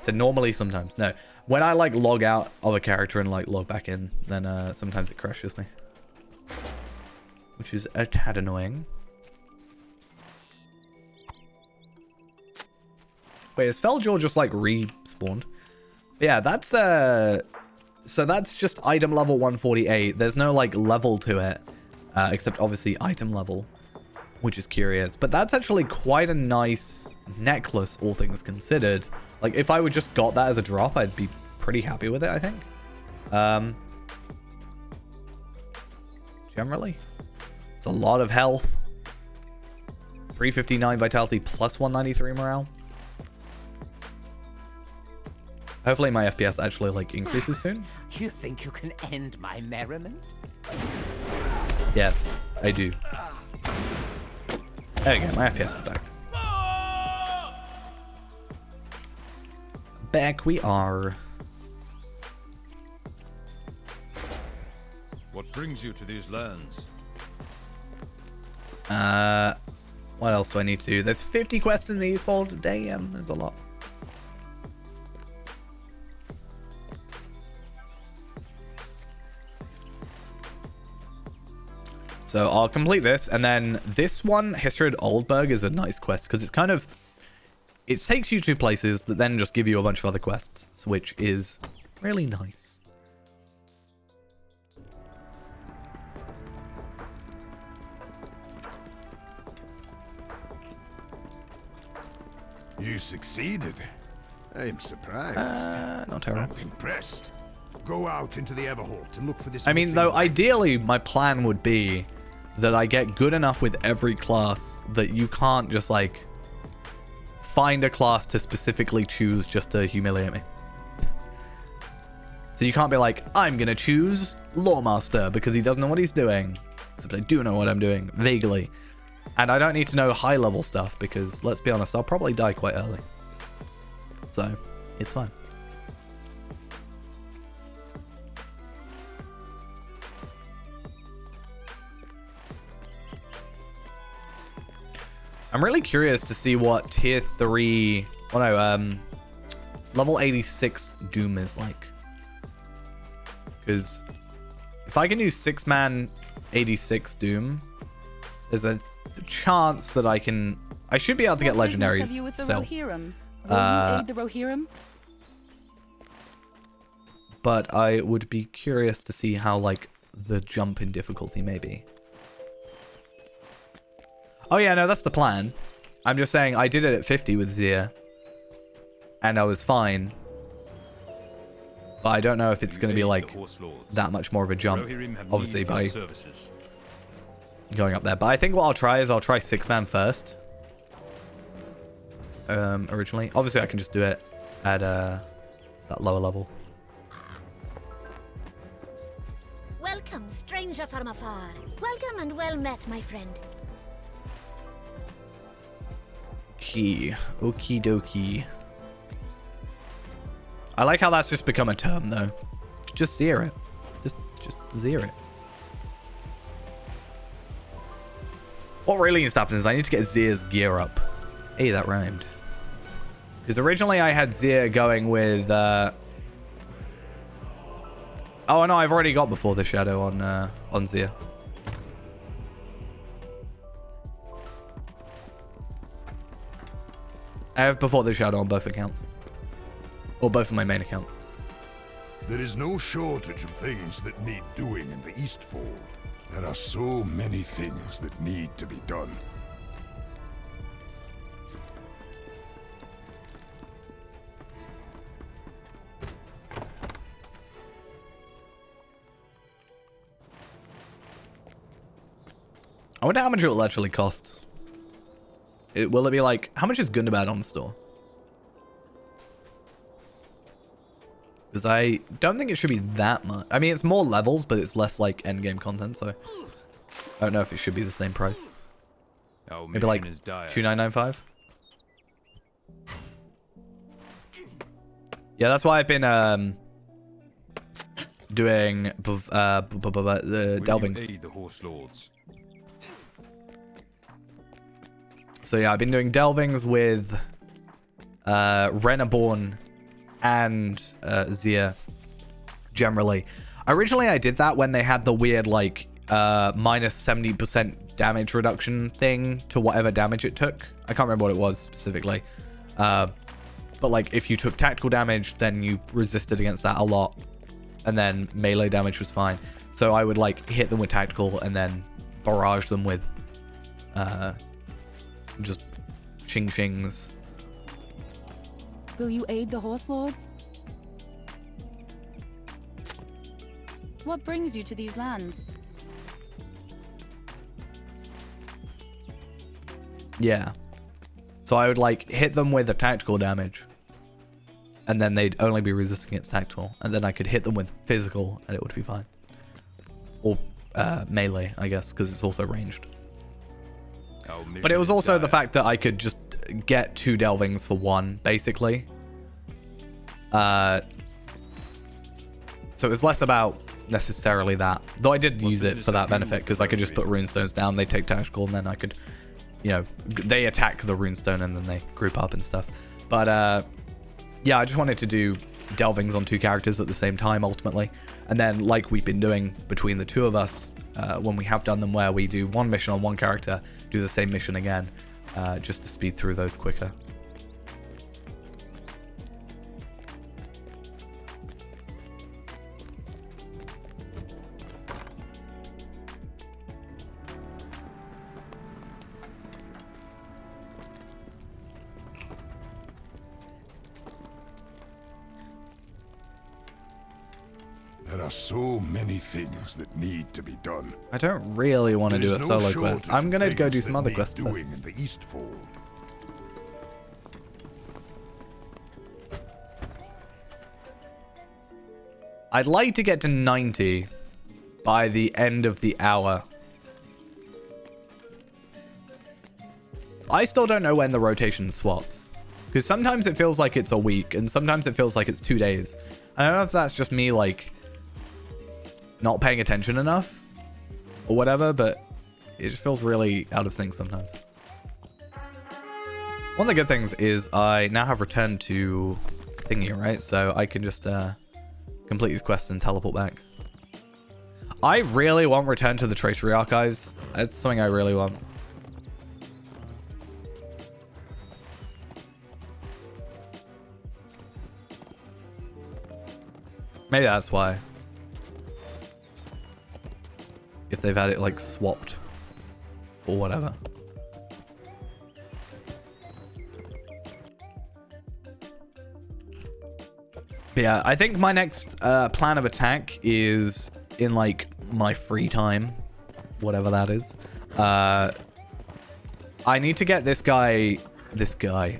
So normally sometimes. No. When I like log out of a character and like log back in, then sometimes it crashes me. Which is a tad annoying. Wait, is Feljaw just like respawned? Yeah, that's so that's just item level 148. There's no like level to it, except obviously item level, which is curious. But that's actually quite a nice necklace, all things considered. Like if I would just got that as a drop, I'd be pretty happy with it, I think. Generally, it's a lot of health. 359 vitality plus 193 morale. Hopefully my FPS actually like increases soon. You think you can end my merriment? Yes, I do. There we go, my FPS is back. Back we are. What brings you to these lands? What else do I need to do? There's 50 quests in these for today. There's a lot. So I'll complete this, and then this one, History of Oldburg, is a nice quest because it's kind of, it takes you to places, but then just give you a bunch of other quests, which is really nice. You succeeded. I'm surprised. Not terrible. I'm impressed. Go out into the Everhalt and look for this. I mean, though, ideally, my plan would be that I get good enough with every class that you can't just, like, find a class to specifically choose just to humiliate me. So you can't be like, I'm going to choose Lawmaster because he doesn't know what he's doing. Except I do know what I'm doing, vaguely. And I don't need to know high-level stuff because, let's be honest, I'll probably die quite early. So, it's fine. I'm really curious to see what tier 3... Oh no, level 86 Doom is like. Because if I can do 6-man 86 Doom, there's a chance that I can... I should be able to get legendaries. Have you with the Rohirrim? Will you aid the Rohirrim? But I would be curious to see how, like, the jump in difficulty may be. Oh yeah, no, that's the plan. I'm just saying I did it at 50 with Zir. And I was fine. But I don't know if it's going to be like that much more of a jump. Obviously by going up there. But I think what I'll try is I'll try 6-man first. Originally. Obviously I can just do it at that lower level. Welcome, stranger from afar. Welcome and well met, my friend. Okie dokie. I like how that's just become a term though. Just Zir it. Just Zir it. What really needs to happen is I need to get Zir's gear up. Hey, that rhymed. Because originally I had Zir going with oh no, I've already got Before the Shadow on Zir. I have Before the Shadow on both accounts. Or both of my main accounts. There is no shortage of things that need doing in the Eastfold. There are so many things that need to be done. I wonder how much it will actually cost. Will it be like... How much is Gundabad on the store? Because I don't think it should be that much. I mean, it's more levels, but it's less like endgame content, so... I don't know if it should be the same price. Maybe like 2,995? Yeah, that's why I've been doing the delvings. Aid the horse lords. So yeah, I've been doing delvings with Renaborn and Zia generally. Originally, I did that when they had the weird like minus 70% damage reduction thing to whatever damage it took. I can't remember what it was specifically. But like if you took tactical damage, then you resisted against that a lot. And then melee damage was fine. So I would like hit them with tactical and then barrage them with just ching-chings. Will you aid the horse lords? What brings you to these lands? Yeah. So I would like hit them with a tactical damage. And then they'd only be resisting its tactical. And then I could hit them with physical and it would be fine. Or melee, I guess, because it's also ranged. But it was also the fact that I could just get 2 delvings for 1, basically. So it was less about necessarily that. Though I did use it for that benefit, because I could just put runestones down, they take tactical, and then I could, you know, they attack the runestone and then they group up and stuff. But yeah, I just wanted to do delvings on 2 characters at the same time, ultimately. And then, like we've been doing between the 2 of us, when we have done them where we do 1 mission on 1 character, do the same mission again, just to speed through those quicker. There are so many things that need to be done. I don't really want to do a solo quest. I'm going to go do some other quests first. In the Eastfold. I'd like to get to 90 by the end of the hour. I still don't know when the rotation swaps. Because sometimes it feels like it's a week, and sometimes it feels like it's 2 days. I don't know if that's just me, like, not paying attention enough or whatever, but it just feels really out of sync sometimes. One of the good things is I now have returned to thingy, right? So I can just complete these quests and teleport back. I really want Return to the Tracery Archives. It's something I really want. Maybe that's why. If they've had it like swapped or whatever. But yeah, I think my next plan of attack is in like my free time, whatever that is. I need to get this guy.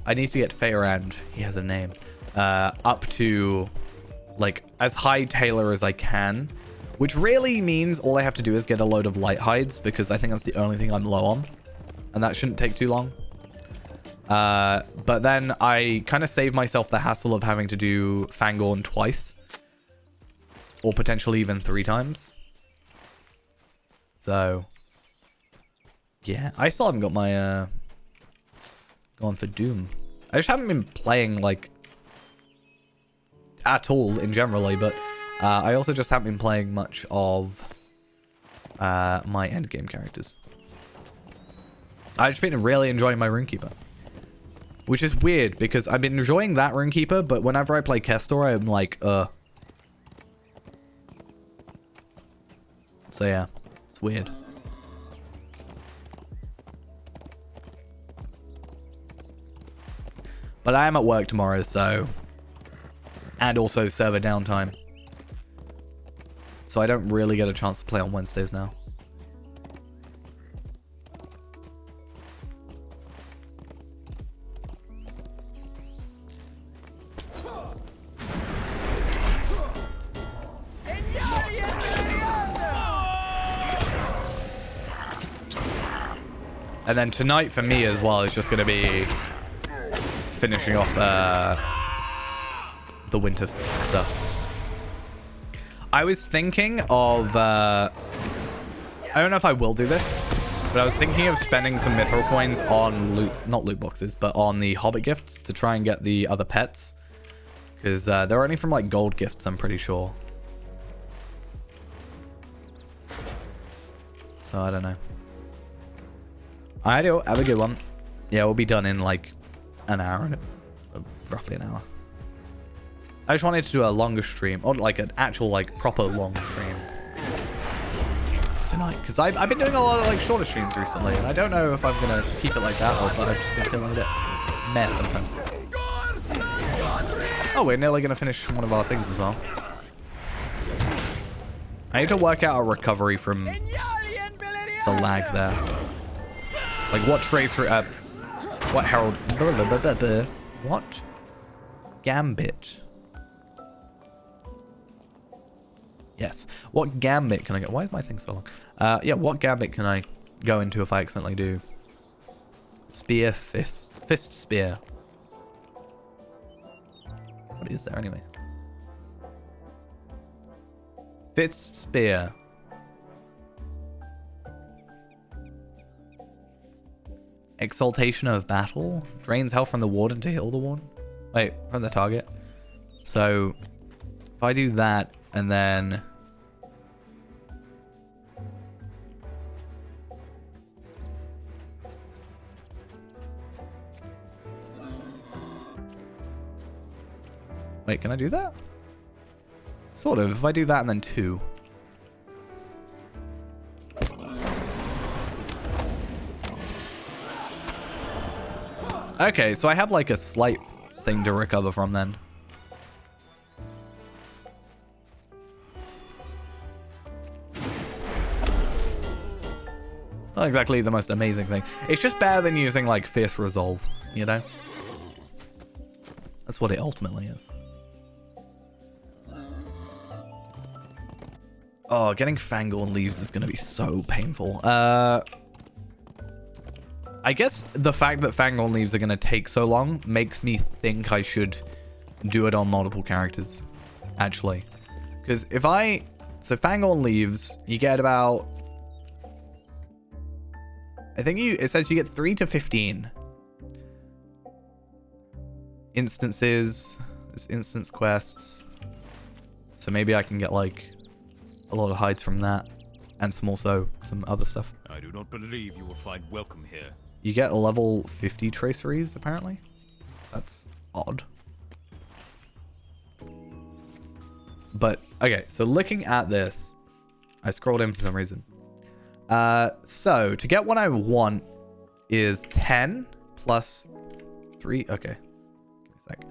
I need to get Feyrand. He has a name. Up to like as high Taylor as I can. Which really means all I have to do is get a load of light hides, because I think that's the only thing I'm low on. And that shouldn't take too long. But then I kind of save myself the hassle of having to do Fangorn twice. Or potentially even 3 times. So, yeah. I still haven't got my, gone for Doom. I just haven't been playing, like, at all in generally, but I also just haven't been playing much of my endgame characters. I've just been really enjoying my Runekeeper. Which is weird, because I've been enjoying that Runekeeper, but whenever I play Kestor, I'm like, So yeah, it's weird. But I am at work tomorrow, so... And also server downtime. So I don't really get a chance to play on Wednesdays now. And then tonight for me as well is just going to be finishing off the winter stuff. I was thinking of, I don't know if I will do this, but I was thinking of spending some mithril coins on not loot boxes, but on the Hobbit gifts to try and get the other pets. Because they're only from like gold gifts, I'm pretty sure. So I don't know. Alright, have a good one. Yeah, we'll be done in like an hour, roughly an hour. I just wanted to do a longer stream, or like an actual like proper long stream tonight, because I've been doing a lot of like shorter streams recently, and I don't know if I'm gonna keep it like that or if I've just been feeling a bit meh sometimes. Oh, we're nearly gonna finish one of our things as well. I need to work out a recovery from the lag there. Like what trace what herald what gambit? Yes. What gambit can I get? Why is my thing so long? Yeah, what gambit can I go into if I accidentally do? Spear, fist, spear. What is there anyway? Fist, spear. Exaltation of battle. Drains health from the Warden to heal the Warden. Wait, from the target. So, if I do that and then... Wait, can I do that? Sort of. If I do that and then 2. Okay, so I have like a slight thing to recover from then. Not exactly the most amazing thing. It's just better than using like Fierce Resolve, you know? That's what it ultimately is. Oh, getting Fangorn leaves is going to be so painful. I guess the fact that Fangorn leaves are going to take so long makes me think I should do it on multiple characters, actually. Because if I... So Fangorn leaves, you get about... I think it says you get 3 to 15 instances. There's instance quests. So maybe I can get like a lot of hides from that. And some other stuff. I do not believe you will find welcome here. You get a level 50 traceries, apparently. That's odd. But, okay, so looking at this, I scrolled in for some reason. So, to get what I want is 10 plus 3. Okay. Give me a sec.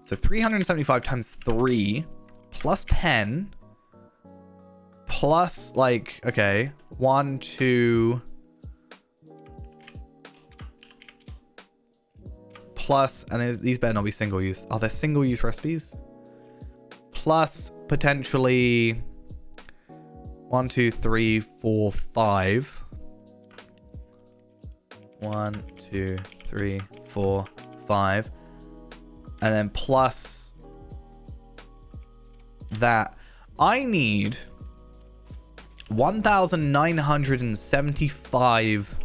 So, 375 times 3 plus 10 plus, like, okay, 1, 2... Plus, and these better not be single use. Are there single use recipes? Plus potentially 1, 2, 3, 4, 5. 1, 2, 3, 4, 5. And then plus that. I need 1,975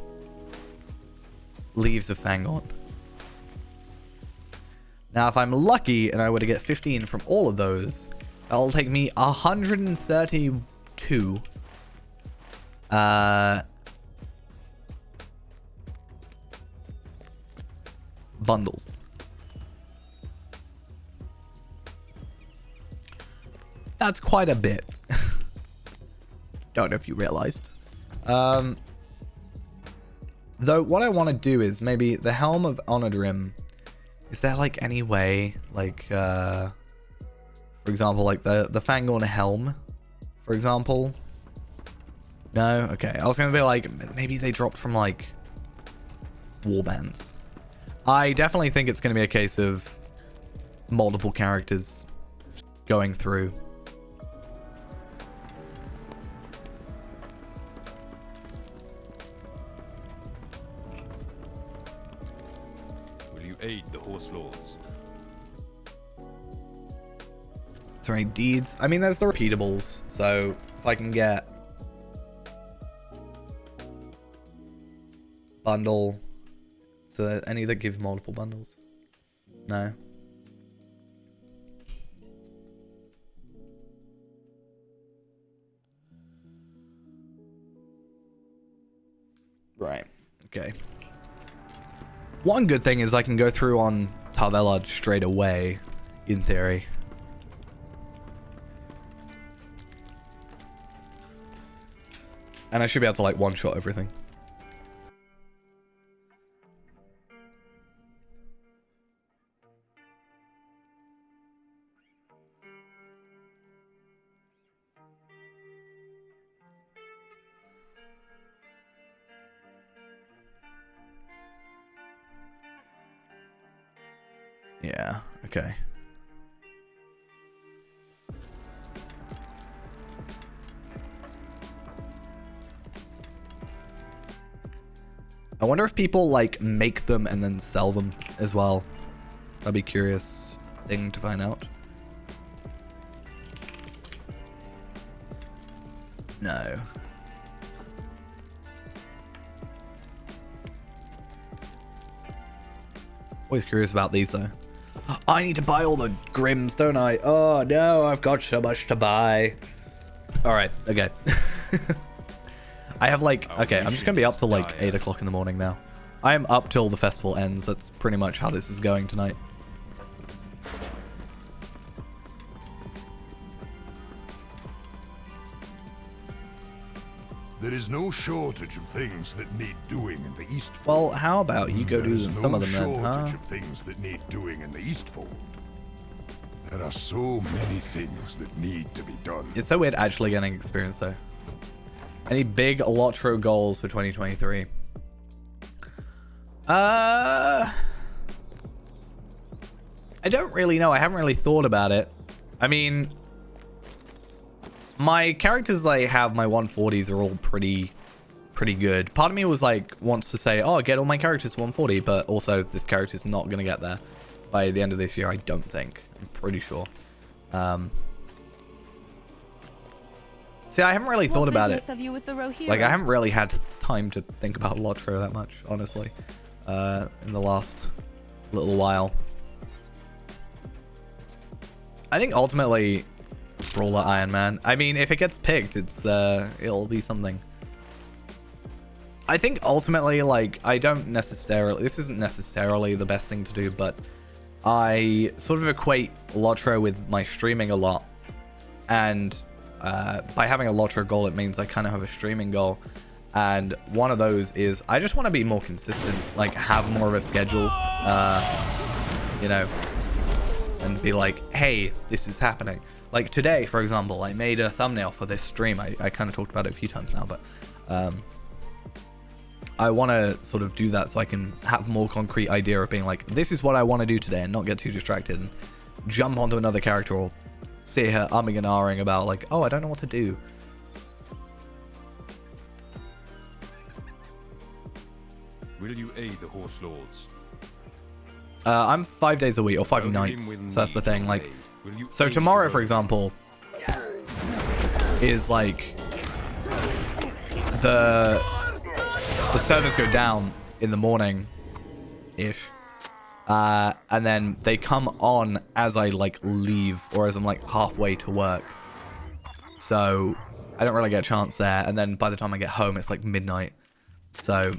leaves of Fangorn. Now, if I'm lucky and I were to get 15 from all of those, that'll take me 132 bundles. That's quite a bit. Don't know if you realized. Though, what I want to do is maybe the Helm of Onodrim. Is there like any way, like, for example, like the Fangorn Helm, for example? No? Okay. I was going to be like, maybe they dropped from like warbands. I definitely think it's going to be a case of multiple characters going through. Aid the horse lords. Is there any deeds? I mean, there's the repeatables. So if I can get bundle, so any that give multiple bundles? No. Right. Okay. One good thing is I can go through on Tarvelard straight away, in theory. And I should be able to like one-shot everything. Yeah, okay. I wonder if people like make them and then sell them as well. That'd be a curious thing to find out. No. Always curious about these though. I need to buy all the Grims, don't I? Oh no, I've got so much to buy. Alright, okay. I have like, okay, I'm just gonna be up till like 8 o'clock in the morning now. I am up till the festival ends. That's pretty much how this is going tonight. There is no shortage of things that need doing in the Eastfold. Well, how about you go do some of them then, huh? There is no shortage of things that need doing in the Eastfold. There are so many things that need to be done. It's so weird actually getting experience though. Any big Lotro goals for 2023? I don't really know. I haven't really thought about it. I mean, my characters I have, my 140s are all pretty good. Part of me was like, wants to say, oh, get all my characters to 140, but also this character's not going to get there by the end of this year, I don't think. I'm pretty sure. See, I haven't really thought about it. Like, I haven't really had time to think about Lotro that much, honestly, in the last little while. I think ultimately, Brawler Iron Man. I mean, if it gets picked, it'll be something. I think ultimately, like, I don't necessarily, this isn't necessarily the best thing to do, but I sort of equate Lotro with my streaming a lot. And by having a Lotro goal, it means I kind of have a streaming goal. And one of those is I just want to be more consistent, like have more of a schedule, you know, and be like, hey, this is happening. Like today, for example, I made a thumbnail for this stream. I kind of talked about it a few times now, but I want to sort of do that so I can have a more concrete idea of being like, this is what I want to do today and not get too distracted and jump onto another character or sit here umming and ahhing about like, oh, I don't know what to do. Will you aid the Horse Lords? I'm 5 days a week, or 5 nights, so that's the thing, like, so tomorrow, for example, is like, the servers go down in the morning-ish, and then they come on as I, like, leave, or as I'm, like, halfway to work, so I don't really get a chance there, and then by the time I get home, it's, like, midnight, so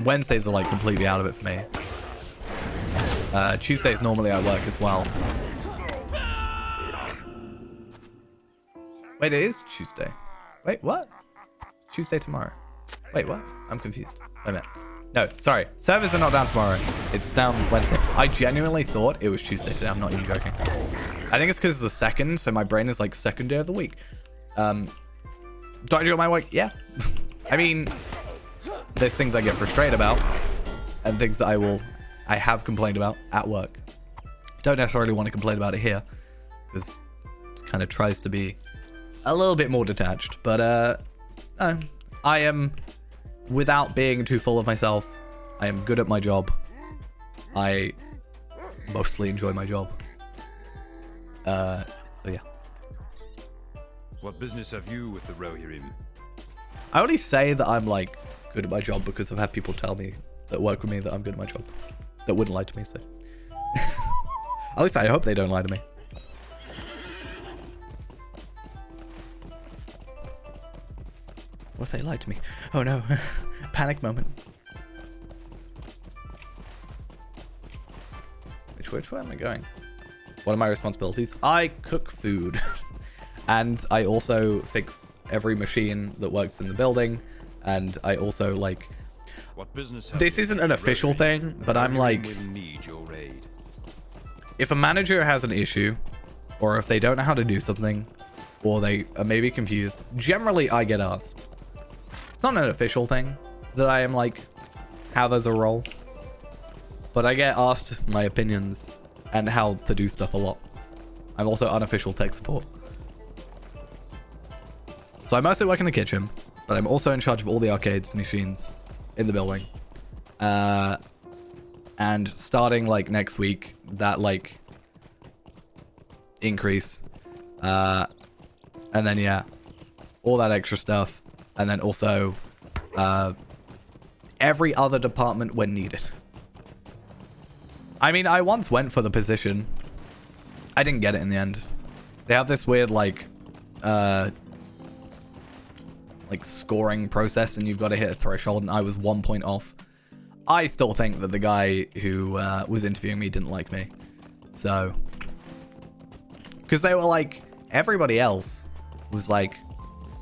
Wednesdays are, like, completely out of it for me. Tuesdays normally I work as well. Wait, it is Tuesday. Wait, what? Tuesday tomorrow. Wait, what? I'm confused. Wait a minute. No, sorry. Servers are not down tomorrow. It's down Wednesday. I genuinely thought it was Tuesday today. I'm not even joking. I think it's because it's the second, so my brain is like second day of the week. Do I do my work? Yeah. I mean, there's things I get frustrated about and things that I have complained about at work. Don't necessarily want to complain about it here because it kind of tries to be a little bit more detached, but no, I am, without being too full of myself, I am good at my job. I mostly enjoy my job. So yeah. What business have you with the Rohirrim? I only say that I'm like good at my job because I've had people tell me that work with me that I'm good at my job. That wouldn't lie to me, so. At least I hope they don't lie to me. What if they lied to me? Oh no. Panic moment. Which way am I going? What are my responsibilities? I cook food. And I also fix every machine that works in the building. And I also like... What business this isn't an official thing, but I'm like... If a manager has an issue, or if they don't know how to do something, or they are maybe confused, generally I get asked. It's not an official thing that I am like, have as a role. But I get asked my opinions and how to do stuff a lot. I'm also unofficial tech support. So I mostly work in the kitchen, but I'm also in charge of all the arcades machines in the building. And starting like next week, that like increase. And then yeah, all that extra stuff. And then also every other department when needed. I mean, I once went for the position. I didn't get it in the end. They have this weird like scoring process, and you've got to hit a threshold, and I was 1 point off. I still think that the guy who was interviewing me didn't like me. So, because they were like, everybody else was like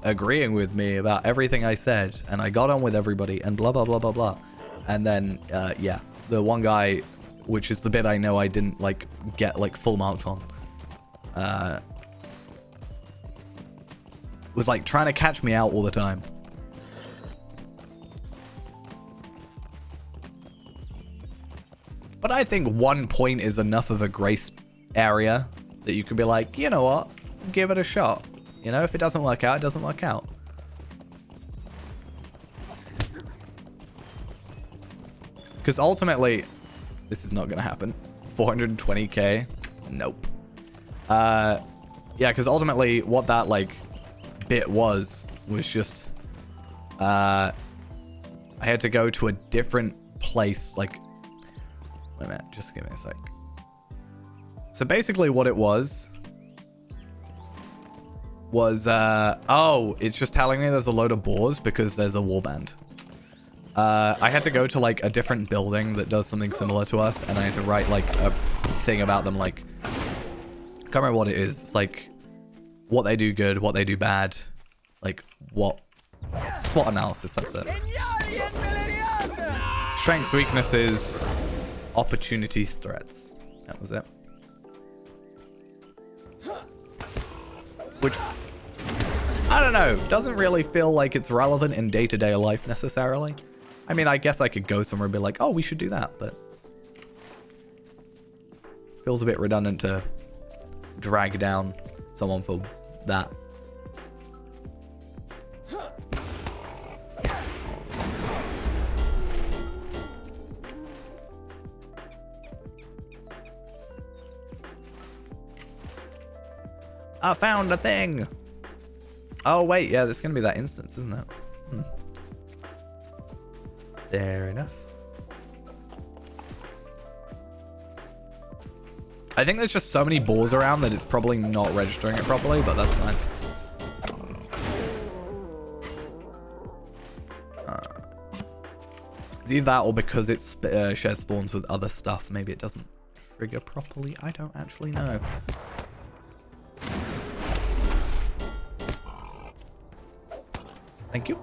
agreeing with me about everything I said, and I got on with everybody, and blah blah blah blah blah. And then yeah, the one guy, which is the bit I know I didn't like get like full marks on, was like trying to catch me out all the time. But I think 1 point is enough of a grace area that you could be like, you know what, give it a shot. You know, if it doesn't work out, it doesn't work out. Because ultimately, this is not going to happen. 420k? Nope. Yeah, because ultimately what that like bit was just I had to go to a different place. Like, wait a minute, just give me a sec. So basically what it was oh, it's just telling me there's a load of boars because there's a warband. I had to go to like a different building that does something similar to us, and I had to write like a thing about them. Like, I can't remember what it is. It's like what they do good, what they do bad, like what SWOT analysis. That's it. Strengths, weaknesses, opportunities, threats. That was it. Which, I don't know, doesn't really feel like it's relevant in day-to-day life necessarily. I mean, I guess I could go somewhere and be like, oh, we should do that, but feels a bit redundant to drag down someone for that. I found a thing. Oh, wait. Yeah, there's going to be that instance, isn't it? Fair enough. I think there's just so many boars around that it's probably not registering it properly, but that's fine. It's either that or because it's shared spawns with other stuff. Maybe it doesn't trigger properly. I don't actually know. Thank you.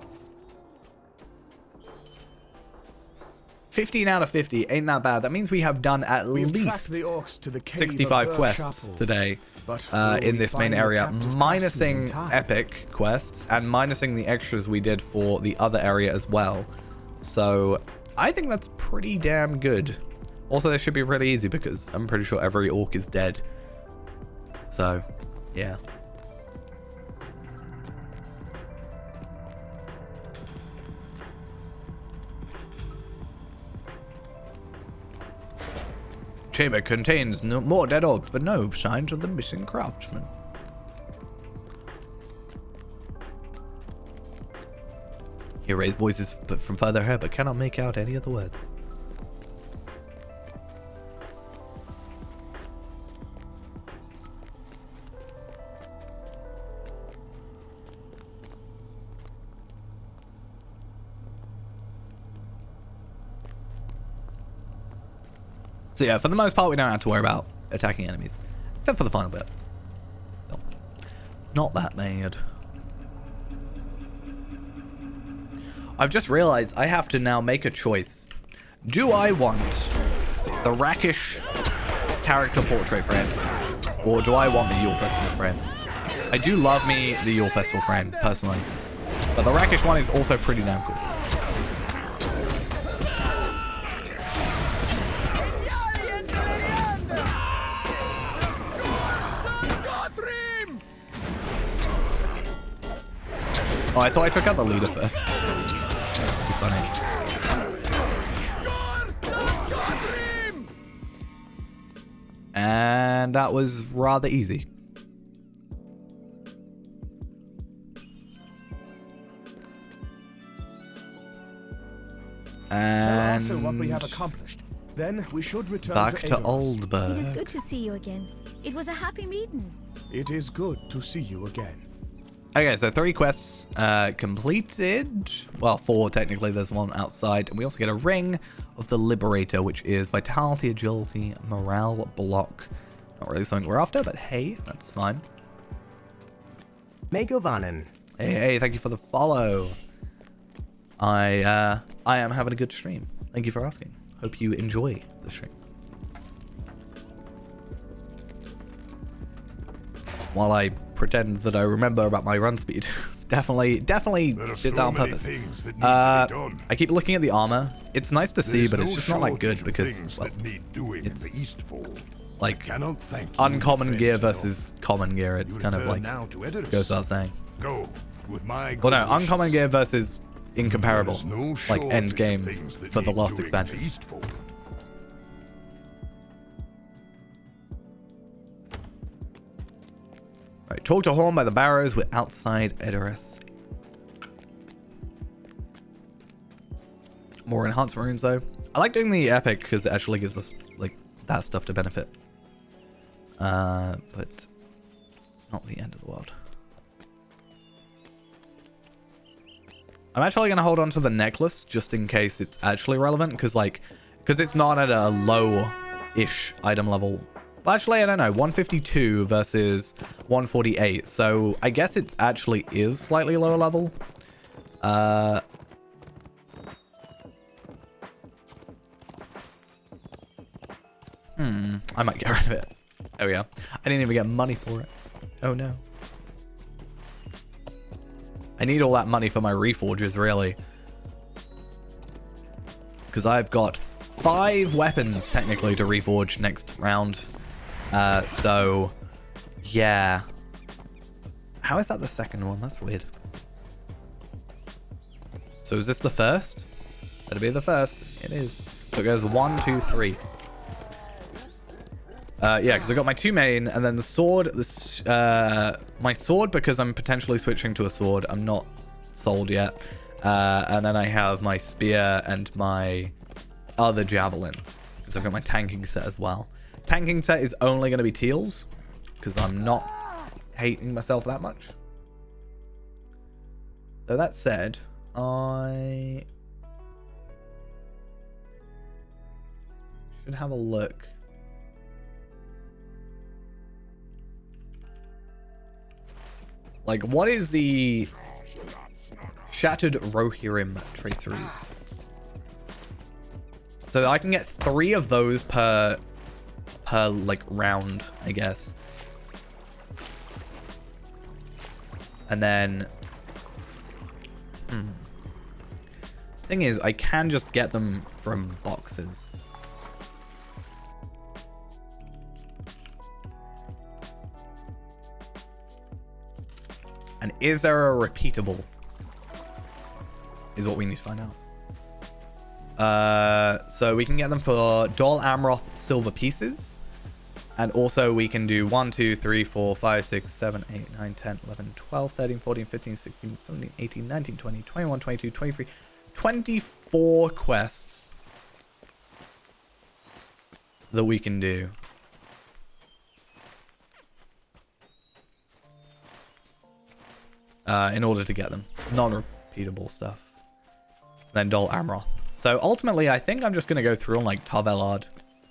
15 out of 50 ain't that bad. That means we have done at least the orcs to the 65 quests today in this main area, minusing epic quests and minusing the extras we did for the other area as well. So I think that's pretty damn good. Also, this should be pretty easy because I'm pretty sure every orc is dead. So, yeah. Chamber contains more dead orcs, but no signs of the missing craftsman. He raised voices from further ahead, but cannot make out any of the words. So yeah, for the most part, we don't have to worry about attacking enemies. Except for the final bit. Still, not that bad. I've just realized I have to now make a choice. Do I want the Rakish character portrait frame? Or do I want the Yule Festival frame? I do love me the Yule Festival frame, personally. But the Rakish one is also pretty damn cool. Oh, I thought I took out the leader first. That'd be funny. And that was rather easy. And also what we have accomplished. Then we should return back to Aedoros. Oldburg. It is good to see you again. It was a happy meeting. It is good to see you again. Okay, so 3 quests completed. Well, 4 technically. There's one outside. And we also get a Ring of the Liberator, which is Vitality, Agility, Morale, Block. Not really something we're after, but hey, that's fine. Megovanen. Hey, thank you for the follow. I am having a good stream. Thank you for asking. Hope you enjoy the stream. While I pretend that I remember about my run speed. definitely did that on purpose. I keep looking at the armor. It's nice to see, but it's just not like good because well, it's like uncommon gear versus common gear. It's kind of like goes without saying. Well, no, uncommon gear versus incomparable, like end game for the last expansion. Right, talk to Horn by the Barrows. We're outside Edoras. More enhancement runes though. I like doing the epic because it actually gives us like that stuff to benefit. But not the end of the world. I'm actually going to hold on to the necklace just in case it's actually relevant because it's not at a low-ish item level. Well, actually, I don't know. 152 versus 148. So I guess it actually is slightly lower level. I might get rid of it. There we go. I didn't even get money for it. Oh, no. I need all that money for my reforges, really. Because I've got 5 weapons, technically, to reforge next round. So, yeah. How is that the second one? That's weird. So is this the first? That'll be the first. It is. So it goes 1, 2, 3. Yeah, because I got my 2 main, and then the sword. My sword, because I'm potentially switching to a sword. I'm not sold yet. And then I have my spear and my other javelin. Because I've got my tanking set as well. Tanking set is only going to be teals, because I'm not hating myself that much. So that said, I should have a look. Like, what is the Shattered Rohirrim traceries? So I can get 3 of those per like round, I guess. And then thing is, I can just get them from boxes. And is there a repeatable? Is what we need to find out. So we can get them for Dol Amroth silver pieces. And also we can do 1, 2, 3, 4, 5, 6, 7, 8, 9, 10, 11, 12, 13, 14, 15, 16, 17, 18, 19, 20, 21, 22, 23, 24 quests that we can do. In order to get them. Non-repeatable stuff. Then Dol Amroth. So ultimately, I think I'm just going to go through on like Tar Velard.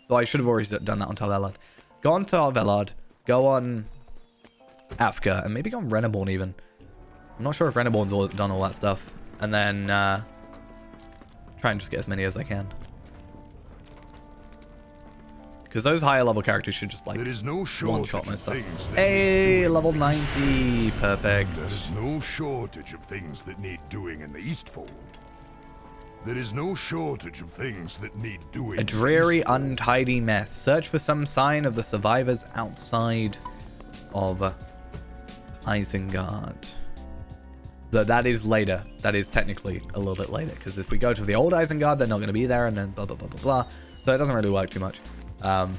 Though I should have already done that on Tar Velard. Go on Tar Velard. Go on Africa. And maybe go on Reneborn even. I'm not sure if Reneborn's done all that stuff. And then try and just get as many as I can. Because those higher level characters should just like one-shot my stuff. Hey, level 90. Perfect. There is no shortage of things that need doing in the Eastfold. There is no shortage of things that need doing. A dreary, untidy mess. Search for some sign of the survivors outside of Isengard. That is later. That is technically a little bit later. Because if we go to the old Isengard, they're not going to be there. And then blah, blah, blah, blah, blah. So it doesn't really work too much. But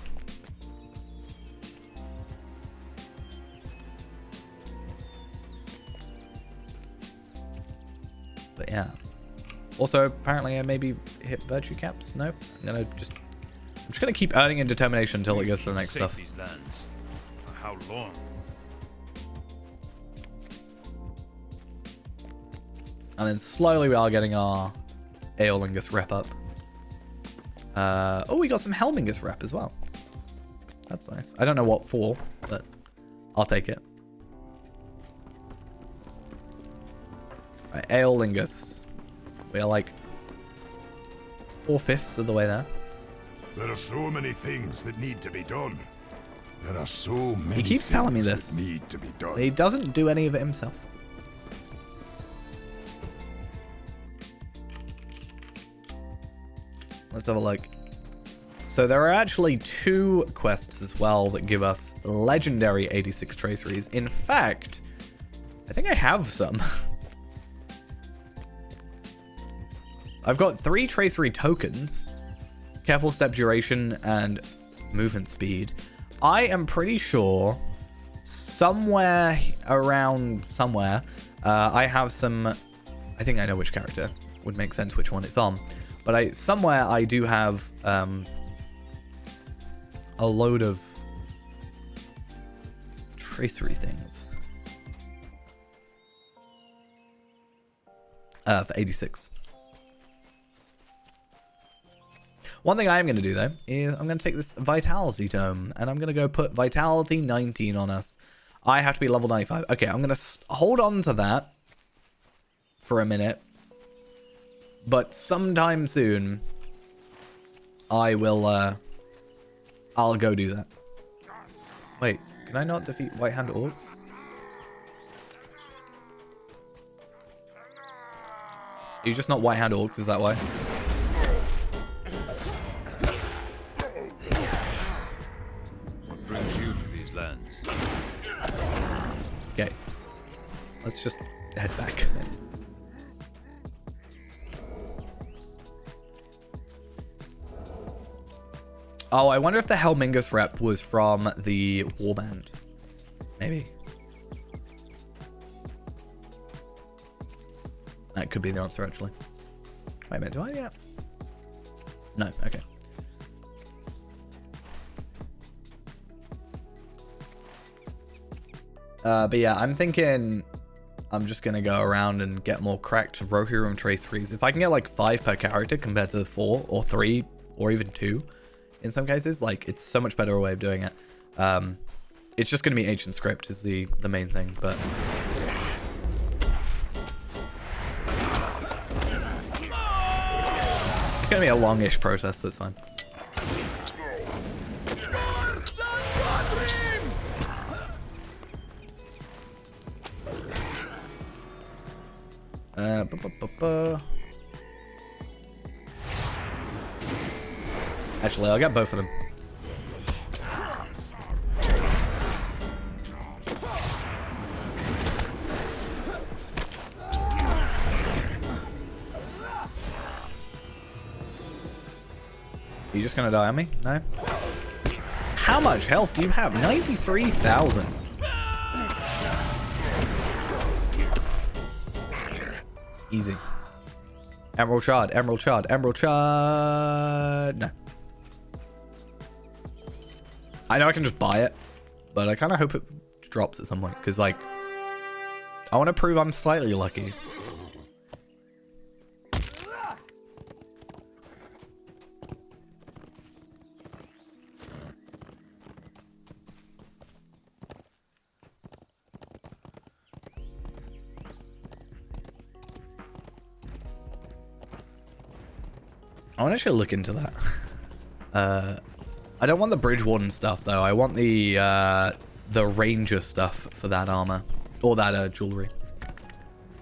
yeah. Also, apparently I maybe hit virtue caps. Nope. I'm just gonna keep earning in determination until it goes to the next stuff. These lands. For how long? And then slowly we are getting our Aeolingus rep up. Oh, we got some Helmingus rep as well. That's nice. I don't know what for, but I'll take it. Right, Aeolingus. We are like 4/5 of the way there. There are so many things that need to be done. There are so many. He keeps telling me this. That need to be done. He doesn't do any of it himself. Let's have a look. So there are actually 2 quests as well that give us legendary 86 traceries. In fact, I think I have some. I've got 3 tracery tokens. Careful step duration and movement speed. I am pretty sure somewhere around somewhere I have some... I think I know which character. Would make sense which one it's on. But somewhere I do have a load of tracery things. For 86. One thing I am going to do, though, is I'm going to take this Vitality Tome, and I'm going to go put Vitality 19 on us. I have to be level 95. Okay, I'm going to hold on to that for a minute. But sometime soon, I will, I'll go do that. Wait, can I not defeat White Hand Orcs? Are you just not White Hand Orcs, is that why? What brings you to these lands? Okay. Let's just head back. Oh, I wonder if the Helmingus rep was from the warband. Maybe. That could be the answer, actually. Wait a minute, do I? Yeah. No, okay. But yeah, I'm thinking I'm just going to go around and get more cracked Rohirrim traceries. If I can get like 5 per character compared to 4 or 3 or even 2 in some cases, like it's so much better way of doing it. It's just going to be ancient script is the main thing, but... It's going to be a longish process, so it's fine. Actually, I'll get both of them. Are you just gonna die on me? No? How much health do you have? 93,000. Easy. Emerald shard, emerald shard, emerald shard. No. I know I can just buy it, but I kind of hope it drops at some point, because, like, I want to prove I'm slightly lucky. I want to actually look into that. I don't want the Bridge Warden stuff though. I want the Ranger stuff for that armor or that jewelry.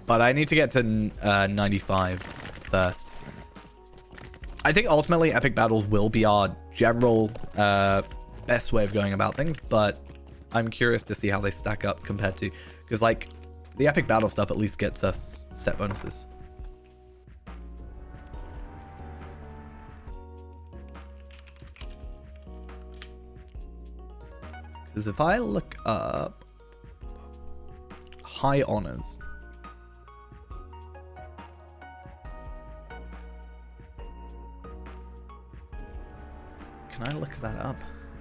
But I need to get to 95 first. I think ultimately epic battles will be our general best way of going about things, but I'm curious to see how they stack up compared to, because like the epic battle stuff at least gets us set bonuses. Because if I look up high honors, can I look that up?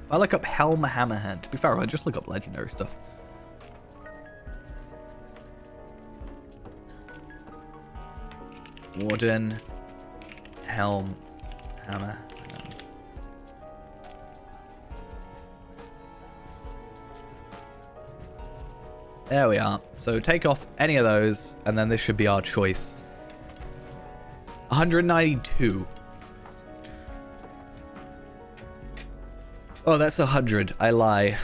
If I look up Helm Hammerhead, to be fair, I just look up legendary stuff. Warden, Helm, Hammer. There we are. So take off any of those, and then this should be our choice. 192. Oh, that's 100. I lie.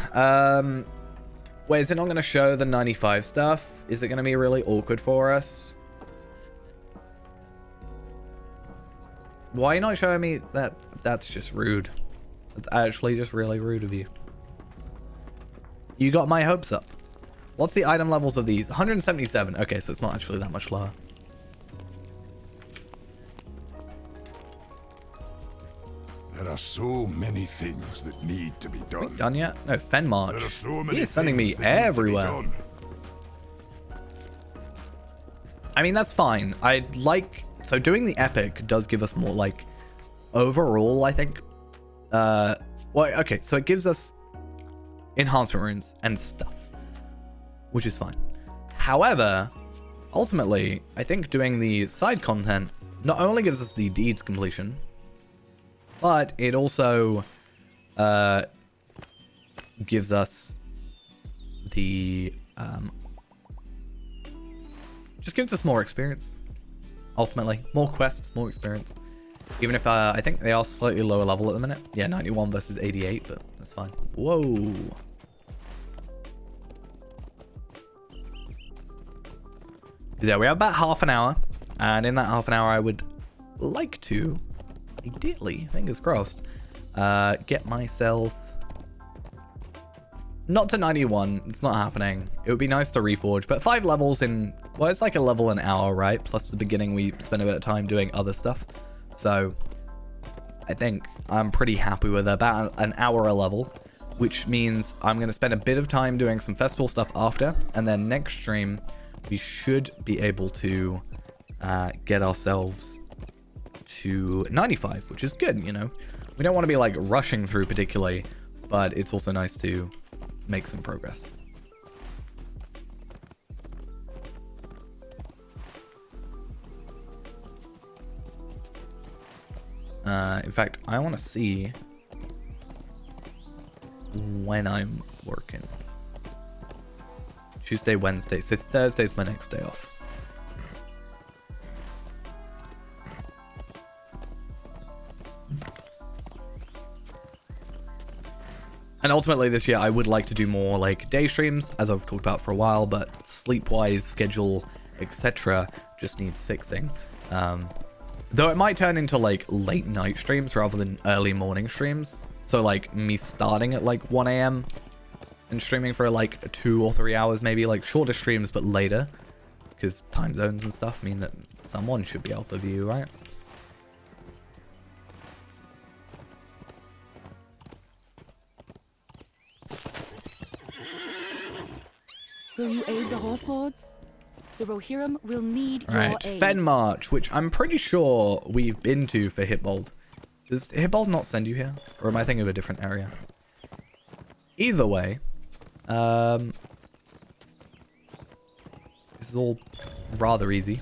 Wait, is it not going to show the 95 stuff? Is it going to be really awkward for us? Why are you not showing me that? That's just rude. That's actually just really rude of you. You got my hopes up. What's the item levels of these? 177. Okay, so it's not actually that much lower. There are so many things that need to be done. Are we done yet? No, Fen March. There are so many He is sending me things that need to be everywhere. done. I mean, that's fine. I like... So doing the epic does give us more, like, overall, I think. Well, okay, so it gives us enhancement runes and stuff, which is fine. However, ultimately, I think doing the side content not only gives us the deeds completion, but it also gives us the just gives us more experience. Ultimately, more quests, more experience. Even if I think they are slightly lower level at the minute. Yeah, 91 versus 88, but that's fine. Whoa. Yeah, we have about half an hour, and in that half an hour I would like to, ideally, fingers crossed, get myself not to 91. It's not happening. It would be nice to reforge, but 5 levels in, well, it's like a level an hour, right? Plus the beginning we spend a bit of time doing other stuff, so I think I'm pretty happy with about an hour a level, which means I'm going to spend a bit of time doing some festival stuff after, and then next stream we should be able to get ourselves to 95, which is good, you know. We don't want to be like rushing through particularly, but it's also nice to make some progress. In fact, I want to see when I'm working. Tuesday, Wednesday. So Thursday's my next day off. And ultimately this year I would like to do more like day streams, as I've talked about for a while, but sleep-wise, schedule, etc. just needs fixing. Though it might turn into like late night streams rather than early morning streams. So like me starting at like 1 AM and streaming for like 2 or 3 hours, maybe like shorter streams, but later, because time zones and stuff mean that someone should be able to view, right? hordes, the Rohirrim will need Right, your aid. Fen March, which I'm pretty sure we've been to for Hitbold. Does Hitbold not send you here? Or am I thinking of a different area? Either way, this is all rather easy.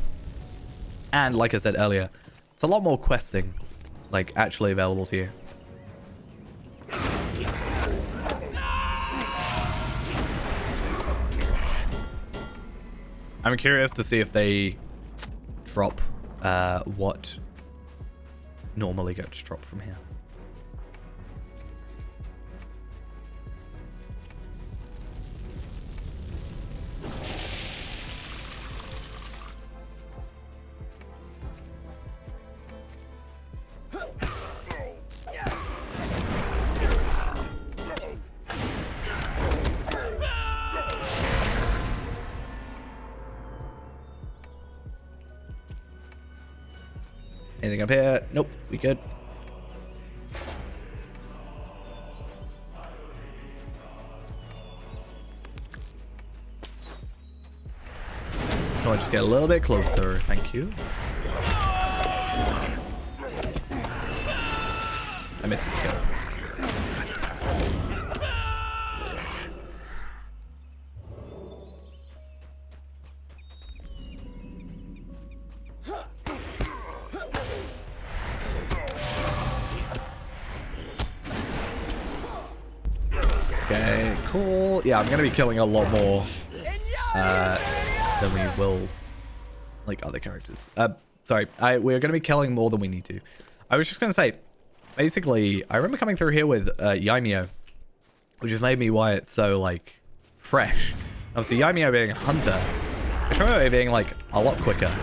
And like I said earlier, it's a lot more questing, like, actually available to you. I'm curious to see if they drop what normally gets dropped from here. Anything up here? Nope, we good. I want to just get a little bit closer, thank you. I missed a skill. Okay, cool. Yeah, I'm gonna be killing a lot more than we will, like, other characters. Sorry, we're gonna be killing more than we need to. I was just gonna say, basically, I remember coming through here with Yaimyo, which has made me why it's so, like, fresh. Obviously, Yaimyo being a hunter, I just remember it being, like, a lot quicker.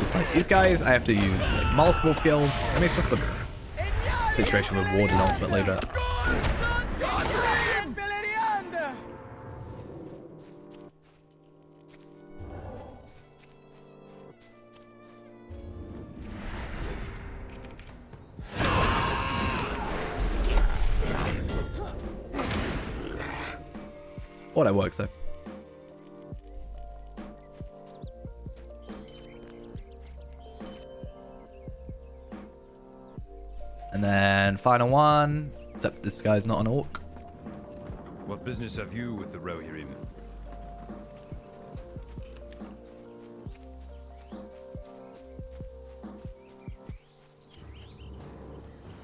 It's like, these guys, I have to use, like, multiple skills. I mean, it's just the situation with Warden ultimately, but... Auto works though. And then final one, except this guy's not an orc. What business have you with the Rohirrim?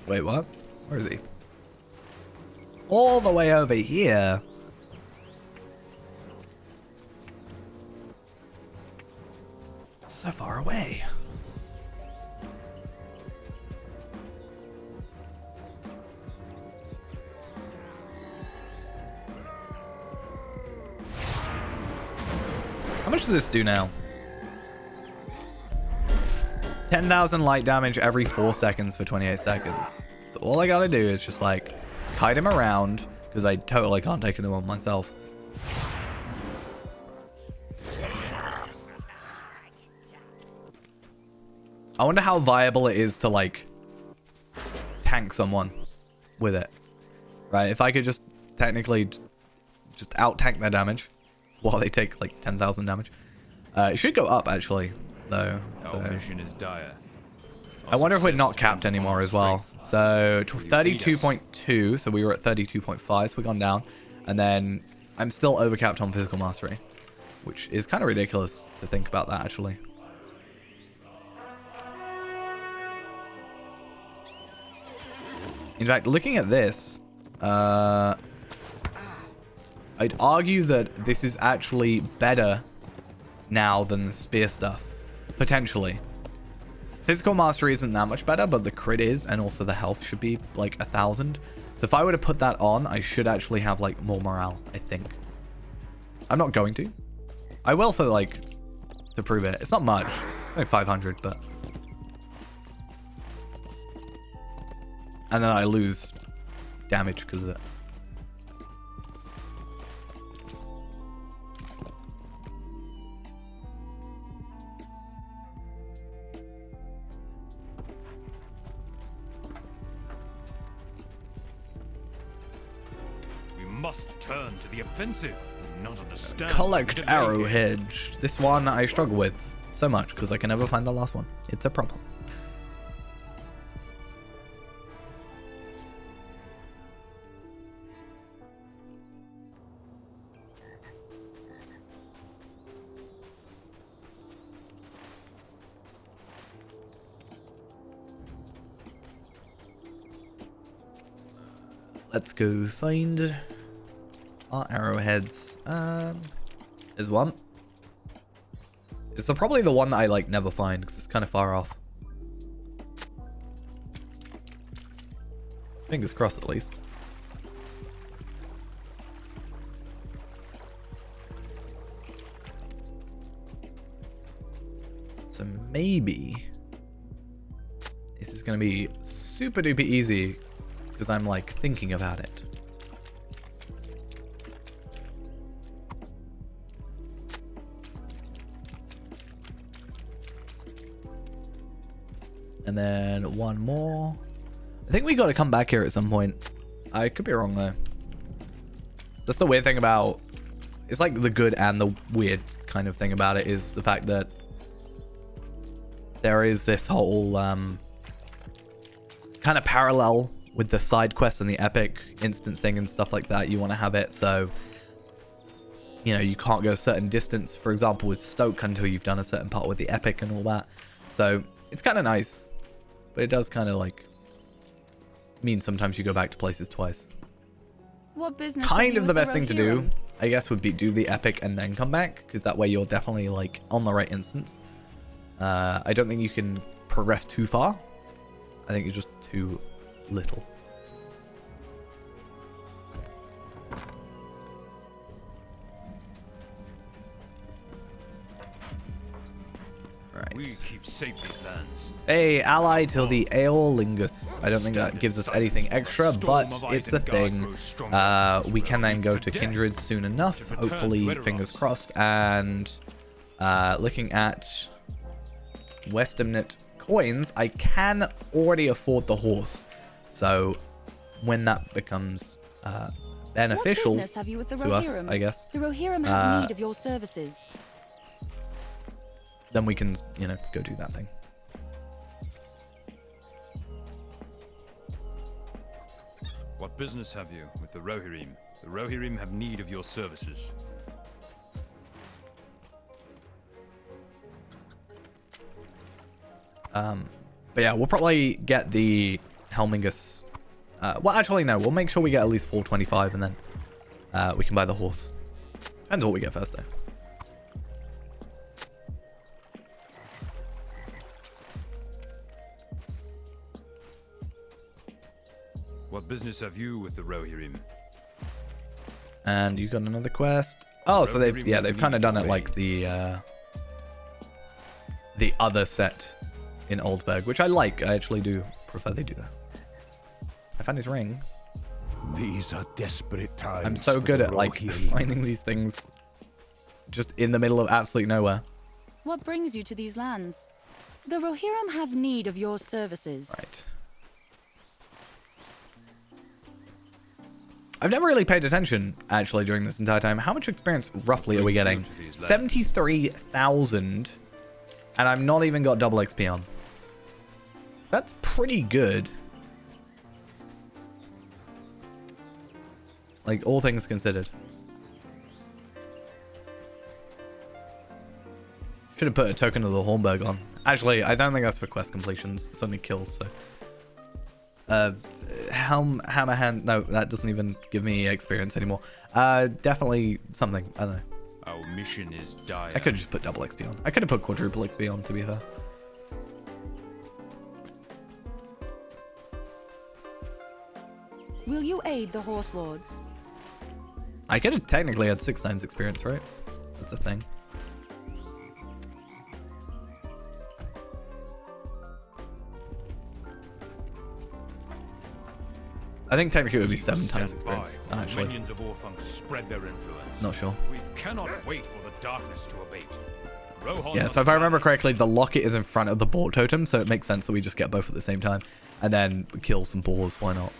Wait, what? Where is he? All the way over here. So far away. How much does this do now? 10,000 light damage every 4 seconds for 28 seconds. So all I gotta do is just, like, kite him around, because I totally can't take him on myself. I wonder how viable it is to, like, tank someone with it. Right? If I could just technically just out-tank their damage while they take, like, 10,000 damage. It should go up, actually, though. Our mission is dire. I wonder if we're not capped anymore as well. So 32.2, so we were at 32.5, so we've gone down. And then I'm still overcapped on physical mastery, which is kind of ridiculous to think about that, actually. In fact, looking at this, I'd argue that this is actually better now than the spear stuff, potentially. Physical mastery isn't that much better, but the crit is, and also the health should be like 1,000. So if I were to put that on, I should actually have like more morale, I think. I'm not going to. I will for like, to prove it. It's not much. It's only 500, but... And then I lose damage because of it. We must turn to the offensive as not understand. Collect arrowheads. This one I struggle with so much because I can never find the last one. It's a problem. Let's go find our arrowheads. There's one. It's probably the one that I like never find because it's kind of far off. Fingers crossed at least. So maybe this is going to be super duper easy because I'm like thinking about it. And then one more. I think we got to come back here at some point. I could be wrong though. That's the weird thing about, it's like the good and the weird kind of thing about it is the fact that there is this whole kind of parallel with the side quests and the epic instancing and stuff like that. You want to have it so, you know, you can't go a certain distance, for example, with Stoke until you've done a certain part with the epic and all that. So it's kind of nice, but it does kind of like mean sometimes you go back to places twice. What business? Kind of the best thing to do, I guess, would be do the epic and then come back, because that way you're definitely like on the right instance. I don't think you can progress too far. I think you're just too little. Right. We keep safe these lands. Hey, ally till the Aeolingus. I don't think that gives us anything extra, but it's the thing. We can then go to Kindred soon enough, hopefully, fingers crossed. And looking at Westamnet coins, I can already afford the horse. So when that becomes beneficial to us, I guess, the Rohirrim have need of your services. Then we can, you know, go do that thing. What business have you with the Rohirrim? The Rohirrim have need of your services. But yeah, we'll probably get the Helmingus. Well, actually, no. We'll make sure we get at least 425, and then we can buy the horse. Depends what we get first, though. What business have you with the Rohirrim? And you got another quest. Oh, so they've kind of done it like the other set in Oldberg, which I like. I actually do prefer they do that. I found his ring. These are desperate times. I'm so good at like finding these things just in the middle of absolute nowhere. What brings you to these lands? The Rohirrim have need of your services. Right. I've never really paid attention, actually, during this entire time. How much experience, roughly, are we getting? 73,000, and I've not even got double XP on. That's pretty good. Like, all things considered. Should have put a token of the Hornberg on. Actually, I don't think that's for quest completions. It's only kills, so... Hammerhand, no, that doesn't even give me experience anymore. Definitely something, I don't know. Our mission is dire. I could have just put double XP on. I could have put quadruple XP on, to be fair. Will you aid the Horse Lords? I could have technically had 6 times experience, right? That's a thing. I think technically it would be 7 times experience, actually. Minions of Orthunk spread their influence. Not sure. We cannot wait for the darkness to abate. Rohan Yeah, so if I remember correctly, the locket is in front of the boar totem, so it makes sense that we just get both at the same time. And then kill some boars, why not?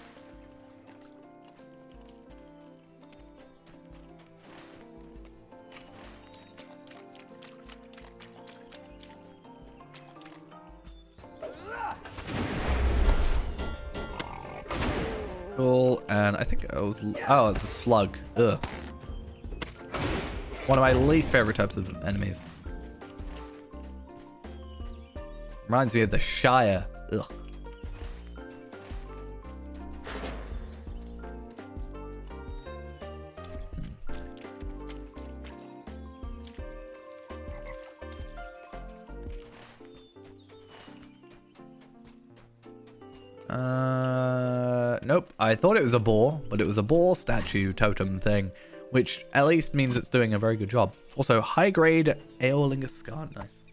Cool. And I think it was... Oh, it's a slug. Ugh. One of my least favorite types of enemies. Reminds me of the Shire. Ugh. Nope. I thought it was a boar, but it was a boar statue totem thing, which at least means it's doing a very good job. Also, high grade Aeolingus Scar. Nice.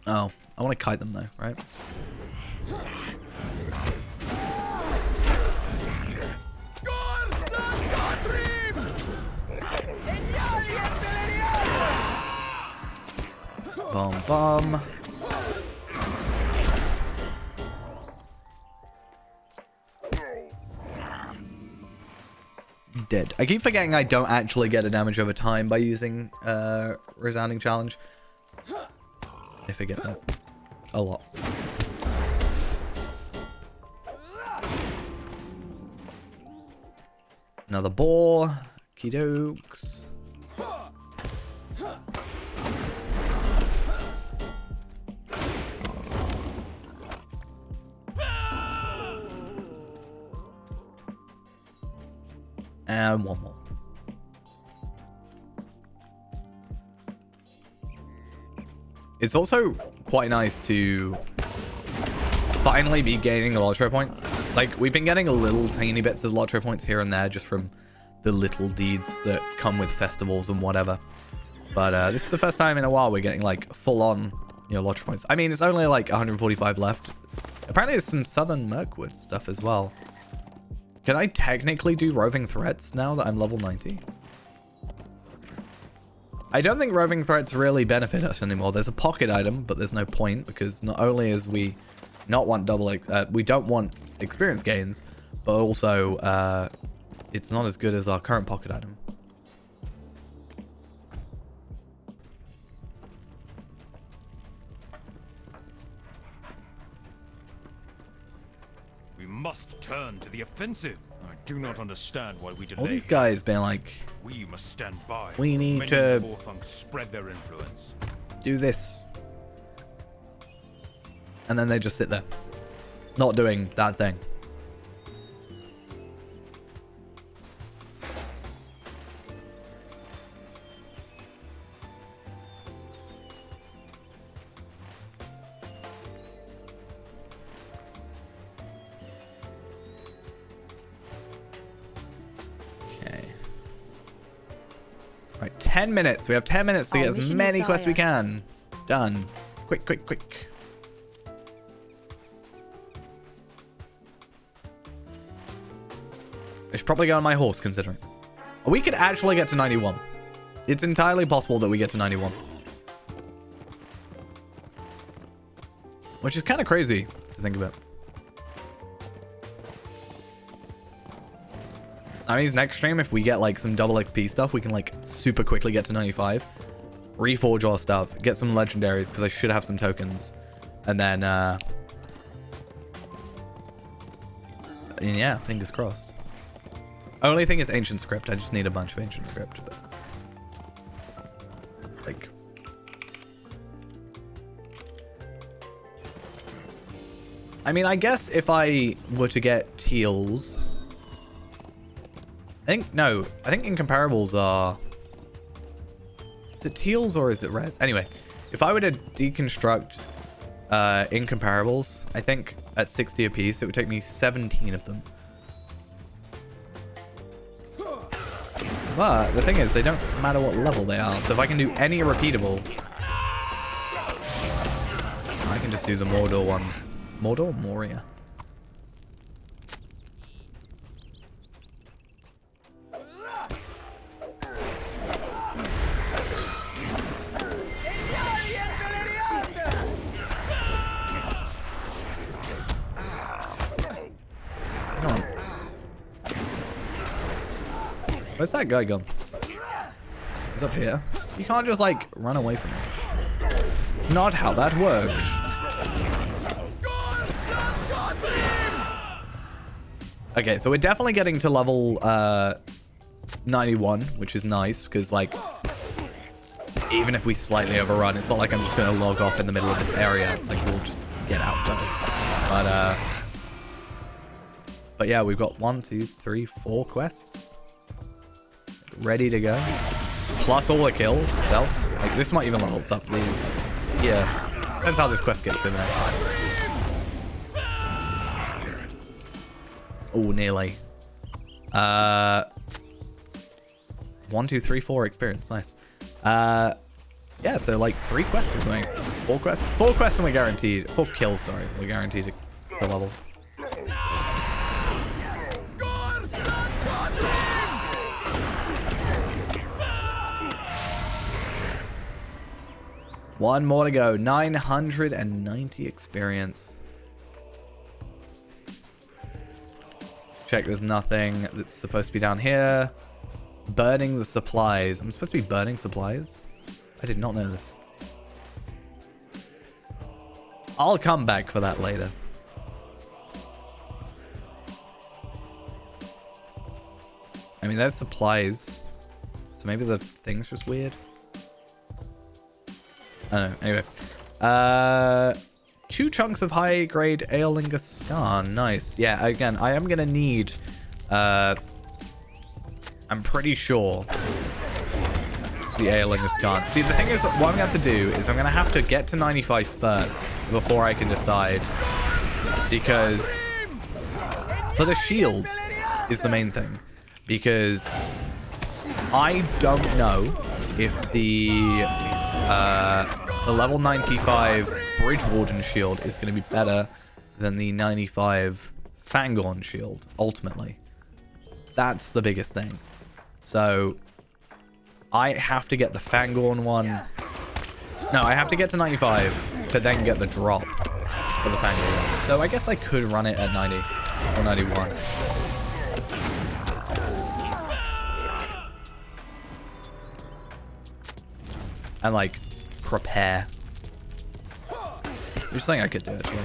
Oh, I want to kite them though, right? Bomb, bomb. Dead. I keep forgetting I don't actually get a damage over time by using Resounding Challenge. I forget that a lot. Another boar. Kidokes. And one more. It's also quite nice to finally be gaining the Lotro points. Like, we've been getting a little tiny bits of Lotro points here and there just from the little deeds that come with festivals and whatever. But this is the first time in a while we're getting, like, full-on, you know, Lotro points. I mean, it's only, like, 145 left. Apparently there's some Southern Mirkwood stuff as well. Can I technically do roving threats now that I'm level 90? I don't think roving threats really benefit us anymore. There's a pocket item, but there's no point because not only is we not want we don't want experience gains, but also it's not as good as our current pocket item. We must turn to the offensive. I do not understand why we delay. All these guys being like, we must stand by. We need Many to Dwarfunks spread their influence. Do this. And then they just sit there. Not doing that thing. Right, 10 minutes. We have 10 minutes to get as many quests we can. Done. Quick, quick, quick. I should probably go on my horse, considering. We could actually get to 91. It's entirely possible that we get to 91. Which is kind of crazy to think about. That means next stream, if we get like some double XP stuff, we can like super quickly get to 95. Reforge our stuff. Get some legendaries, because I should have some tokens. And then, yeah, fingers crossed. Only thing is ancient script. I just need a bunch of ancient script. But like, I mean, I guess if I were to get teals, I think incomparables are, is it teals or is it res? Anyway, if I were to deconstruct incomparables, I think at 60 apiece, it would take me 17 of them. But the thing is, they don't matter what level they are. So if I can do any repeatable, I can just do the Mordor ones. Mordor? Moria. Where's that guy gone? He's up here. You can't just, like, run away from it. Not how that works. Okay, so we're definitely getting to level 91, which is nice, because, like, even if we slightly overrun, it's not like I'm just going to log off in the middle of this area. Like, we'll just get out first. But yeah, we've got 1, 2, 3, 4 quests ready to go. Plus all the kills itself. Like, this might even level us up these. Yeah. Depends how this quest gets in there. Oh, nearly. 1, 2, 3, 4 experience. Nice. Yeah, so like 3 quests or something. 4 quests? 4 quests and we're guaranteed. 4 kills, sorry. We're guaranteed to level. One more to go. 990 experience. Check there's nothing that's supposed to be down here. Burning the supplies. I'm supposed to be burning supplies? I did not know this. I'll come back for that later. I mean, there's supplies. So maybe the thing's just weird. I don't know. Anyway. 2 chunks of high-grade Aeolinger Scan. Nice. Yeah, again, I am going to need... I'm pretty sure the Aeolinger Scan. See, the thing is, what I'm going to have to do is I'm going to have to get to 95 first before I can decide. Because for the shield is the main thing. Because I don't know if the level 95 Bridge Warden shield is going to be better than the 95 Fangorn shield, ultimately. That's the biggest thing. So, I have to get the Fangorn one. No, I have to get to 95 to then get the drop for the Fangorn one. So, I guess I could run it at 90 or 91. And, like, prepare. Just think I could do it, actually.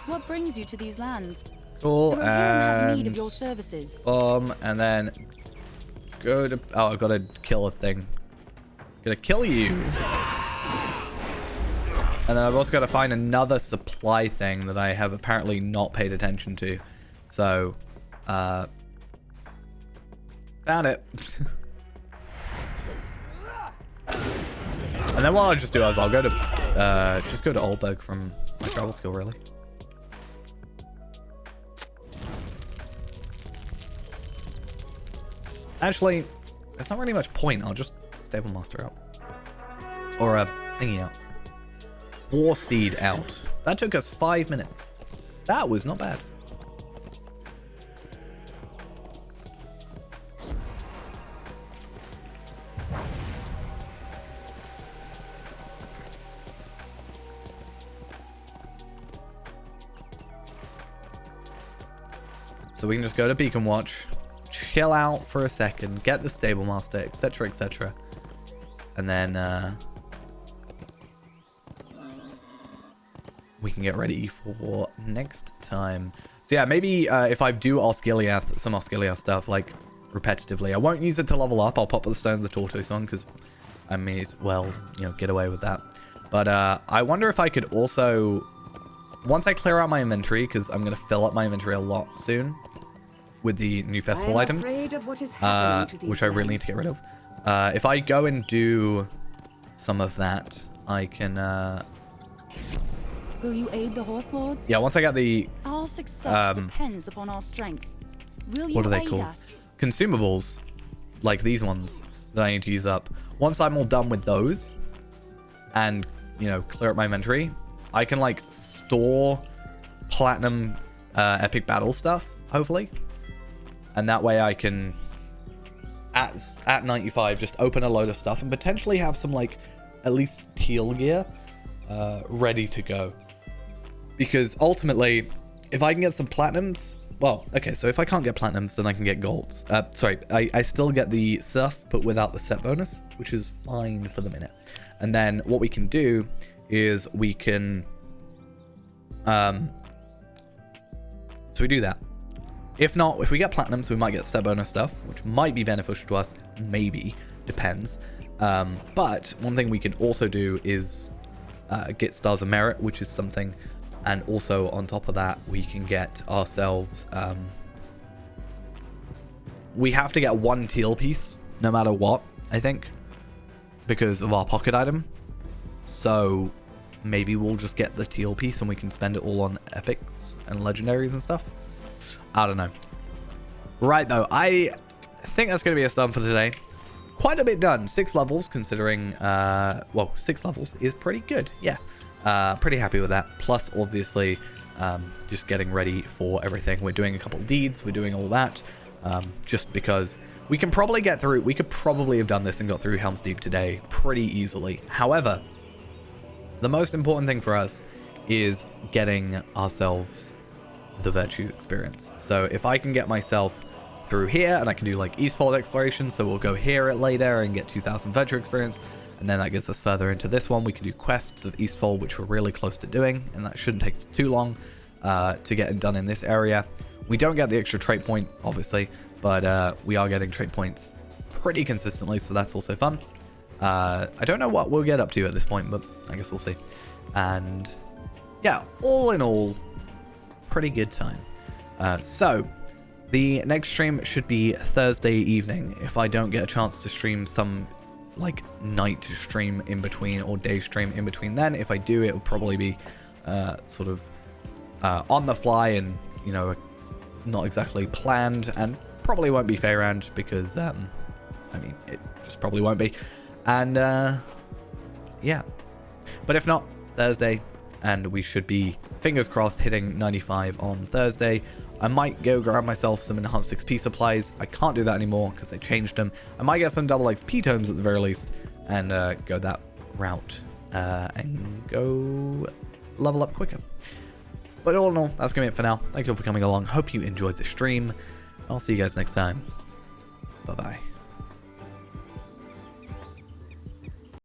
What brings you to these lands? Cool, The Rohirrim have need of your services. And then go to... Oh, I've got to kill a thing. Gonna kill you. And then I've also got to find another supply thing that I have apparently not paid attention to. So, found it. And then what I'll just do is I'll go to, just go to Oldberg from my travel skill, really. Actually, there's not really much point. I'll just Stable Master out. Or a thingy out. War Steed out. That took us 5 minutes. That was not bad. So we can just go to Beacon Watch, chill out for a second, get the Stable Master, etc., etc. And then we can get ready for next time. So yeah, maybe if I do Osgiliath, some Osgiliath stuff, like, repetitively, I won't use it to level up. I'll pop the Stone of the Tortoise on, because I may as well, you know, get away with that. But I wonder if I could also, once I clear out my inventory, because I'm going to fill up my inventory a lot soon with the new festival items, which I really need to get rid of. If I go and do some of that, I can... Will you aid the Horse Lords? Yeah, once I get the... Our success depends upon our strength. Will you what are they aid called? us? Consumables, like these ones that I need to use up. Once I'm all done with those, and, you know, clear up my inventory, I can, like, store platinum epic battle stuff, hopefully. And that way I can, at 95, just open a load of stuff and potentially have some, like, at least teal gear ready to go. Because ultimately, if I can get some platinums, well, okay, so if I can't get platinums, then I can get golds. Sorry, I still get the stuff, but without the set bonus, which is fine for the minute. And then what we can do is we can, so we do that. If not, if we get platinums, we might get set bonus stuff, which might be beneficial to us, maybe, depends. But one thing we can also do is get stars of merit, which is something. And also on top of that, we can get ourselves, we have to get one teal piece no matter what, I think, because of our pocket item. So maybe we'll just get the teal piece and we can spend it all on epics and legendaries and stuff. I don't know. Right, though, I think that's going to be us done for today. Quite a bit done. 6 levels, considering, well, 6 levels is pretty good. Yeah. Pretty happy with that. Plus, obviously, just getting ready for everything. We're doing a couple deeds. We're doing all that. Just because we can probably get through. We could probably have done this and got through Helm's Deep today pretty easily. However, the most important thing for us is getting ourselves the virtue experience. So if I can get myself through here, and I can do like Eastfold exploration, so we'll go here later and get 2,000 virtue experience. And then that gets us further into this one. We can do quests of Eastfold, which we're really close to doing, and that shouldn't take too long to get it done in this area. We don't get the extra trait point, obviously, but we are getting trait points pretty consistently, so that's also fun. I don't know what we'll get up to at this point, but I guess we'll see. And yeah, all in all, pretty good time. So the next stream should be Thursday evening. If I don't get a chance to stream some like night stream in between or day stream in between, then if I do, it will probably be sort of on the fly and, you know, not exactly planned, and probably won't be fair round because I mean, it just probably won't be. And yeah, but if not, Thursday, and we should be, fingers crossed, hitting 95 on Thursday. I might go grab myself some enhanced XP supplies. I can't do that anymore because I changed them. I might get some double XP tomes at the very least and go that route and go level up quicker. But all in all, that's going to be it for now. Thank you all for coming along. Hope you enjoyed the stream. I'll see you guys next time. Bye-bye.